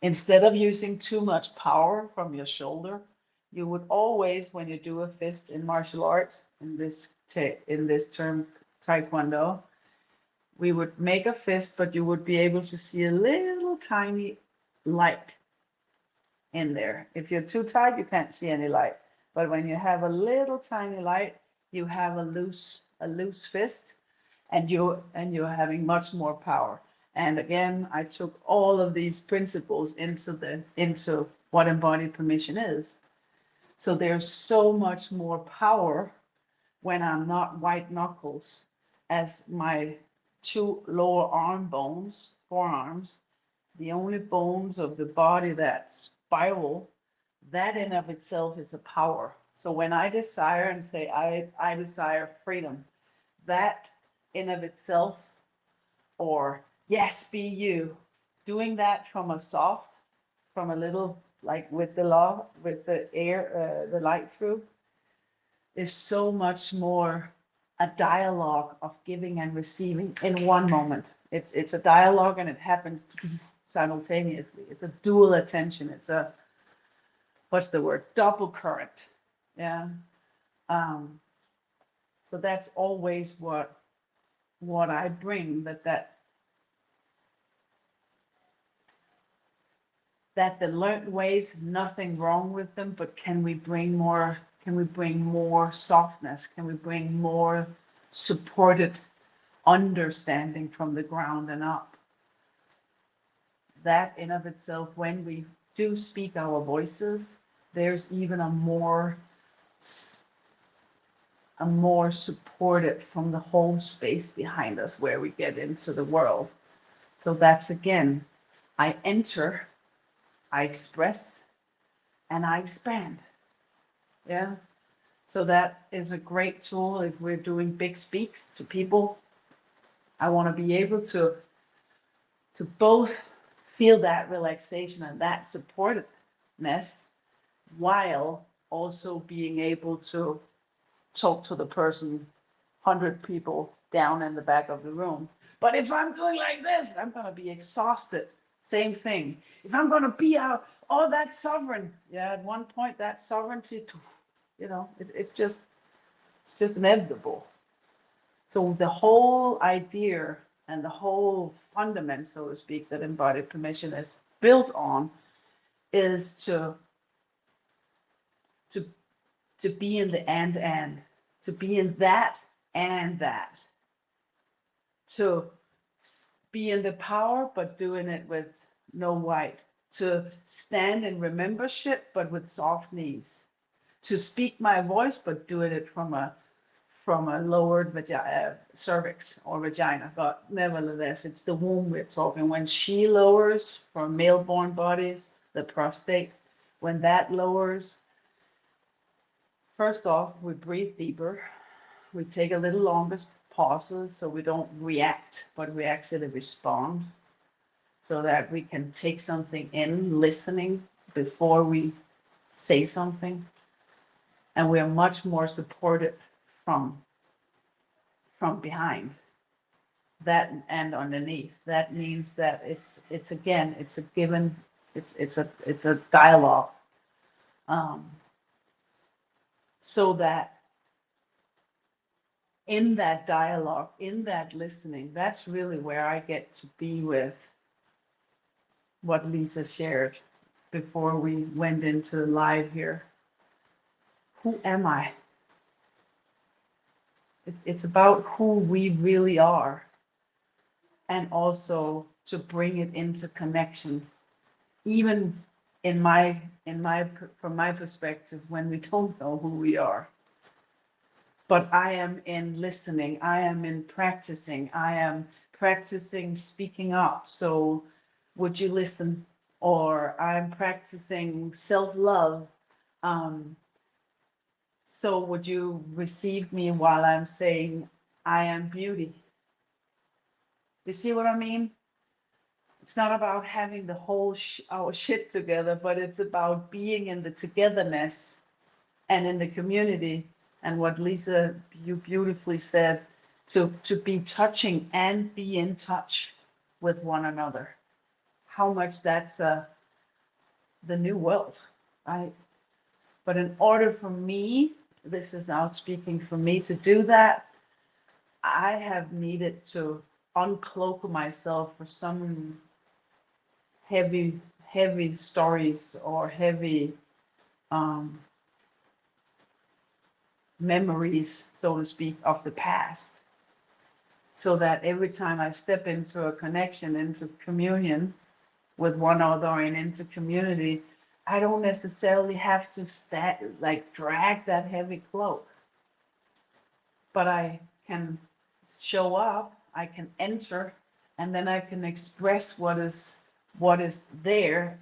instead of using too much power from your shoulder, you would always, when you do a fist in martial arts, in this term Taekwondo, we would make a fist, but you would be able to see a little tiny light in there. If you're too tight, you can't see any light. But when you have a little tiny light, you have a loose fist, and you're having much more power. And again, I took all of these principles into what embodied permission is. So there's so much more power when I'm not white knuckles, as my two lower arm bones, forearms, the only bones of the body that spiral, that in of itself is a power. So when I desire and say, I desire freedom, that in of itself, or yes, be you, doing that from a soft, from a little, like with the law, with the air, the light through, is so much more a dialogue of giving and receiving in one moment. It's a dialogue and it happens simultaneously. It's a dual attention. It's a, what's the word? Double current. Yeah. Um, so that's always what I bring, that the learned ways, nothing wrong with them, but can we bring more softness? Can we bring more supported understanding from the ground and up? That in of itself, when we do speak our voices, there's even a more supported from the whole space behind us where we get into the world. So that's again, I enter, I express, and I expand. Yeah. So that is a great tool if we're doing big speaks to people. I want to be able to both feel that relaxation and that supportedness while also being able to talk to the person 100 people down in the back of the room. But if I'm doing like this, I'm going to be exhausted. Same thing. If I'm going to be out, oh, that sovereign. Yeah, at one point, that sovereignty, it's just inevitable. So the whole idea and the whole fundament, so to speak, that embodied permission is built on is to be in the and, to be in that and that, to be in the power, but doing it with no white, to stand in remembership, but with soft knees, to speak my voice, but doing it from a lowered cervix or vagina. But nevertheless, it's the womb we're talking. When she lowers for male-born bodies, the prostate, when that lowers, first off, we breathe deeper. We take a little longer pauses so we don't react, but we actually respond so that we can take something in, listening before we say something. And we are much more supported from behind that and underneath. That means that it's again, it's a given, it's a dialogue. So that in that dialogue, in that listening, that's really where I get to be with what Lisa shared before we went into live here. Who am I? It's about who we really are, and also to bring it into connection, even from my perspective, when we don't know who we are. But I am in listening, I am in practicing, I am practicing speaking up. So would you listen? Or I'm practicing self-love. So would you receive me while I'm saying I am beauty? You see what I mean? It's not about having the whole our shit together, but it's about being in the togetherness and in the community. And what Lisa, you beautifully said, to be touching and be in touch with one another. How much that's the new world, right? But in order for me, this is now speaking for me, to do that, I have needed to uncloak myself for some heavy stories or heavy memories, so to speak, of the past. So that every time I step into a connection, into communion with one another and into community, I don't necessarily have to drag that heavy cloak. But I can show up, I can enter, and then I can express what is what is there,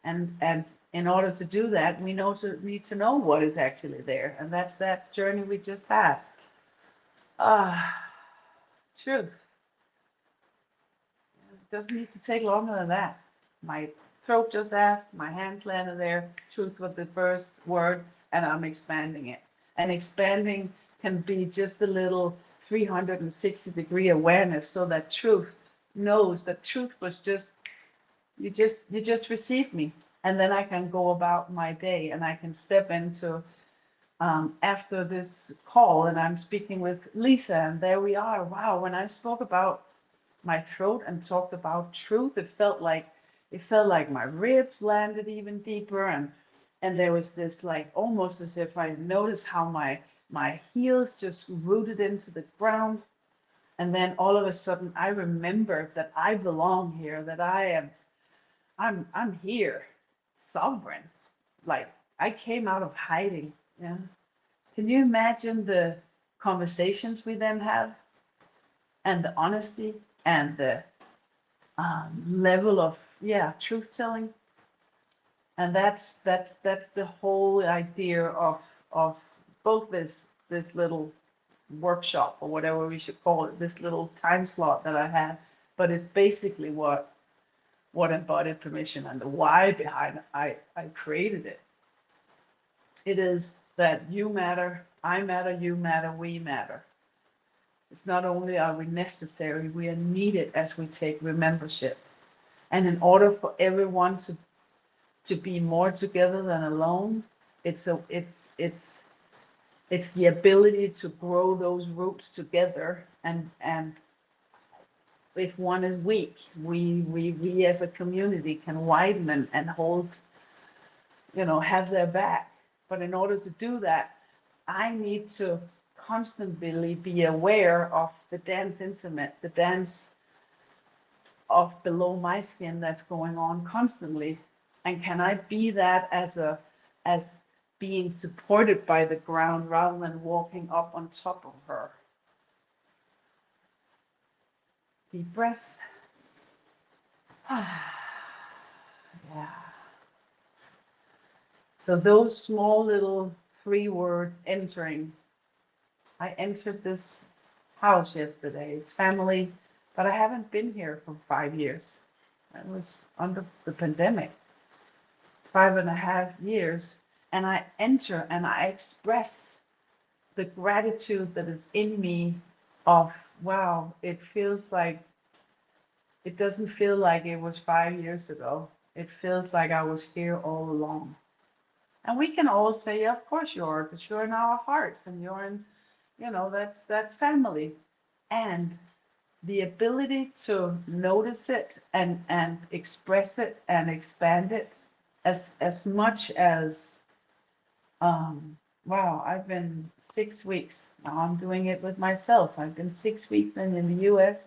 and in order to do that, we need to know what is actually there, and that's that journey we just had. Ah, truth. It doesn't need to take longer than that. My throat just asked, my hands landed there, truth was the first word, and I'm expanding it. And expanding can be just a little 360-degree awareness, so that truth knows that truth was just you just received me. And then I can go about my day, and I can step into after this call, and I'm speaking with Lisa, and there we are. Wow, when I spoke about my throat and talked about truth, it felt like my ribs landed even deeper, and there was this, like, almost as if I noticed how my heels just rooted into the ground. And then all of a sudden I remembered that I belong here, that I'm here, sovereign. Like, I came out of hiding. Yeah. Can you imagine the conversations we then have, and the honesty, and the level of, yeah, truth telling? And that's the whole idea of both this little workshop, or whatever we should call it, this little time slot that I had. But it's basically what embodied permission, and the why behind I created it. It is that you matter, I matter, you matter, we matter. It's not only are we necessary, we are needed as we take remembership. And in order for everyone to be more together than alone, it's the ability to grow those roots together. And if one is weak, we as a community can widen and hold, have their back. But in order to do that, I need to constantly be aware of the dance intimate, the dance of below my skin that's going on constantly. And can I be that as being supported by the ground rather than walking up on top of her? Deep breath. Yeah. So those small little 3 words entering. I entered this house yesterday. It's family, but I haven't been here for 5 years. It was under the pandemic, 5.5 years. And I enter and I express the gratitude that is in me of, wow, it doesn't feel like it was 5 years ago. It feels like I was here all along. And we can all say, yeah, of course you are, because you're in our hearts, and you're in, that's family. And the ability to notice it and express it and expand it as much as, wow, I've been 6 weeks. Now I'm doing it with myself. I've been 6 weeks, and in the US,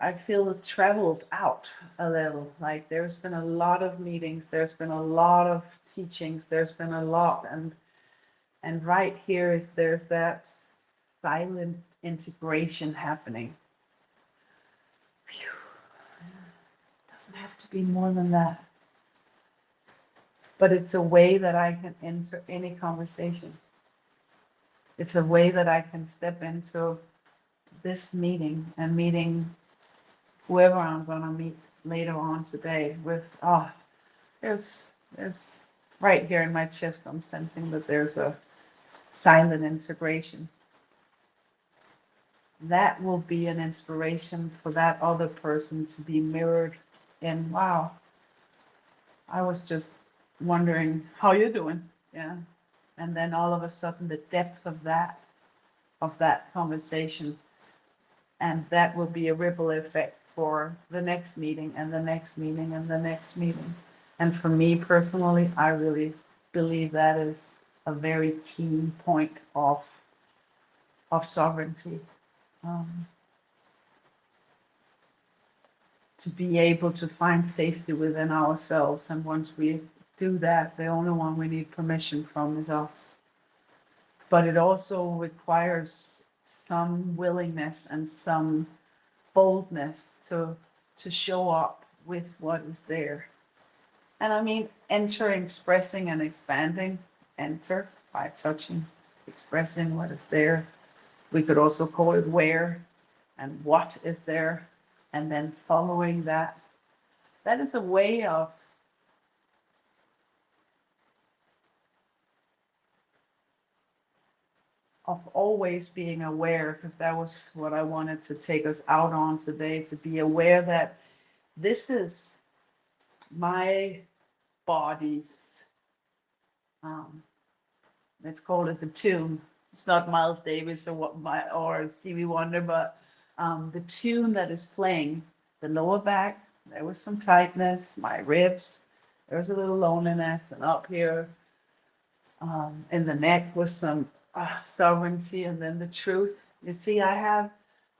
I feel it traveled out a little. Like, there's been a lot of meetings, there's been a lot of teachings, there's been a lot, and right here there's that silent integration happening. Phew. It doesn't have to be more than that. But it's a way that I can enter any conversation. It's a way that I can step into this meeting and meeting whoever I'm going to meet later on today with, there's right here in my chest, I'm sensing that there's a silent integration. That will be an inspiration for that other person to be mirrored in, wow, I was just wondering how you're doing. Yeah. And then all of a sudden the depth of that conversation, and that will be a ripple effect for the next meeting and the next meeting and the next meeting. And for me personally, I really believe that is a very key point of sovereignty. To be able to find safety within ourselves. And once we do that, the only one we need permission from is us. But it also requires some willingness and some boldness to show up with what is there. And I mean, entering, expressing, and expanding. Enter by touching, expressing what is there. We could also call it where and what is there, and then following that. That is a way of always being aware, because that was what I wanted to take us out on today, to be aware that this is my body's, let's call it the tune. It's not Miles Davis or Stevie Wonder, but the tune that is playing. The lower back, there was some tightness, my ribs, there was a little loneliness, and up here in the neck was some sovereignty, and then the truth. You see, I've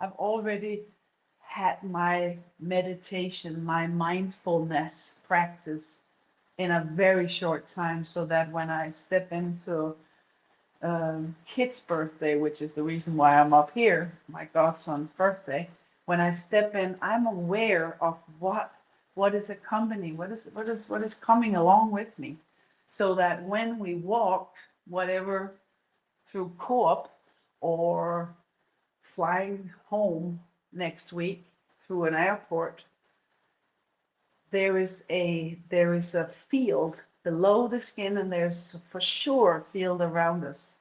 already had my meditation, my mindfulness practice in a very short time, so that when I step into kid's birthday, which is the reason why I'm up here, my godson's birthday, when I step in, I'm aware of what is accompanying, what is coming along with me, so that when we walk, whatever, through co-op or flying home next week through an airport, there is a field below the skin, and there's for sure a field around us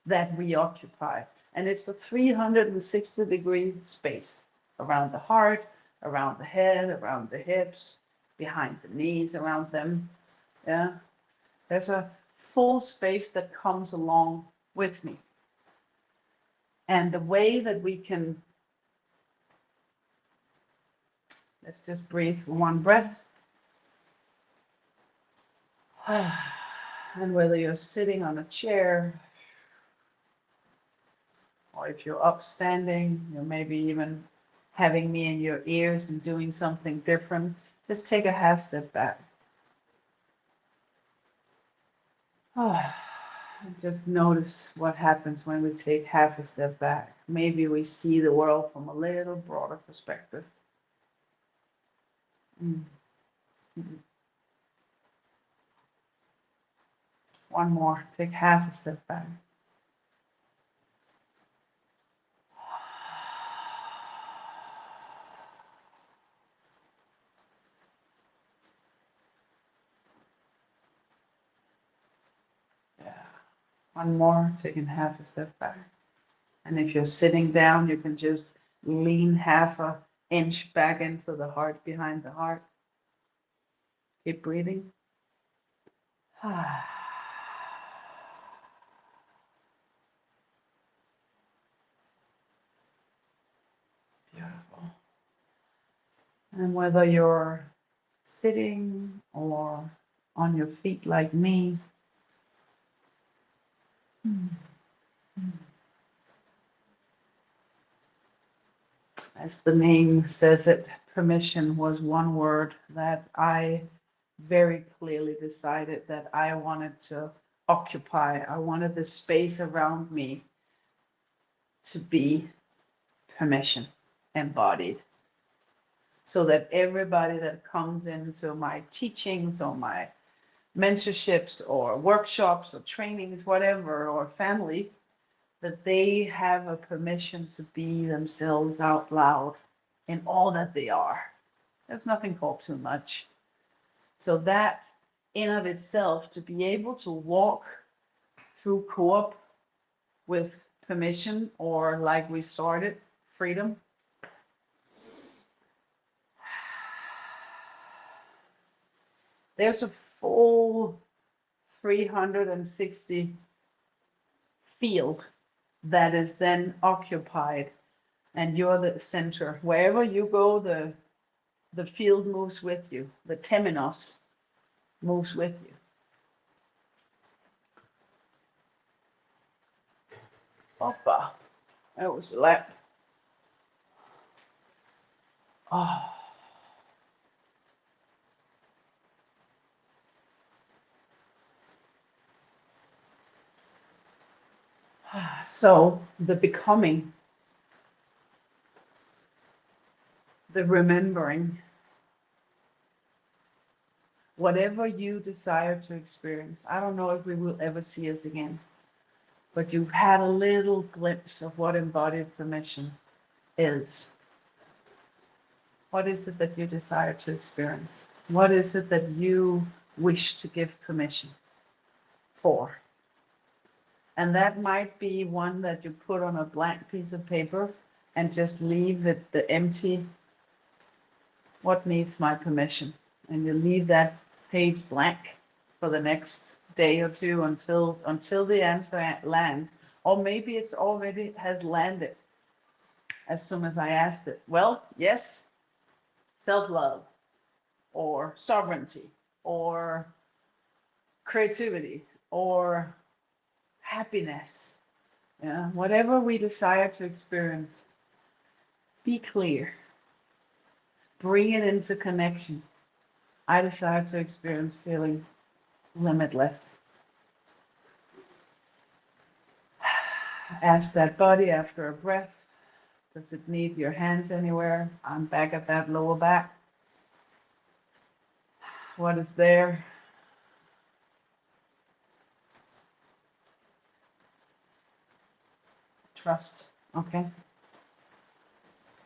that we occupy. And it's a 360-degree space around the heart, around the head, around the hips, behind the knees, around them. Yeah. There's a full space that comes along with me. And the way that we can, let's just breathe for one breath. And whether you're sitting on a chair, or if you're upstanding, you're maybe even having me in your ears and doing something different, just take a half step back. And just notice what happens when we take half a step back. Maybe we see the world from a little broader perspective. One more, take half a step back. Yeah. One more, taking half a step back. And if you're sitting down, you can just lean half an inch back into the heart, behind the heart. Keep breathing. Beautiful. And whether you're sitting or on your feet like me, as the name says it, permission was one word that I very clearly decided that I wanted to occupy. I wanted the space around me to be permission embodied, so that everybody that comes into my teachings or my mentorships or workshops or trainings, whatever, or family, that they have a permission to be themselves out loud in all that they are. There's nothing called too much. So that in of itself, to be able to walk through co-op with permission, or like we started, freedom. There's a full 360 field that is then occupied, and you're the center. Wherever you go, the field moves with you. The temenos moves with you. Opa, that was a lot. Oh. So the becoming the remembering. Whatever you desire to experience. I don't know if we will ever see us again, but you've had a little glimpse of what embodied permission is. What is it that you desire to experience? What is it that you wish to give permission for? And that might be one that you put on a blank piece of paper and just leave it the empty, what needs my permission? And you leave that page blank for the next day or two until the answer lands. Or maybe it's already has landed as soon as I asked it. Well, yes, self-love or sovereignty or creativity or happiness. Yeah, whatever we desire to experience, be clear. Bring it into connection. I desire to experience feeling limitless. Ask that body after a breath, does it need your hands anywhere? I'm back at that lower back. What is there? Trust, okay?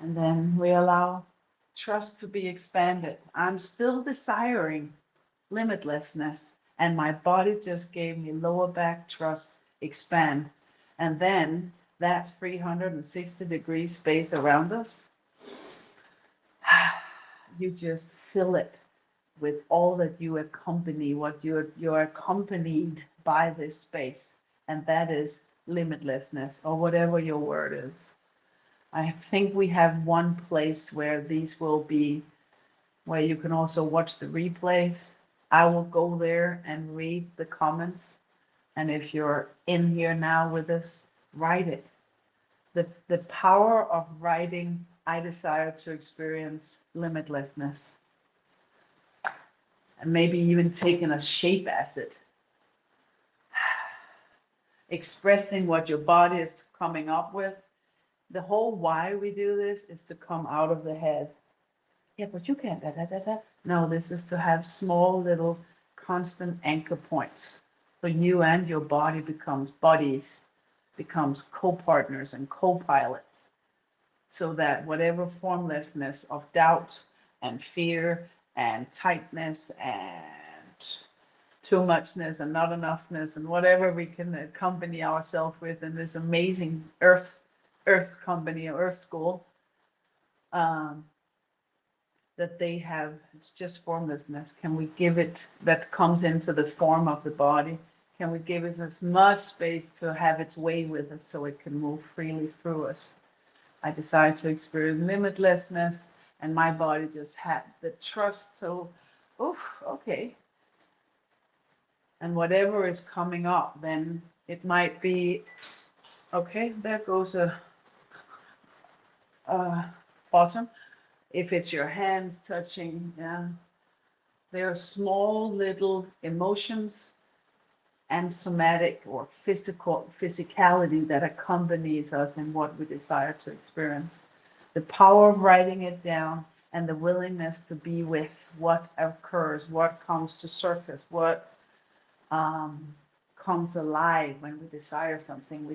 And then we allow trust to be expanded. I'm still desiring limitlessness, and my body just gave me lower back trust, expand. And then that 360-degree space around us, you just fill it with all that you accompany, what you're accompanied by this space, and that is limitlessness, or whatever your word is. I think we have one place where these will be, where you can also watch the replays. I will go there and read the comments, and if you're in here now with us, write it. The power of writing, I desire to experience limitlessness. And maybe even taking a shape as it. Expressing what your body is coming up with. The whole why we do this is to come out of the head. Yeah, but you can't, da, da, da, da. No, this is to have small little constant anchor points. So you and your body becomes buddies, becomes co-partners and co-pilots. So that whatever formlessness of doubt and fear and tightness and too muchness and not enoughness and whatever we can accompany ourselves with in this amazing earth company or earth school, that they have, it's just formlessness. Can we give it, that comes into the form of the body, can we give it as much space to have its way with us so it can move freely through us? I decided to experience limitlessness, and my body just had the trust. So, okay. And whatever is coming up, then it might be, okay, there goes a bottom. If it's your hands touching, yeah, there are small little emotions and somatic or physicality that accompanies us in what we desire to experience. The power of writing it down and the willingness to be with what occurs, what comes to surface, what comes alive when we desire something we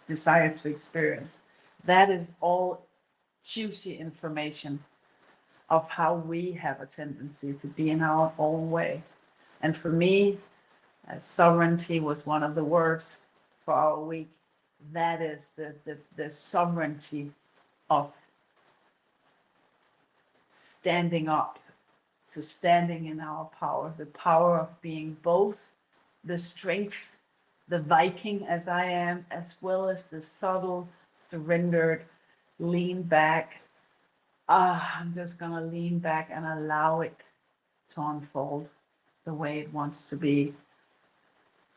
desire to experience. That is all juicy information of how we have a tendency to be in our own way. And for me, sovereignty was one of the words for our week. That is the sovereignty of standing up to standing in our power, the power of being both the strength, the Viking as I am, as well as the subtle, surrendered, lean back. I'm just going to lean back and allow it to unfold the way it wants to be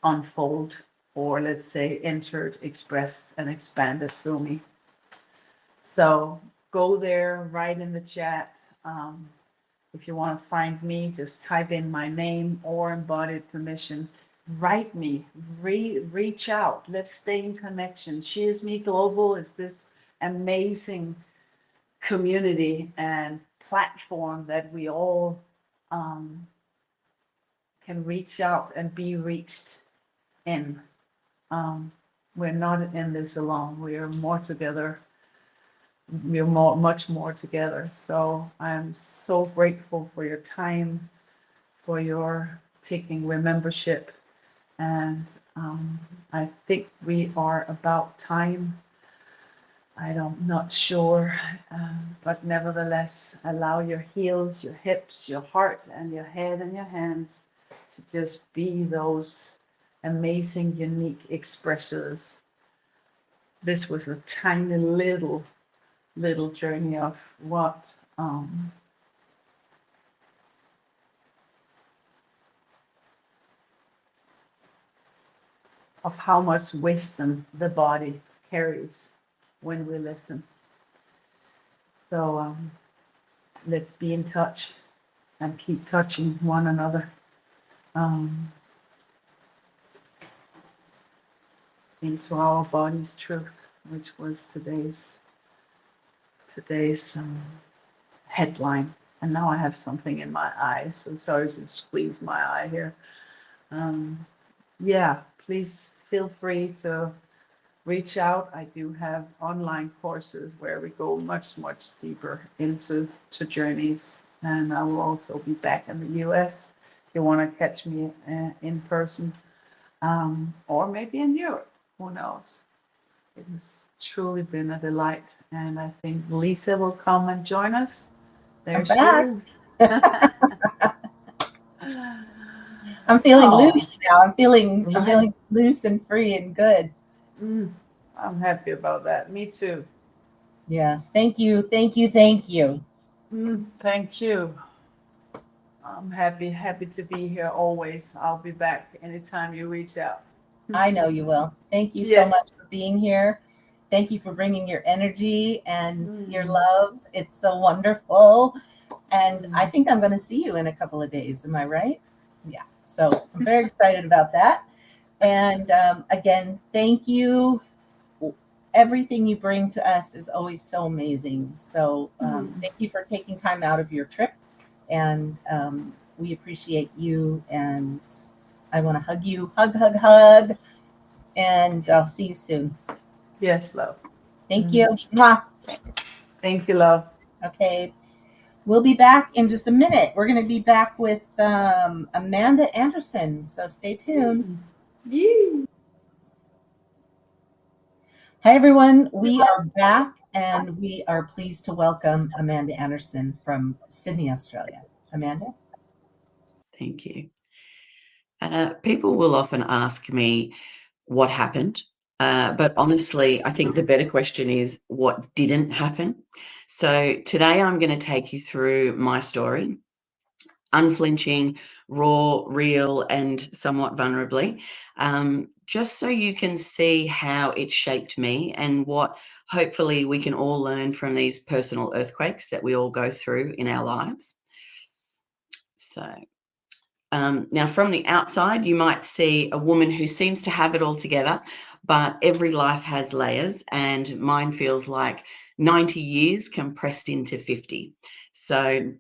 unfold, or let's say entered, expressed, and expanded through me. So go there, write in the chat. If you want to find me, just type in my name or embodied permission. Write me, reach out. Let's stay in connection. SheisMe Global is this amazing community and platform that we all can reach out and be reached in. We're not in this alone. We are more together. We're much more together. So I'm so grateful for your time, for your taking membership. And I think we are about time. I'm not sure, but nevertheless, allow your heels, your hips, your heart, and your head and your hands to just be those amazing, unique expressors. This was a tiny little journey of what of how much wisdom the body carries when we listen. So let's be in touch and keep touching one another into our body's truth, which was today's headline. And now I have something in my eye, so sorry to squeeze my eye here. Yeah, please feel free to reach out. I do have online courses where we go much deeper into journeys, and I will also be back in the US if you want to catch me in person, or maybe in Europe. Who knows? It has truly been a delight, and I think Lisa will come and join us. There I'm she back. is. I'm feeling Oh. loose now. I'm feeling loose and free and good. I'm happy about that. Me too. Yes. Thank you. Thank you. Thank you. I'm happy to be here always. I'll be back anytime you reach out. I know you will. Thank you so Yes. much for being here. Thank you for bringing your energy and your love. It's so wonderful. And I think I'm going to see you in a couple of days. Am I right? Yeah. So I'm very excited about that. And again, thank you. Everything you bring to us is always so amazing. So thank you for taking time out of your trip. And we appreciate you. And I want to hug you. Hug. And I'll see you soon. Yes, love. Thank you. Mwah. Thank you, love. Okay. We'll be back in just a minute. We're going to be back with Amanda Anderson. So stay tuned. Hi, everyone. We are back, and we are pleased to welcome Amanda Anderson from Sydney, Australia. Amanda? Thank you. People will often ask me what happened, but honestly, I think the better question is what didn't happen. So today I'm going to take you through my story, unflinching, raw, real, and somewhat vulnerably, just so you can see how it shaped me and what hopefully we can all learn from these personal earthquakes that we all go through in our lives. So now, from the outside, you might see a woman who seems to have it all together, but every life has layers, and mine feels like 90 years compressed into 50. So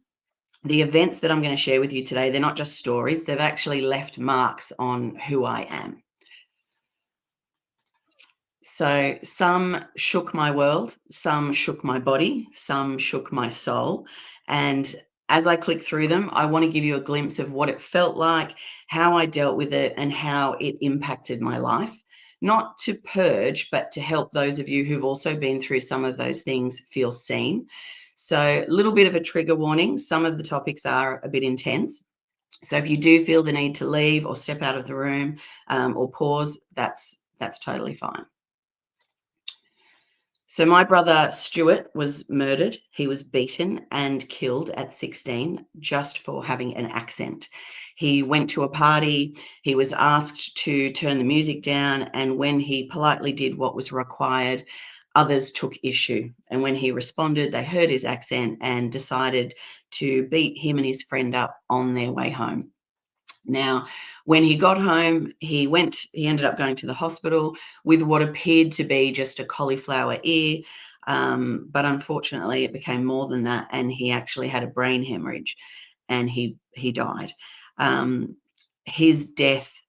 the events that I'm going to share with you today, they're not just stories, they've actually left marks on who I am. So some shook my world, some shook my body, some shook my soul. And as I click through them, I want to give you a glimpse of what it felt like, how I dealt with it, and how it impacted my life. Not to purge, but to help those of you who've also been through some of those things feel seen. So a little bit of a trigger warning. Some of the topics are a bit intense. So if you do feel the need to leave or step out of the room or pause, that's totally fine. So my brother Stuart was murdered. He was beaten and killed at 16 just for having an accent. He went to a party. He was asked to turn the music down. And when he politely did what was required, others took issue. And when he responded, they heard his accent and decided to beat him and his friend up on their way home. Now, when he got home, he ended up going to the hospital with what appeared to be just a cauliflower ear. But unfortunately, it became more than that, and he actually had a brain hemorrhage, and he died. His death,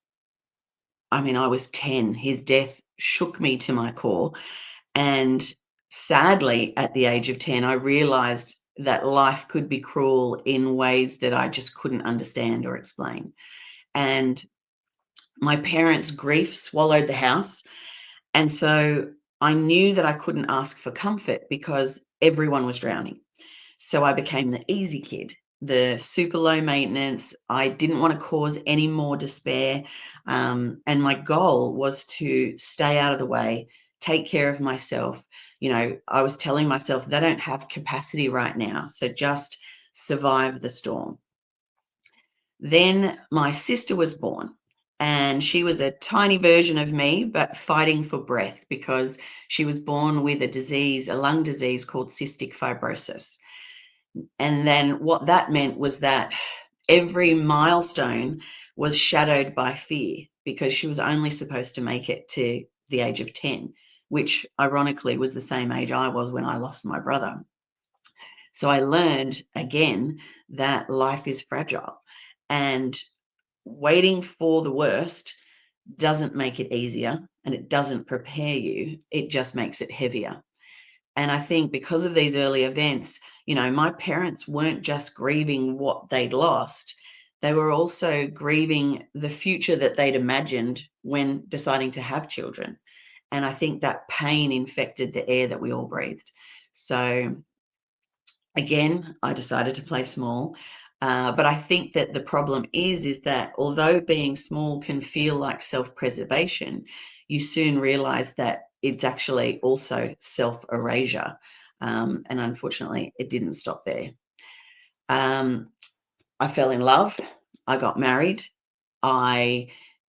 I mean, I was 10. His death shook me to my core. And sadly, at the age of 10, I realized that life could be cruel in ways that I just couldn't understand or explain. And my parents' grief swallowed the house. And so I knew that I couldn't ask for comfort because everyone was drowning. So I became the easy kid, the super low maintenance. I didn't want to cause any more despair. And my goal was to stay out of the way, take care of myself. You know, I was telling myself they don't have capacity right now, so just survive the storm. Then my sister was born, and she was a tiny version of me, but fighting for breath because she was born with a disease, a lung disease called cystic fibrosis. And then what that meant was that every milestone was shadowed by fear because she was only supposed to make it to the age of 10, which ironically was the same age I was when I lost my brother. So I learned again that life is fragile, and waiting for the worst doesn't make it easier, and it doesn't prepare you. It just makes it heavier. And I think because of these early events, you know, my parents weren't just grieving what they'd lost, they were also grieving the future that they'd imagined when deciding to have children. And I think that pain infected the air that we all breathed. So again, I decided to play small. But I think that the problem is that although being small can feel like self-preservation, you soon realize that it's actually also self-erasure. And unfortunately, it didn't stop there. I fell in love. I got married.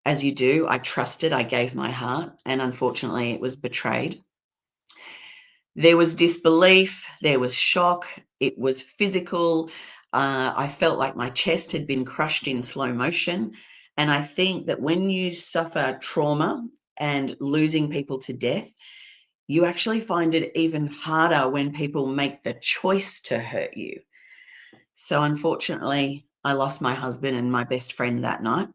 As you do, I trusted, I gave my heart, and unfortunately, it was betrayed. There was disbelief, there was shock, it was physical. I felt like my chest had been crushed in slow motion. And I think that when you suffer trauma and losing people to death, you actually find it even harder when people make the choice to hurt you. So unfortunately, I lost my husband and my best friend that night.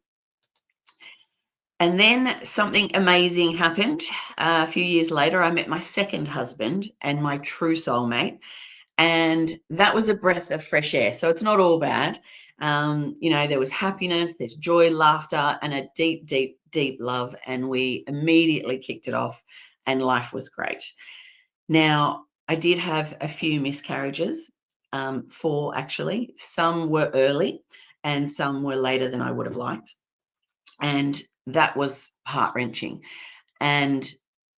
And then something amazing happened. A few years later, I met my second husband and my true soulmate. And that was a breath of fresh air. So it's not all bad. You know, there was happiness, there's joy, laughter, and a deep, deep, deep love. And we immediately kicked it off, and life was great. Now, I did have a few miscarriages, 4 actually. Some were early and some were later than I would have liked. And that was heart-wrenching. And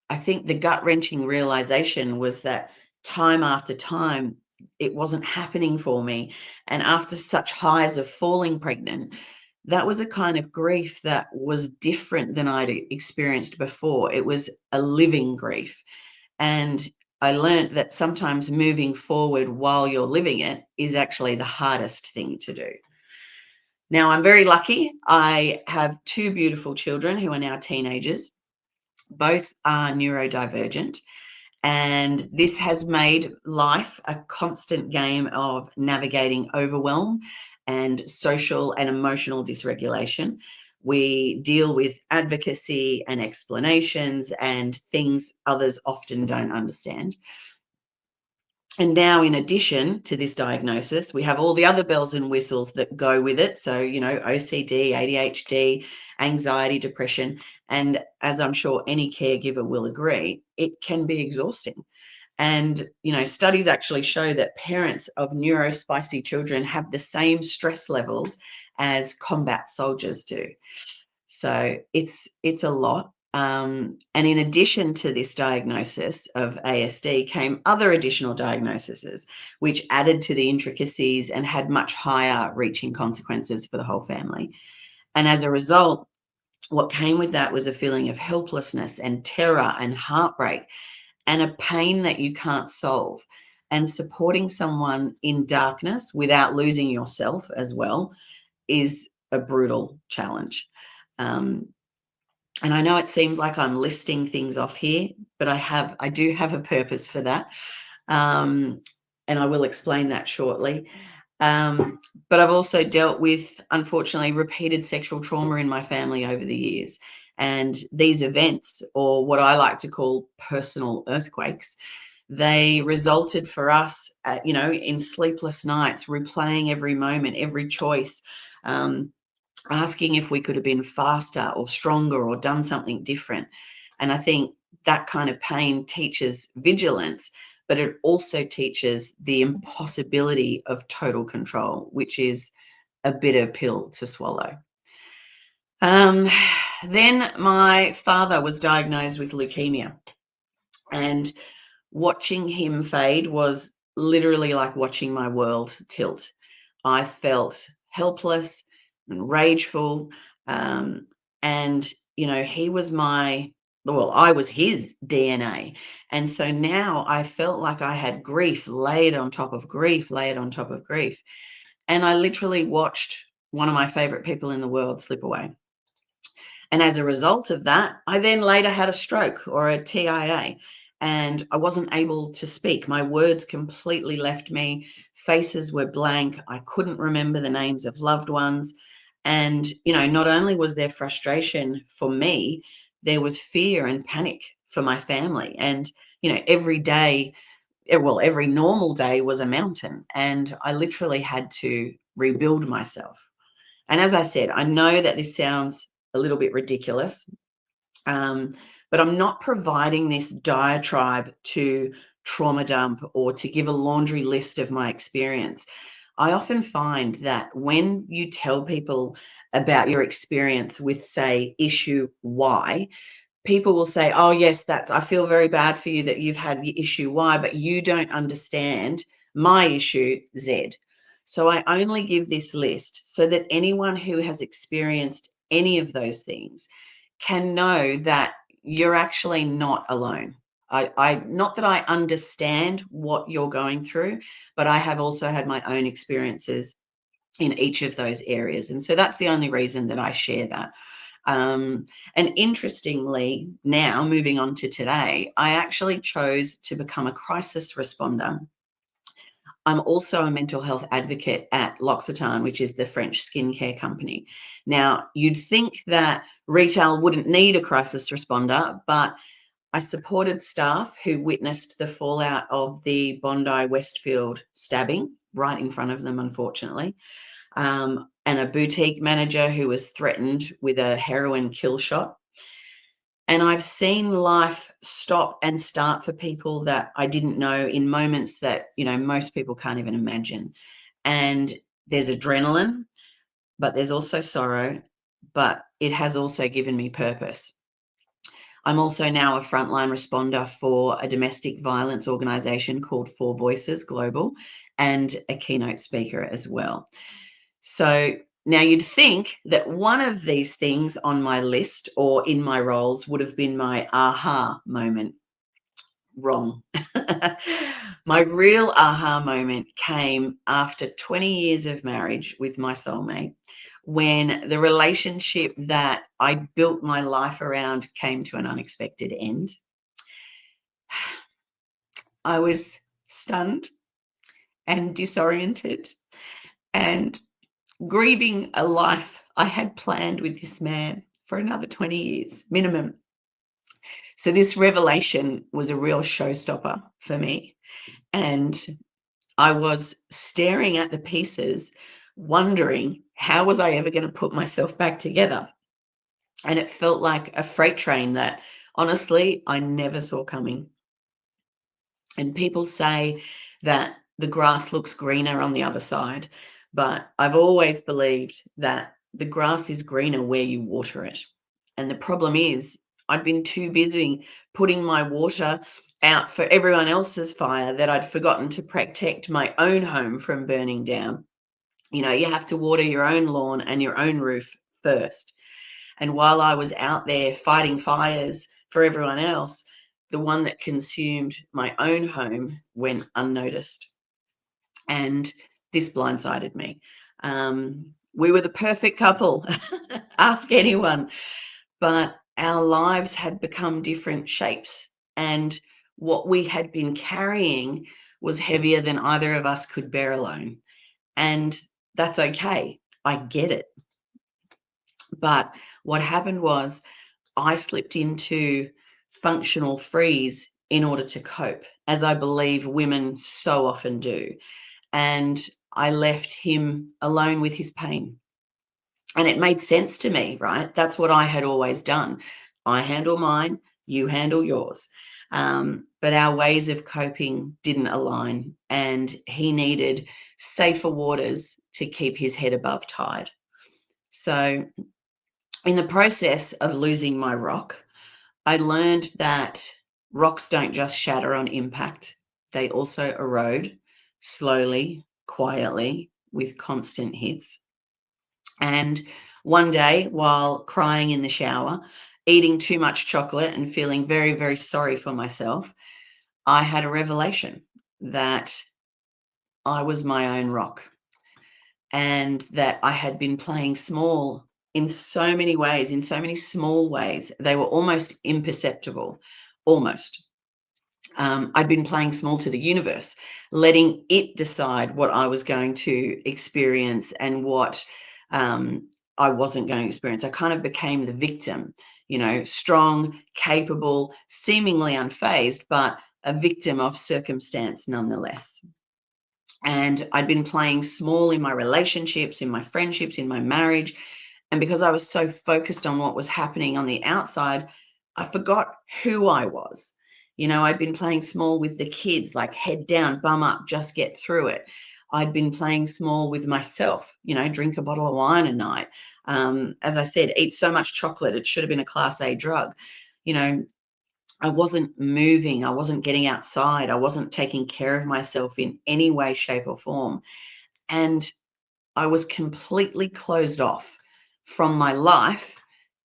I think the gut-wrenching realization was that time after time, it wasn't happening for me. And after such highs of falling pregnant, that was a kind of grief that was different than I'd experienced before. It was a living grief. And I learned that sometimes moving forward while you're living it is actually the hardest thing to do. Now, I'm very lucky. I have 2 beautiful children who are now teenagers. Both are neurodivergent, and this has made life a constant game of navigating overwhelm and social and emotional dysregulation. We deal with advocacy and explanations and things others often don't understand. And now, in addition to this diagnosis, we have all the other bells and whistles that go with it. So, you know, OCD, ADHD, anxiety, depression. And as I'm sure any caregiver will agree, it can be exhausting. And, you know, studies actually show that parents of neurospicy children have the same stress levels as combat soldiers do. So it's a lot. And in addition to this diagnosis of ASD came other additional diagnoses, which added to the intricacies and had much higher reaching consequences for the whole family. And as a result, what came with that was a feeling of helplessness and terror and heartbreak and a pain that you can't solve. And supporting someone in darkness without losing yourself as well is a brutal challenge. And I know it seems like I'm listing things off here, but I do have a purpose for that. And I will explain that shortly. But I've also dealt with, unfortunately, repeated sexual trauma in my family over the years. And these events, or what I like to call personal earthquakes, they resulted for us, in sleepless nights, replaying every moment, every choice, asking if we could have been faster or stronger or done something different. And I think that kind of pain teaches vigilance, but it also teaches the impossibility of total control, which is a bitter pill to swallow. Then my father was diagnosed with leukemia, and watching him fade was literally like watching my world tilt. I felt helpless and rageful. And, he was I was his DNA. And so now I felt like I had grief laid on top of grief, laid on top of grief. And I literally watched one of my favorite people in the world slip away. And as a result of that, I then later had a stroke, or a TIA, and I wasn't able to speak. My words completely left me. Faces were blank. I couldn't remember the names of loved ones. And, not only was there frustration for me, there was fear and panic for my family. And, every day, every normal day was a mountain. And I literally had to rebuild myself. And as I said, I know that this sounds a little bit ridiculous, but I'm not providing this diatribe to trauma dump or to give a laundry list of my experience. I often find that when you tell people about your experience with, say, issue Y, people will say, oh, yes, I feel very bad for you that you've had the issue Y, but you don't understand my issue Z. So I only give this list so that anyone who has experienced any of those things can know that you're actually not alone. I not that I understand what you're going through, but I have also had my own experiences in each of those areas. And so that's the only reason that I share that. And interestingly, now moving on to today, I actually chose to become a crisis responder. I'm also a mental health advocate at L'Occitane, which is the French skincare company. Now, you'd think that retail wouldn't need a crisis responder, but I supported staff who witnessed the fallout of the Bondi Westfield stabbing right in front of them, unfortunately, and a boutique manager who was threatened with a heroin kill shot. And I've seen life stop and start for people that I didn't know in moments that, most people can't even imagine. And there's adrenaline, but there's also sorrow, but it has also given me purpose. I'm also now a frontline responder for a domestic violence organization called Four Voices Global, and a keynote speaker as well. So now you'd think that one of these things on my list or in my roles would have been my aha moment. Wrong. My real aha moment came after 20 years of marriage with my soulmate, when the relationship that I built my life around came to an unexpected end. I was stunned and disoriented and grieving a life I had planned with this man for another 20 years minimum. So this revelation was a real showstopper for me. And I was staring at the pieces, wondering, how was I ever going to put myself back together? And it felt like a freight train that, honestly, I never saw coming. And people say that the grass looks greener on the other side, but I've always believed that the grass is greener where you water it. And the problem is, I'd been too busy putting my water out for everyone else's fire that I'd forgotten to protect my own home from burning down. You have to water your own lawn and your own roof first. And while I was out there fighting fires for everyone else, the one that consumed my own home went unnoticed. And this blindsided me. We were the perfect couple, ask anyone. But our lives had become different shapes, and what we had been carrying was heavier than either of us could bear alone. And that's okay. I get it. But what happened was I slipped into functional freeze in order to cope, as I believe women so often do. And I left him alone with his pain. And it made sense to me, right? That's what I had always done. I handle mine, you handle yours. But our ways of coping didn't align, and he needed safer waters to keep his head above tide. So, in the process of losing my rock, I learned that rocks don't just shatter on impact, they also erode slowly, quietly, with constant hits. And one day, while crying in the shower, eating too much chocolate and feeling very, very sorry for myself, I had a revelation that I was my own rock, and that I had been playing small in so many ways, in so many small ways. They were almost imperceptible, almost. I'd been playing small to the universe, letting it decide what I was going to experience and what I wasn't going to experience. I kind of became the victim, strong, capable, seemingly unfazed, but a victim of circumstance nonetheless. And I'd been playing small in my relationships, in my friendships, in my marriage. And because I was so focused on what was happening on the outside, I forgot who I was. I'd been playing small with the kids, like head down, bum up, just get through it. I'd been playing small with myself, drink a bottle of wine a night. As I said, eat so much chocolate, it should have been a Class A drug. I wasn't moving. I wasn't getting outside. I wasn't taking care of myself in any way, shape, or form. And I was completely closed off from my life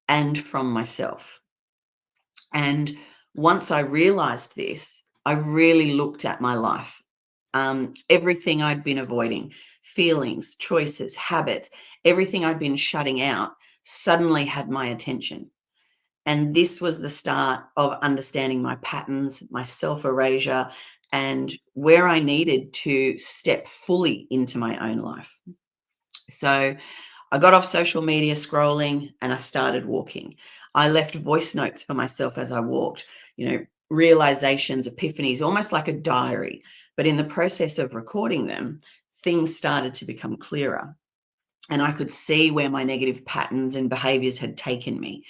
and from myself. And once I realized this, I really looked at my life. Everything I'd been avoiding, feelings, choices, habits, everything I'd been shutting out suddenly had my attention. And this was the start of understanding my patterns, my self-erasure, and where I needed to step fully into my own life. So I got off social media scrolling and I started walking. I left voice notes for myself as I walked, realizations, epiphanies, almost like a diary. But in the process of recording them, things started to become clearer. And I could see where my negative patterns and behaviors had taken me.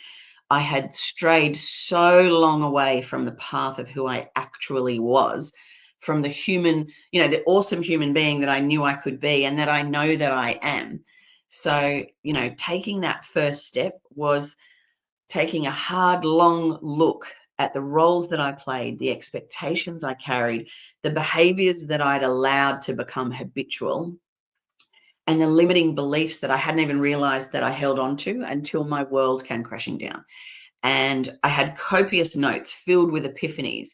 I had strayed so long away from the path of who I actually was, from the human, the awesome human being that I knew I could be and that I know that I am. So, taking that first step was taking a hard, long look at the roles that I played, the expectations I carried, the behaviors that I'd allowed to become habitual, and the limiting beliefs that I hadn't even realized that I held on to until my world came crashing down. And I had copious notes filled with epiphanies,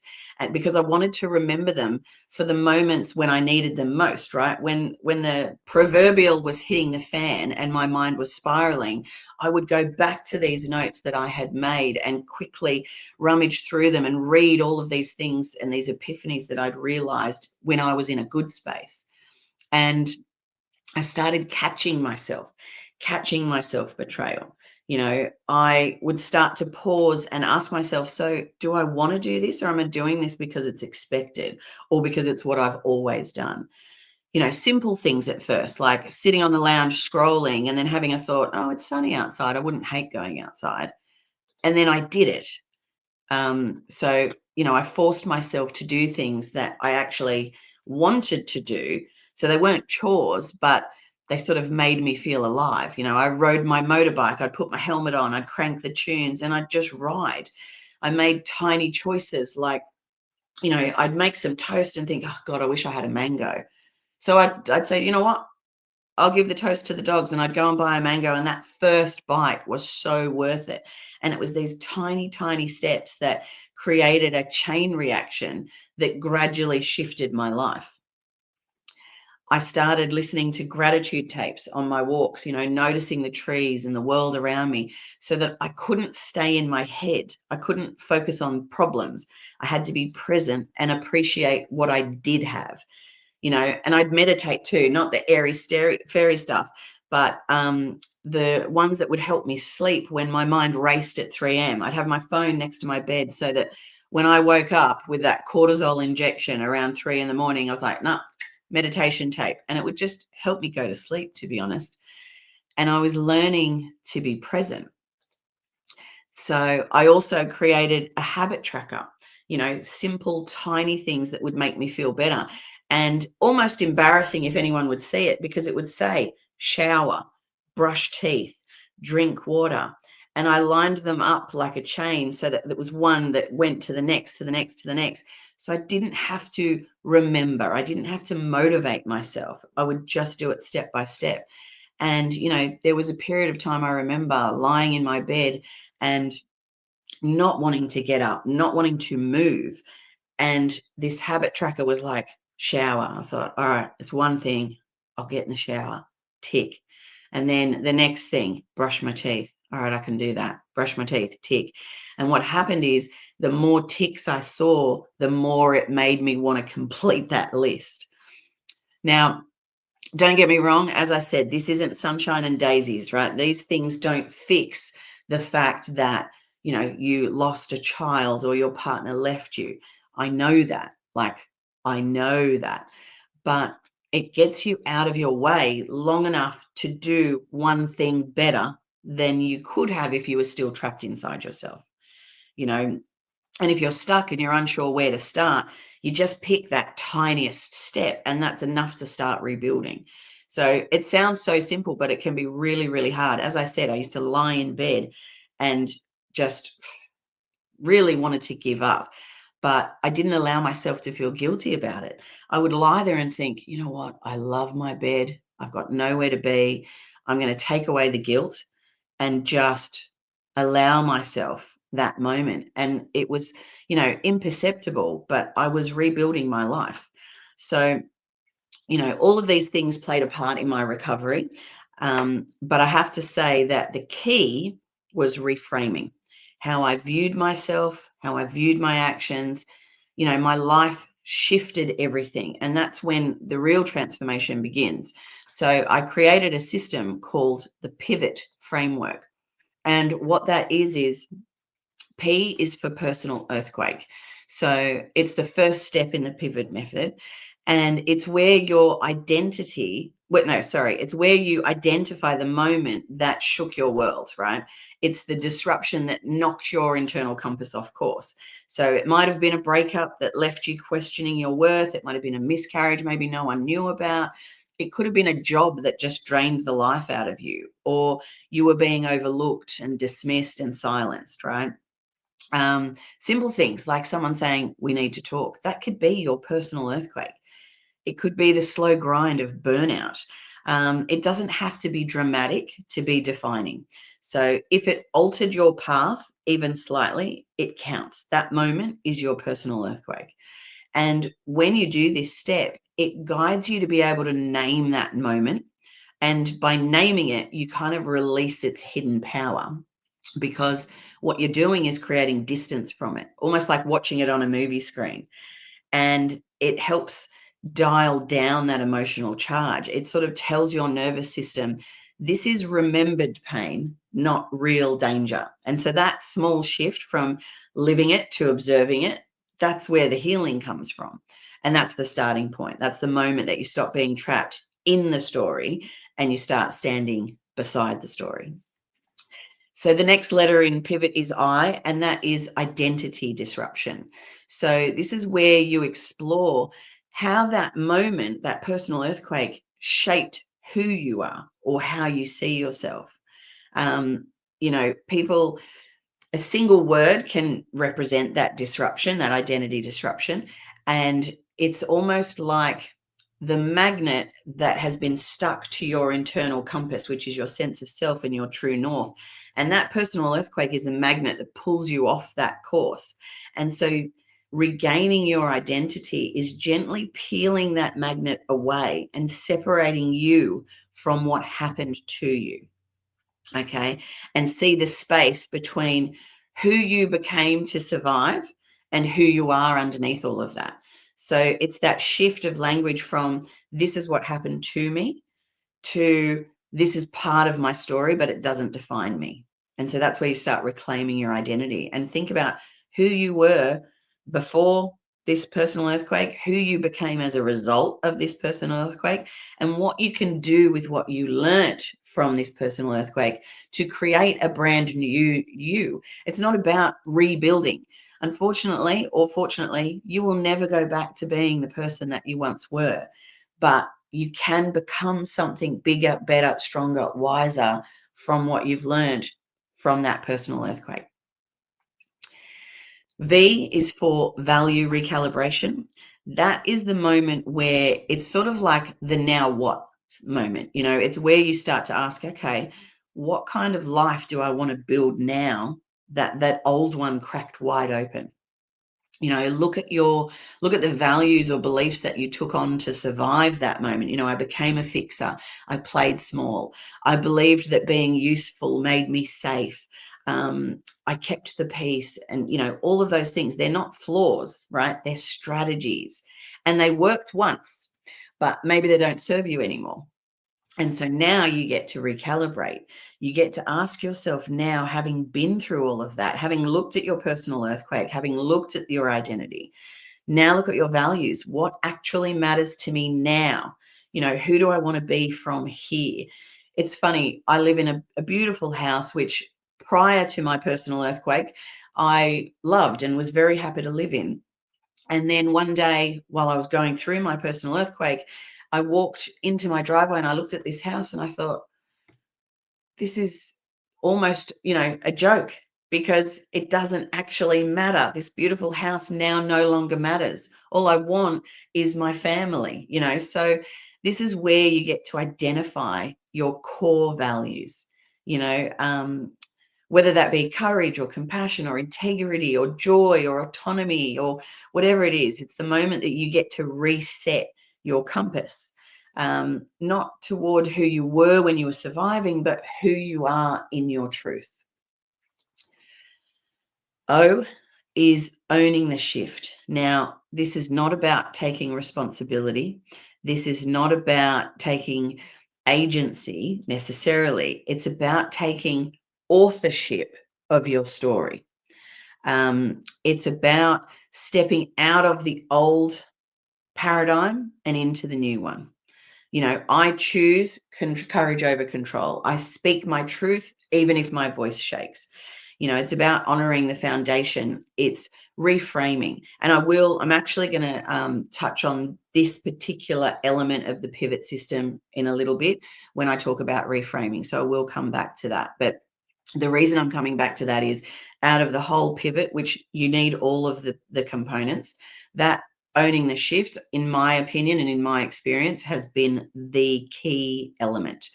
because I wanted to remember them for the moments when I needed them most, right? When the proverbial was hitting the fan and my mind was spiraling, I would go back to these notes that I had made and quickly rummage through them and read all of these things and these epiphanies that I'd realized when I was in a good space. And I started catching myself betrayal. I would start to pause and ask myself, so do I want to do this, or am I doing this because it's expected or because it's what I've always done? Simple things at first, like sitting on the lounge scrolling and then having a thought, oh, it's sunny outside. I wouldn't hate going outside. And then I did it. So, I forced myself to do things that I actually wanted to do. So they weren't chores, but they sort of made me feel alive. I rode my motorbike, I'd put my helmet on, I'd crank the tunes and I'd just ride. I made tiny choices like, I'd make some toast and think, oh God, I wish I had a mango. So I'd say, you know what? I'll give the toast to the dogs, and I'd go and buy a mango. And that first bite was so worth it. And it was these tiny, tiny steps that created a chain reaction that gradually shifted my life. I started listening to gratitude tapes on my walks, noticing the trees and the world around me, so that I couldn't stay in my head. I couldn't focus on problems. I had to be present and appreciate what I did have, and I'd meditate too, not the airy, fairy stuff, but the ones that would help me sleep when my mind raced at 3 a.m. I'd have my phone next to my bed so that when I woke up with that cortisol injection around 3 in the morning, I was like, no, meditation tape. And it would just help me go to sleep, to be honest. And I was learning to be present. So I also created a habit tracker, simple, tiny things that would make me feel better. And almost embarrassing if anyone would see it, because it would say shower, brush teeth, drink water. And I lined them up like a chain so that there was one that went to the next, to the next, to the next. So I didn't have to remember. I didn't have to motivate myself. I would just do it step by step. And, there was a period of time I remember lying in my bed and not wanting to get up, not wanting to move. And this habit tracker was like, shower. I thought, all right, it's one thing. I'll get in the shower, tick. And then the next thing, brush my teeth. All right, I can do that. Brush my teeth, tick. And what happened is the more ticks I saw, the more it made me want to complete that list. Now, don't get me wrong. As I said, this isn't sunshine and daisies, right? These things don't fix the fact that, you lost a child or your partner left you. I know that. I know that. But it gets you out of your way long enough to do one thing better than you could have if you were still trapped inside yourself, And if you're stuck and you're unsure where to start, you just pick that tiniest step, and that's enough to start rebuilding. So it sounds so simple, but it can be really, really hard. As I said, I used to lie in bed and just really wanted to give up, but I didn't allow myself to feel guilty about it. I would lie there and think, you know what? I love my bed. I've got nowhere to be. I'm going to take away the guilt and just allow myself that moment. And it was, imperceptible, but I was rebuilding my life. So, all of these things played a part in my recovery. But I have to say that the key was reframing how I viewed myself, how I viewed my actions. My life shifted everything. And that's when the real transformation begins. So I created a system called the pivot framework. And what that is P is for personal earthquake. So it's the first step in the pivot method. And it's where your identity, it's where you identify the moment that shook your world, right? It's the disruption that knocked your internal compass off course. So it might have been a breakup that left you questioning your worth. It might have been a miscarriage maybe no one knew about. It could have been a job that just drained the life out of you, or you were being overlooked and dismissed and silenced, right? Simple things like someone saying, we need to talk. That could be your personal earthquake. It could be the slow grind of burnout. It doesn't have to be dramatic to be defining. So if it altered your path even slightly, it counts. That moment is your personal earthquake. And when you do this step, it guides you to be able to name that moment. And by naming it, you kind of release its hidden power, because what you're doing is creating distance from it, almost like watching it on a movie screen. And it helps dial down that emotional charge. It sort of tells your nervous system, this is remembered pain, not real danger. And so that small shift from living it to observing it, that's where the healing comes from. And that's the starting point. That's the moment that you stop being trapped in the story and you start standing beside the story. So the next letter in pivot is I, and that is identity disruption. So this is where you explore how that moment, that personal earthquake, shaped who you are or how you see yourself. People, a single word can represent that disruption, that identity disruption. And it's almost like the magnet that has been stuck to your internal compass, which is your sense of self and your true north. And that personal earthquake is a magnet that pulls you off that course. And so regaining your identity is gently peeling that magnet away and separating you from what happened to you. Okay. And see the space between who you became to survive and who you are underneath all of that. So it's that shift of language from this is what happened to me to this is part of my story, but it doesn't define me. And so that's where you start reclaiming your identity and think about who you were before this personal earthquake, who you became as a result of this personal earthquake, and what you can do with what you learnt from this personal earthquake to create a brand new you. It's not about rebuilding. Unfortunately, or fortunately, you will never go back to being the person that you once were, but you can become something bigger, better, stronger, wiser from what you've learned from that personal earthquake. V is for value recalibration. That is the moment where it's sort of like the now what moment. You know, it's where you start to ask, okay, what kind of life do I want to build now that that old one cracked wide open? You know, look at the values or beliefs that you took on to survive that moment. You know, I became a fixer. I played small. I believed that being useful made me safe. I kept the peace, and, you know, all of those things, they're not flaws, right? They're strategies, and they worked once, but maybe they don't serve you anymore. And so now you get to recalibrate. You get to ask yourself now, having been through all of that, having looked at your personal earthquake, having looked at your identity, now look at your values. What actually matters to me now? You know, who do I want to be from here? It's funny, I live in a beautiful house, which prior to my personal earthquake, I loved and was very happy to live in. And then one day while I was going through my personal earthquake, I walked into my driveway and I looked at this house and I thought, this is almost, you know, a joke, because it doesn't actually matter. This beautiful house now no longer matters. All I want is my family, you know. So this is where you get to identify your core values, you know, whether that be courage or compassion or integrity or joy or autonomy or whatever it is. It's the moment that you get to reset your compass, not toward who you were when you were surviving, but who you are in your truth. O is owning the shift. Now, this is not about taking responsibility. This is not about taking agency necessarily. It's about taking authorship of your story. It's about stepping out of the old paradigm and into the new one. You know, I choose courage over control. I speak my truth, even if my voice shakes. You know, it's about honoring the foundation. It's reframing. And I'm actually going to touch on this particular element of the pivot system in a little bit when I talk about reframing. So I will come back to that. But the reason I'm coming back to that is, out of the whole pivot, which you need all of the components, that owning the shift, in my opinion and in my experience, has been the key element.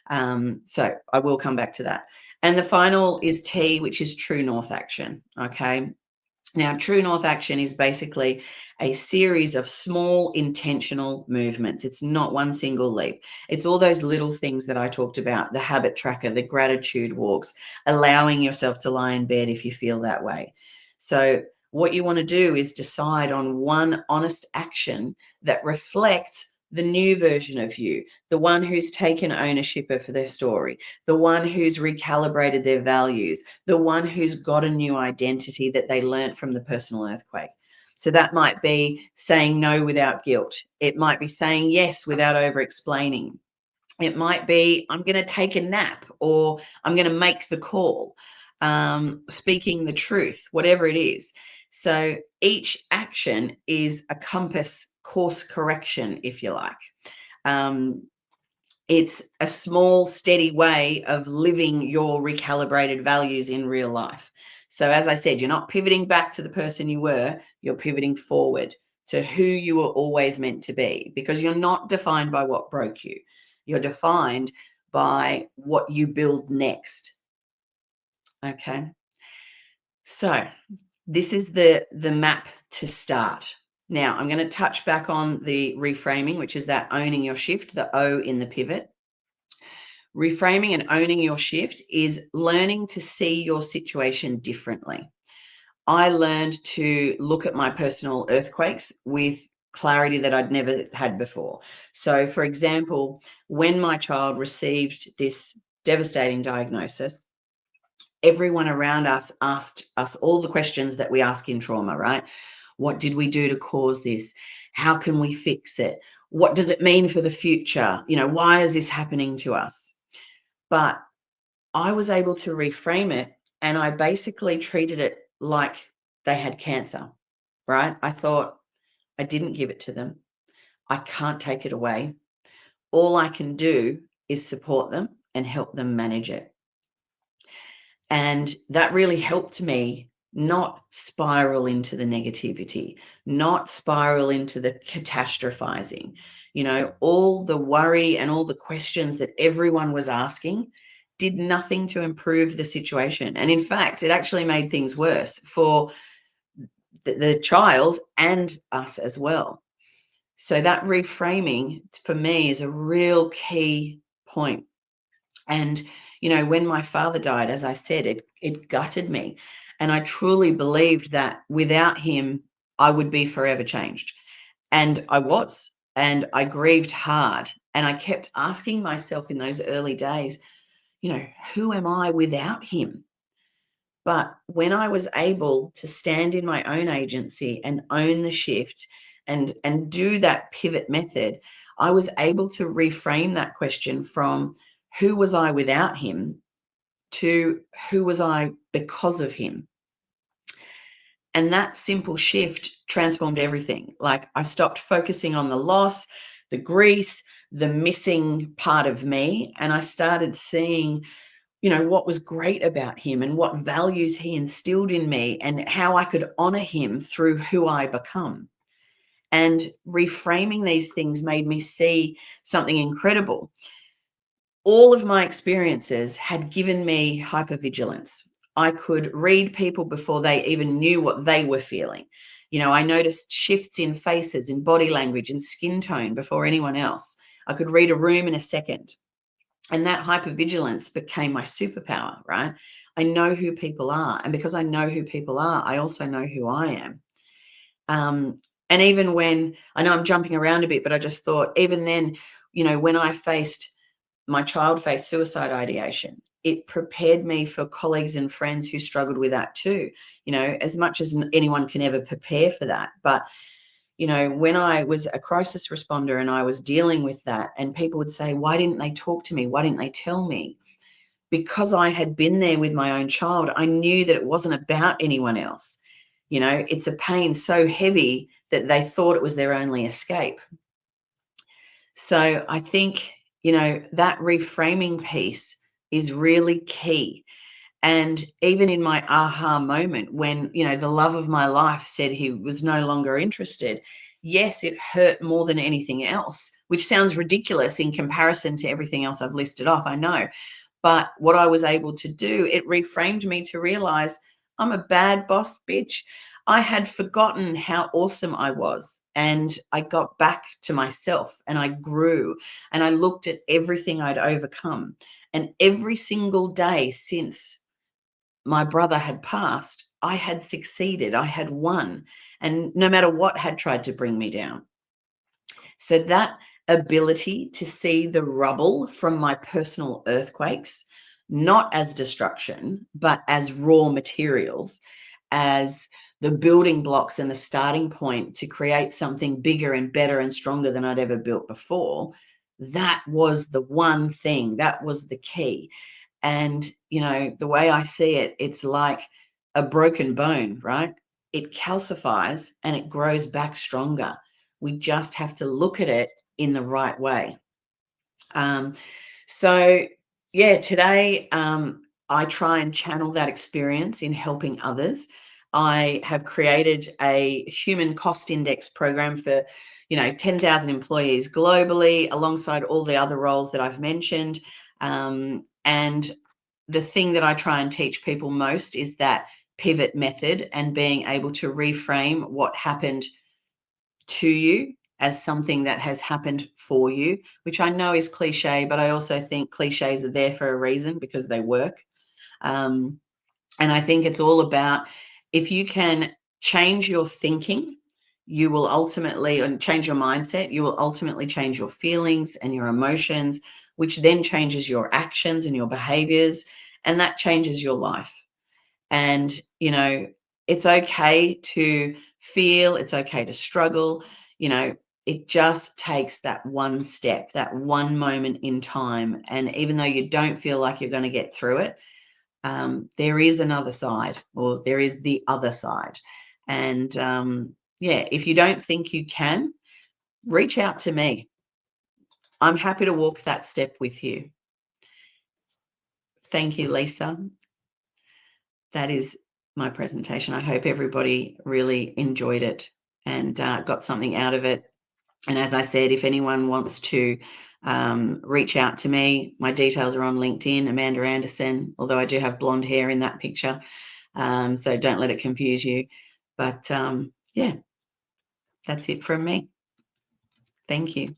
So I will come back to that. And the final is T, which is true north action. Okay. Now, true north action is basically a series of small intentional movements. It's not one single leap. It's all those little things that I talked about, the habit tracker, the gratitude walks, allowing yourself to lie in bed if you feel that way. So what you want to do is decide on one honest action that reflects the new version of you, the one who's taken ownership of their story, the one who's recalibrated their values, the one who's got a new identity that they learned from the personal earthquake. So that might be saying no without guilt. It might be saying yes without over-explaining. It might be, I'm going to take a nap, or I'm going to make the call, speaking the truth, whatever it is. So each action is a compass course correction, if you like. It's a small, steady way of living your recalibrated values in real life. So as I said, you're not pivoting back to the person you were, you're pivoting forward to who you were always meant to be, because you're not defined by what broke you. You're defined by what you build next. Okay. So this is the map to start. Now, I'm going to touch back on the reframing, which is that owning your shift, the O in the pivot. Reframing and owning your shift is learning to see your situation differently. I learned to look at my personal earthquakes with clarity that I'd never had before. So, for example, when my child received this devastating diagnosis, everyone around us asked us all the questions that we ask in trauma, right? What did we do to cause this? How can we fix it? What does it mean for the future? Why is this happening to us? But I was able to reframe it, and I basically treated it like they had cancer, right? I thought, I didn't give it to them. I can't take it away. All I can do is support them and help them manage it. And that really helped me not spiral into the negativity, not spiral into the catastrophizing. All the worry and all the questions that everyone was asking did nothing to improve the situation. And in fact, it actually made things worse for the child and us as well. So that reframing for me is a real key point. And, when my father died, as I said, it gutted me. And I truly believed that without him, I would be forever changed. And I was, and I grieved hard. And I kept asking myself in those early days, who am I without him? But when I was able to stand in my own agency and own the shift and do that pivot method, I was able to reframe that question from who was I without him to who was I because of him. And that simple shift transformed everything. Like, I stopped focusing on the loss, the grief, the missing part of me, and I started seeing what was great about him and what values he instilled in me and how I could honor him through who I become. And reframing these things made me see something incredible. All of my experiences had given me hypervigilance. I could read people before they even knew what they were feeling. I noticed shifts in faces, in body language, and skin tone before anyone else. I could read a room in a second. And that hypervigilance became my superpower, right? I know who people are. And because I know who people are, I also know who I am. And even when, I know I'm jumping around a bit, but I just thought, even then, when my child faced suicide ideation, it prepared me for colleagues and friends who struggled with that too, as much as anyone can ever prepare for that. But when I was a crisis responder and I was dealing with that, and people would say, why didn't they talk to me? Why didn't they tell me? Because I had been there with my own child, I knew that it wasn't about anyone else. It's a pain so heavy that they thought it was their only escape. So I think, that reframing piece is really key. And even in my aha moment, when, the love of my life said he was no longer interested, yes, it hurt more than anything else, which sounds ridiculous in comparison to everything else I've listed off, I know. But what I was able to do, it reframed me to realize I'm a bad boss bitch. I had forgotten how awesome I was, and I got back to myself, and I grew, and I looked at everything I'd overcome. And every single day since my brother had passed, I had succeeded, I had won, and no matter what had tried to bring me down. So that ability to see the rubble from my personal earthquakes, not as destruction, but as raw materials, as the building blocks and the starting point to create something bigger and better and stronger than I'd ever built before, that was the one thing, that was the key. And, the way I see it, it's like a broken bone, right? It calcifies and it grows back stronger. We just have to look at it in the right way. So today I try and channel that experience in helping others. I have created a human cost index program for, 10,000 employees globally, alongside all the other roles that I've mentioned. And the thing that I try and teach people most is that pivot method and being able to reframe what happened to you as something that has happened for you, which I know is cliche, but I also think cliches are there for a reason because they work. And I think it's all about, if you can change your thinking, you will ultimately, and change your mindset, you will ultimately change your feelings and your emotions, which then changes your actions and your behaviors, and that changes your life. And, you know, it's okay to feel, it's okay to struggle, you know, it just takes that one step, that one moment in time. And even though you don't feel like you're going to get through it, there is another side, or there is the other side. And yeah, if you don't think you can, reach out to me. I'm happy to walk that step with you. Thank you, Lisa. That is my presentation. I hope everybody really enjoyed it and got something out of it. And as I said, if anyone wants to reach out to me, my details are on LinkedIn, Amanda Anderson, although I do have blonde hair in that picture. So don't let it confuse you. But yeah, that's it from me. Thank you.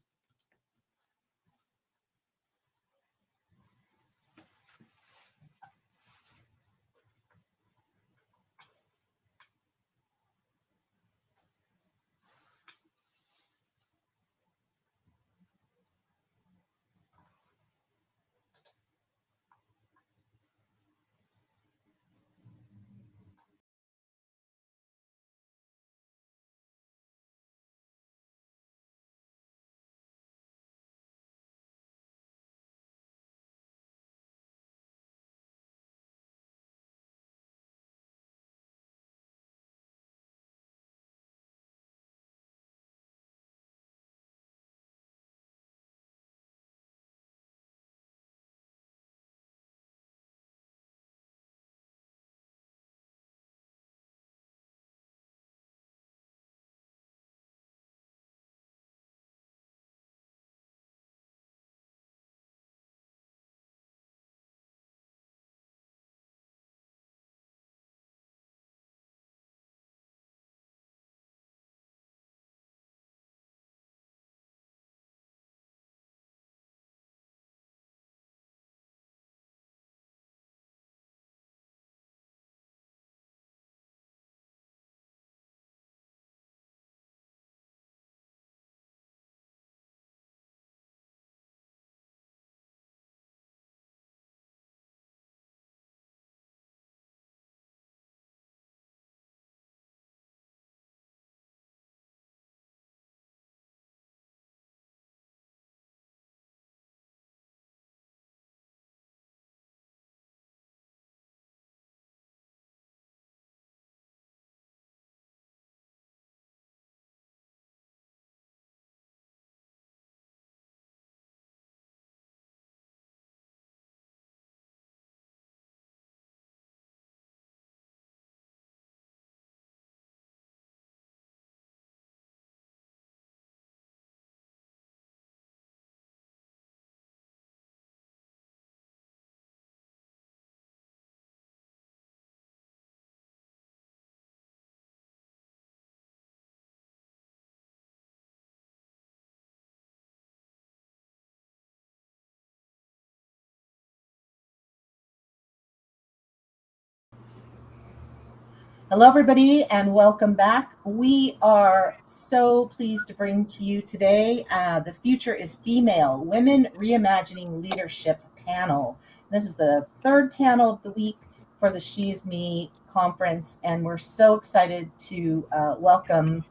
Hello, everybody, and welcome back. We are so pleased to bring to you today The Future is Female, Women Reimagining Leadership panel. This is the third panel of the week for the SheisMe Conference, and we're so excited to welcome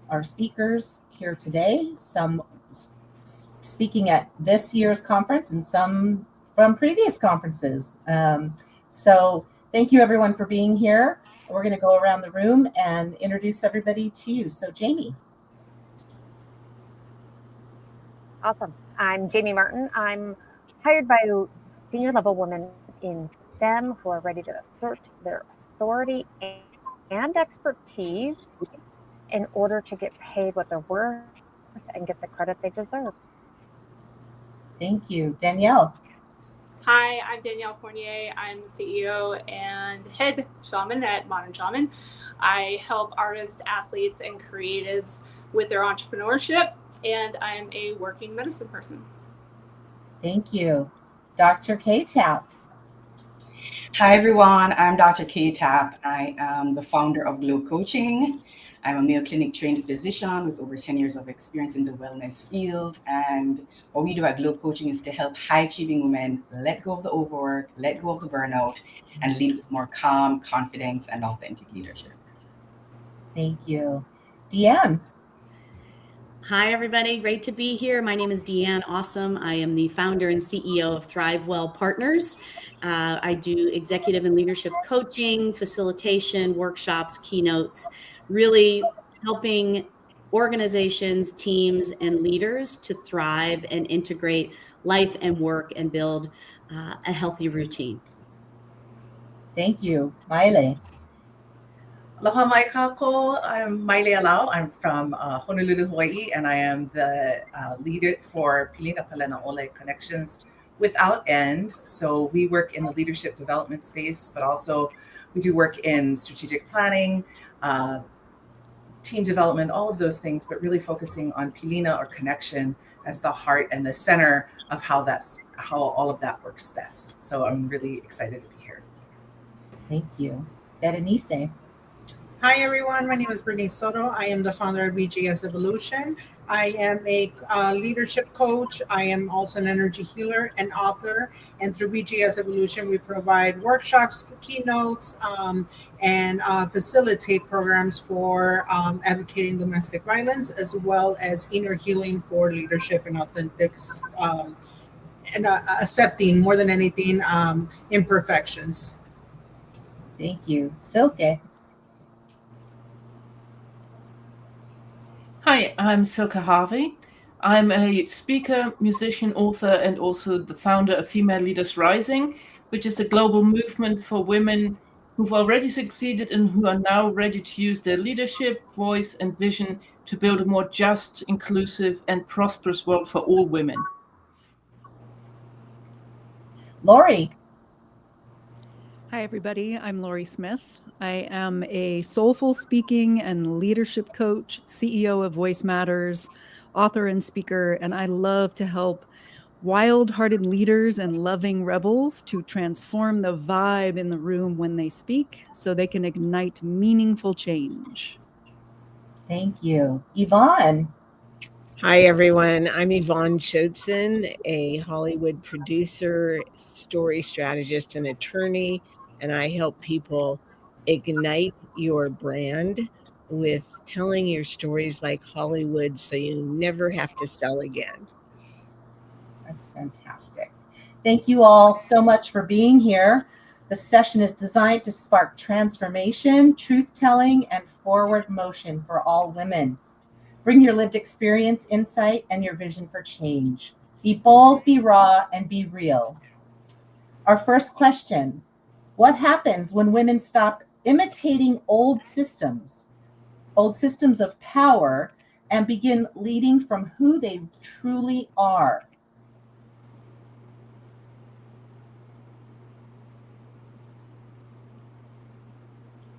our speakers here today, some speaking at this year's conference and some from previous conferences. So thank you, everyone, for being here. We're going to go around the room and introduce everybody to you. So, Jamie. Awesome. I'm Jamie Martin. I'm hired by senior level women in STEM who are ready to assert their authority and expertise in order to get paid what they're worth and get the credit they deserve. Thank you. Danielle. Hi, I'm Danielle Fournier. I'm the CEO and head shaman at Modern Shaman. I help artists, athletes, and creatives with their entrepreneurship, and I am a working medicine person. Thank you. Dr. K-Tap. Hi, everyone. I'm Dr. K-Tap. I am the founder of Glow Coaching. I'm a Mayo Clinic trained physician with over 10 years of experience in the wellness field. And what we do at Glow Coaching is to help high achieving women let go of the overwork, let go of the burnout, and lead with more calm, confidence, and authentic leadership. Thank you. Deanne. Hi, everybody. Great to be here. My name is Deanne Awesome. I am the founder and CEO of ThriveWell Partners. I do executive and leadership coaching, facilitation, workshops, keynotes, really helping organizations, teams, and leaders to thrive and integrate life and work and build a healthy routine. Thank you. Maile. Aloha mai kako. I'm Maile Alau. I'm from Honolulu, Hawaii, and I am the leader for Pilina Palena Ole Connections Without End. So we work in the leadership development space, but also we do work in strategic planning, team development, all of those things, but really focusing on Pilina or connection as the heart and the center of how all of that works best. So I'm really excited to be here. Thank you. Berenice. Hi, everyone. My name is Bernice Soto. I am the founder of BGS Evolution. I am a leadership coach. I am also an energy healer and author. And through BGS Evolution, we provide workshops, keynotes, and facilitate programs for advocating domestic violence, as well as inner healing for leadership and authentic and accepting, more than anything, imperfections. Thank you. Silke. Hi, I'm Silke Harvey. I'm a speaker, musician, author, and also the founder of Female Leaders Rising, which is a global movement for women who've already succeeded and who are now ready to use their leadership, voice, and vision to build a more just, inclusive, and prosperous world for all women. Lori. Hi, everybody. I'm Lori Smith. I am a soulful speaking and leadership coach, CEO of Voice Matters, author and speaker, and I love to help wild-hearted leaders and loving rebels to transform the vibe in the room when they speak so they can ignite meaningful change. Thank you. Yvonne. Hi, everyone. I'm Yvonne Schodson, a Hollywood producer, story strategist, and attorney, and I help people ignite your brand with telling your stories like Hollywood so you never have to sell again. That's fantastic. Thank you all so much for being here. The session is designed to spark transformation, truth-telling, and forward motion for all women. Bring your lived experience, insight, and your vision for change. Be bold, be raw, and be real. Our first question: what happens when women stop imitating old systems of power, and begin leading from who they truly are?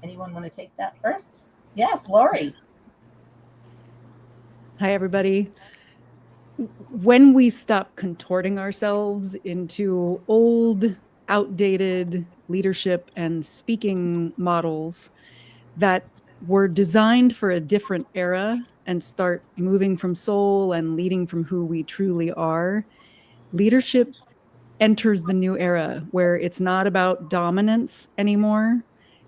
Anyone want to take that first? Yes, Lori. Hi, everybody. When we stop contorting ourselves into old, outdated leadership and speaking models that were designed for a different era and start moving from soul and leading from who we truly are, leadership enters the new era where it's not about dominance anymore.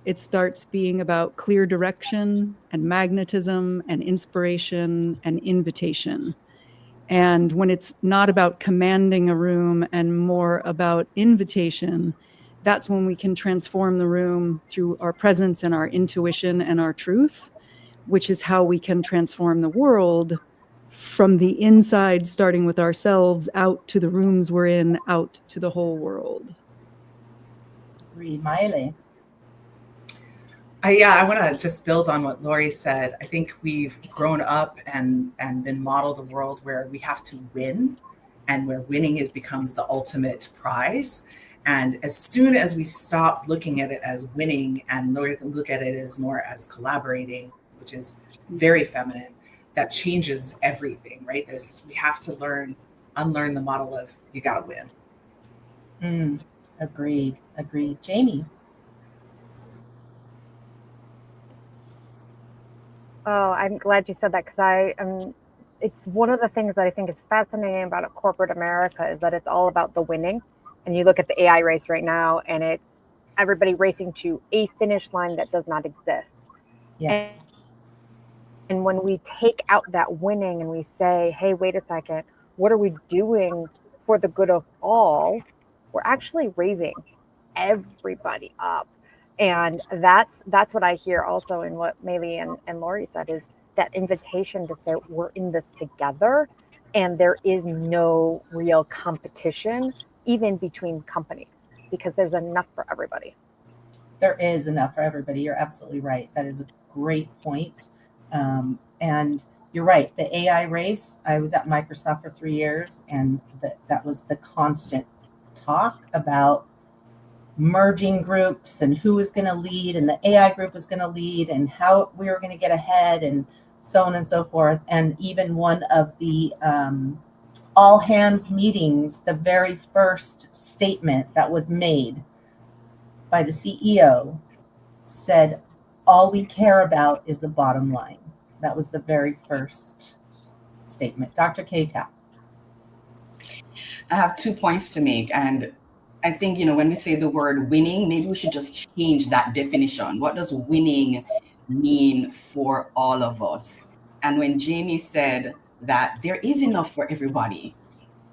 It starts being about clear direction and magnetism and inspiration and invitation. And when it's not about commanding a room and more about invitation, that's when we can transform the room through our presence and our intuition and our truth, which is how we can transform the world from the inside, starting with ourselves, out to the rooms we're in, out to the whole world. Maile. I want to just build on what Lori said. I think we've grown up and been modeled a world where we have to win and where winning becomes the ultimate prize. And as soon as we stop looking at it as winning and look at it as more as collaborating, which is very feminine, that changes everything, right? We have to unlearn the model of you got to win. Agreed. Jamie. Oh, I'm glad you said that because it's one of the things that I think is fascinating about corporate America is that it's all about the winning. And you look at the AI race right now, and it's everybody racing to a finish line that does not exist. Yes. And when we take out that winning and we say, hey, wait a second, what are we doing for the good of all? We're actually raising everybody up. And that's what I hear also in what Maylee and Lori said is that invitation to say we're in this together and there is no real competition even between companies because there's enough for everybody. There is enough for everybody. You're absolutely right. That is a great point. And you're right. The AI race, I was at Microsoft for 3 years, and that was the constant talk about merging groups and who was going to lead, and the AI group was going to lead, and how we were going to get ahead, and so on and so forth. And even one of the all hands meetings, the very first statement that was made by the CEO said, all we care about is the bottom line. That was the very first statement. Dr. K-Tap. I have 2 points to make. And I think, when we say the word winning, maybe we should just change that definition. What does winning mean for all of us? And when Jamie said that there is enough for everybody,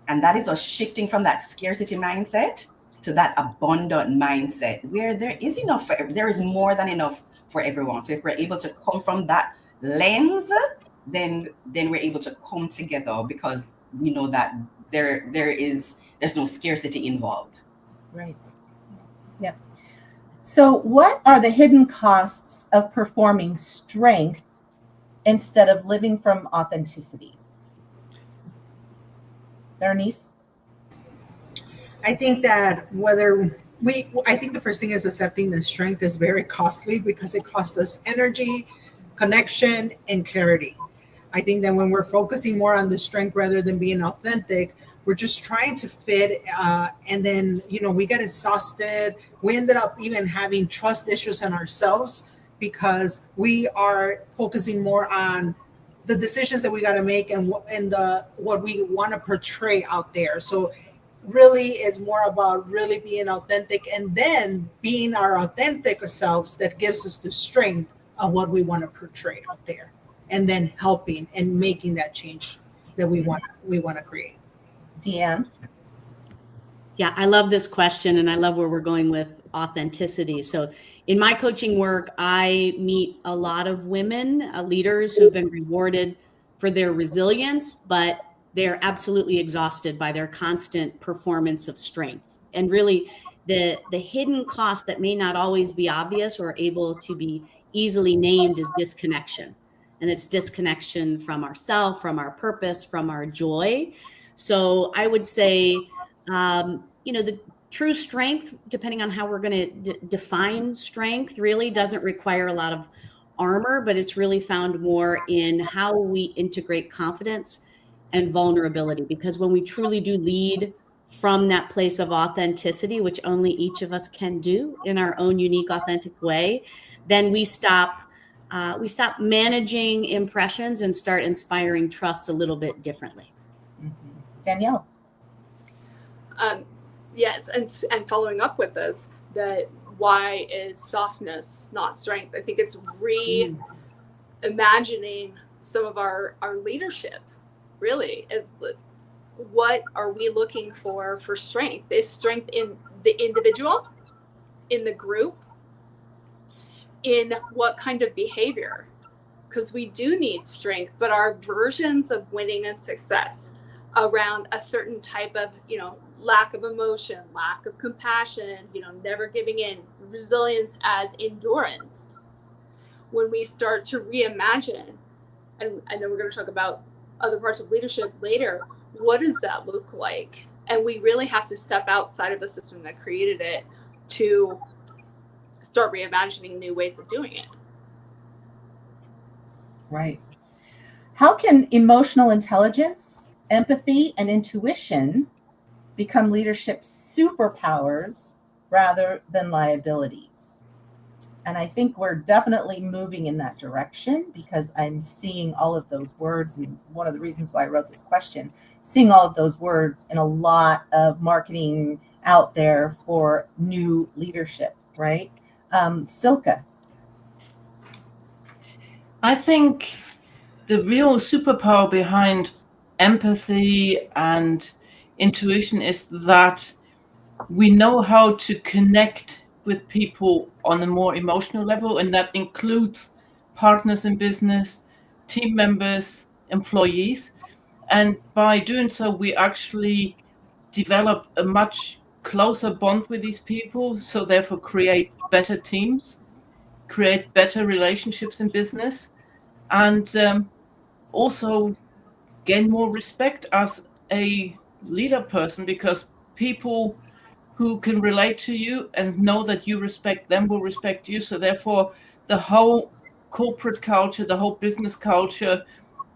and that is us shifting from that scarcity mindset to that abundant mindset where there is enough there is more than enough for everyone. So if we're able to come from that lens, then we're able to come together because we know that there's no scarcity involved. Right. Yep. So what are the hidden costs of performing strength instead of living from authenticity? Bernice? I think that I think the first thing is accepting that strength is very costly because it costs us energy, connection, and clarity. I think that when we're focusing more on the strength rather than being authentic, we're just trying to fit. And then, we get exhausted. We ended up even having trust issues in ourselves because we are focusing more on the decisions that we got to make and what we want to portray out there. So really it's more about really being authentic and then being our authentic selves that gives us the strength of what we want to portray out there and then helping and making that change that we want to create. Deanne? Yeah, I love this question and I love where we're going with authenticity. So in my coaching work, I meet a lot of women, leaders who have been rewarded for their resilience, but they're absolutely exhausted by their constant performance of strength. And really the hidden cost that may not always be obvious or able to be easily named is disconnection. And it's disconnection from ourself, from our purpose, from our joy. So I would say, the true strength, depending on how we're going to define strength, really doesn't require a lot of armor, but it's really found more in how we integrate confidence and vulnerability. Because when we truly do lead from that place of authenticity, which only each of us can do in our own unique, authentic way, then we stop managing impressions and start inspiring trust a little bit differently. Mm-hmm. Danielle? Yes, and following up with this, that why is softness not strength? I think it's reimagining some of our leadership. Really, is what are we looking for strength? Is strength in the individual, in the group, in what kind of behavior? Because we do need strength, but our versions of winning and success around a certain type of, lack of emotion, lack of compassion, never giving in, resilience as endurance. When we start to reimagine, and I know we're going to talk about other parts of leadership later, what does that look like? And we really have to step outside of the system that created it to start reimagining new ways of doing it. Right. How can emotional intelligence, empathy, and intuition become leadership superpowers rather than liabilities? And I think we're definitely moving in that direction because I'm seeing all of those words. And one of the reasons why I wrote this question, seeing all of those words in a lot of marketing out there for new leadership, right? Silke. I think the real superpower behind empathy and intuition is that we know how to connect with people on a more emotional level, and that includes partners in business, team members, employees. And by doing so, we actually develop a much closer bond with these people, so therefore create better teams, create better relationships in business, and also gain more respect as a leader person, because people who can relate to you and know that you respect them will respect you. So therefore, the whole corporate culture, the whole business culture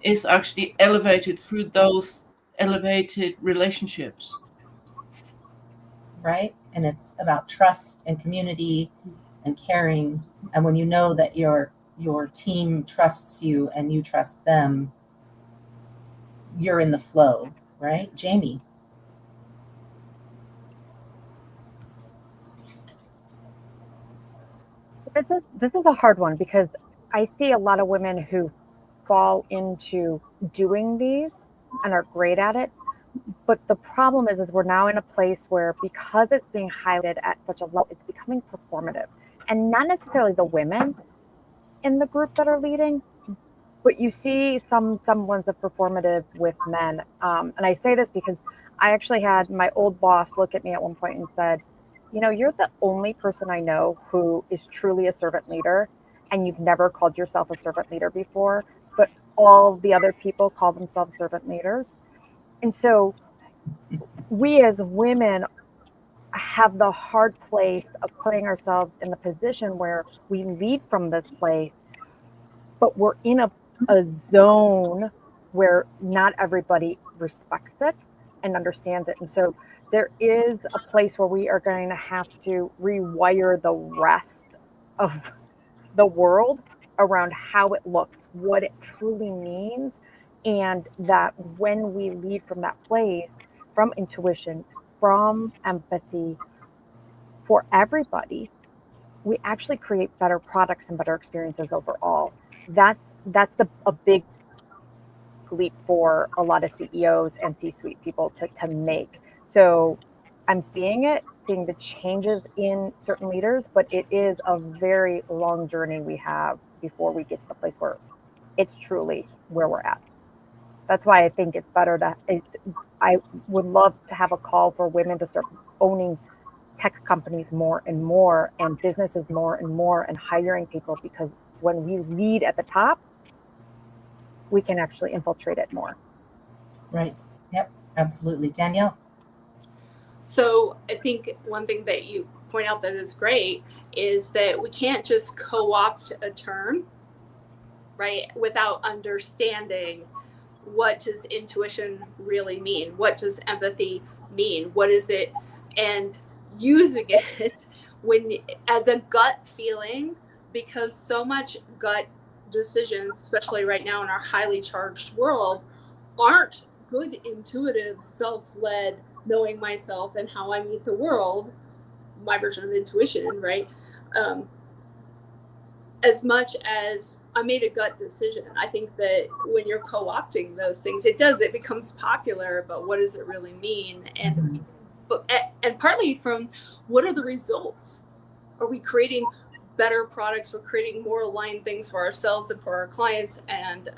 is actually elevated through those elevated relationships. Right? And it's about trust and community and caring. And when you know that your team trusts you and you trust them, you're in the flow, right? Jamie. This is a hard one because I see a lot of women who fall into doing these and are great at it. But the problem is we're now in a place where because it's being highlighted at such a level, it's becoming performative. And not necessarily the women in the group that are leading, but you see some ones of performative with men. And I say this because I actually had my old boss look at me at one point and said, you know, you're the only person I know who is truly a servant leader, and you've never called yourself a servant leader before, but all the other people call themselves servant leaders. And so we as women have the hard place of putting ourselves in the position where we lead from this place, but we're in a zone where not everybody respects it and understands it. And so there is a place where we are going to have to rewire the rest of the world around how it looks, what it truly means, and that when we lead from that place, from intuition, from empathy for everybody, we actually create better products and better experiences overall. That's a big leap for a lot of CEOs and C-suite people to make. So I'm seeing the changes in certain leaders, but it is a very long journey we have before we get to the place where it's truly where we're at. That's why I think it's better I would love to have a call for women to start owning tech companies more and more, and businesses more and more, and hiring people, because when we lead at the top, we can actually infiltrate it more. Right. Yep. Absolutely. Danielle. So I think one thing that you point out that is great is that we can't just co-opt a term, right, without understanding what does intuition really mean? What does empathy mean? What is it? And using it when as a gut feeling, because so much gut decisions, especially right now in our highly charged world, aren't good, intuitive, self-led, knowing myself and how I meet the world, my version of intuition, right? As much as I made a gut decision, I think that when you're co-opting those things, it becomes popular, but what does it really mean? And partly from what are the results? Are we creating better products? We're creating more aligned things for ourselves and for our clients, and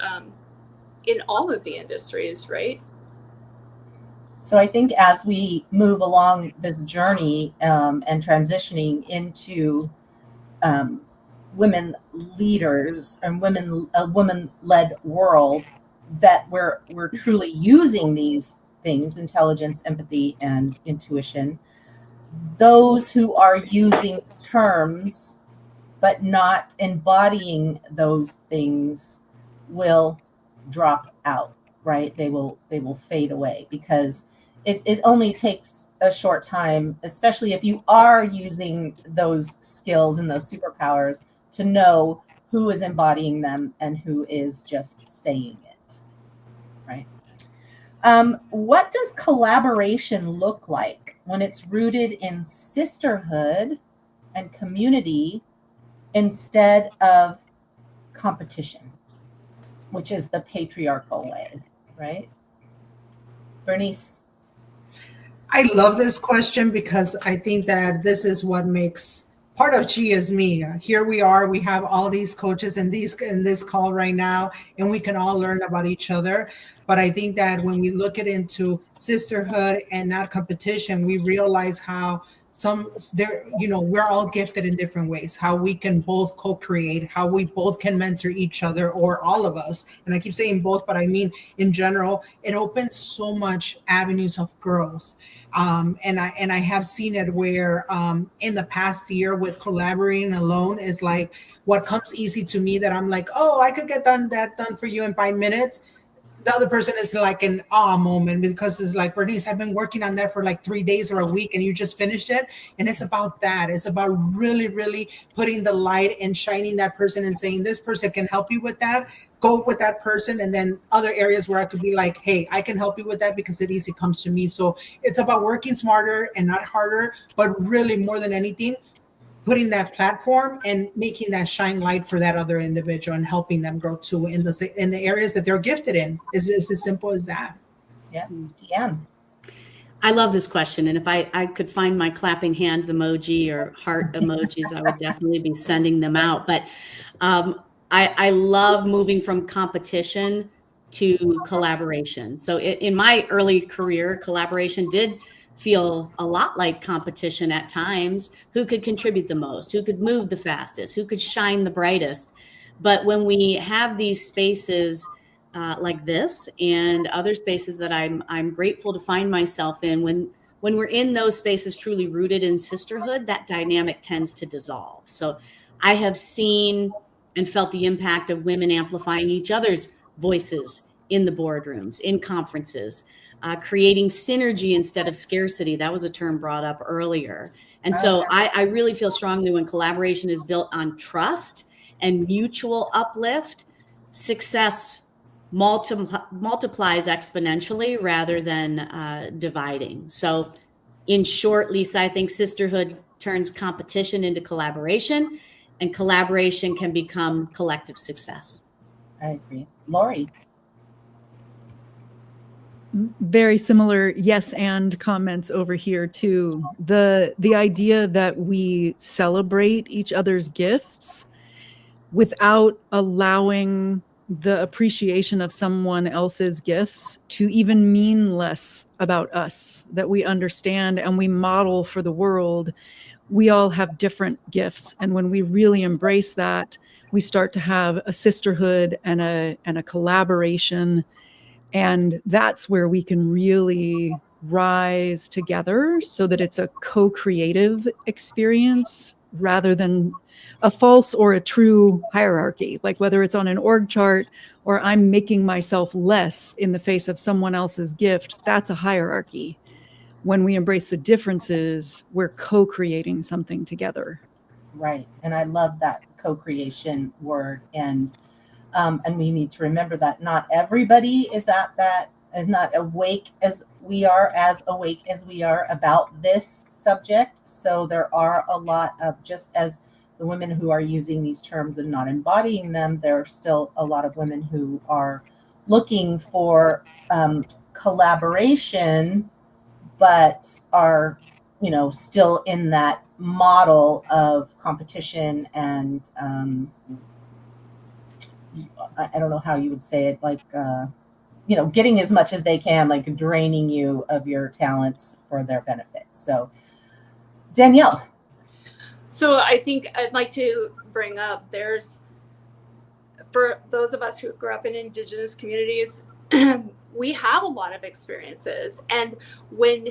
in all of the industries, right? So I think as we move along this journey and transitioning into women leaders and a women-led world, that we're truly using these things: intelligence, empathy, and intuition. Those who are using terms but not embodying those things will drop out, right? They will fade away, because it only takes a short time, especially if you are using those skills and those superpowers, to know who is embodying them and who is just saying it, right? What does collaboration look like when it's rooted in sisterhood and community instead of competition, which is the patriarchal way, right? Bernice. I love this question because I think that this is what makes part of She Is Me. Here we are, we have all these coaches in this call right now, and we can all learn about each other. But I think that when we look it into sisterhood and not competition, we realize how we're all gifted in different ways, how we can both co-create, how we both can mentor each other, or all of us. And I keep saying both, but I mean in general, it opens so much avenues of growth. And I have seen it where in the past year, with collaborating alone, is like what comes easy to me, that I'm like, oh, I could get that done for you in 5 minutes. The other person is like an awe moment, because it's like, Bernice, I've been working on that for like 3 days or a week, and you just finished it. And it's about that. It's about really, really putting the light and shining that person and saying, this person can help you with that. Go with that person. And then other areas where I could be like, hey, I can help you with that because it easy comes to me. So it's about working smarter and not harder, but really more than anything, putting that platform and making that shine light for that other individual and helping them grow too in the areas that they're gifted in. Is as simple as that. Yeah. Deanne. I love this question. And if I could find my clapping hands emoji or heart emojis, I would definitely be sending them out. But I love moving from competition to collaboration. So in my early career, collaboration did feel a lot like competition at times. Who could contribute the most? Who could move the fastest? Who could shine the brightest? But when we have these spaces like this and other spaces that I'm grateful to find myself in, when we're in those spaces truly rooted in sisterhood, that dynamic tends to dissolve. So I have seen and felt the impact of women amplifying each other's voices in the boardrooms, in conferences, creating synergy instead of scarcity. That was a term brought up earlier. And so I really feel strongly when collaboration is built on trust and mutual uplift, success multiplies exponentially rather than dividing. So in short, Lisa, I think sisterhood turns competition into collaboration, and collaboration can become collective success. I agree. Lori. Very similar yes and comments over here too. The idea that we celebrate each other's gifts without allowing the appreciation of someone else's gifts to even mean less about us, that we understand and we model for the world. We all have different gifts. And when we really embrace that, we start to have a sisterhood and a collaboration. And that's where we can really rise together so that it's a co-creative experience rather than a false or a true hierarchy, like whether it's on an org chart or I'm making myself less in the face of someone else's gift. That's a hierarchy. When we embrace the differences, we're co-creating something together. Right. And I love that co-creation word. And we need to remember that not everybody is not awake as we are about this subject. So there are a lot of, just as the women who are using these terms and not embodying them, there are still a lot of women who are looking for collaboration, but are, still in that model of competition and I don't know how you would say it, like, getting as much as they can, like draining you of your talents for their benefit. So, Danielle. So I think I'd like to bring up, for those of us who grew up in Indigenous communities, we have a lot of experiences. And when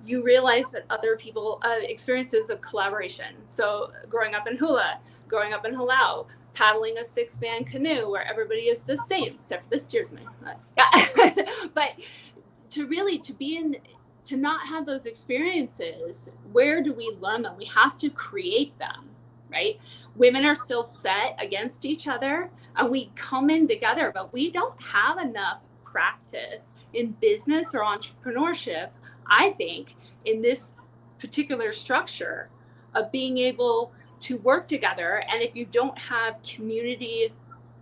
you realize that other people experiences of collaboration, so growing up in hula, growing up in halau, paddling a 6-man canoe where everybody is the same except for the steersman, but to not have those experiences, where do we learn them? We have to create them, right? Women are still set against each other and we come in together, but we don't have enough practice in business or entrepreneurship, I think, in this particular structure of being able to work together. And if you don't have community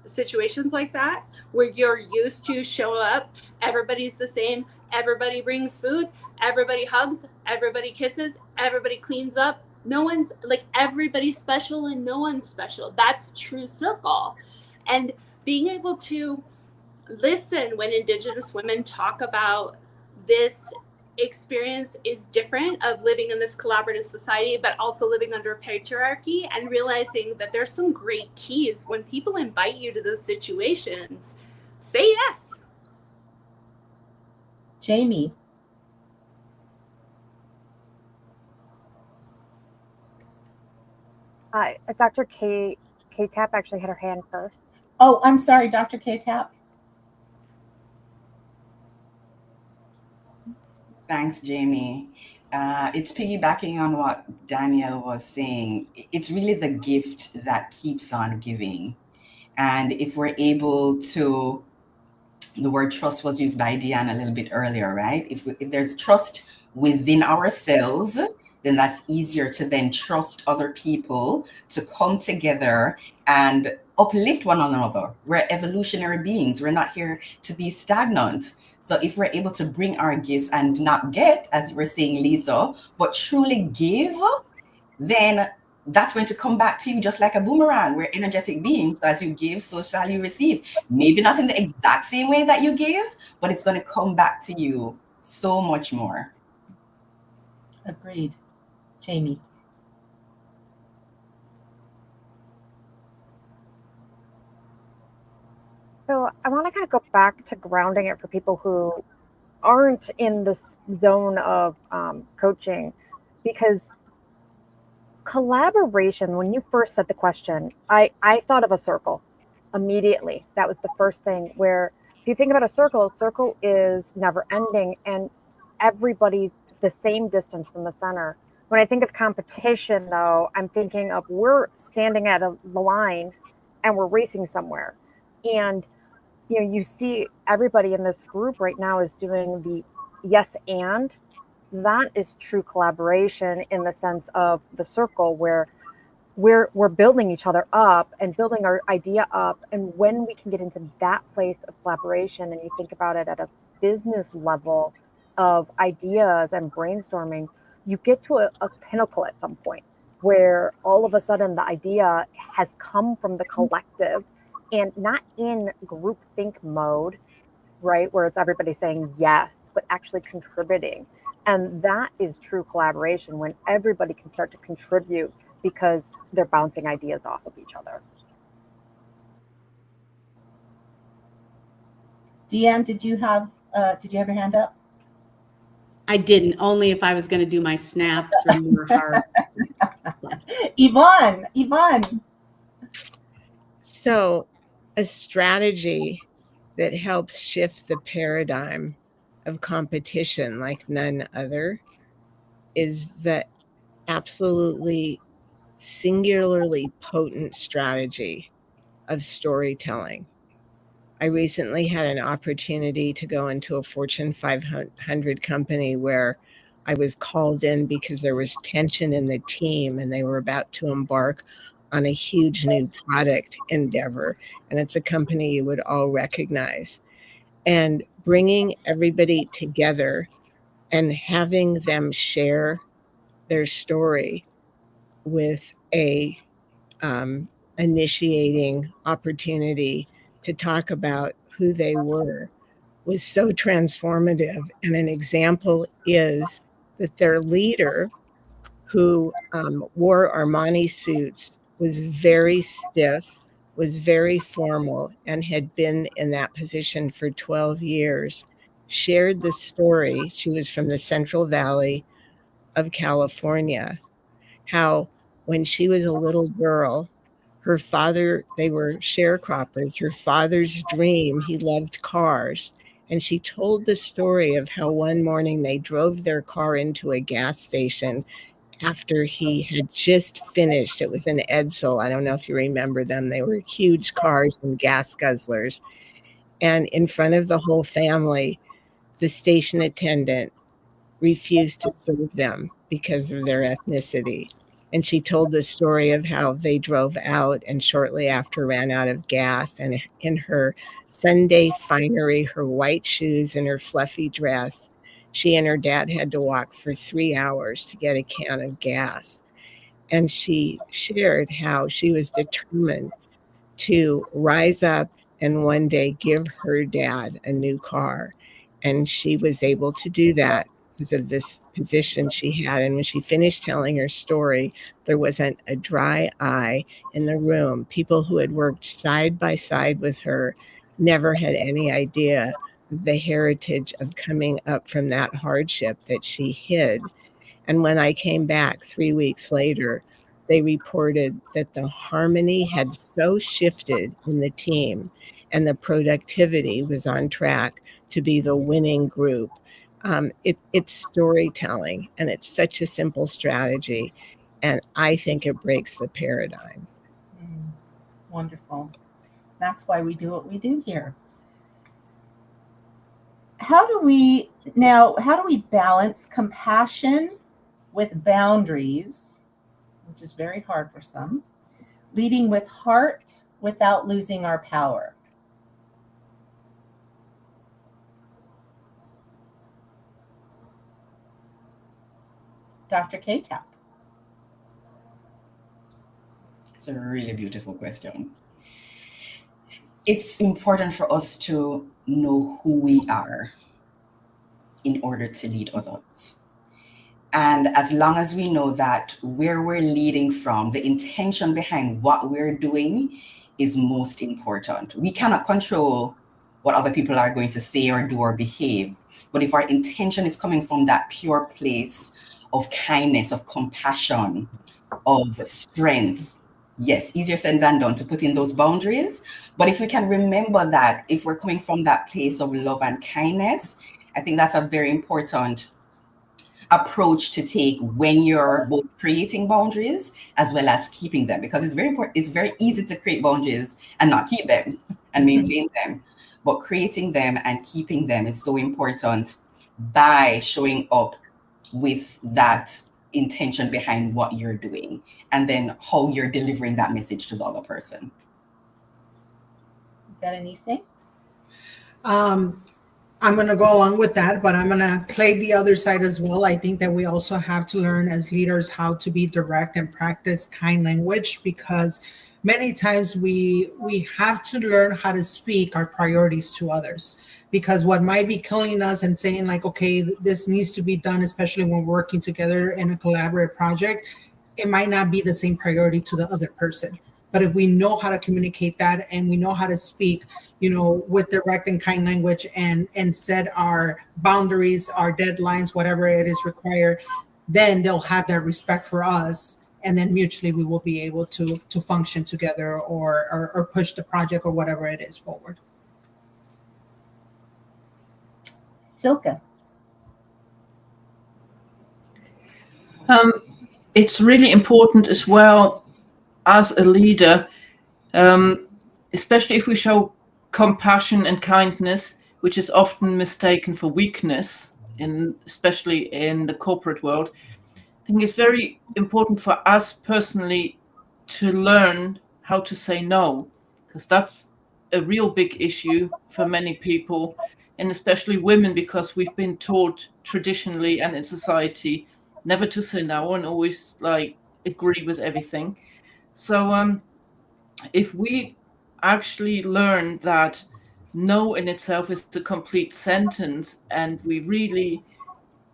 situations like that, where you're used to show up, everybody's the same, everybody brings food, everybody hugs, everybody kisses, everybody cleans up, no one's like, everybody's special and no one's special. That's true circle. And being able to listen when Indigenous women talk about this experience is different of living in this collaborative society, but also living under patriarchy, and realizing that there's some great keys when people invite you to those situations. Say yes. Jamie. Dr. K-Tap actually had her hand first. Oh, I'm sorry, Dr. K-Tap. Thanks, Jamie. It's piggybacking on what Danielle was saying. It's really the gift that keeps on giving. And if we're able to, the word trust was used by Deanne a little bit earlier, right? If there's trust within ourselves, then that's easier to then trust other people to come together and uplift one another. We're evolutionary beings. We're not here to be stagnant. So if we're able to bring our gifts and not get, as you were saying, Lisa, but truly give, then that's going to come back to you just like a boomerang. We're energetic beings. So as you give, so shall you receive. Maybe not in the exact same way that you give, but it's going to come back to you so much more. Agreed. Jamie. So I want to kind of go back to grounding it for people who aren't in this zone of coaching, because collaboration, when you first said the question, I thought of a circle immediately. That was the first thing, where if you think about a circle is never ending and everybody's the same distance from the center. When I think of competition, though, I'm thinking of we're standing at a line and we're racing somewhere. And you see everybody in this group right now is doing the yes and. That is true collaboration in the sense of the circle, where we're building each other up and building our idea up. And when we can get into that place of collaboration, and you think about it at a business level of ideas and brainstorming, you get to a pinnacle at some point where all of a sudden the idea has come from the collective and not in groupthink mode, right, where it's everybody saying yes, but actually contributing. And that is true collaboration, when everybody can start to contribute because they're bouncing ideas off of each other. Deanne, did you have your hand up? I didn't, only if I was going to do my snaps or more hearts. Yvonne. So a strategy that helps shift the paradigm of competition like none other is the absolutely singularly potent strategy of storytelling. I recently had an opportunity to go into a Fortune 500 company where I was called in because there was tension in the team and they were about to embark on a huge new product endeavor. And it's a company you would all recognize. And bringing everybody together and having them share their story with a initiating opportunity to talk about who they were was so transformative. And an example is that their leader, who wore Armani suits, was very stiff, was very formal, and had been in that position for 12 years. shared the story. She was from the Central Valley of California, how when she was a little girl, her father, they were sharecroppers. Her father's dream, he loved cars. And she told the story of how one morning they drove their car into a gas station after he had just finished. It was an Edsel. I don't know if you remember them. They were huge cars and gas guzzlers. And in front of the whole family, the station attendant refused to serve them because of their ethnicity. And she told the story of how they drove out and shortly after ran out of gas. And in her Sunday finery, her white shoes and her fluffy dress, she and her dad had to walk for 3 hours to get a can of gas. And she shared how she was determined to rise up and one day give her dad a new car. And she was able to do that because of this position she had. And when she finished telling her story, there wasn't a dry eye in the room. People who had worked side by side with her never had any idea of the heritage of coming up from that hardship that she hid. And when I came back 3 weeks later, they reported that the harmony had so shifted in the team and the productivity was on track to be the winning group. It's storytelling, and it's such a simple strategy. And I think it breaks the paradigm. Wonderful. That's why we do what we do here. How do we balance compassion with boundaries, which is very hard for some, leading with heart without losing our power? Dr. K-Tap. It's a really beautiful question. It's important for us to know who we are in order to lead others. And as long as we know that where we're leading from, the intention behind what we're doing is most important. We cannot control what other people are going to say or do or behave. But if our intention is coming from that pure place of kindness, of compassion, of strength, yes, easier said than done to put in those boundaries. But if we can remember that, if we're coming from that place of love and kindness, I think that's a very important approach to take when you're both creating boundaries as well as keeping them, because it's very important. It's very easy to create boundaries and not keep them and maintain them, but creating them and keeping them is so important by showing up with that intention behind what you're doing and then how you're delivering that message to the other person. Berenice? I'm going to go along with that, but I'm going to play the other side as well. I think that we also have to learn as leaders how to be direct and practice kind language, because many times we have to learn how to speak our priorities to others, because what might be killing us and saying like, okay, this needs to be done, especially when we're working together in a collaborative project, it might not be the same priority to the other person. But if we know how to communicate that and we know how to speak, with direct and kind language and set our boundaries, our deadlines, whatever it is required, then they'll have that respect for us. And then mutually we will be able to function together or push the project or whatever it is forward. Silke. It's really important as well as a leader, especially if we show compassion and kindness, which is often mistaken for weakness, especially in the corporate world. I think it's very important for us personally to learn how to say no, because that's a real big issue for many people, and especially women, because we've been taught traditionally and in society never to say no and always agree with everything. So if we actually learn that no in itself is a complete sentence, and we really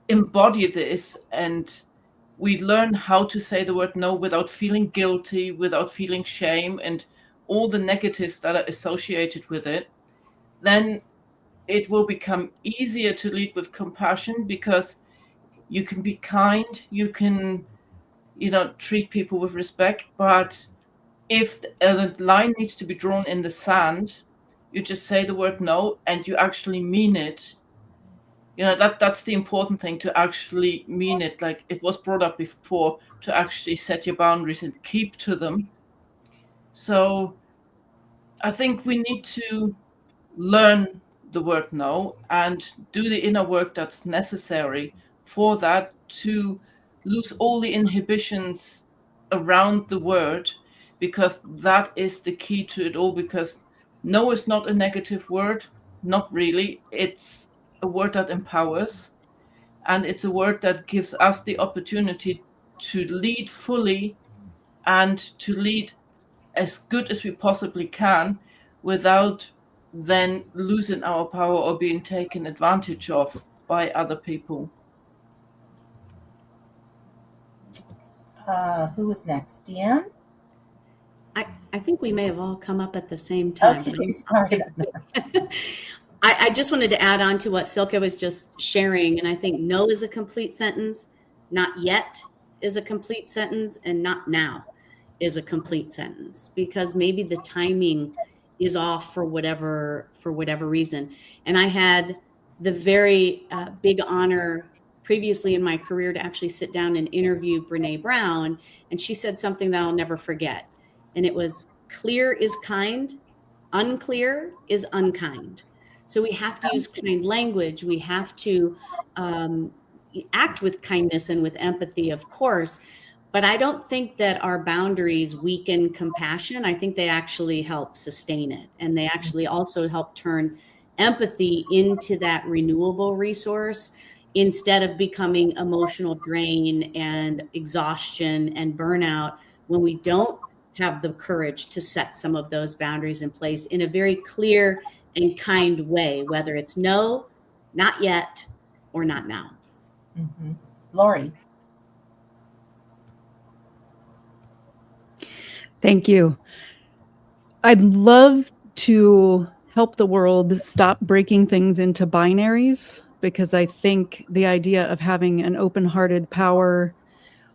embody this, and we learn how to say the word no without feeling guilty, without feeling shame, and all the negatives that are associated with it, then it will become easier to lead with compassion, because you can be kind, you can, treat people with respect. But if a line needs to be drawn in the sand, you just say the word no and you actually mean it. That's the important thing, to actually mean it. Like it was brought up before, to actually set your boundaries and keep to them. So I think we need to learn the word no and do the inner work that's necessary for that, to lose all the inhibitions around the word, because that is the key to it all. Because no is not a negative word, not really. It's a word that empowers, and it's a word that gives us the opportunity to lead fully and to lead as good as we possibly can, without then losing our power or being taken advantage of by other people. Who was next? Deanne? I think we may have all come up at the same time. Okay, sorry. I just wanted to add on to what Silke was just sharing. And I think no is a complete sentence, not yet is a complete sentence, and not now is a complete sentence, because maybe the timing is off for whatever reason. And I had the very big honor previously in my career to actually sit down and interview Brene Brown. And she said something that I'll never forget. And it was, clear is kind, unclear is unkind. So we have to use kind language. We have to act with kindness and with empathy, of course. But I don't think that our boundaries weaken compassion. I think they actually help sustain it. And they actually also help turn empathy into that renewable resource, instead of becoming emotional drain and exhaustion and burnout when we don't have the courage to set some of those boundaries in place in a very clear and kind way, whether it's no, not yet, or not now. Mm-hmm. Lori. Thank you. I'd love to help the world stop breaking things into binaries, because I think the idea of having an open-hearted power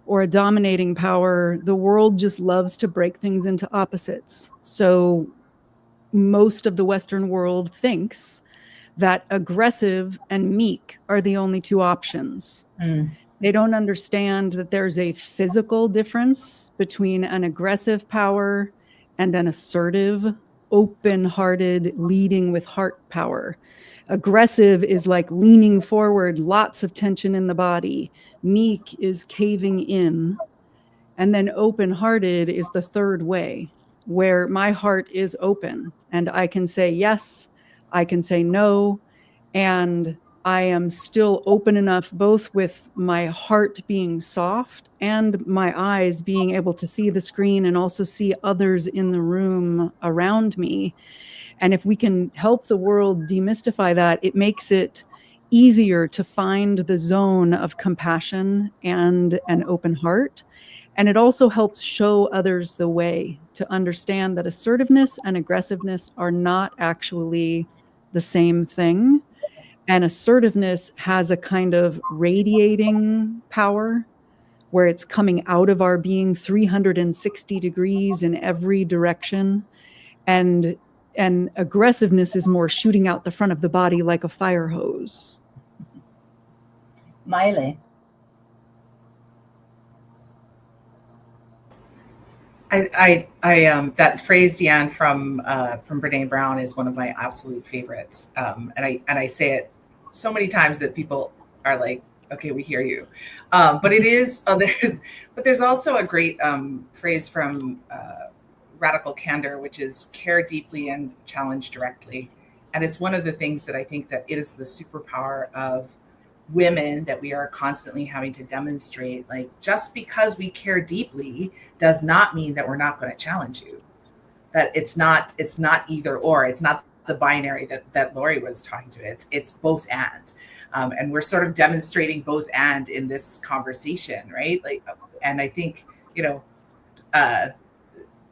or a dominating power, the world just loves to break things into opposites. So most of the Western world thinks that aggressive and meek are the only two options. They don't understand that there's a physical difference between an aggressive power and an assertive, open-hearted, leading with heart power. Aggressive is like leaning forward, lots of tension in the body. Meek is caving in. And then open-hearted is the third way, where my heart is open and I can say yes, I can say no, and I am still open enough, both with my heart being soft and my eyes being able to see the screen and also see others in the room around me. And if we can help the world demystify that, it makes it easier to find the zone of compassion and an open heart. And it also helps show others the way to understand that assertiveness and aggressiveness are not actually the same thing. And assertiveness has a kind of radiating power where it's coming out of our being 360 degrees in every direction. And aggressiveness is more shooting out the front of the body like a fire hose. Maile. I that phrase, Deanne, from Brene Brown is one of my absolute favorites, and I say it so many times that people are like, "Okay, we hear you," but it is there's also a great phrase from Radical Candor, which is care deeply and challenge directly, and it's one of the things that I think that is the superpower of women that we are constantly having to demonstrate. Like, just because we care deeply does not mean that we're not going to challenge you. That it's not either or. It's not the binary that Lori was talking to. It's both and we're sort of demonstrating both and in this conversation, right? Like, and I think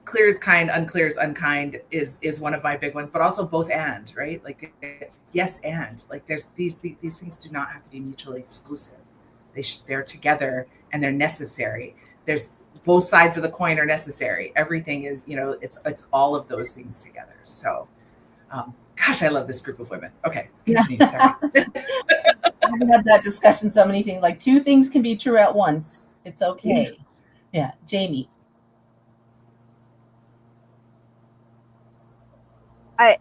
clear is kind, unclear is unkind is one of my big ones, but also both and, right? Like yes and, like there's these things do not have to be mutually exclusive. They're together and they're necessary. There's both sides of the coin are necessary. Everything is, it's all of those things together. So gosh, I love this group of women. Okay, continue. Sorry. I've had that discussion so many things. Like two things can be true at once. It's okay. Yeah, Jamie.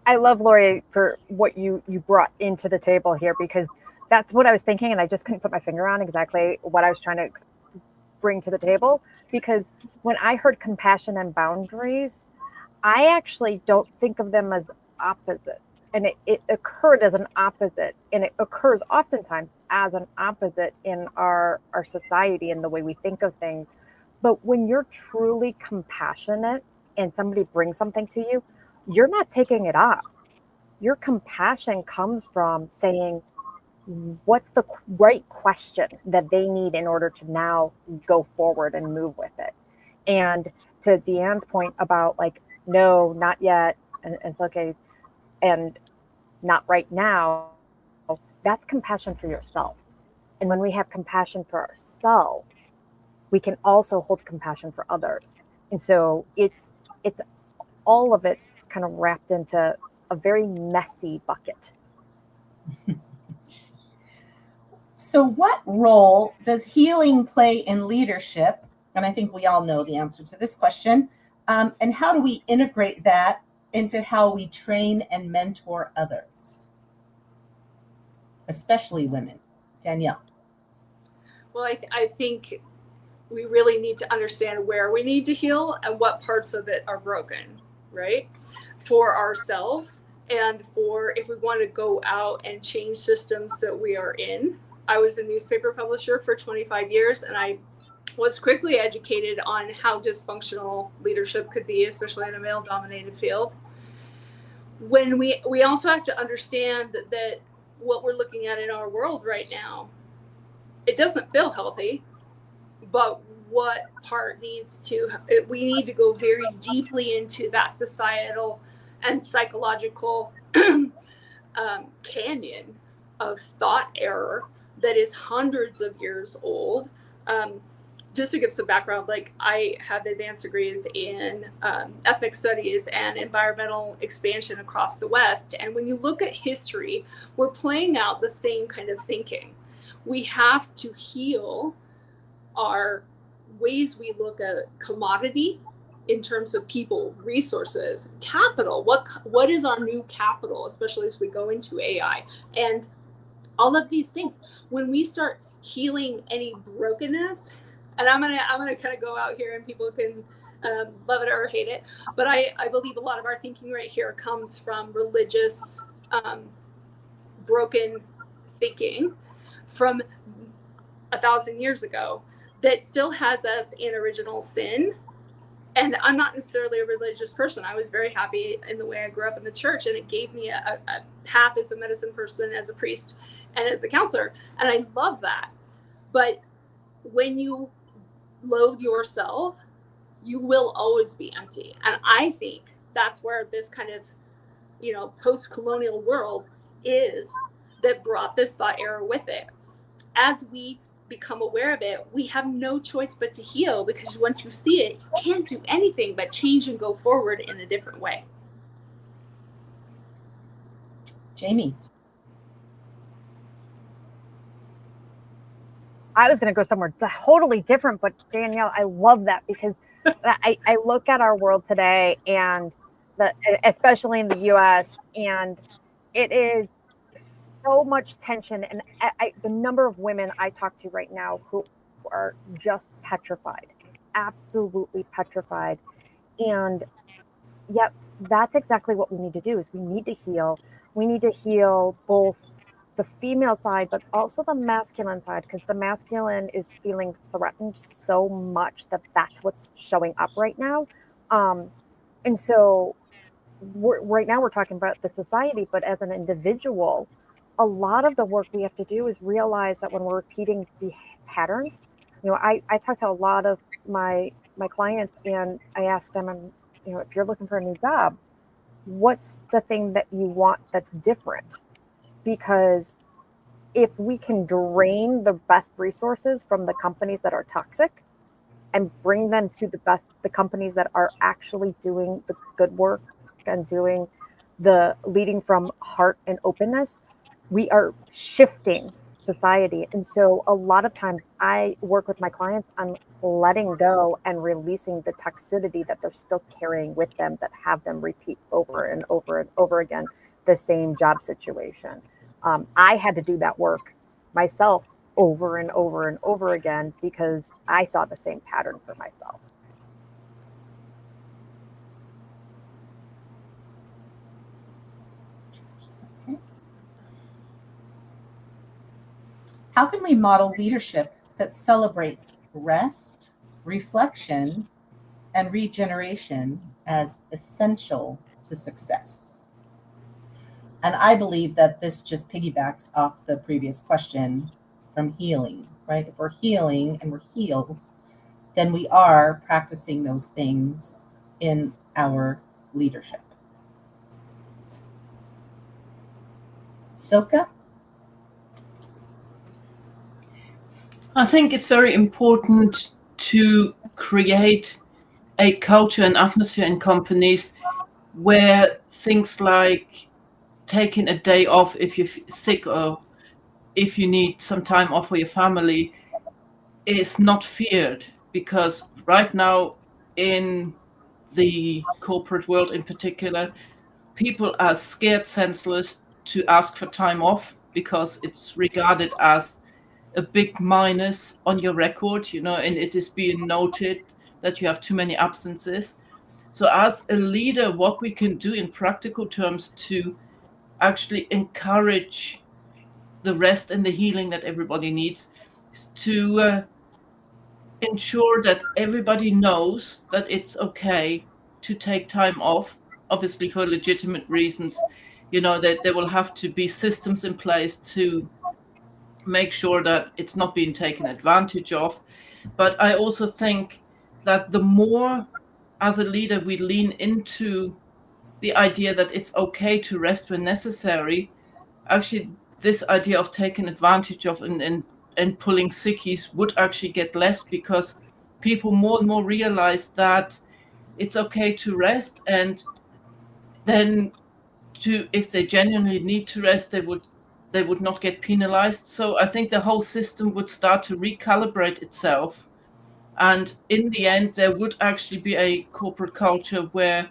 I love Lori for what you brought into the table here, because that's what I was thinking, and I just couldn't put my finger on exactly what I was trying to bring to the table. Because when I heard compassion and boundaries, I actually don't think of them as opposite. And it occurred as an opposite, and it occurs oftentimes as an opposite in our society and the way we think of things. But when you're truly compassionate and somebody brings something to you, you're not taking it off. Your compassion comes from saying, what's the right question that they need in order to now go forward and move with it. And to Deanne's point about like, no, not yet, and it's okay, and not right now, that's compassion for yourself. And when we have compassion for ourselves, we can also hold compassion for others. And so it's all of it kind of wrapped into a very messy bucket. So what role does healing play in leadership? And I think we all know the answer to this question. And how do we integrate that into how we train and mentor others, especially women? Danielle. Well, I think we really need to understand where we need to heal and what parts of it are broken, right? For ourselves and for if we want to go out and change systems that we are in. I was a newspaper publisher for 25 years, and I was quickly educated on how dysfunctional leadership could be, especially in a male-dominated field. When we also have to understand that what we're looking at in our world right now, it doesn't feel healthy, but what part we need to go very deeply into that societal and psychological canyon of thought error that is hundreds of years old. Just to give some background, like I have advanced degrees in ethnic studies and environmental expansion across the West. And when you look at history, we're playing out the same kind of thinking. We have to heal our ways we look at commodity in terms of people, resources, capital. What is our new capital, especially as we go into AI and all of these things? When we start healing any brokenness, and I'm gonna kind of go out here, and people can love it or hate it, but I believe a lot of our thinking right here comes from religious broken thinking from 1,000 years ago that still has us in original sin. And I'm not necessarily a religious person. I was very happy in the way I grew up in the church, and it gave me a path as a medicine person, as a priest, and as a counselor. And I love that. But when you loathe yourself, you will always be empty. And I think that's where this kind of, post-colonial world is, that brought this thought error with it. As we become aware of it, we have no choice but to heal, because once you see it, you can't do anything but change and go forward in a different way. Jamie. I was going to go somewhere totally different, but Danielle, I love that, because I look at our world today, and especially in the US, and it is so much tension. And the number of women I talk to right now who are just petrified, absolutely petrified. And yet that's exactly what we need to do, is we need to heal. We need to heal both the female side, but also the masculine side, because the masculine is feeling threatened so much that that's what's showing up right now. And so right now we're talking about the society, but as an individual, a lot of the work we have to do is realize that when we're repeating the patterns, I talk to a lot of my clients, and I ask them, if you're looking for a new job, what's the thing that you want that's different? Because if we can drain the best resources from the companies that are toxic and bring them to the companies that are actually doing the good work and doing the leading from heart and openness, we are shifting society. And so a lot of times I work with my clients on letting go and releasing the toxicity that they're still carrying with them that have them repeat over and over and over again the same job situation. I had to do that work myself over and over and over again because I saw the same pattern for myself. How can we model leadership that celebrates rest, reflection, and regeneration as essential to success? And I believe that this just piggybacks off the previous question from healing, right? If we're healing and we're healed, then we are practicing those things in our leadership. Silke? I think it's very important to create a culture and atmosphere in companies where things like taking a day off if you're sick or if you need some time off for your family is not feared, because right now in the corporate world in particular, people are scared senseless to ask for time off because it's regarded as a big minus on your record, and it is being noted that you have too many absences. So as a leader, what we can do in practical terms to actually encourage the rest and the healing that everybody needs is to ensure that everybody knows that it's okay to take time off, obviously for legitimate reasons. That there will have to be systems in place to make sure that it's not being taken advantage of. But I also think that the more as a leader we lean into the idea that it's okay to rest when necessary, actually this idea of taking advantage of and pulling sickies would actually get less, because people more and more realize that it's okay to rest, and then if they genuinely need to rest, they would not get penalized. So I think the whole system would start to recalibrate itself, and in the end there would actually be a corporate culture where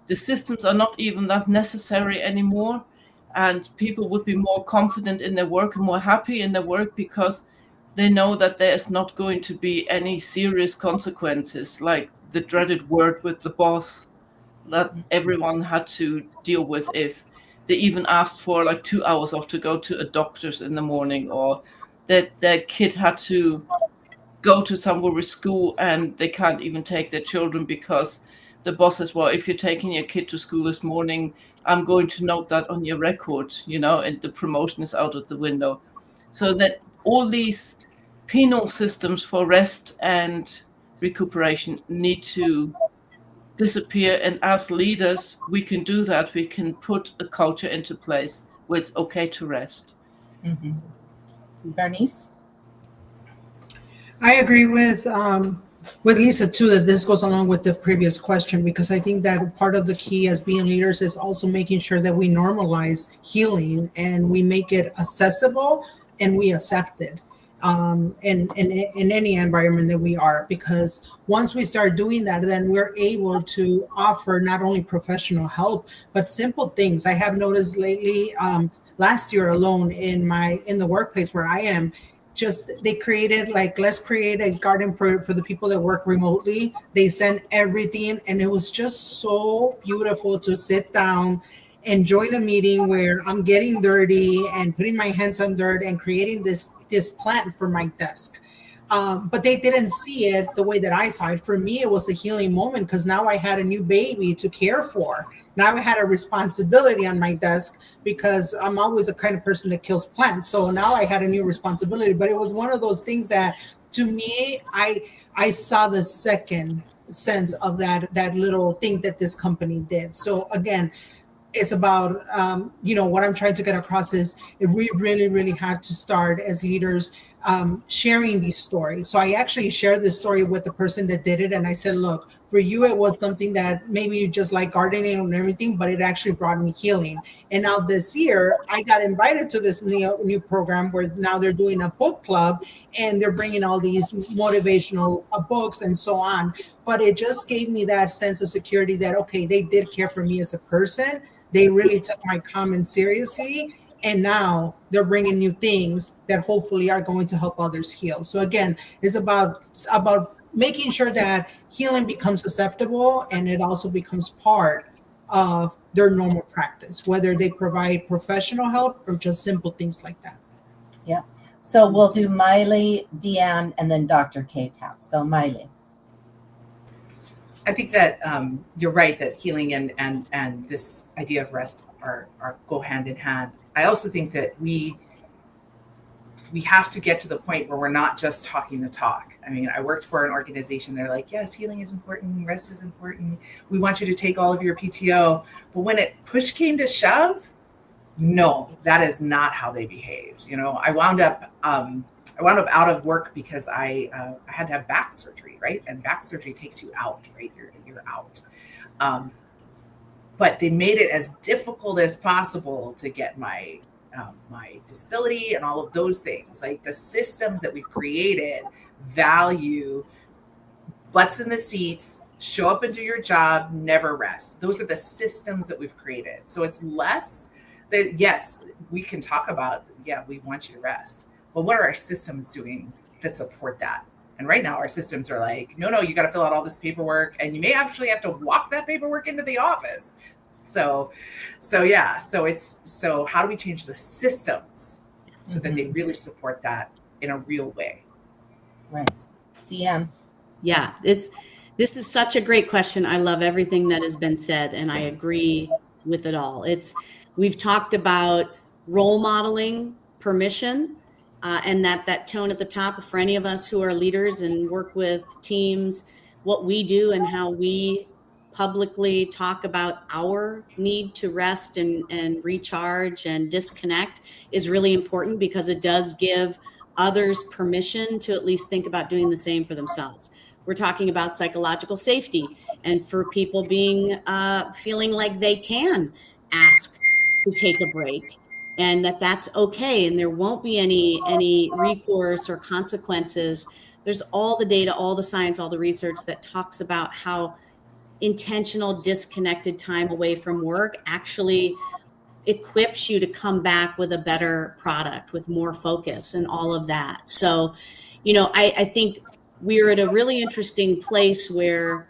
the systems are not even that necessary anymore, and people would be more confident in their work and more happy in their work because they know that there is not going to be any serious consequences like the dreaded word with the boss that everyone had to deal with if they even asked for like 2 hours off to go to a doctor's in the morning, or that their kid had to go to somewhere with school and they can't even take their children because the boss says, well, if you're taking your kid to school this morning, I'm going to note that on your record, and the promotion is out of the window. So that all these penal systems for rest and recuperation need to disappear. And as leaders, we can do that. We can put a culture into place where it's okay to rest. Mm-hmm. Bernice? I agree with Lisa too, that this goes along with the previous question, because I think that part of the key as being leaders is also making sure that we normalize healing and we make it accessible and we accept it in any environment that we are, because once we start doing that, then we're able to offer not only professional help but simple things. I have noticed lately, last year alone in the workplace where I am, just they created like, let's create a garden for the people that work remotely. They sent everything, and it was just so beautiful to sit down, enjoy the meeting where I'm getting dirty and putting my hands on dirt and creating this plant for my desk. But they didn't see it the way that I saw it. For me, it was a healing moment because now I had a new baby to care for. Now I had a responsibility on my desk because I'm always the kind of person that kills plants. So now I had a new responsibility. But it was one of those things that, to me, I saw the second sense of that little thing that this company did. So again, it's about what I'm trying to get across is we really, really have to start as leaders sharing these stories. So I actually shared this story with the person that did it, and I said, look, for you it was something that maybe you just like gardening and everything, but it actually brought me healing. And now this year I got invited to this new program where now they're doing a book club, and they're bringing all these motivational books and so on. But it just gave me that sense of security that, okay, they did care for me as a person. They really took my comments seriously, and now they're bringing new things that hopefully are going to help others heal. So again, it's about making sure that healing becomes acceptable, and it also becomes part of their normal practice, whether they provide professional help or just simple things like that. Yeah. So we'll do Miley, Deanne, and then Dr. K-Tap. So Miley. I think that you're right that healing and this idea of rest are go hand in hand. I also think that we have to get to the point where we're not just talking the talk. I mean, I worked for an organization. They're like, yes, healing is important. Rest is important. We want you to take all of your PTO. But when push came to shove, no, that is not how they behaved. I wound up out of work because I had to have back surgery, right? And back surgery takes you out, right? You're out. But they made it as difficult as possible to get my disability and all of those things. Like the systems that we've created value butts in the seats, show up and do your job, never rest. Those are the systems that we've created. So it's less that, yes, we can talk about, yeah, we want you to rest. But what are our systems doing that support that? And right now our systems are like, no, you got to fill out all this paperwork, and you may actually have to walk that paperwork into the office. So how do we change the systems so that they really support that in a real way? Right. Deanne. Yeah, this is such a great question. I love everything that has been said, and I agree with it all. We've talked about role modeling, permission, and that tone at the top for any of us who are leaders and work with teams, what we do and how we publicly talk about our need to rest and recharge and disconnect is really important, because it does give others permission to at least think about doing the same for themselves. We're talking about psychological safety, and for people feeling like they can ask to take a break, and that's okay, and there won't be any recourse or consequences. There's all the data, all the science, all the research that talks about how intentional disconnected time away from work actually equips you to come back with a better product, with more focus and all of that. So, I think we're at a really interesting place where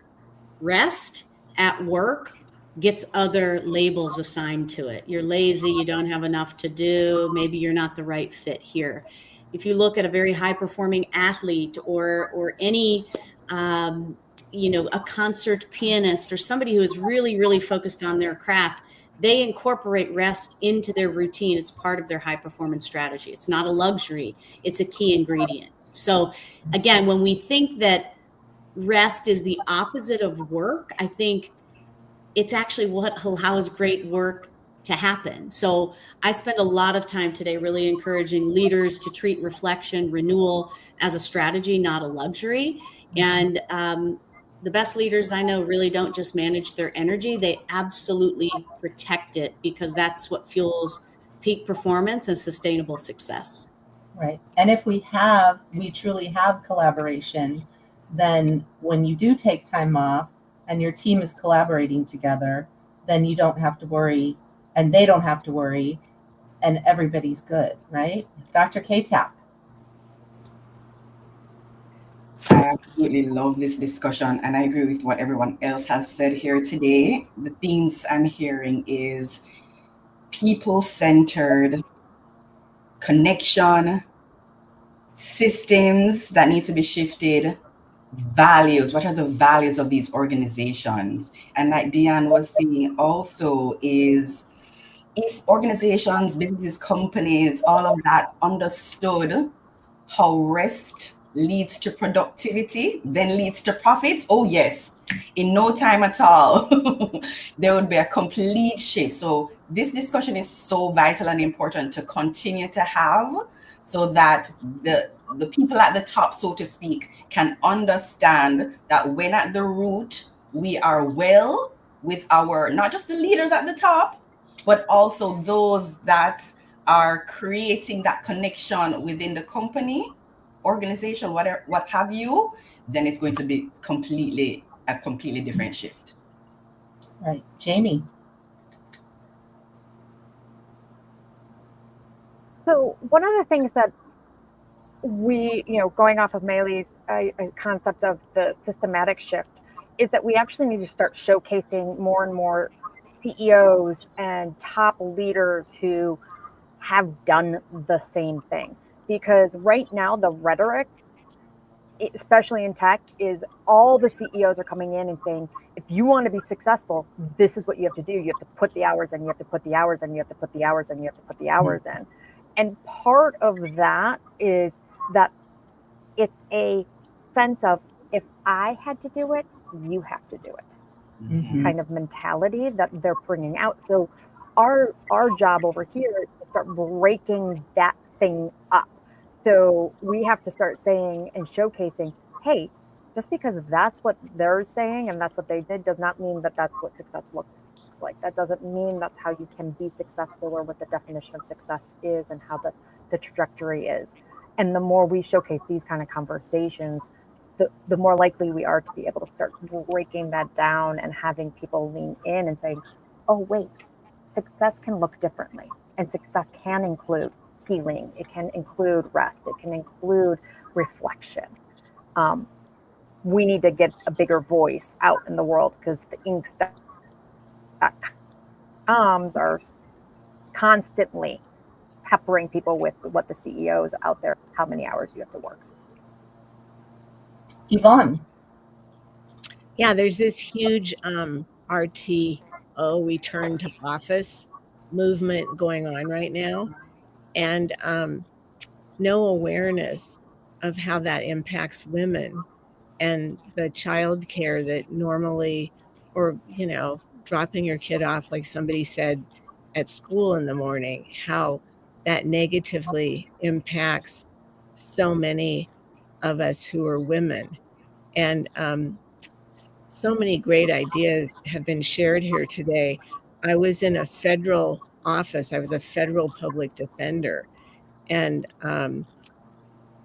rest at work gets other labels assigned to it. You're lazy, you don't have enough to do, maybe you're not the right fit here. If you look at a very high performing athlete or any a concert pianist or somebody who is really, really focused on their craft, they incorporate rest into their routine. It's part of their high performance strategy. It's not a luxury, it's a key ingredient. So again, when we think that rest is the opposite of work, I think it's actually what allows great work to happen. So I spend a lot of time today really encouraging leaders to treat reflection, renewal as a strategy, not a luxury. And the best leaders I know really don't just manage their energy, they absolutely protect it, because that's what fuels peak performance and sustainable success. Right. And if we truly have collaboration, then when you do take time off and your team is collaborating together, then you don't have to worry, and they don't have to worry, and everybody's good, right? Dr. K-Tap. I absolutely love this discussion, and I agree with what everyone else has said here today. The themes I'm hearing is people-centered, connection, systems that need to be shifted, values. What are the values of these organizations? And like Deanne was saying also, is if organizations, businesses, companies, all of that understood how rest leads to productivity, then leads to profits, oh yes, in no time at all, there would be a complete shift. So this discussion is so vital and important to continue to have, so that the people at the top, so to speak, can understand that when at the root, we are well with our, not just the leaders at the top, but also those that are creating that connection within the company, organization, whatever, what have you, then it's going to be a completely different shift. Right. Jamie. So one of the things that we, going off of Maylee's concept of the systematic shift, is that we actually need to start showcasing more and more CEOs and top leaders who have done the same thing. Because right now, the rhetoric, especially in tech, is all the CEOs are coming in and saying, if you want to be successful, this is what you have to do. You have to put the hours in, you have to put the hours in, you have to put the hours in, you have to put the hours in. And part of that is that it's a sense of, if I had to do it, you have to do it, kind of mentality that they're bringing out. So our job over here is to start breaking that thing up. So we have to start saying and showcasing, hey, just because that's what they're saying and that's what they did does not mean that that's what success looks like. That doesn't mean that's how you can be successful or what the definition of success is and how the trajectory is. And the more we showcase these kind of conversations, the more likely we are to be able to start breaking that down and having people lean in and saying, oh, wait, success can look differently. And success can include healing. It can include rest. It can include reflection. We need to get a bigger voice out in the world, because the inks that comes are constantly peppering people with what the CEOs out there, how many hours you have to work. Yvonne. Yeah, there's this huge RTO, return to office movement going on right now, and no awareness of how that impacts women and the child care that normally, or dropping your kid off, like somebody said, at school in the morning, how that negatively impacts so many of us who are women. And so many great ideas have been shared here today. I was in a federal office. I was a federal public defender. And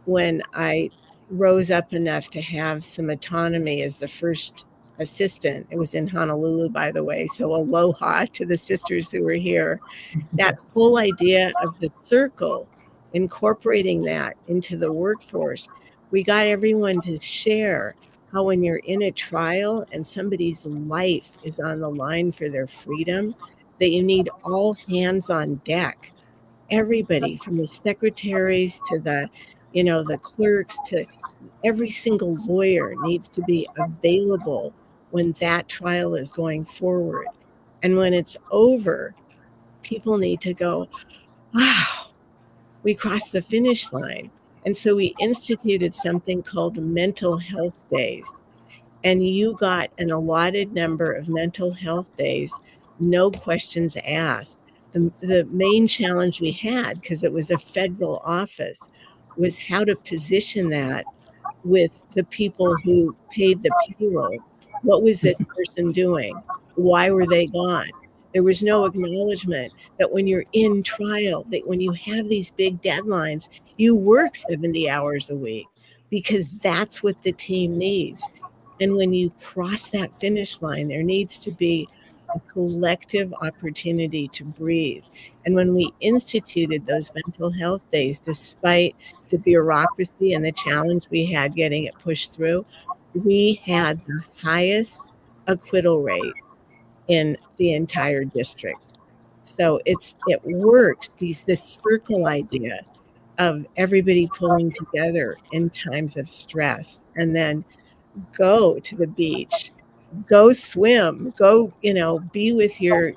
when I rose up enough to have some autonomy as the first assistant, it was in Honolulu, by the way, so aloha to the sisters who were here. That whole idea of the circle, incorporating that into the workforce, we got everyone to share how when you're in a trial and somebody's life is on the line for their freedom, that you need all hands on deck. Everybody from the secretaries to the clerks, to every single lawyer needs to be available when that trial is going forward. And when it's over, people need to go, wow, we crossed the finish line. And so we instituted something called mental health days. And you got an allotted number of mental health days, no questions asked. The main challenge we had, because it was a federal office, was how to position that with the people who paid the payrolls. What was this person doing? Why were they gone? There was no acknowledgement that when you're in trial, that when you have these big deadlines, you work 70 hours a week, because that's what the team needs. And when you cross that finish line, there needs to be a collective opportunity to breathe. And when we instituted those mental health days, despite the bureaucracy and the challenge we had getting it pushed through, we had the highest acquittal rate in the entire district. So it works, this circle idea of everybody pulling together in times of stress, and then go to the beach, go swim, go, be with your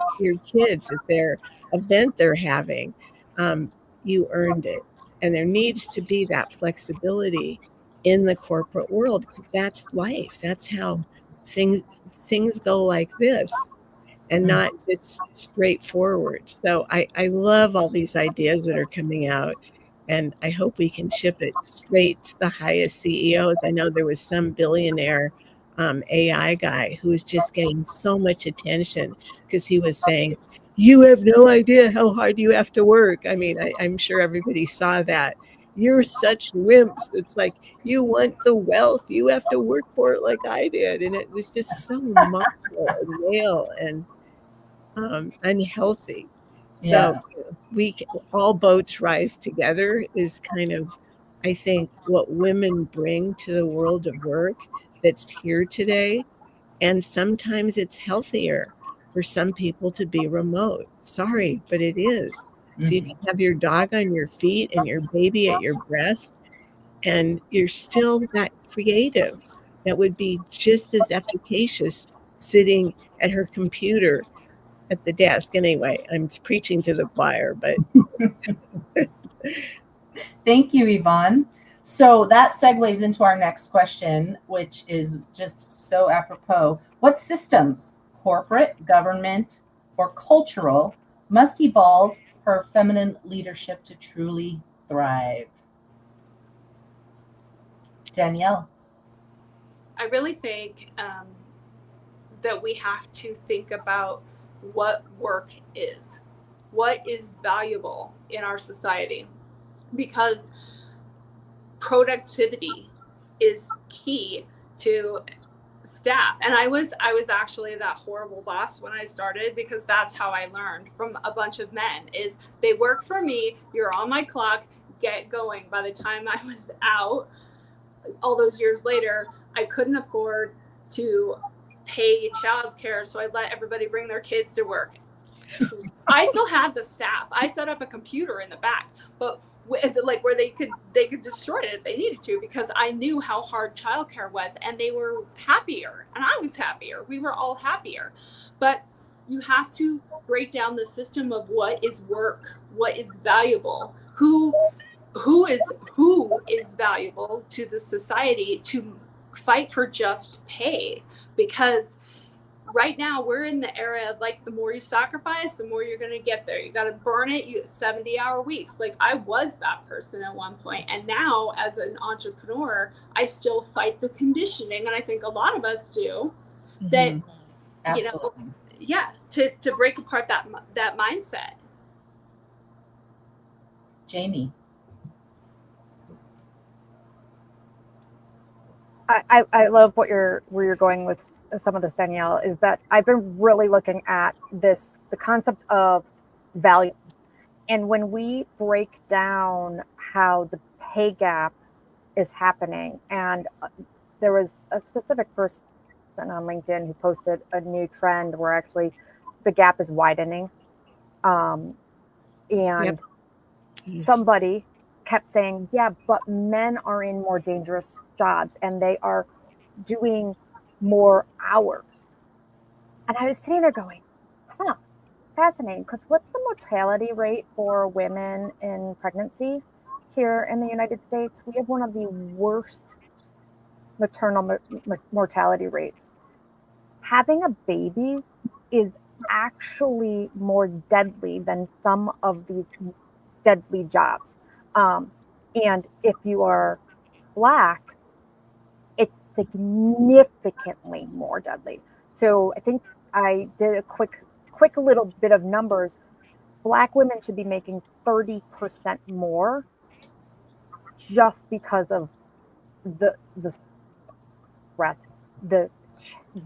kids at their event they're having. You earned it. And there needs to be that flexibility in the corporate world, because that's life. That's how things go like this, and not just straightforward. So I love all these ideas that are coming out, and I hope we can ship it straight to the highest CEOs. I know there was some billionaire AI guy who was just getting so much attention because he was saying, "You have no idea how hard you have to work." I mean, I'm sure everybody saw that. You're such wimps. It's like, you want the wealth, you have to work for it like I did. And it was just so macho and male and unhealthy. So Yeah. all boats rise together is kind of, I think, what women bring to the world of work that's here today. And sometimes it's healthier for some people to be remote. Sorry, but it is. So you can have your dog on your feet and your baby at your breast, and you're still that creative that would be just as efficacious sitting at her computer at the desk. Anyway, I'm preaching to the choir, but Thank you, Yvonne. So that segues into our next question, which is just so apropos. What systems, corporate, government, or cultural, must evolve for feminine leadership to truly thrive? Danielle. I really think that we have to think about what work is, what is valuable in our society, because productivity is key to staff. And I was actually that horrible boss when I started, because that's how I learned from a bunch of men. Is they work for me, you're on my clock, get going. By the time I was out all those years later, I couldn't afford to pay childcare, so I let everybody bring their kids to work. I still had the staff. I set up a computer in the back, but like where they could destroy it if they needed to, because I knew how hard childcare was, and they were happier and I was happier. We were all happier. But you have to break down the system of what is work, what is valuable, who is valuable to the society, to fight for just pay. Because right now we're in the era of, like, the more you sacrifice, the more you're going to get there. You got to burn it. You 70-hour weeks. Like, I was that person at one point, and now as an entrepreneur, I still fight the conditioning, and I think a lot of us do. That Absolutely. to break apart that mindset. Jamie. I love where you're going with some of this, Danielle, is that I've been really looking at the concept of value. And when we break down how the pay gap is happening, and there was a specific person on LinkedIn who posted a new trend where actually the gap is widening. And Yep. somebody kept saying, yeah, but men are in more dangerous jobs and they are doing more hours. And I was sitting there going, fascinating, because what's the mortality rate for women in pregnancy here in the United States? We have one of the worst maternal mortality rates. Having a baby is actually more deadly than some of these deadly jobs. And if you are Black, it's significantly more deadly. So I think I did a quick little bit of numbers. Black women should be making 30% more just because of the threat, the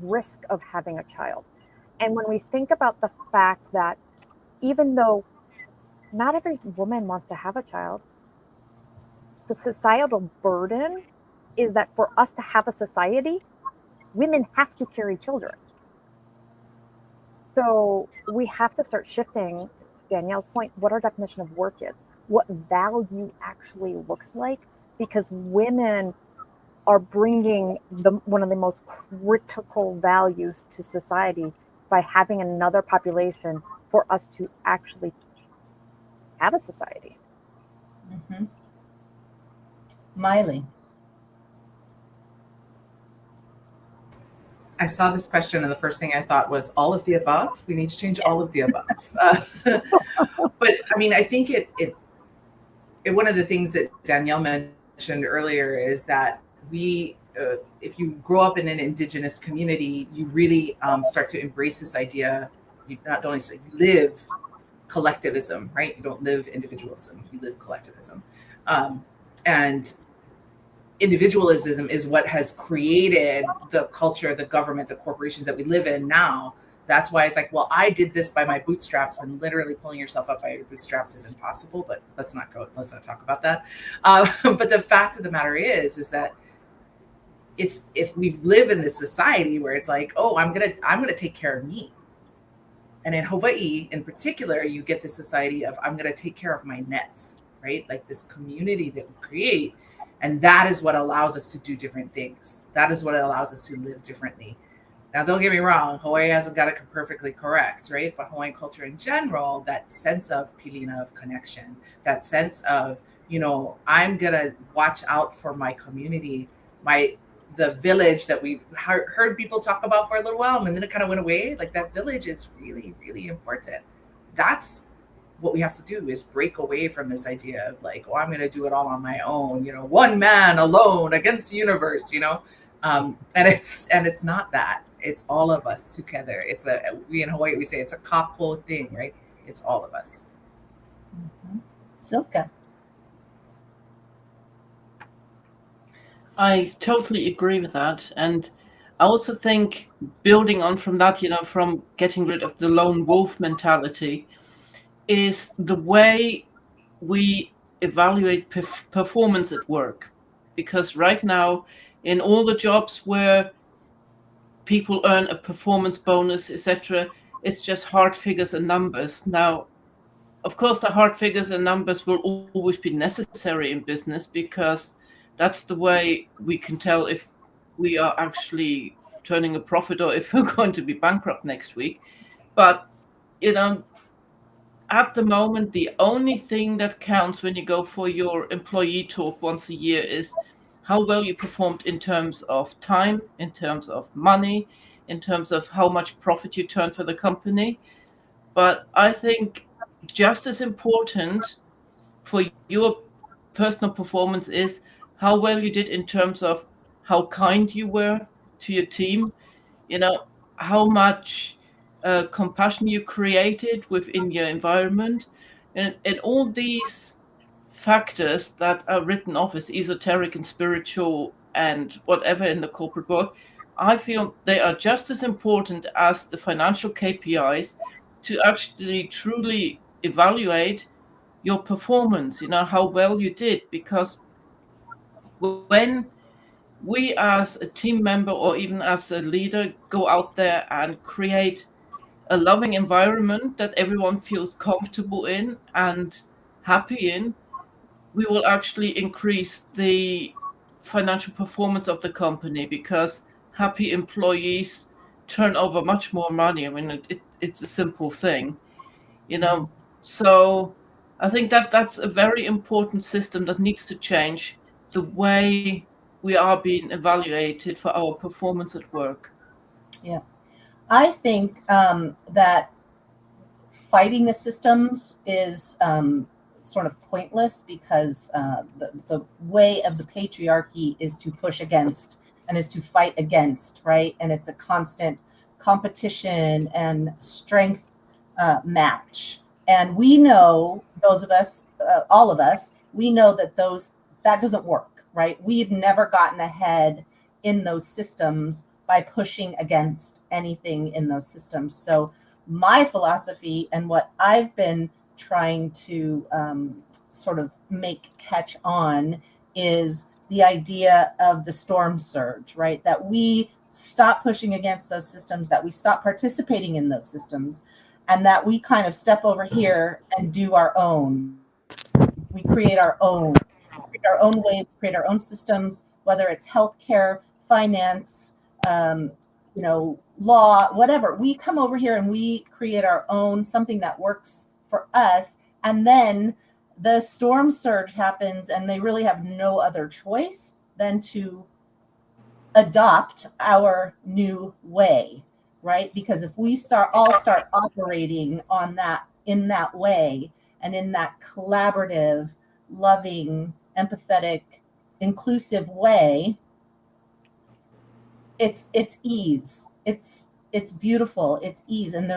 risk of having a child. And when we think about the fact that even though not every woman wants to have a child, the societal burden is that for us to have a society, women have to carry children. So we have to start shifting, to Danielle's point, what our definition of work is, what value actually looks like, because women are bringing one of the most critical values to society by having another population for us to actually have a society. Miley. I saw this question, and the first thing I thought was all of the above. We need to change all of the above. But I mean, I think it one of the things that Danielle mentioned earlier is that if you grow up in an Indigenous community, you really start to embrace this idea. You not only live collectivism, right? You don't live individualism, you live collectivism. And individualism is what has created the culture, the government, the corporations that we live in now. That's why it's like, well, I did this by my bootstraps, when literally pulling yourself up by your bootstraps is impossible. But let's not talk about that. But the fact of the matter is that if we live in this society where it's like, oh, I'm gonna take care of me. And in Hawaii, in particular, you get this society of I'm going to take care of my net, right? Like this community that we create. And that is what allows us to do different things. That is what allows us to live differently. Now, don't get me wrong, Hawaii hasn't got it perfectly correct, right? But Hawaiian culture in general, that sense of pilina, of connection, that sense of, I'm going to watch out for my community, the village that we've heard people talk about for a little while, and then it kind of went away. Like that village is really, really important. That's what we have to do, is break away from this idea of like, oh, I'm going to do it all on my own, one man alone against the universe, and it's not that. It's all of us together. We in Hawaii, we say it's a kapo thing, right? It's all of us. Mm-hmm. Silka. I totally agree with that. And I also think, building on from that, from getting rid of the lone wolf mentality, is the way we evaluate performance at work. Because right now, in all the jobs where people earn a performance bonus, etc., it's just hard figures and numbers. Now, of course, the hard figures and numbers will always be necessary in business, because that's the way we can tell if we are actually turning a profit or if we're going to be bankrupt next week. But, at the moment, the only thing that counts when you go for your employee talk once a year is how well you performed in terms of time, in terms of money, in terms of how much profit you turned for the company. But I think just as important for your personal performance is how well you did in terms of how kind you were to your team, how much compassion you created within your environment, and all these factors that are written off as esoteric and spiritual and whatever in the corporate world. I feel they are just as important as the financial KPIs to actually truly evaluate your performance, how well you did. Because when we as a team member or even as a leader go out there and create a loving environment that everyone feels comfortable in and happy in, we will actually increase the financial performance of the company, because happy employees turn over much more money. I mean, it's a simple thing, So I think that's a very important system that needs to change, the way we are being evaluated for our performance at work. Yeah. I think that fighting the systems is sort of pointless, because the way of the patriarchy is to push against and is to fight against, right? And it's a constant competition and strength match. And we know, those of us, all of us, we know that that doesn't work, right? We've never gotten ahead in those systems by pushing against anything in those systems. So my philosophy and what I've been trying to sort of make catch on is the idea of the storm surge, right? That we stop pushing against those systems, that we stop participating in those systems, and that we kind of step over here and do our own. We create our own way, create our own systems, whether it's healthcare, finance, law, whatever. We come over here and we create our own, something that works for us. And then the storm surge happens and they really have no other choice than to adopt our new way, right? Because if we all start operating on that, in that way, and in that collaborative, loving, empathetic, inclusive way, it's ease. It's beautiful. It's ease. And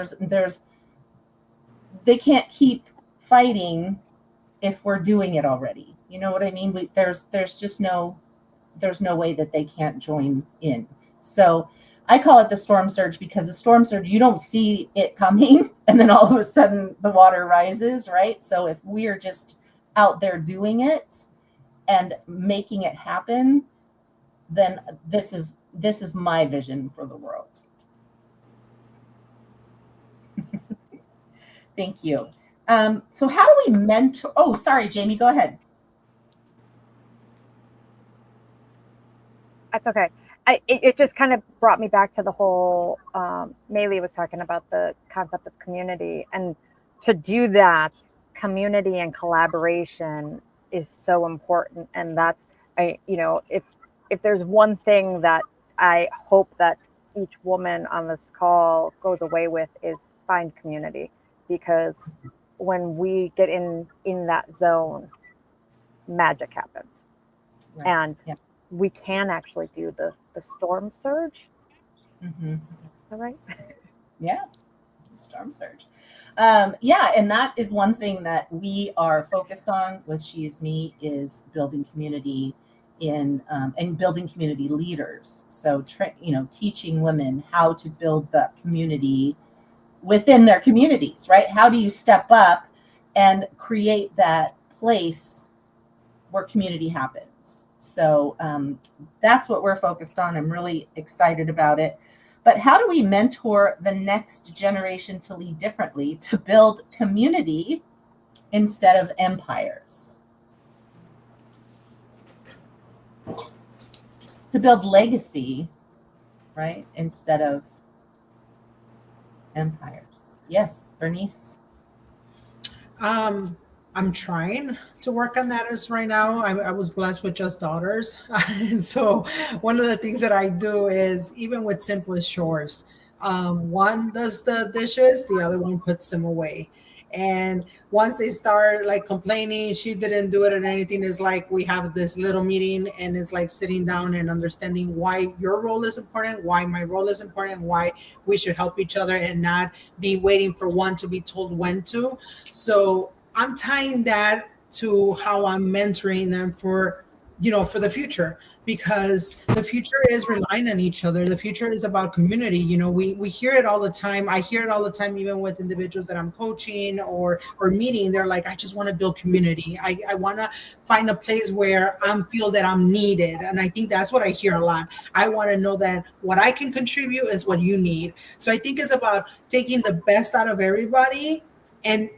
they can't keep fighting if we're doing it already. You know what I mean? There's just there's no way that they can't join in. So I call it the storm surge, because the storm surge, you don't see it coming, and then all of a sudden the water rises, right? So if we're just out there doing it and making it happen, then this is my vision for the world. Thank you. So how do we mentor? Oh, sorry, Jamie, go ahead. That's okay. It just kind of brought me back to the whole, Maylee was talking about the concept of community. And to do that, community and collaboration is so important. And that's, if there's one thing that I hope that each woman on this call goes away with, is find community. Because when we get in that zone, magic happens. Right. And we can actually do the storm surge. Mm-hmm. All right. Yeah. Storm surge. And that is one thing that we are focused on with SheisMe, is building community and building community leaders. So, teaching women how to build that community within their communities, right? How do you step up and create that place where community happens? So that's what we're focused on. I'm really excited about it. But how do we mentor the next generation to lead differently, to build community instead of empires? To build legacy, right, instead of empires. Yes, Bernice? I'm trying to work on that as right now. I was blessed with just daughters. And so one of the things that I do is, even with simplest chores, one does the dishes, the other one puts them away. And once they start like complaining, she didn't do it or anything, is like we have this little meeting, and it's like sitting down and understanding why your role is important, why my role is important, why we should help each other, and not be waiting for one to be told when to. So I'm tying that to how I'm mentoring them for the future, because the future is relying on each other. The future is about community. We hear it all the time. I hear it all the time, even with individuals that I'm coaching or meeting. They're like, I just want to build community. I want to find a place where I feel that I'm needed. And I think that's what I hear a lot. I want to know that what I can contribute is what you need. So I think it's about taking the best out of everybody and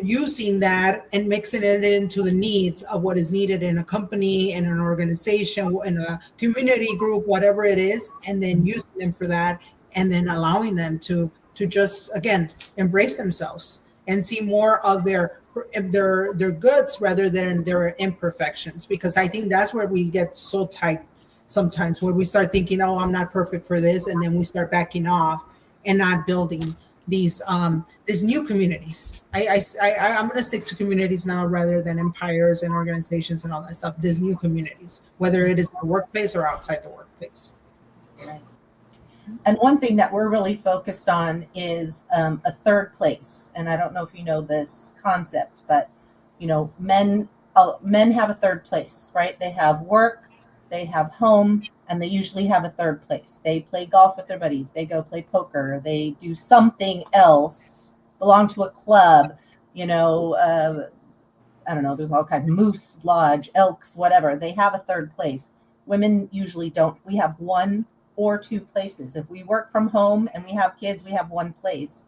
using that and mixing it into the needs of what is needed in a company, in an organization, in a community group, whatever it is, and then using them for that, and then allowing them to just, again, embrace themselves and see more of their goods rather than their imperfections. Because I think that's where we get so tight sometimes, where we start thinking, oh, I'm not perfect for this, and then we start backing off and not building these new communities. I'm going to stick to communities now rather than empires and organizations and all that stuff. These new communities, whether it is in the workplace or outside the workplace. Right. And one thing that we're really focused on is a third place. And I don't know if you know this concept, but men have a third place, right? They have work, they have home, and they usually have a third place. They play golf with their buddies. They go play poker. They do something else, belong to a club, I don't know, there's all kinds of moose, lodge, elks, whatever. They have a third place. Women usually don't. We have one or two places. If we work from home and we have kids, we have one place.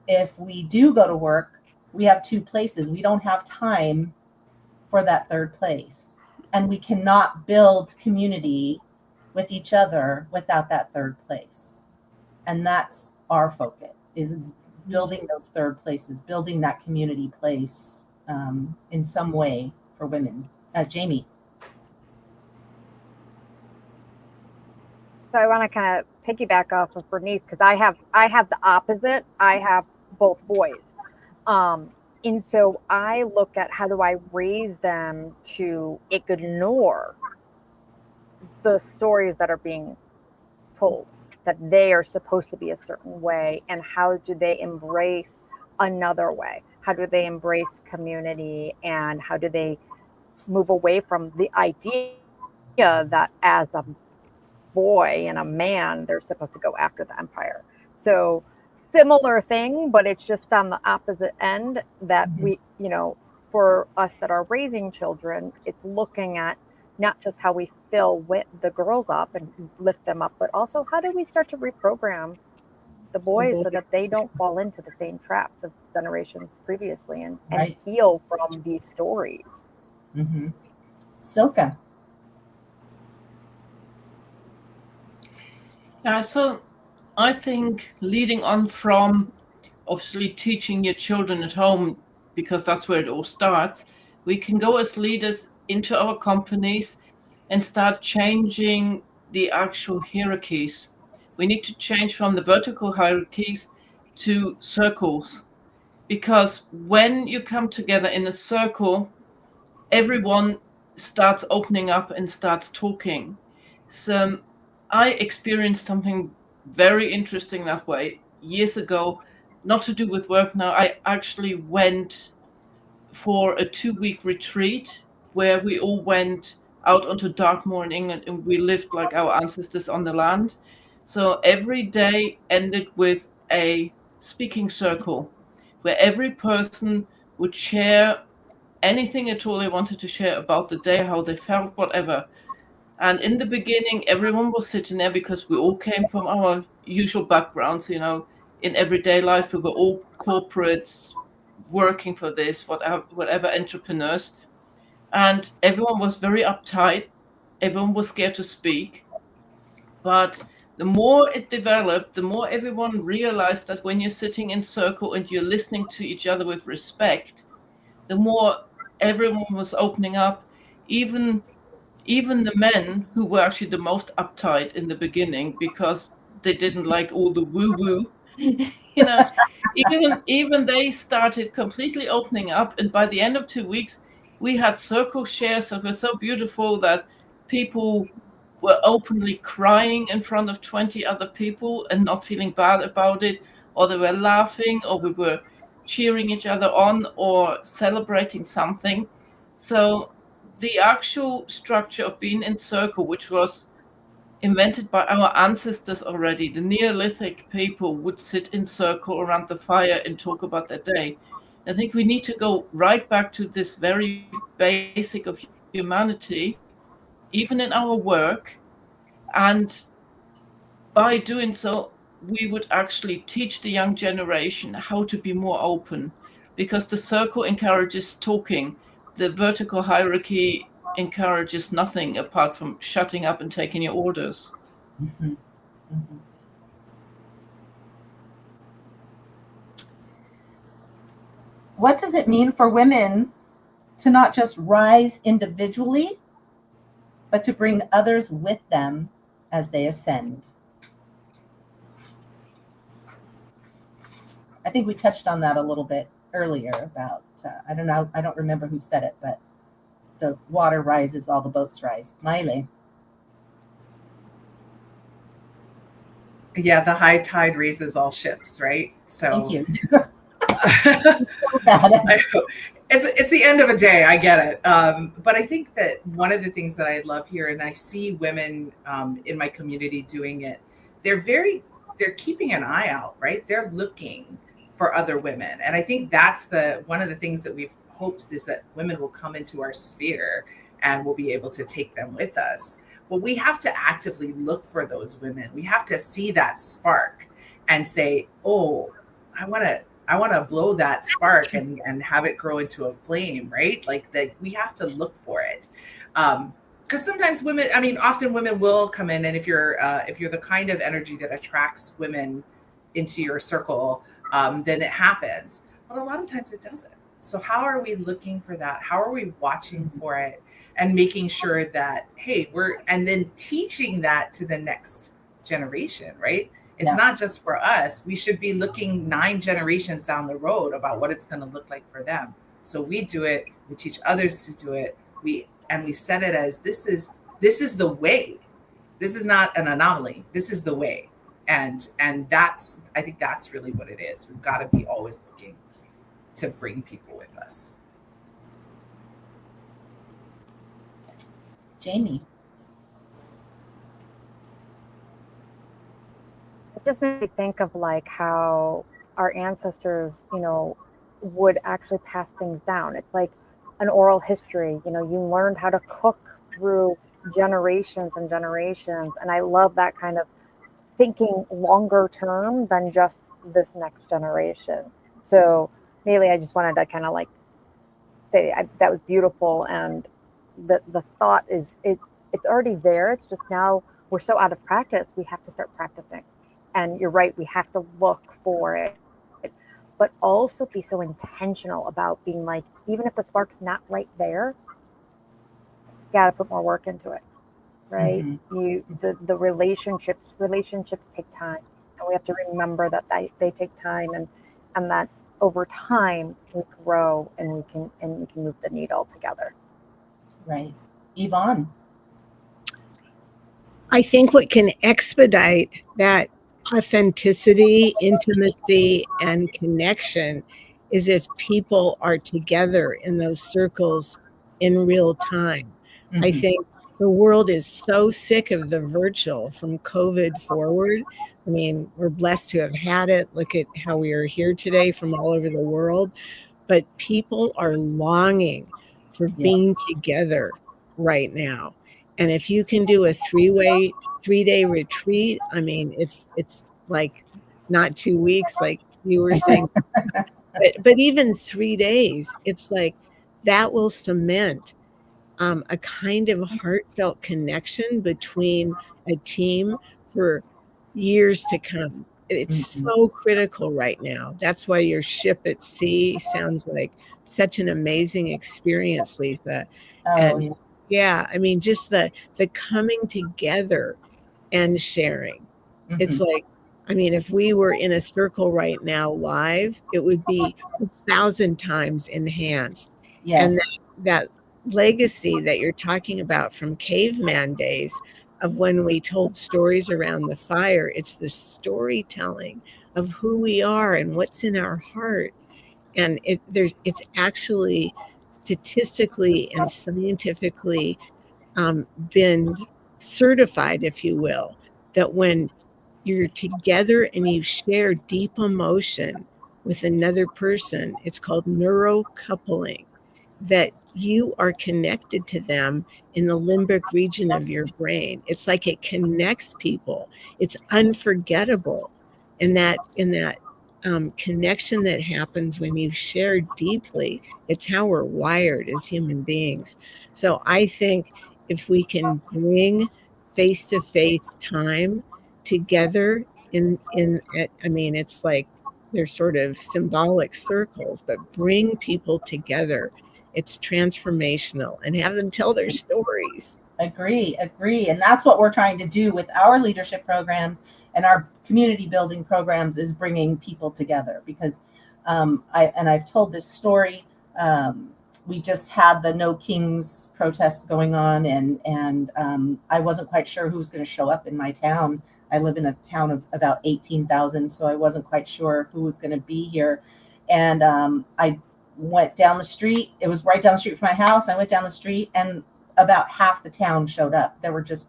If we do go to work, we have two places. We don't have time for that third place. And we cannot build community with each other without that third place. And that's our focus, is building those third places, building that community place in some way for women. Jamie. So I want to kind of piggyback off of Bernice because I have the opposite. I have both boys. And so I look at how do I raise them to ignore the stories that are being told, that they are supposed to be a certain way, and how do they embrace another way? How do they embrace community, and how do they move away from the idea that as a boy and a man, they're supposed to go after the empire? So similar thing, but it's just on the opposite end that we, for us that are raising children, it's looking at not just how we fill the girls up and lift them up, but also how do we start to reprogram the boys so that they don't fall into the same traps of generations previously and heal from these stories. Mm-hmm. Silka. So I think leading on from obviously teaching your children at home, because that's where it all starts, we can go as leaders into our companies and start changing the actual hierarchies. We need to change from the vertical hierarchies to circles, because when you come together in a circle, everyone starts opening up and starts talking. So I experienced something very interesting that way years ago, not to do with work now. I actually went for a 2-week retreat where we all went out onto Dartmoor in England, and we lived like our ancestors on the land. So every day ended with a speaking circle where every person would share anything at all they wanted to share about the day, how they felt, whatever. And in the beginning, everyone was sitting there because we all came from our usual backgrounds, in everyday life. We were all corporates working for this, whatever entrepreneurs. And everyone was very uptight. Everyone was scared to speak. But the more it developed, the more everyone realized that when you're sitting in circle and you're listening to each other with respect, the more everyone was opening up, even the men who were actually the most uptight in the beginning because they didn't like all the woo woo, even they started completely opening up. And by the end of 2 weeks, we had circle shares that were so beautiful that people were openly crying in front of 20 other people and not feeling bad about it, or they were laughing, or we were cheering each other on or celebrating something. So the actual structure of being in circle, which was invented by our ancestors already, the Neolithic people would sit in circle around the fire and talk about their day. I think we need to go right back to this very basic of humanity, even in our work. And by doing so, we would actually teach the young generation how to be more open, because the circle encourages talking. The vertical hierarchy encourages nothing apart from shutting up and taking your orders. Mm-hmm. Mm-hmm. What does it mean for women to not just rise individually, but to bring others with them as they ascend? I think we touched on that a little bit earlier about, I don't know, I don't remember who said it, but the water rises, all the boats rise. Maile. Yeah, the high tide raises all ships, right? So Thank you. it's the end of a day. I get it. But I think that one of the things that I love here, and I see women in my community doing it, they're keeping an eye out, right? They're looking for other women. And I think that's one of the things that we've hoped is that women will come into our sphere and we'll be able to take them with us. But we have to actively look for those women. We have to see that spark and say, oh, I want to blow that spark and have it grow into a flame, right? Like that we have to look for it. Because sometimes often women will come in, and if you're the kind of energy that attracts women into your circle, then it happens. But a lot of times it doesn't. So how are we looking for that? How are we watching for it and making sure that, hey, and then teaching that to the next generation, right? It's Yeah. not just for us. We should be looking 9 generations down the road about what it's going to look like for them. So we do it, we teach others to do it. We set it as this is the way. This is not an anomaly. This is the way. And that's, I think that's really what it is. We've got to be always looking to bring people with us. Jamie. It just made me think of like how our ancestors, would actually pass things down. It's like an oral history. You learned how to cook through generations and generations. And I love that kind of thinking longer term than just this next generation. So mainly I just wanted to kind of like say that was beautiful. And the thought is it's already there. It's just now we're so out of practice. We have to start practicing. And you're right, we have to look for it, but also be so intentional about being like, even if the spark's not right there, you got to put more work into it, right? Mm-hmm. The relationships take time, and we have to remember that they take time, and that over time we grow and we can move the needle together. Right. Yvonne. I think what can expedite that authenticity, intimacy, and connection is if people are together in those circles in real time. Mm-hmm. I think the world is so sick of the virtual from COVID forward. I mean, we're blessed to have had it. Look at how we are here today from all over the world. But people are longing for being together right now. And if you can do a 3-day retreat, I mean, it's like not 2 weeks, like you were saying, but even 3 days, it's like that will cement a kind of heartfelt connection between a team for years to come. It's so critical right now. That's why your ship at sea sounds like such an amazing experience, Lisa. And yeah, I mean, just the coming together and sharing. It's like, I mean, if we were in a circle right now live, it would be 1,000 times enhanced. Yes. And that legacy that you're talking about from caveman days of when we told stories around the fire, it's the storytelling of who we are and what's in our heart. And it's actually statistically and scientifically been certified, if you will, that when you're together and you share deep emotion with another person, it's called neurocoupling, that you are connected to them in the limbic region of your brain. It's like it connects people. It's unforgettable. And that connection that happens when you share deeply, it's how we're wired as human beings. So I think if we can bring face-to-face time together I mean, it's like they're sort of symbolic circles, but bring people together. It's transformational, and have them tell their stories. Agree. And that's what we're trying to do with our leadership programs and our community building programs, is bringing people together. Because I've told this story. We just had the No Kings protests going on, and I wasn't quite sure who was going to show up in my town. I live in a town of about 18,000, so I wasn't quite sure who was going to be here. And I went down the street. It was right down the street from my house. I went down the street, and about half the town showed up. There were just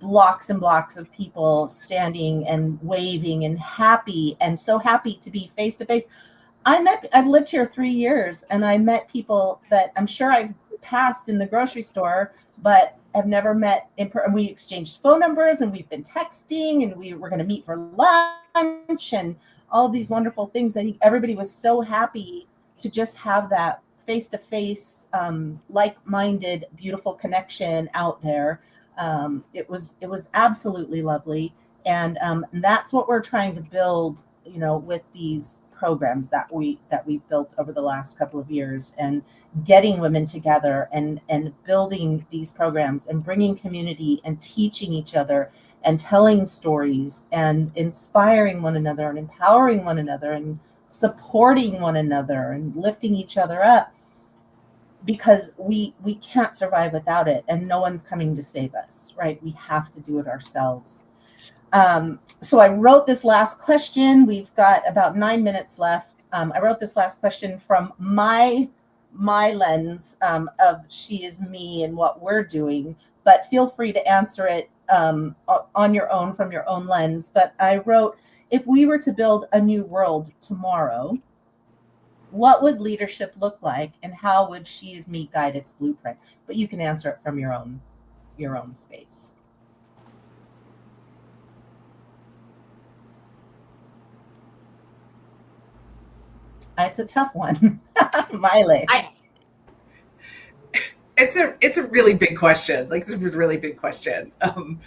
blocks and blocks of people standing and waving and happy, and so happy to be face to face. I've lived here 3 years, and I met people that I'm sure I've passed in the grocery store, but have never met we exchanged phone numbers, and we've been texting, and we were going to meet for lunch and all of these wonderful things. I think everybody was so happy to just have that face-to-face, like-minded, beautiful connection out there. It was absolutely lovely. And that's what we're trying to build, with these programs that we've built over the last couple of years, and getting women together and building these programs and bringing community and teaching each other and telling stories and inspiring one another and empowering one another and supporting one another and lifting each other up, because we can't survive without it, and no one's coming to save us, right? We have to do it ourselves. So I wrote this last question. We've got about 9 minutes left. I wrote this last question from my lens of She Is Me and what we're doing, but feel free to answer it on your own, from your own lens. But I wrote, if we were to build a new world tomorrow, what would leadership look like, and how would She Is Me guide its blueprint? But you can answer it from your own space. It's a tough one. Miley. It's a really big question. Like, it's a really big question. And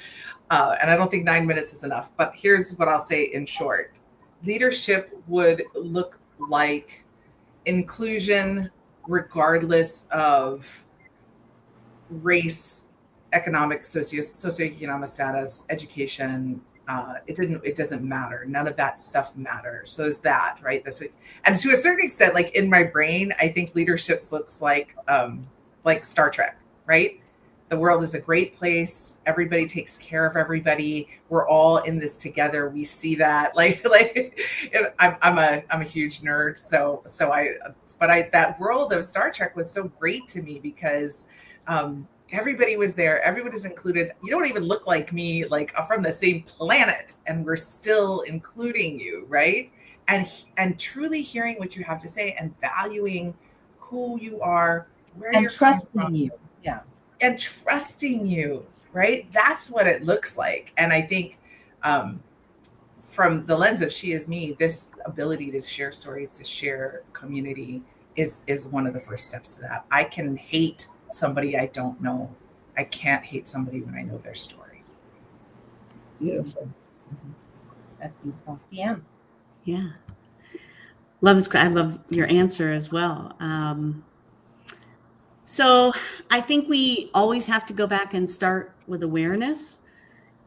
I don't think 9 minutes is enough, but here's what I'll say in short. Leadership would look like inclusion regardless of race, economic, socioeconomic status, education. It doesn't matter. None of that stuff matters. So is that, right? And to a certain extent, like in my brain, I think leadership looks like Star Trek, right? The world is a great place. Everybody takes care of everybody. We're all in this together. We see that. I'm a huge nerd. But that world of Star Trek was so great to me because everybody was there. Everyone is included. You don't even look like me, like from the same planet, and we're still including you, right? And truly hearing what you have to say and valuing who you are, where and you're trusting you. Yeah. And trusting you, right? That's what it looks like. And I think from the lens of She Is Me, this ability to share stories, to share community is one of the first steps to that. I can hate somebody I don't know. I can't hate somebody when I know their story. It's beautiful. That's beautiful. DM. Yeah. Love this. I love your answer as well. So I think we always have to go back and start with awareness.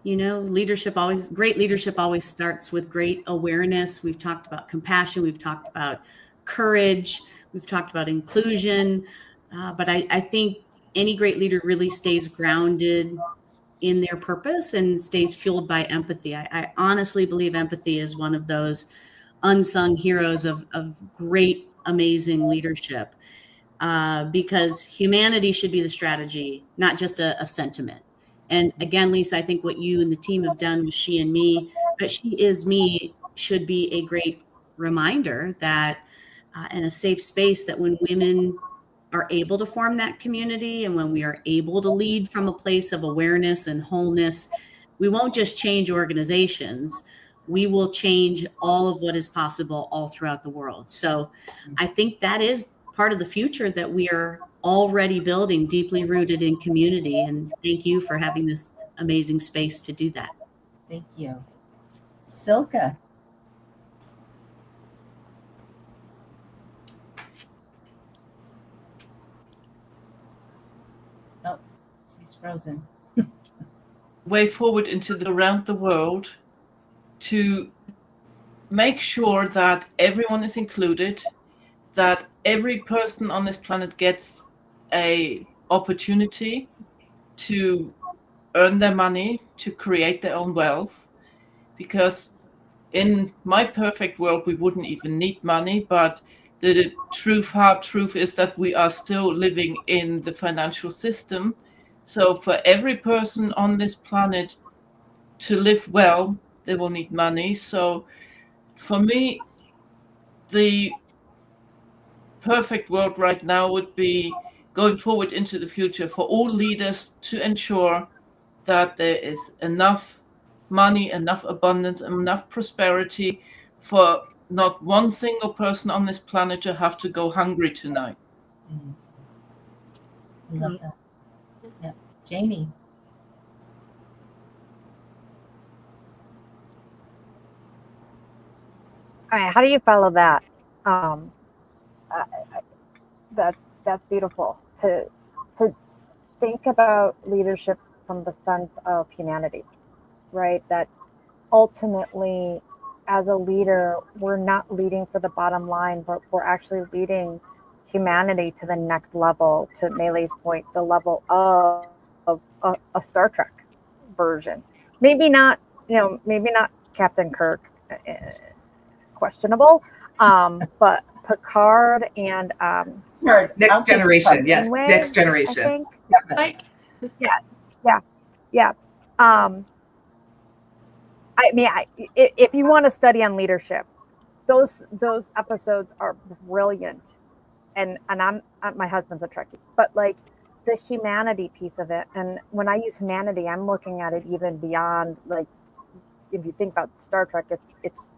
You know, great leadership always starts with great awareness. We've talked about compassion. We've talked about courage. We've talked about inclusion. But I think any great leader really stays grounded in their purpose and stays fueled by empathy. I honestly believe empathy is one of those unsung heroes of great, amazing leadership. Because humanity should be the strategy, not just a sentiment. And again, Lisa, I think what you and the team have done with She and Me, but She Is Me should be a great reminder that, and a safe space, that when women are able to form that community and when we are able to lead from a place of awareness and wholeness, we won't just change organizations, we will change all of what is possible all throughout the world. So I think that is part of the future that we are already building, deeply rooted in community. And thank you for having this amazing space to do that. Thank you. Silke. Oh, she's frozen. Way forward around the world to make sure that everyone is included, that every person on this planet gets a opportunity to earn their money, to create their own wealth. Because in my perfect world, we wouldn't even need money, but the hard truth is that we are still living in the financial system. So for every person on this planet to live well, they will need money. So for me, the perfect world right now would be going forward into the future for all leaders to ensure that there is enough money, enough abundance, enough prosperity for not one single person on this planet to have to go hungry tonight. I love that. Yeah. Jamie. how do you follow that? Um, that's beautiful to think about leadership from the sense of humanity, right? That ultimately, as a leader, we're not leading for the bottom line, but we're actually leading humanity to the next level. To Melee's point, the level of a Star Trek version. Maybe not, maybe not Captain Kirk, questionable, but Picard and Next generation, yes, Janeway, next I generation. think. Like, Yeah. I mean, if you want to study on leadership, those episodes are brilliant. And my husband's a Trekkie, but like the humanity piece of it. And when I use humanity, I'm looking at it even beyond, like, if you think about Star Trek, it's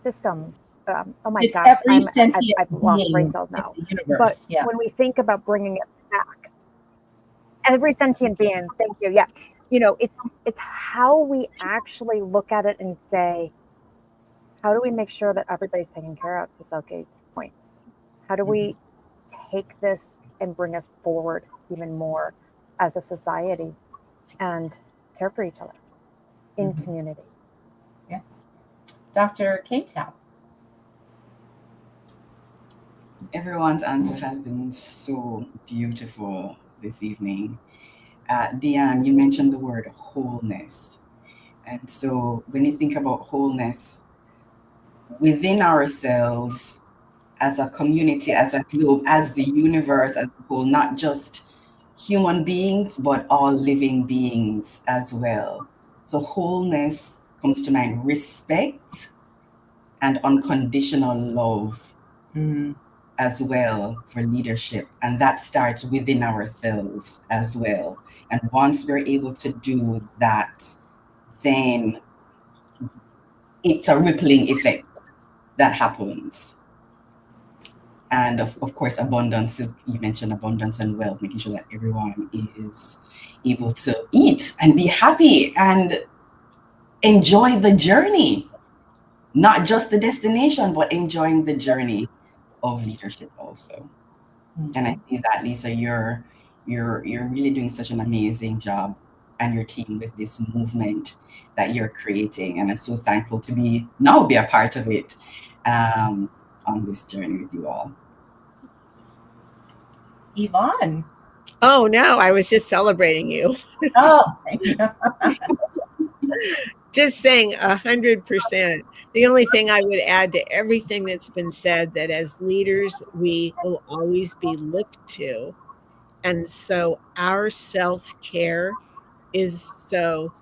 systems. Oh my It's gosh, every sentient I've lost brain being cells in now. the But universe. Yeah. when we think about bringing it back, every sentient being, thank you. Yeah, it's how we actually look at it and say, how do we make sure that everybody's taken care of? To Selke's point, how do we take this and bring us forward even more as a society and care for each other in community? Yeah. Dr. K-Tap. Everyone's answer has been so beautiful this evening. Deanne, you mentioned the word wholeness. And so when you think about wholeness within ourselves, as a community, as a globe, as the universe as a whole, not just human beings, but all living beings as well. So wholeness comes to mind, respect and unconditional love as well for leadership. And that starts within ourselves as well. And once we're able to do that, then it's a rippling effect that happens. And of course, abundance, you mentioned abundance and wealth, making sure that everyone is able to eat and be happy and enjoy the journey, not just the destination, but enjoying the journey of leadership also. And I see that, Lisa, you're really doing such an amazing job, and your team, with this movement that you're creating. And I'm so thankful to be a part of it on this journey with you all. Yvonne. Oh no, I was just celebrating you. Oh, just saying 100%. The only thing I would add to everything that's been said, that as leaders, we will always be looked to. And so our self-care is so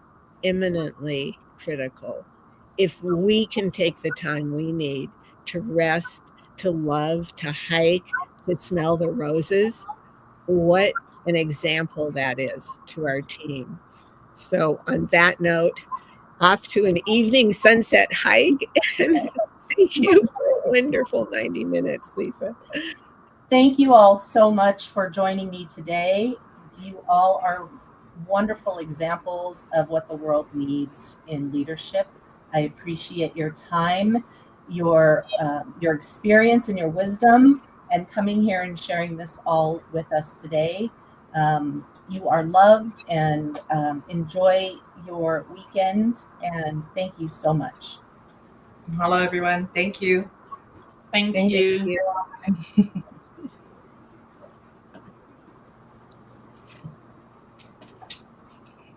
imminently critical. If we can take the time we need to rest, to love, to hike, to smell the roses, what an example that is to our team. So on that note, off to an evening sunset hike. And thank you for a wonderful 90 minutes, Lisa. Thank you all so much for joining me today. You all are wonderful examples of what the world needs in leadership. I appreciate your time, your experience and your wisdom, and coming here and sharing this all with us today. You are loved, and enjoy your weekend, and thank you so much. Hello, everyone. Thank you. Thank you. you.